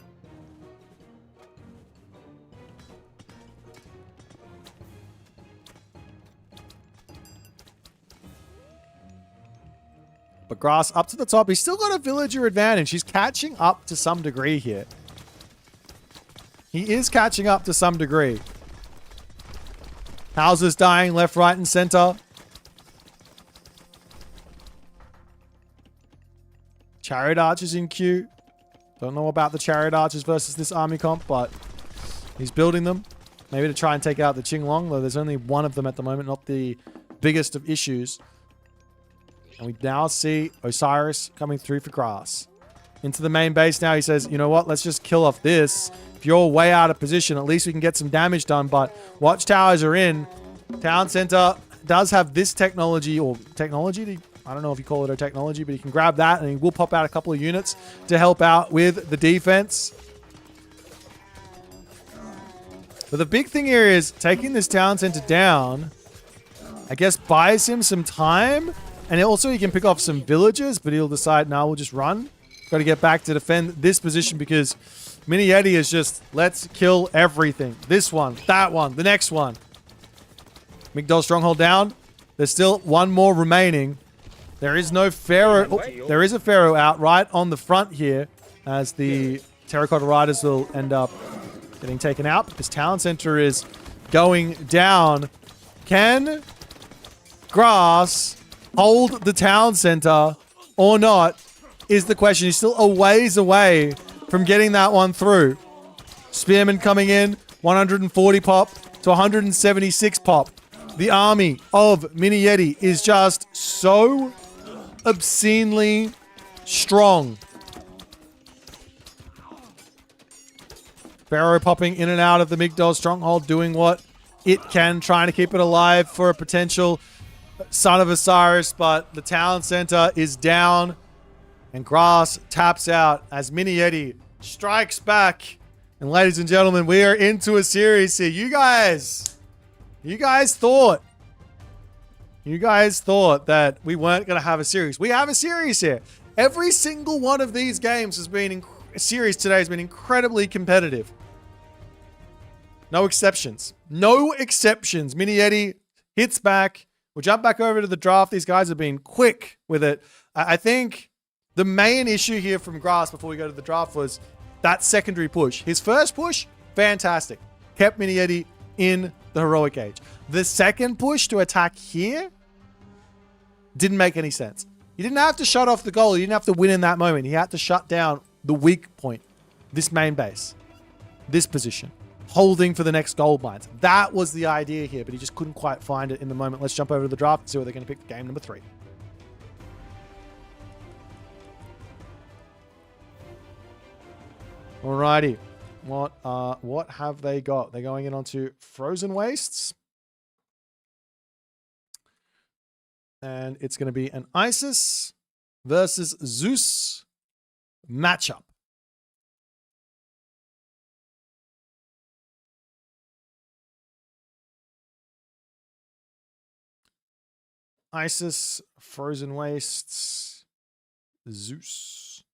But Grass up to the top. He's still got a villager advantage. He's catching up to some degree here. He is catching up to some degree. Houses dying left, right, and center. Chariot archers in queue. Don't know about the chariot archers versus this army comp, but he's building them. Maybe to try and take out the Qinglong, though there's only one of them at the moment, not the biggest of issues. And we now see Osiris coming through for Grass. Into the main base now. He says, you know what? Let's just kill off this. If you're way out of position, at least we can get some damage done. But watchtowers are in. Town center does have this technology, or technology? I don't know if you call it a technology, but he can grab that and he will pop out a couple of units to help out with the defense. But the big thing here is taking this town center down, I guess, buys him some time. And also he can pick off some villagers, but he'll decide, no, we'll just run. Got to get back to defend this position because Mini Yeti is just, let's kill everything. This one, that one, the next one. Migdol Stronghold down. There's still one more remaining. There is no Pharaoh. Oh, there is a Pharaoh out right on the front here as the Terracotta Riders will end up getting taken out. This town center is going down. Can Grass hold the town center or not is the question. He's still a ways away from getting that one through. Spearman coming in, 140 pop to 176 pop. The army of Mini Yeti is just so obscenely strong. Pharaoh popping in and out of the Migdol Stronghold, doing what it can, trying to keep it alive for a potential Son of Osiris, but the town center is down and Grass taps out as Mini Yeti strikes back. And ladies and gentlemen, we are into a series here. You guys thought that we weren't going to have a series. We have a series here. Every single one of these games has been, series today has been incredibly competitive. No exceptions. No exceptions. Mini Yeti hits back. We'll jump back over to the draft. These guys have been quick with it. I think the main issue here from Grass before we go to the draft was that secondary push. His first push, fantastic. Kept Mini Yeti in the heroic age. The second push to attack here didn't make any sense. He didn't have to shut off the goal. He didn't have to win in that moment. He had to shut down the weak point. This main base. This position. Holding for the next gold mines. That was the idea here, but he just couldn't quite find it in the moment. Let's jump over to the draft and see what they're going to pick for game number 3. Alrighty. What have they got? They're going in onto Frozen Wastes. And it's going to be an Isis versus Zeus matchup. Isis, Frozen Wastes, Zeus.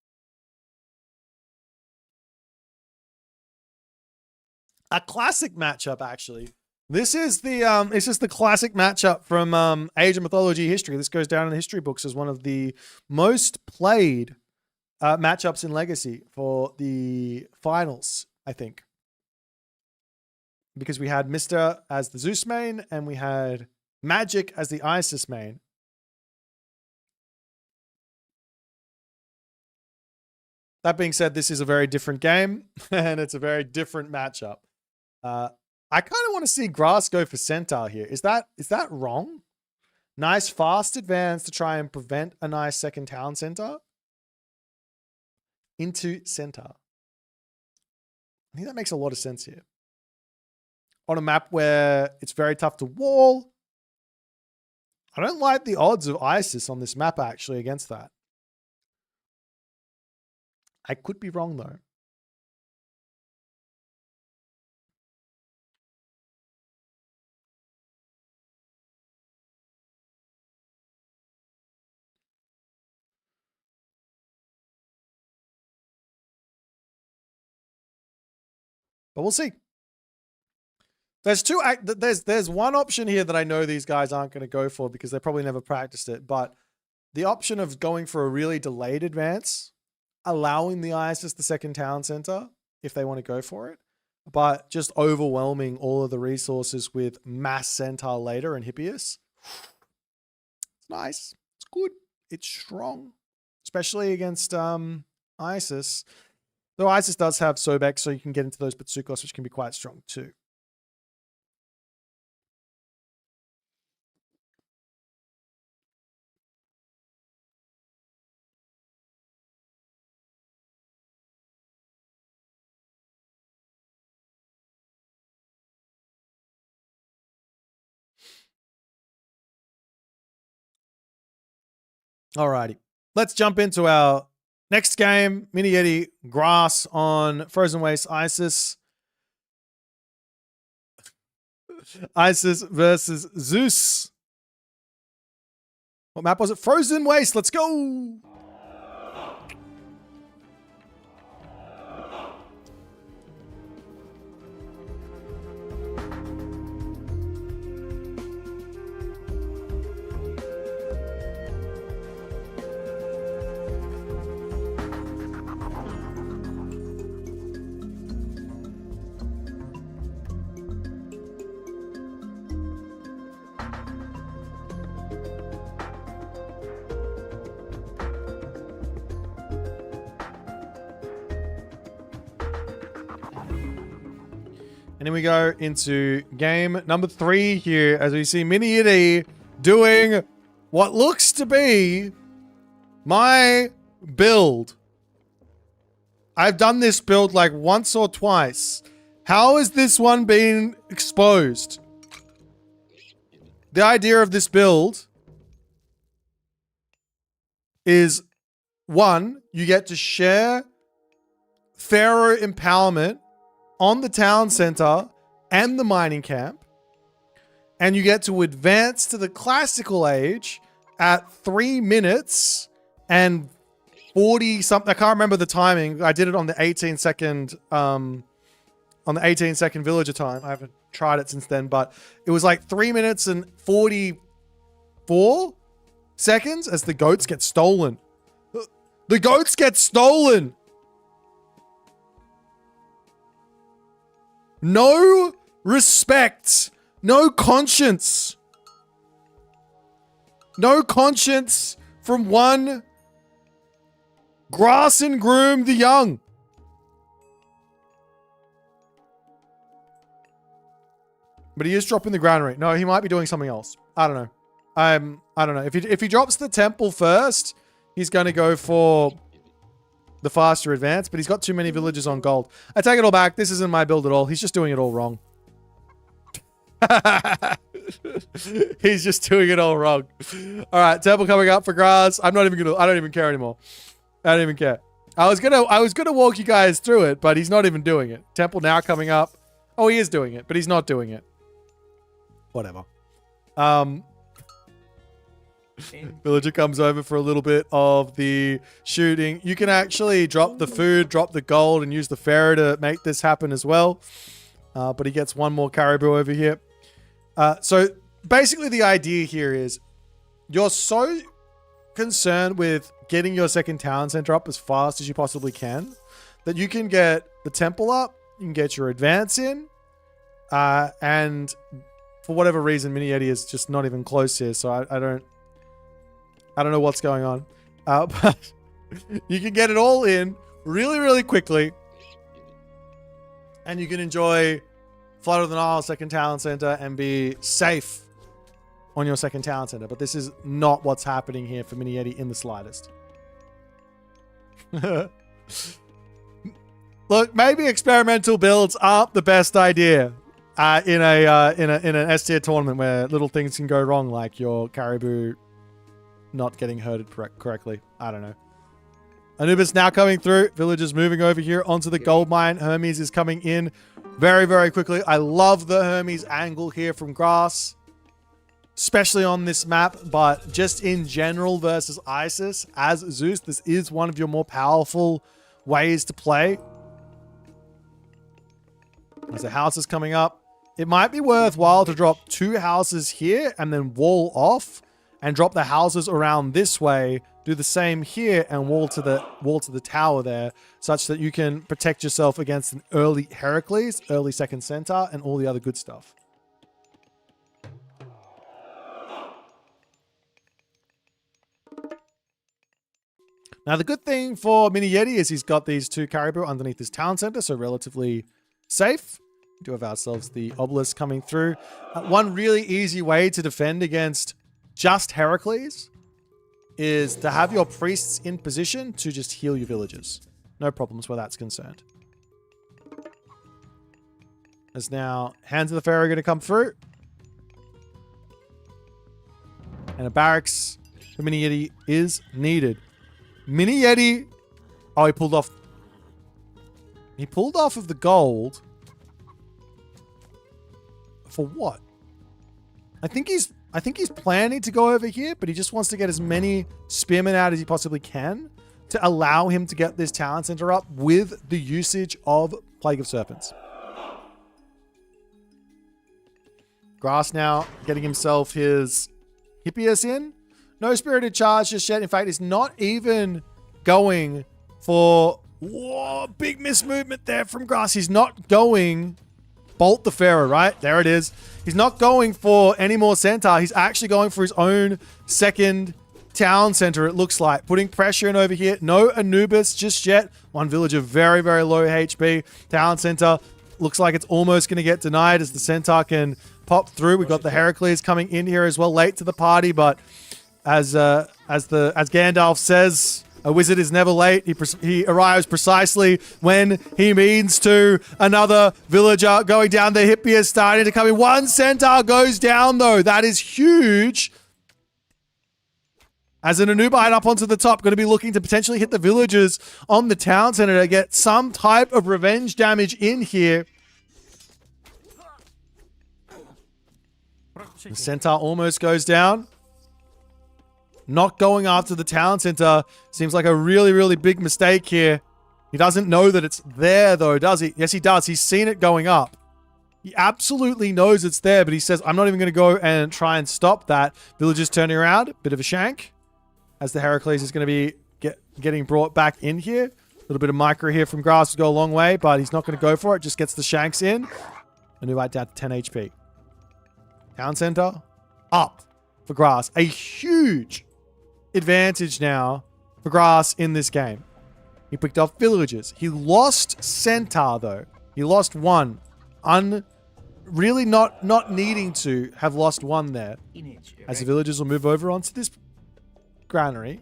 A classic matchup, actually. This is the classic matchup from Age of Mythology history. This goes down in the history books as one of the most played matchups in Legacy for the finals, I think. because we had Mr. as the Zeus main and we had Magic as the Isis main. That being said, this is a very different game and it's a very different matchup. I kind of want to see Grass go for Centaur here. Is that wrong? Nice fast advance to try and prevent a nice second town center. Into Centaur. I think that makes a lot of sense here. On a map where it's very tough to wall. I don't like the odds of Isis on this map actually against that. I could be wrong though. But we'll see. There's one option here that I know these guys aren't going to go for because they probably never practiced it. But the option of going for a really delayed advance, allowing the Isis the second town center if they want to go for it, but just overwhelming all of the resources with mass Centaur later and Hippias. It's nice. It's good. It's strong, especially against Isis. Though Isis does have Sobek, so you can get into those Bitsukos, which can be quite strong too. Alrighty. Let's jump into our next game. Mini Yeti Grass on Frozen Waste Isis. Isis versus Zeus. What map was it? Frozen Waste. Let's go. And then we go into game number 3 here as we see Mini Yeti doing what looks to be my build. I've done this build like once or twice. How is this one being exposed? The idea of this build is 1, you get to share Pharaoh empowerment on the town center and the mining camp. And you get to advance to the classical age at 3 minutes and 40 something. I can't remember the timing. I did it on the 18-second villager time. I haven't tried it since then, but it was like 3 minutes and 44 seconds as the goats get stolen. The goats get stolen. No respect. No conscience. No conscience from one Grass and Groom the Young. But he is dropping the ground rate. No, he might be doing something else. I don't know. I don't know. If he drops the temple first, he's going to go for the faster advance, but he's got too many villagers on gold. I take it all back. This isn't my build at all. He's just doing it all wrong. He's just doing it all wrong. All right, temple coming up for Grass. I don't even care anymore. I don't even care. I was gonna walk you guys through it, but he's not even doing it. Temple now coming up. Oh, he is doing it, but he's not doing it. Whatever. Villager comes over for a little bit of the shooting. You can actually drop the food, drop the gold, and use the Pharaoh to make this happen as well. But he gets one more caribou over here. So basically the idea here is you're so concerned with getting your second town center up as fast as you possibly can that you can get the temple up, you can get your advance in, And for whatever reason, Mini Yeti is just not even close here. So I don't know what's going on. But you can get it all in really, really quickly. And you can enjoy Flood of the Nile, second talent center, and be safe on your second talent center. But this is not what's happening here for Mini Yeti in the slightest. Look, maybe experimental builds aren't the best idea in an S tier tournament where little things can go wrong, like your caribou not getting herded correctly. I don't know. Anubis now coming through. Villagers moving over here onto the gold mine. Hermes is coming in very, very quickly. I love the Hermes angle here from grass, especially on this map, but just in general versus Isis as Zeus, this is one of your more powerful ways to play. As the house is coming up, it might be worthwhile to drop 2 houses here and then wall off and drop the houses around this way. Do the same here and wall to the tower there, such that you can protect yourself against an early Heracles, early second centaur, and all the other good stuff. Now, the good thing for Mini Yeti is he's got these 2 caribou underneath his town center, so relatively safe. We do have ourselves the obelisk coming through. One really easy way to defend against just Heracles is to have your priests in position to just heal your villagers. No problems where that's concerned. As now, Hands of the Pharaoh are going to come through. And a barracks for Mini Yeti is needed. Mini Yeti... Oh, he pulled off... He pulled off of the gold. For what? I think he's planning to go over here, but he just wants to get as many spearmen out as he possibly can to allow him to get this talent center up with the usage of Plague of Serpents. Grass now getting himself his Hippias in. No Spirited Charge just yet. In fact, he's not even going for... Whoa, big mismovement there from Grass. He's not going... Bolt the Pharaoh, right? There it is. He's not going for any more centaur. He's actually going for his own second town center, it looks like. Putting pressure in over here. No Anubis just yet. One villager, very, very low HP. Town center looks like it's almost going to get denied as the centaur can pop through. We've got the Heracles coming in here as well, late to the party, but as Gandalf says... A wizard is never late. He arrives precisely when he means to. Another villager going down. The Hippias starting to come in. One centaur goes down, though. That is huge. As an Anubite up onto the top, going to be looking to potentially hit the villagers on the town center to get some type of revenge damage in here. The centaur almost goes down. Not going after the town center seems like a really, really big mistake here. He doesn't know that it's there, though, does he? Yes, he does. He's seen it going up. He absolutely knows it's there, but he says, I'm not even going to go and try and stop that. Villagers turning around. Bit of a shank. As the Heracles is going to be getting brought back in here. A little bit of micro here from Grass to go a long way, but he's not going to go for it. Just gets the shanks in. Anubite down to 10 HP. Town center. Up for Grass. A huge... advantage now for Grass in this game. He picked off villagers. He lost centaur, though. He lost one. Really not needing to have lost one there. As the villagers will move over onto this granary.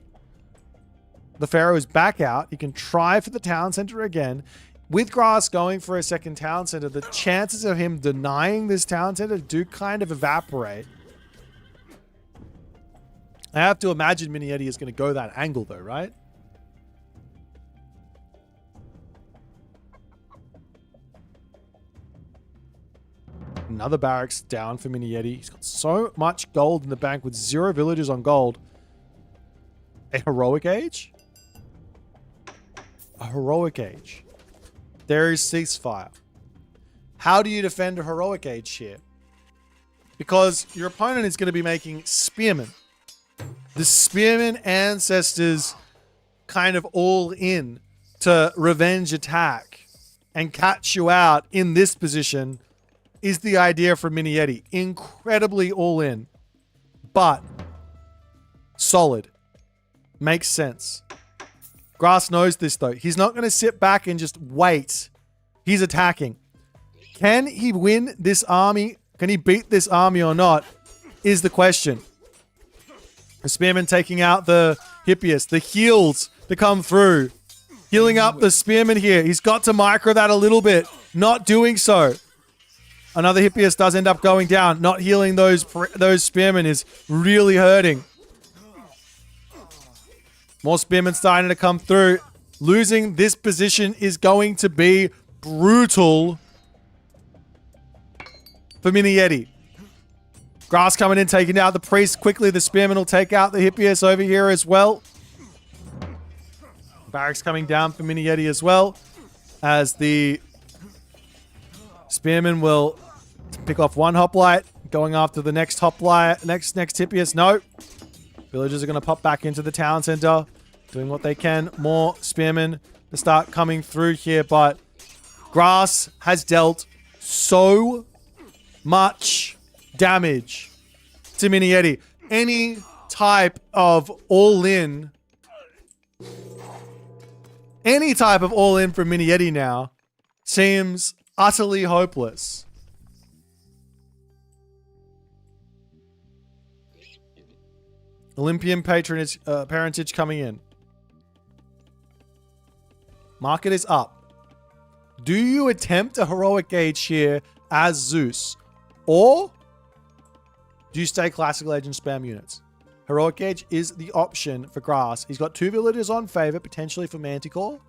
The Pharaoh is back out. He can try for the town center again. With Grass going for a second town center, the chances of him denying this town center do kind of evaporate. I have to imagine Mini Yeti is going to go that angle, though, right? Another barracks down for Mini Yeti. He's got so much gold in the bank with 0 villagers on gold. A heroic age? A heroic age. There is ceasefire. How do you defend a heroic age here? Because your opponent is going to be making spearmen. The spearmen ancestors kind of all in to revenge attack and catch you out in this position is the idea for Mini Yeti. Incredibly all in, but solid. Makes sense. Grass knows this though. He's not going to sit back and just wait. He's attacking. Can he win this army? Can he beat this army or not? Is the question. The Spearman taking out the Hippias. The heals to come through. Healing up the Spearman here. He's got to micro that a little bit. Not doing so. Another Hippias does end up going down. Not healing those Spearmen is really hurting. More Spearmen starting to come through. Losing this position is going to be brutal for Mini Yeti. Grass coming in, taking out the priest quickly. The Spearman will take out the Hippias over here as well. Barracks coming down for Mini Yeti as well. As the Spearman will pick off one hoplite. Going after the next hoplite. Next Hippias. No. Villagers are going to pop back into the town center. Doing what they can. More Spearmen to start coming through here. But Grass has dealt so much damage to Mini Yeti. Any type of all-in for Mini Yeti now seems utterly hopeless. Olympian parentage coming in. Market is up. Do you attempt a heroic gauge here as Zeus? Or do you stay classical age and spam units? Heroic gauge is the option for Grass. He's got 2 villagers on favor, potentially for Manticore.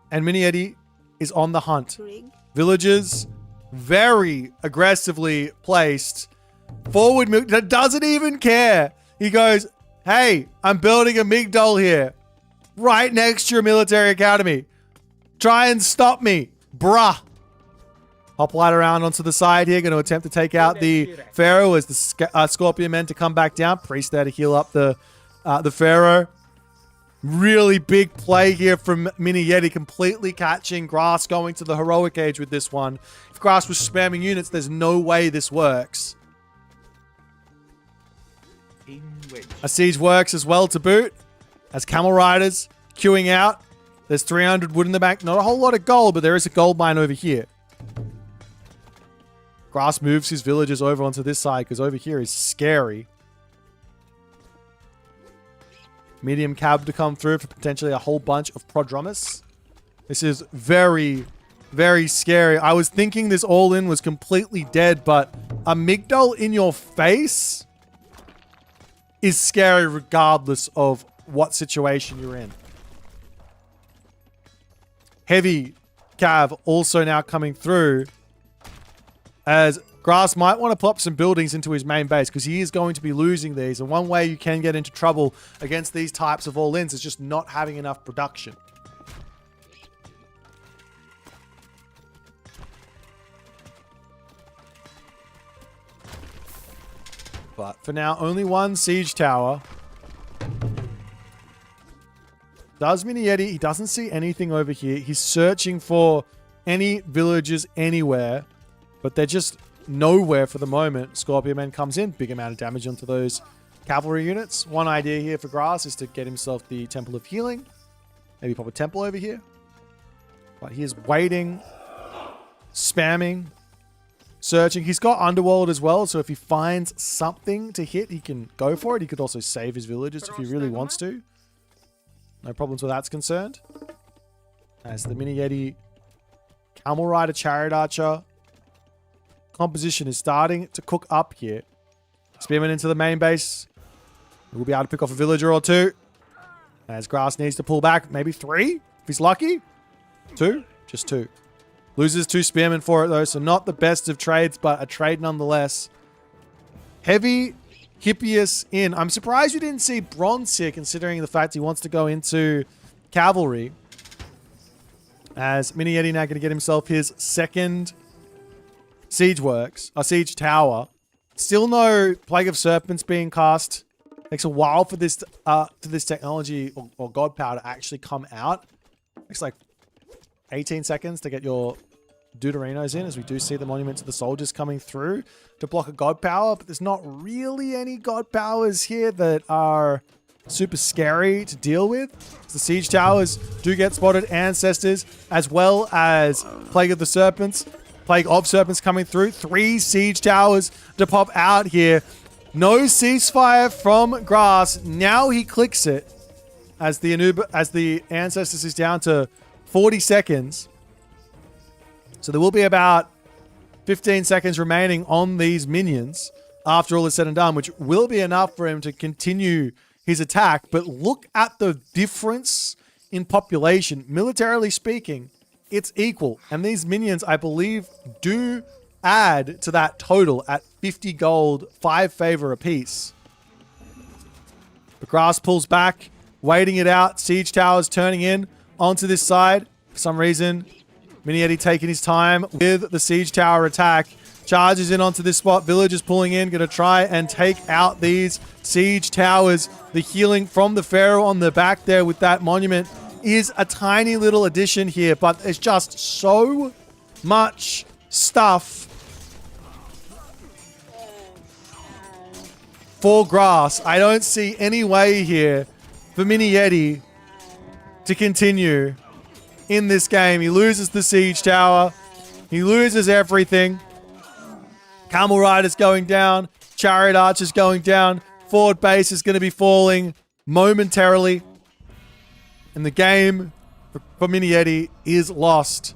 And Mini Yeti is on the hunt. Villagers very aggressively placed. Forward milk doesn't even care. He goes, hey, I'm building a Migdol here. Right next to your military academy. Try and stop me. Bruh. Hoplite around onto the side here. Going to attempt to take out the Pharaoh as the Scorpion men to come back down. Priest there to heal up the Pharaoh. Really big play here from Mini Yeti. Completely catching Grass going to the heroic age with this one. If Grass was spamming units, there's no way this works. A siege works as well to boot. As Camel Riders queuing out. There's 300 wood in the bank. Not a whole lot of gold, but there is a gold mine over here. Grass moves his villagers over onto this side because over here is scary. Medium cab to come through for potentially a whole bunch of Prodromus. This is very, very scary. I was thinking this all-in was completely dead, but a Migdol in your face is scary regardless of what situation you're in. Heavy cav also now coming through as Grass might want to pop some buildings into his main base because he is going to be losing these. And one way you can get into trouble against these types of all-ins is just not having enough production. But for now, only one siege tower. Does Mini Yeti? He doesn't see anything over here. He's searching for any villagers anywhere, but they're just nowhere for the moment. Scorpion Man comes in, big amount of damage onto those cavalry units. One idea here for Grass is to get himself the Temple of Healing. Maybe pop a temple over here. But he is waiting, spamming, searching. He's got Underworld as well, so if he finds something to hit, he can go for it. He could also save his villagers if he really wants to. No problems where that's concerned. As the Mini Yeti Camel Rider Chariot Archer composition is starting to cook up here. Spearman into the main base. We'll be able to pick off a villager or two. As Grass needs to pull back. Maybe 3 if he's lucky. 2? Just 2. Loses 2 spearmen for it though, so not the best of trades, but a trade nonetheless. Heavy Hippias in. I'm surprised you didn't see Bronze here, considering the fact he wants to go into cavalry. As Mini Yeti now going to get himself his second siege works, a siege tower. Still no Plague of Serpents being cast. Takes a while for this technology or god power to actually come out. It's like 18 seconds to get your Deuterinos in, as we do see the Monument to the Soldiers coming through to block a God Power, but there's not really any God Powers here that are super scary to deal with. The Siege Towers do get spotted, Ancestors, as well as Plague of the Serpents. Plague of Serpents coming through. 3 Siege Towers to pop out here. No ceasefire from Grass. Now he clicks it as the Ancestors is down to 40 seconds. So there will be about 15 seconds remaining on these minions after all is said and done, which will be enough for him to continue his attack. But look at the difference in population. Militarily speaking, it's equal. And these minions, I believe, do add to that total at 50 gold, 5 favor apiece. The Grass pulls back, waiting it out. Siege Towers turning in onto this side. For some reason, Mini Eddie taking his time with the Siege Tower attack. Charges in onto this spot. Villagers pulling in. Going to try and take out these Siege Towers. The healing from the Pharaoh on the back there with that Monument is a tiny little addition here, but there's just so much stuff for Grass. I don't see any way here for Mini Yeti to continue in this game. He loses the Siege Tower. He loses everything. Camel Rider's going down. Chariot Archer's going down. Forward base is going to be falling momentarily. And the game for Mini Yeti is lost,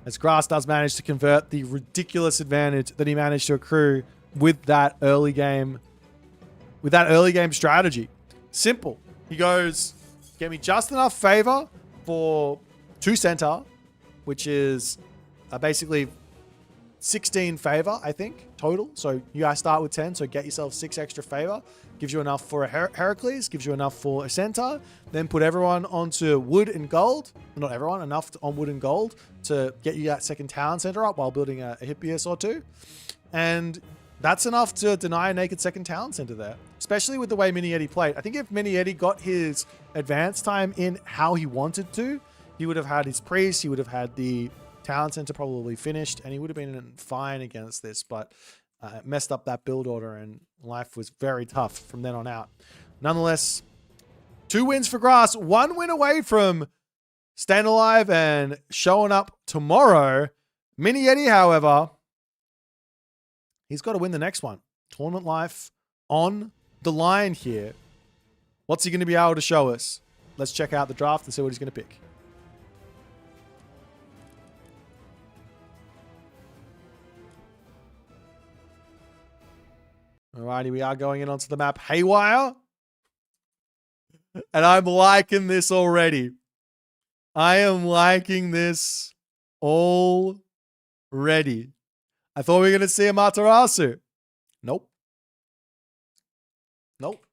as Grass does manage to convert the ridiculous advantage that he managed to accrue with that early game strategy. Simple. He goes, get me just enough favor for 2 center, which is basically 16 favor, I think, total. So you guys start with 10, so get yourself 6 extra favor. Gives you enough for a Heracles, gives you enough for a centaur. Then put everyone onto wood and gold. Not everyone, enough on wood and gold to get you that second town center up while building a Hippias or 2. And that's enough to deny a naked second town center there, especially with the way Mini Eddie played. I think if Mini Eddie got his advance time in how he wanted to, he would have had his priest, he would have had the town center probably finished, and he would have been fine against this, but messed up that build order, and life was very tough from then on out. Nonetheless, 2 wins for Grass, 1 win away from staying alive and showing up tomorrow. Mini Yeti, however, he's got to win the next one. Tournament life on the line here. What's he going to be able to show us? Let's check out the draft and see what he's going to pick. Alrighty, we are going in onto the map Haywire. And I'm liking this already. I am liking this already. I thought we were going to see a Matarasu. Nope. Nope.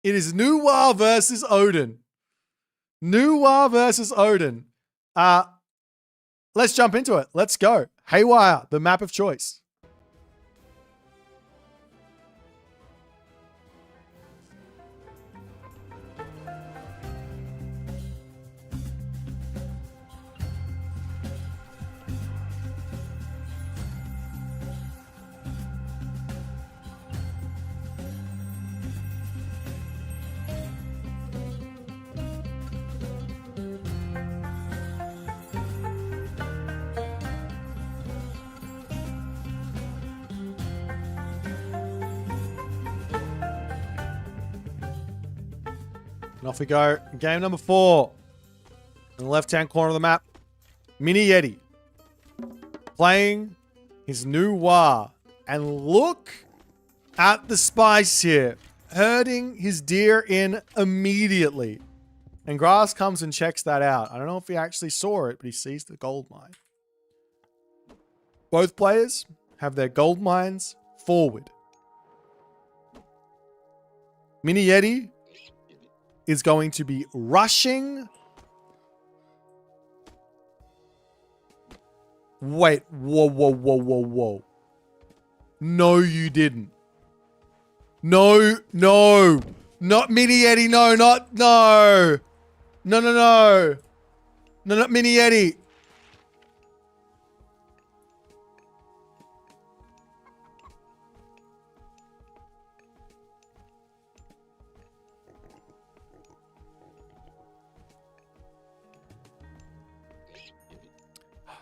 It is Nuwa versus Odin. Nuwa versus Odin. Let's jump into it. Let's go. Haywire, the map of choice. And off we go. Game number 4. In the left-hand corner of the map. Mini Yeti. Playing his Nuwa. And look at the spice here. Herding his deer in immediately. And Grass comes and checks that out. I don't know if he actually saw it, but he sees the gold mine. Both players have their gold mines forward. Mini Yeti is going to be rushing. Wait, whoa. No, you didn't. No, no. Not Mini Yeti. No, not, no. No, no, no. No, not Mini Yeti.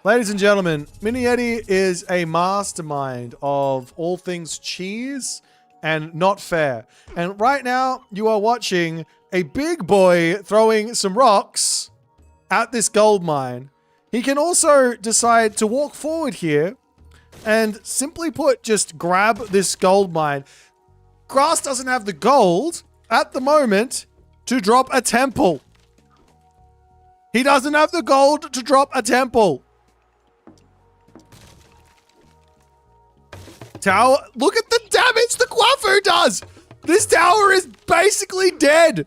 Ladies and gentlemen, Mini Yeti is a mastermind of all things cheese and not fair. And right now, you are watching a big boy throwing some rocks at this gold mine. He can also decide to walk forward here and simply put, just grab this gold mine. Grass doesn't have the gold at the moment to drop a temple. He doesn't have the gold to drop a temple. Tower, look at the damage the Quafu does. This tower is basically dead.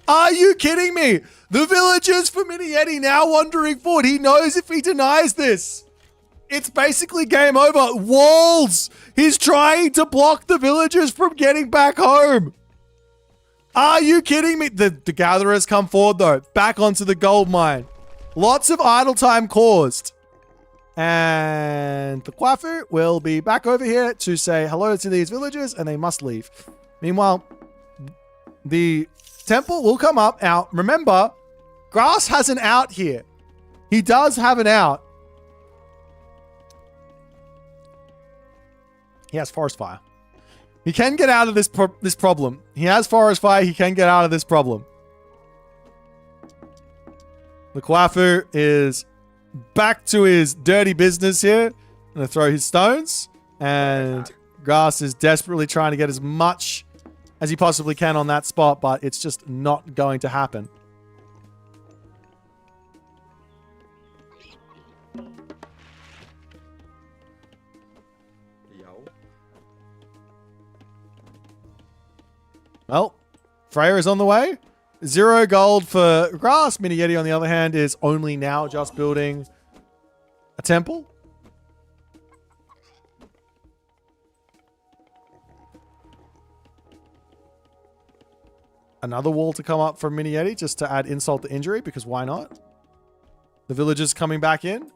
Are you kidding me? The villagers for Mini Yeti now wandering forward. He knows if he denies this, it's basically game over. Walls. He's trying to block the villagers from getting back home. Are you kidding me? The gatherers come forward though, back onto the gold mine. Lots of idle time caused. And the Quafu will be back over here to say hello to these villagers and they must leave. Meanwhile, the temple will come up. Now, remember, Grass has an out here. He does have an out. He has forest fire. He can get out of this problem. He has forest fire. He can get out of this problem. The Quafu is back to his dirty business here. I'm going to throw his stones. And Grass is desperately trying to get as much as he possibly can on that spot, but it's just not going to happen. Well, Freya is on the way. 0 gold for Grass. Mini Yeti, on the other hand, is only now just building a temple. Another wall to come up from Mini Yeti just to add insult to injury, because why not? The villagers coming back in.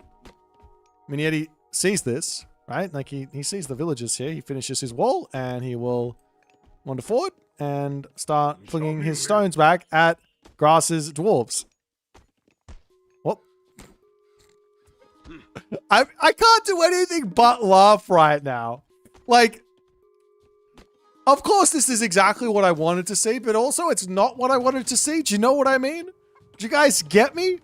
Mini Yeti sees this, right? Like he sees the villagers here. He finishes his wall and he will wander forward and start flinging his stones back at Grass's dwarves. What? I can't do anything but laugh right now. Like, of course this is exactly what I wanted to see, but also it's not what I wanted to see. Do you know what I mean? Do you guys get me?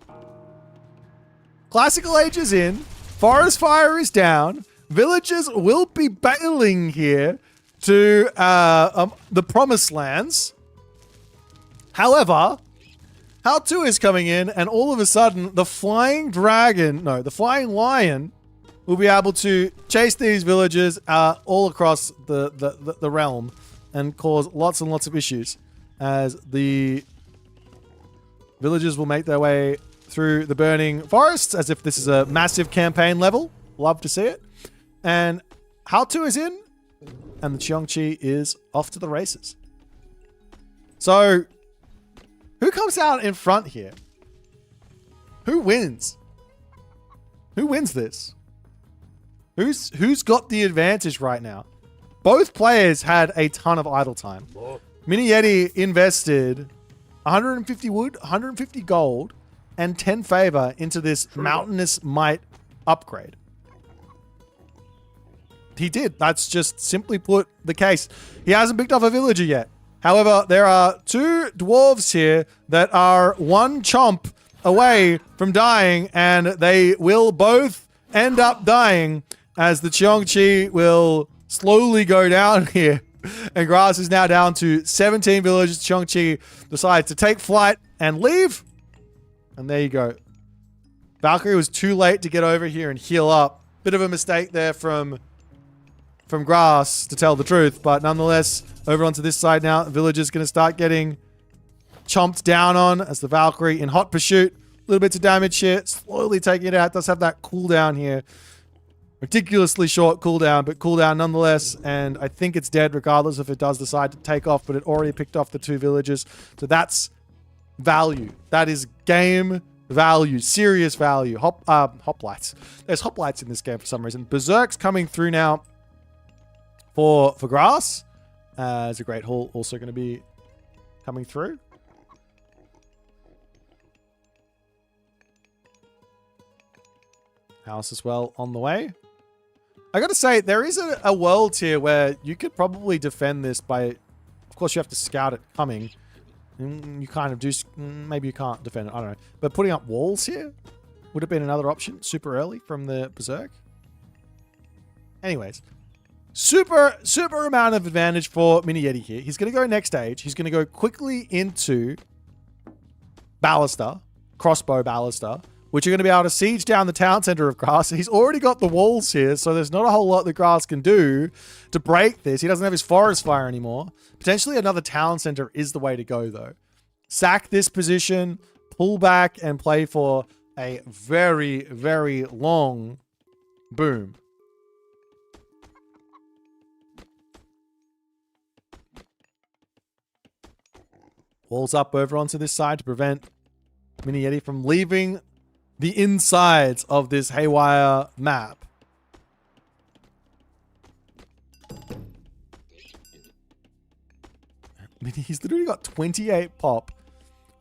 Classical Age is in. Forest fire is down. Villagers will be bailing here to the Promised Lands. However, How 2 is coming in, and all of a sudden, the flying lion will be able to chase these villagers all across the realm and cause lots and lots of issues as the villagers will make their way through the burning forests as if this is a massive campaign level. Love to see it. And How 2 is in, and the Cheongchi is off to the races. So, who comes out in front here? Who wins? Who wins this? Who's got the advantage right now? Both players had a ton of idle time. Mini Yeti invested 150 wood, 150 gold, and 10 favor into this Mountainous Might upgrade. He did. That's just simply put the case. He hasn't picked off a villager yet. However, there are 2 dwarves here that are 1 chomp away from dying, and they will both end up dying as the Cheongchi will slowly go down here. And Grass is now down to 17 villagers. Cheongchi decides to take flight and leave. And there you go. Valkyrie was too late to get over here and heal up. Bit of a mistake there from Grass, to tell the truth, but nonetheless, over onto this side now, villagers going to start getting chomped down on as the Valkyrie in hot pursuit. Little bits of damage here, slowly taking it out. Does have that cooldown here. Ridiculously short cooldown, but cooldown nonetheless. And I think it's dead regardless if it does decide to take off, but it already picked off the 2 villagers. So that's value. That is game value. Serious value. Hoplites. There's hoplites in this game for some reason. Berserk's coming through now for grass. There's a great haul also going to be coming through. House as well on the way. I gotta say, there is a world here where you could probably defend this by... Of course, you have to scout it coming. You kind of do... Maybe you can't defend it. I don't know. But putting up walls here would have been another option. Super early from the Berserk. Anyways. Super amount of advantage for Mini Yeti here. He's going to go next stage. He's going to go quickly into Ballista. Crossbow Ballista, which are going to be able to siege down the town center of Grass. He's already got the walls here, so there's not a whole lot that Grass can do to break this. He doesn't have his forest fire anymore. Potentially another town center is the way to go, though. Sack this position, pull back, and play for a very, very long boom. Walls up over onto this side to prevent Mini Yeti from leaving the insides of this haywire map. He's literally got 28 pop.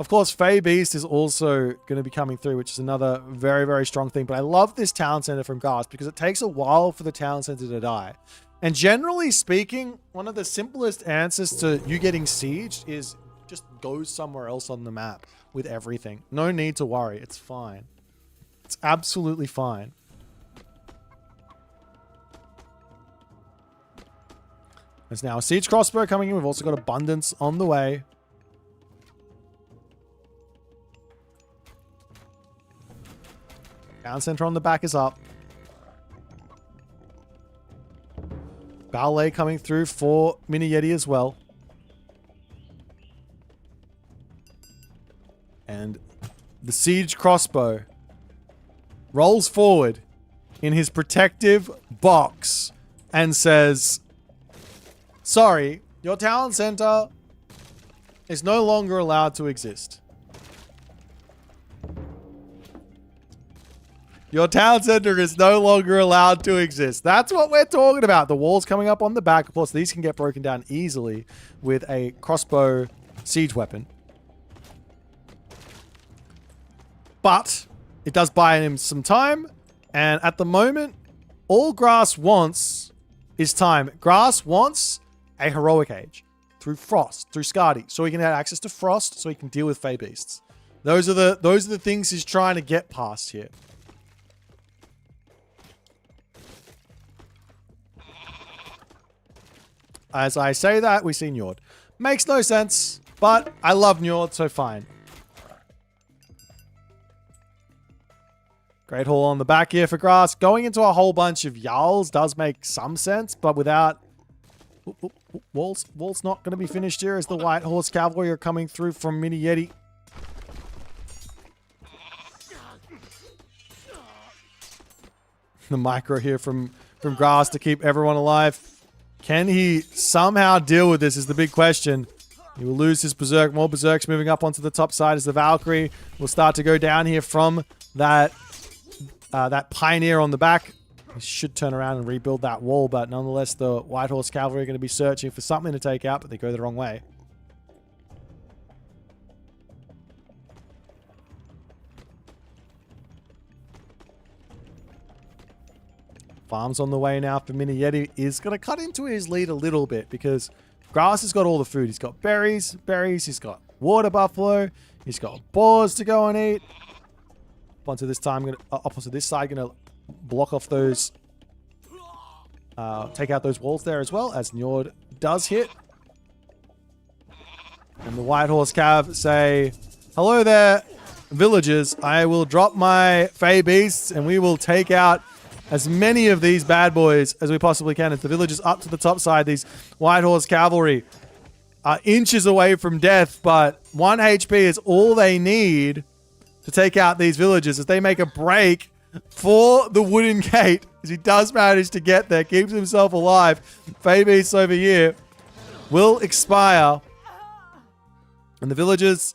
Of course, Fey Beast is also going to be coming through, which is another very, very strong thing. But I love this town center from Ghast because it takes a while for the town center to die. And generally speaking, one of the simplest answers to you getting sieged is just go somewhere else on the map with everything. No need to worry. It's fine. It's absolutely fine. There's now a siege crossbow coming in. We've also got abundance on the way. Town center on the back is up. Ballet coming through for Mini Yeti as well. And the siege crossbow rolls forward in his protective box and says, sorry, your town center is no longer allowed to exist. Your town center is no longer allowed to exist. That's what we're talking about. The walls coming up on the back. Of course, these can get broken down easily with a crossbow siege weapon. But it does buy him some time. And at the moment, all Grass wants is time. Grass wants a heroic age through Frost, through Scardy, so he can have access to Frost, so he can deal with Fey Beasts. Those are the things he's trying to get past here. As I say that, we see Njord. Makes no sense, but I love Njord, so fine. Great haul on the back here for Grass. Going into a whole bunch of Jarls does make some sense, but without... Wall's not going to be finished here as the White Horse Cavalry are coming through from Mini Yeti. The micro here from Grass to keep everyone alive. Can he somehow deal with this is the big question. He will lose his Berserk. More Berserks moving up onto the top side as the Valkyrie will start to go down here from that Pioneer on the back. He should turn around and rebuild that wall, but nonetheless, the White Horse Cavalry are going to be searching for something to take out, but they go the wrong way. Farms on the way now for Mini Yeti is going to cut into his lead a little bit because Grass has got all the food. He's got berries, he's got water buffalo, he's got boars to go and eat. Up onto this time, up onto this side, going to block off those, take out those walls there as well as Njord does hit. And the White Horse Cav say, hello there, villagers. I will drop my Fey Beasts and we will take out as many of these bad boys as we possibly can. As the villagers up to the top side, these White Horse Cavalry are inches away from death, but 1 HP is all they need to take out these villagers as they make a break for the wooden gate. as he does manage to get there, keeps himself alive. Fey Beast over here will expire. And the villagers,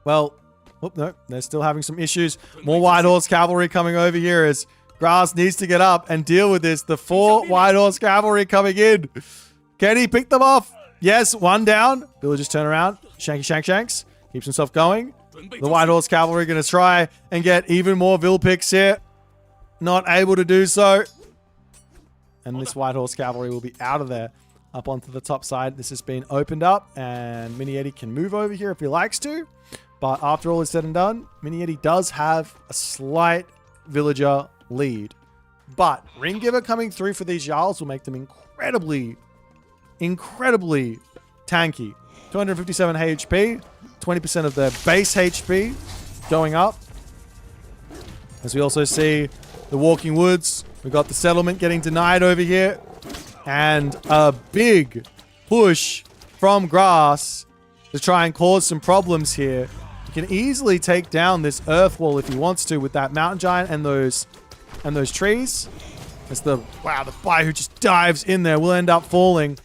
well, oh, no, they're still having some issues. More White Horse Cavalry coming over here as Grass needs to get up and deal with this. The 4 White Horse Cavalry coming in. Can he pick them off? Yes, 1 down. Villagers turn around. Shanks keeps himself going. The White Horse Cavalry going to try and get even more Vil picks here. Not able to do so. And this White Horse Cavalry will be out of there. Up onto the top side. This has been opened up. And Mini Eddie can move over here if he likes to. But after all is said and done, Mini Eddie does have a slight villager lead. But Ring Giver coming through for these Jarls will make them incredibly tanky. 257 HP, 20% of their base HP going up. As we also see the Walking Woods, we got the settlement getting denied over here. And a big push from Grass to try and cause some problems here. He can easily take down this earth wall if he wants to with that mountain giant and those trees. It's the guy who just dives in there will end up falling.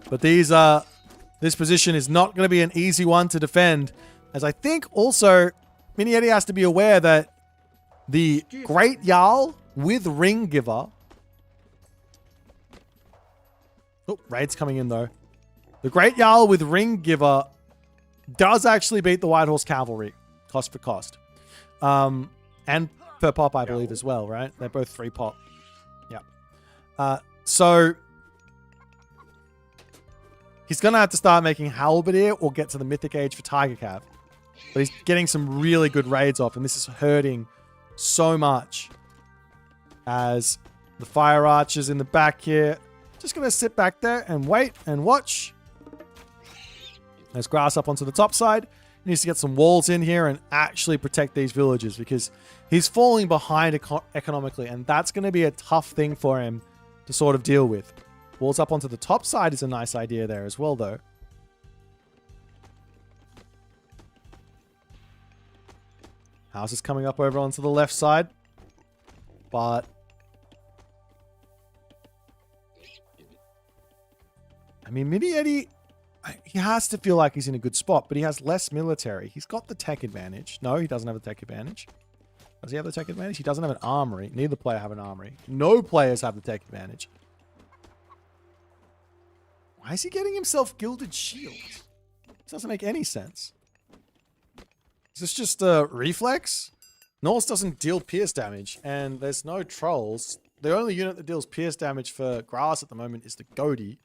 But this position is not going to be an easy one to defend. As I think also, Mini Eddie has to be aware that the Great Jarl with Ring Giver. Oh, raid's coming in though. The Great Jarl with Ring Giver does actually beat the White Horse Cavalry, cost for cost. And per pop, I believe, as well, right? They're both 3 pop. Yeah. So he's going to have to start making Halberdier or get to the Mythic Age for Tiger Cav. But he's getting some really good raids off, and this is hurting so much. As the Fire Archers in the back here, just going to sit back there and wait and watch. There's Grass up onto the top side. He needs to get some walls in here and actually protect these villages because he's falling behind economically, and that's going to be a tough thing for him to sort of deal with. Walls up onto the top side is a nice idea there as well, though. Houses coming up over onto the left side. But I mean, Mini Eddie, he has to feel like he's in a good spot, but he has less military. He's got the tech advantage. No, he doesn't have the tech advantage. Does he have the tech advantage? He doesn't have an armory. Neither player have an armory. No players have the tech advantage. Why is he getting himself Gilded Shield? This doesn't make any sense. Is this just a reflex? Norse doesn't deal pierce damage, and there's no trolls. The only unit that deals pierce damage for Grass at the moment is the Goatee.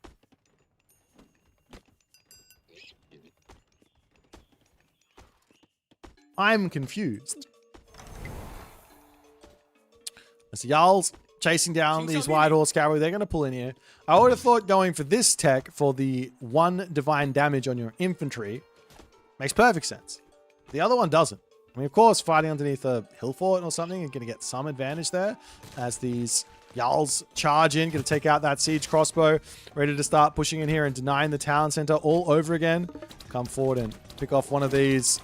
I'm confused. As the Jarls chasing down these White Horse Cavalry, they're going to pull in here. I would have thought going for this tech for the 1 divine damage on your infantry makes perfect sense. The other one doesn't. I mean, of course, fighting underneath a hill fort or something, you're going to get some advantage there as these Jarls charge in, going to take out that siege crossbow, ready to start pushing in here and denying the town center all over again. Come forward and pick off one of these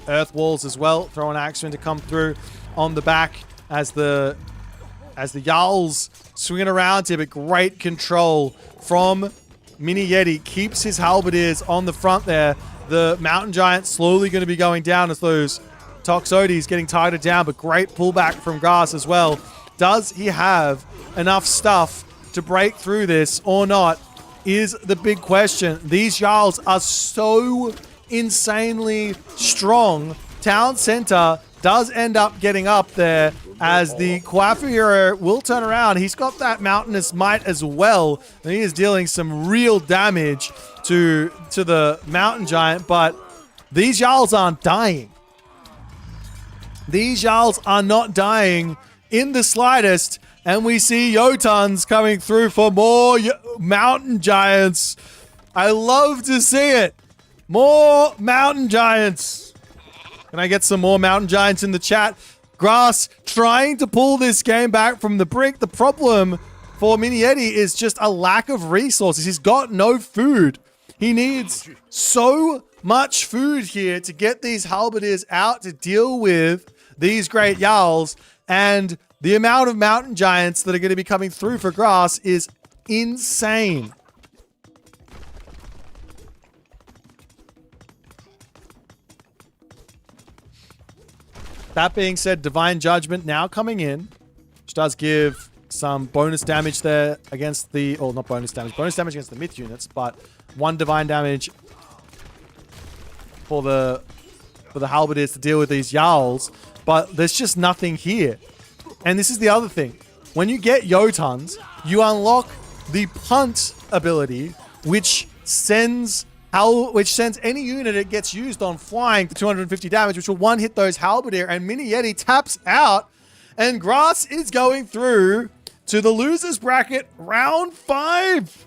earth walls as well. Throw an Axeman to come through on the back as the Jarls swinging around here, but great control from Mini Yeti. Keeps his halberdiers on the front there. The Mountain Giant slowly going to be going down as those Toxotes getting targeted down, but great pullback from Grass as well. Does he have enough stuff to break through this or not is the big question. These Jarls are so insanely strong. Town Center does end up getting up there as the Coiffure Hero will turn around. He's got that Mountainous Might as well, and he is dealing some real damage to the Mountain Giant, but these Jarls aren't dying. These Jarls are not dying in the slightest, and we see Jotuns coming through for more Mountain Giants. I love to see it. More Mountain Giants. Can I get some more Mountain Giants in the chat? Grass trying to pull this game back from the brink. The problem for Mini Yeti is just a lack of resources. He's got no food. He needs so much food here to get these halberdiers out to deal with these great Jarls. And The amount of mountain giants that are going to be coming through for grass is insane. That being said, Divine Judgment now coming in, which does give some bonus damage there against the, or not bonus damage against the myth units, but 1 divine damage for the halberdiers to deal with these Jarls. But there's just nothing here. And this is the other thing. When you get Jotuns, you unlock the punt ability, which sends any unit it gets used on flying for 250 damage, which will one-hit those halberdier, and Mini Yeti taps out, and grass is going through to the losers bracket round 5.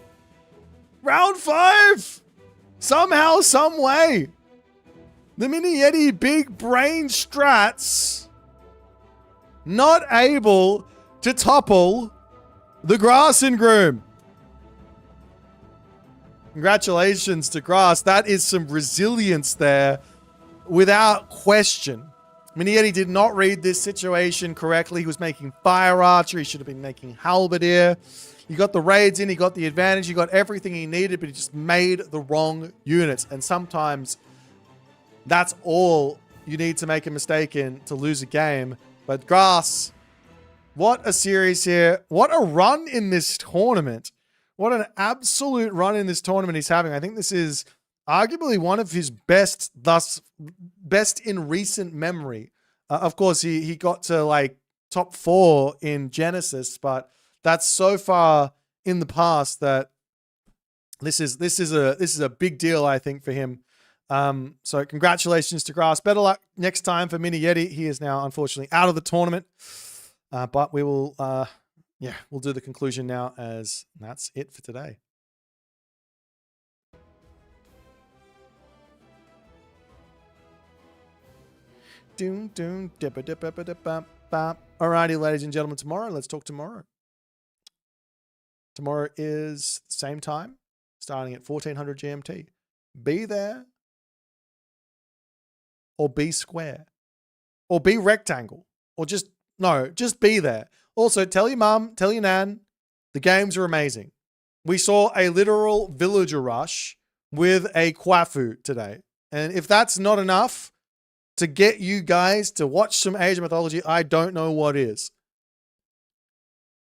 Round 5! Somehow, some way. The Mini Yeti big brain strats not able to topple the Grass and Groom. Congratulations to Grass. That is some resilience there, without question. Mini Yeti did not read this situation correctly. He was making fire archer. He should have been making halberdier. He got the raids in. He got the advantage. He got everything he needed, but he just made the wrong units. And sometimes that's all you need to make a mistake in to lose a game. But Grass, what a series here. What a run in this tournament. What an absolute run in this tournament he's having. I think this is arguably one of his best in recent memory. Of course, he got to like top 4 in Genesis, but that's so far in the past that this is a big deal, I think, for him. So congratulations to Grass. Better luck next time for Mini Yeti. He is now unfortunately out of the tournament, but we will we'll do the conclusion now, as that's it for today. Alrighty, ladies and gentlemen, tomorrow, let's talk tomorrow. Tomorrow is the same time, starting at 1400 GMT. Be there, or be square, or be rectangle, or just be there. Also, tell your mum, tell your nan, the games are amazing. We saw a literal villager rush with a Kwafu today. And if that's not enough to get you guys to watch some Age of Mythology, I don't know what is.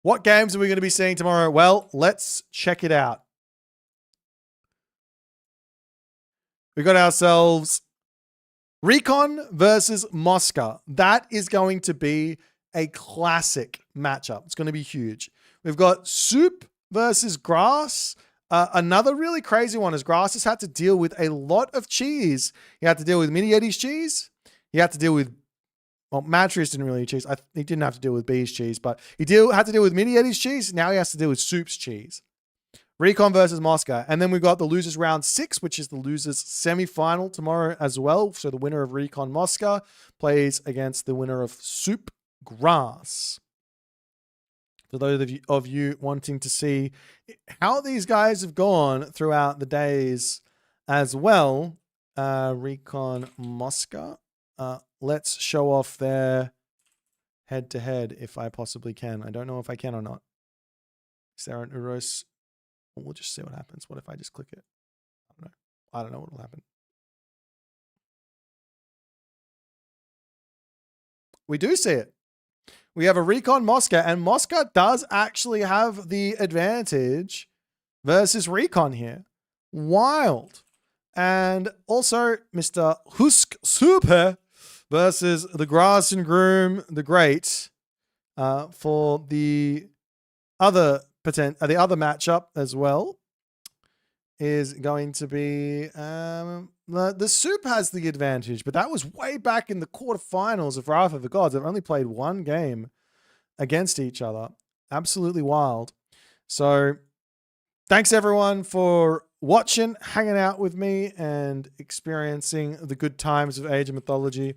What games are we going to be seeing tomorrow? Well, let's check it out. We got ourselves Recon versus Mosca. That is going to be a classic matchup. It's going to be huge. We've got Soup versus Grass. Another really crazy one is Grass has had to deal with a lot of cheese. He had to deal with Mini Yeti's cheese. He had to deal with, well, Matrius didn't really cheese. He didn't have to deal with B's cheese, but he had to deal with Mini Yeti's cheese. Now he has to deal with Soup's cheese. Recon versus Mosca. And then we've got the losers round 6, which is the losers semi-final tomorrow as well. So the winner of Recon Mosca plays against the winner of Soup Grass. For those of you wanting to see how these guys have gone throughout the days as well, Recon Mosca. Let's show off their head-to-head if I possibly can. I don't know if I can or not. Is there an Uros? We'll just see what happens. What if I just click it? I don't know what will happen. We do see it. We have a Recon Mosca, and Mosca does actually have the advantage versus Recon here. Wild. And also Mr. Husk Super versus the Grass and Groom the Great for the other matchup as well is going to be the Soup has the advantage, but that was way back in the quarterfinals of Wrath of the Gods. They've only played one game against each other. Absolutely wild. So thanks everyone for watching, hanging out with me, and experiencing the good times of Age of Mythology.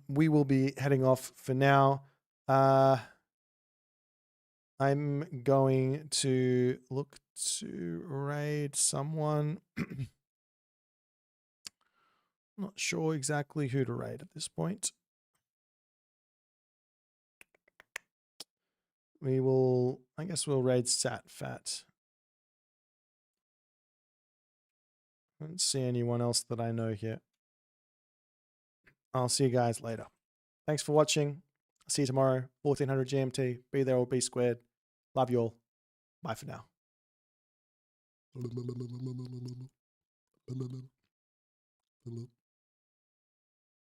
We will be heading off for now. I'm going to look to raid someone. Not sure exactly who to raid at this point. we will, I guess we'll raid Sat Fat. I don't see anyone else that I know here. I'll see you guys later. Thanks for watching. See you tomorrow, 1400 GMT. Be there or be squared. Love you all. Bye for now.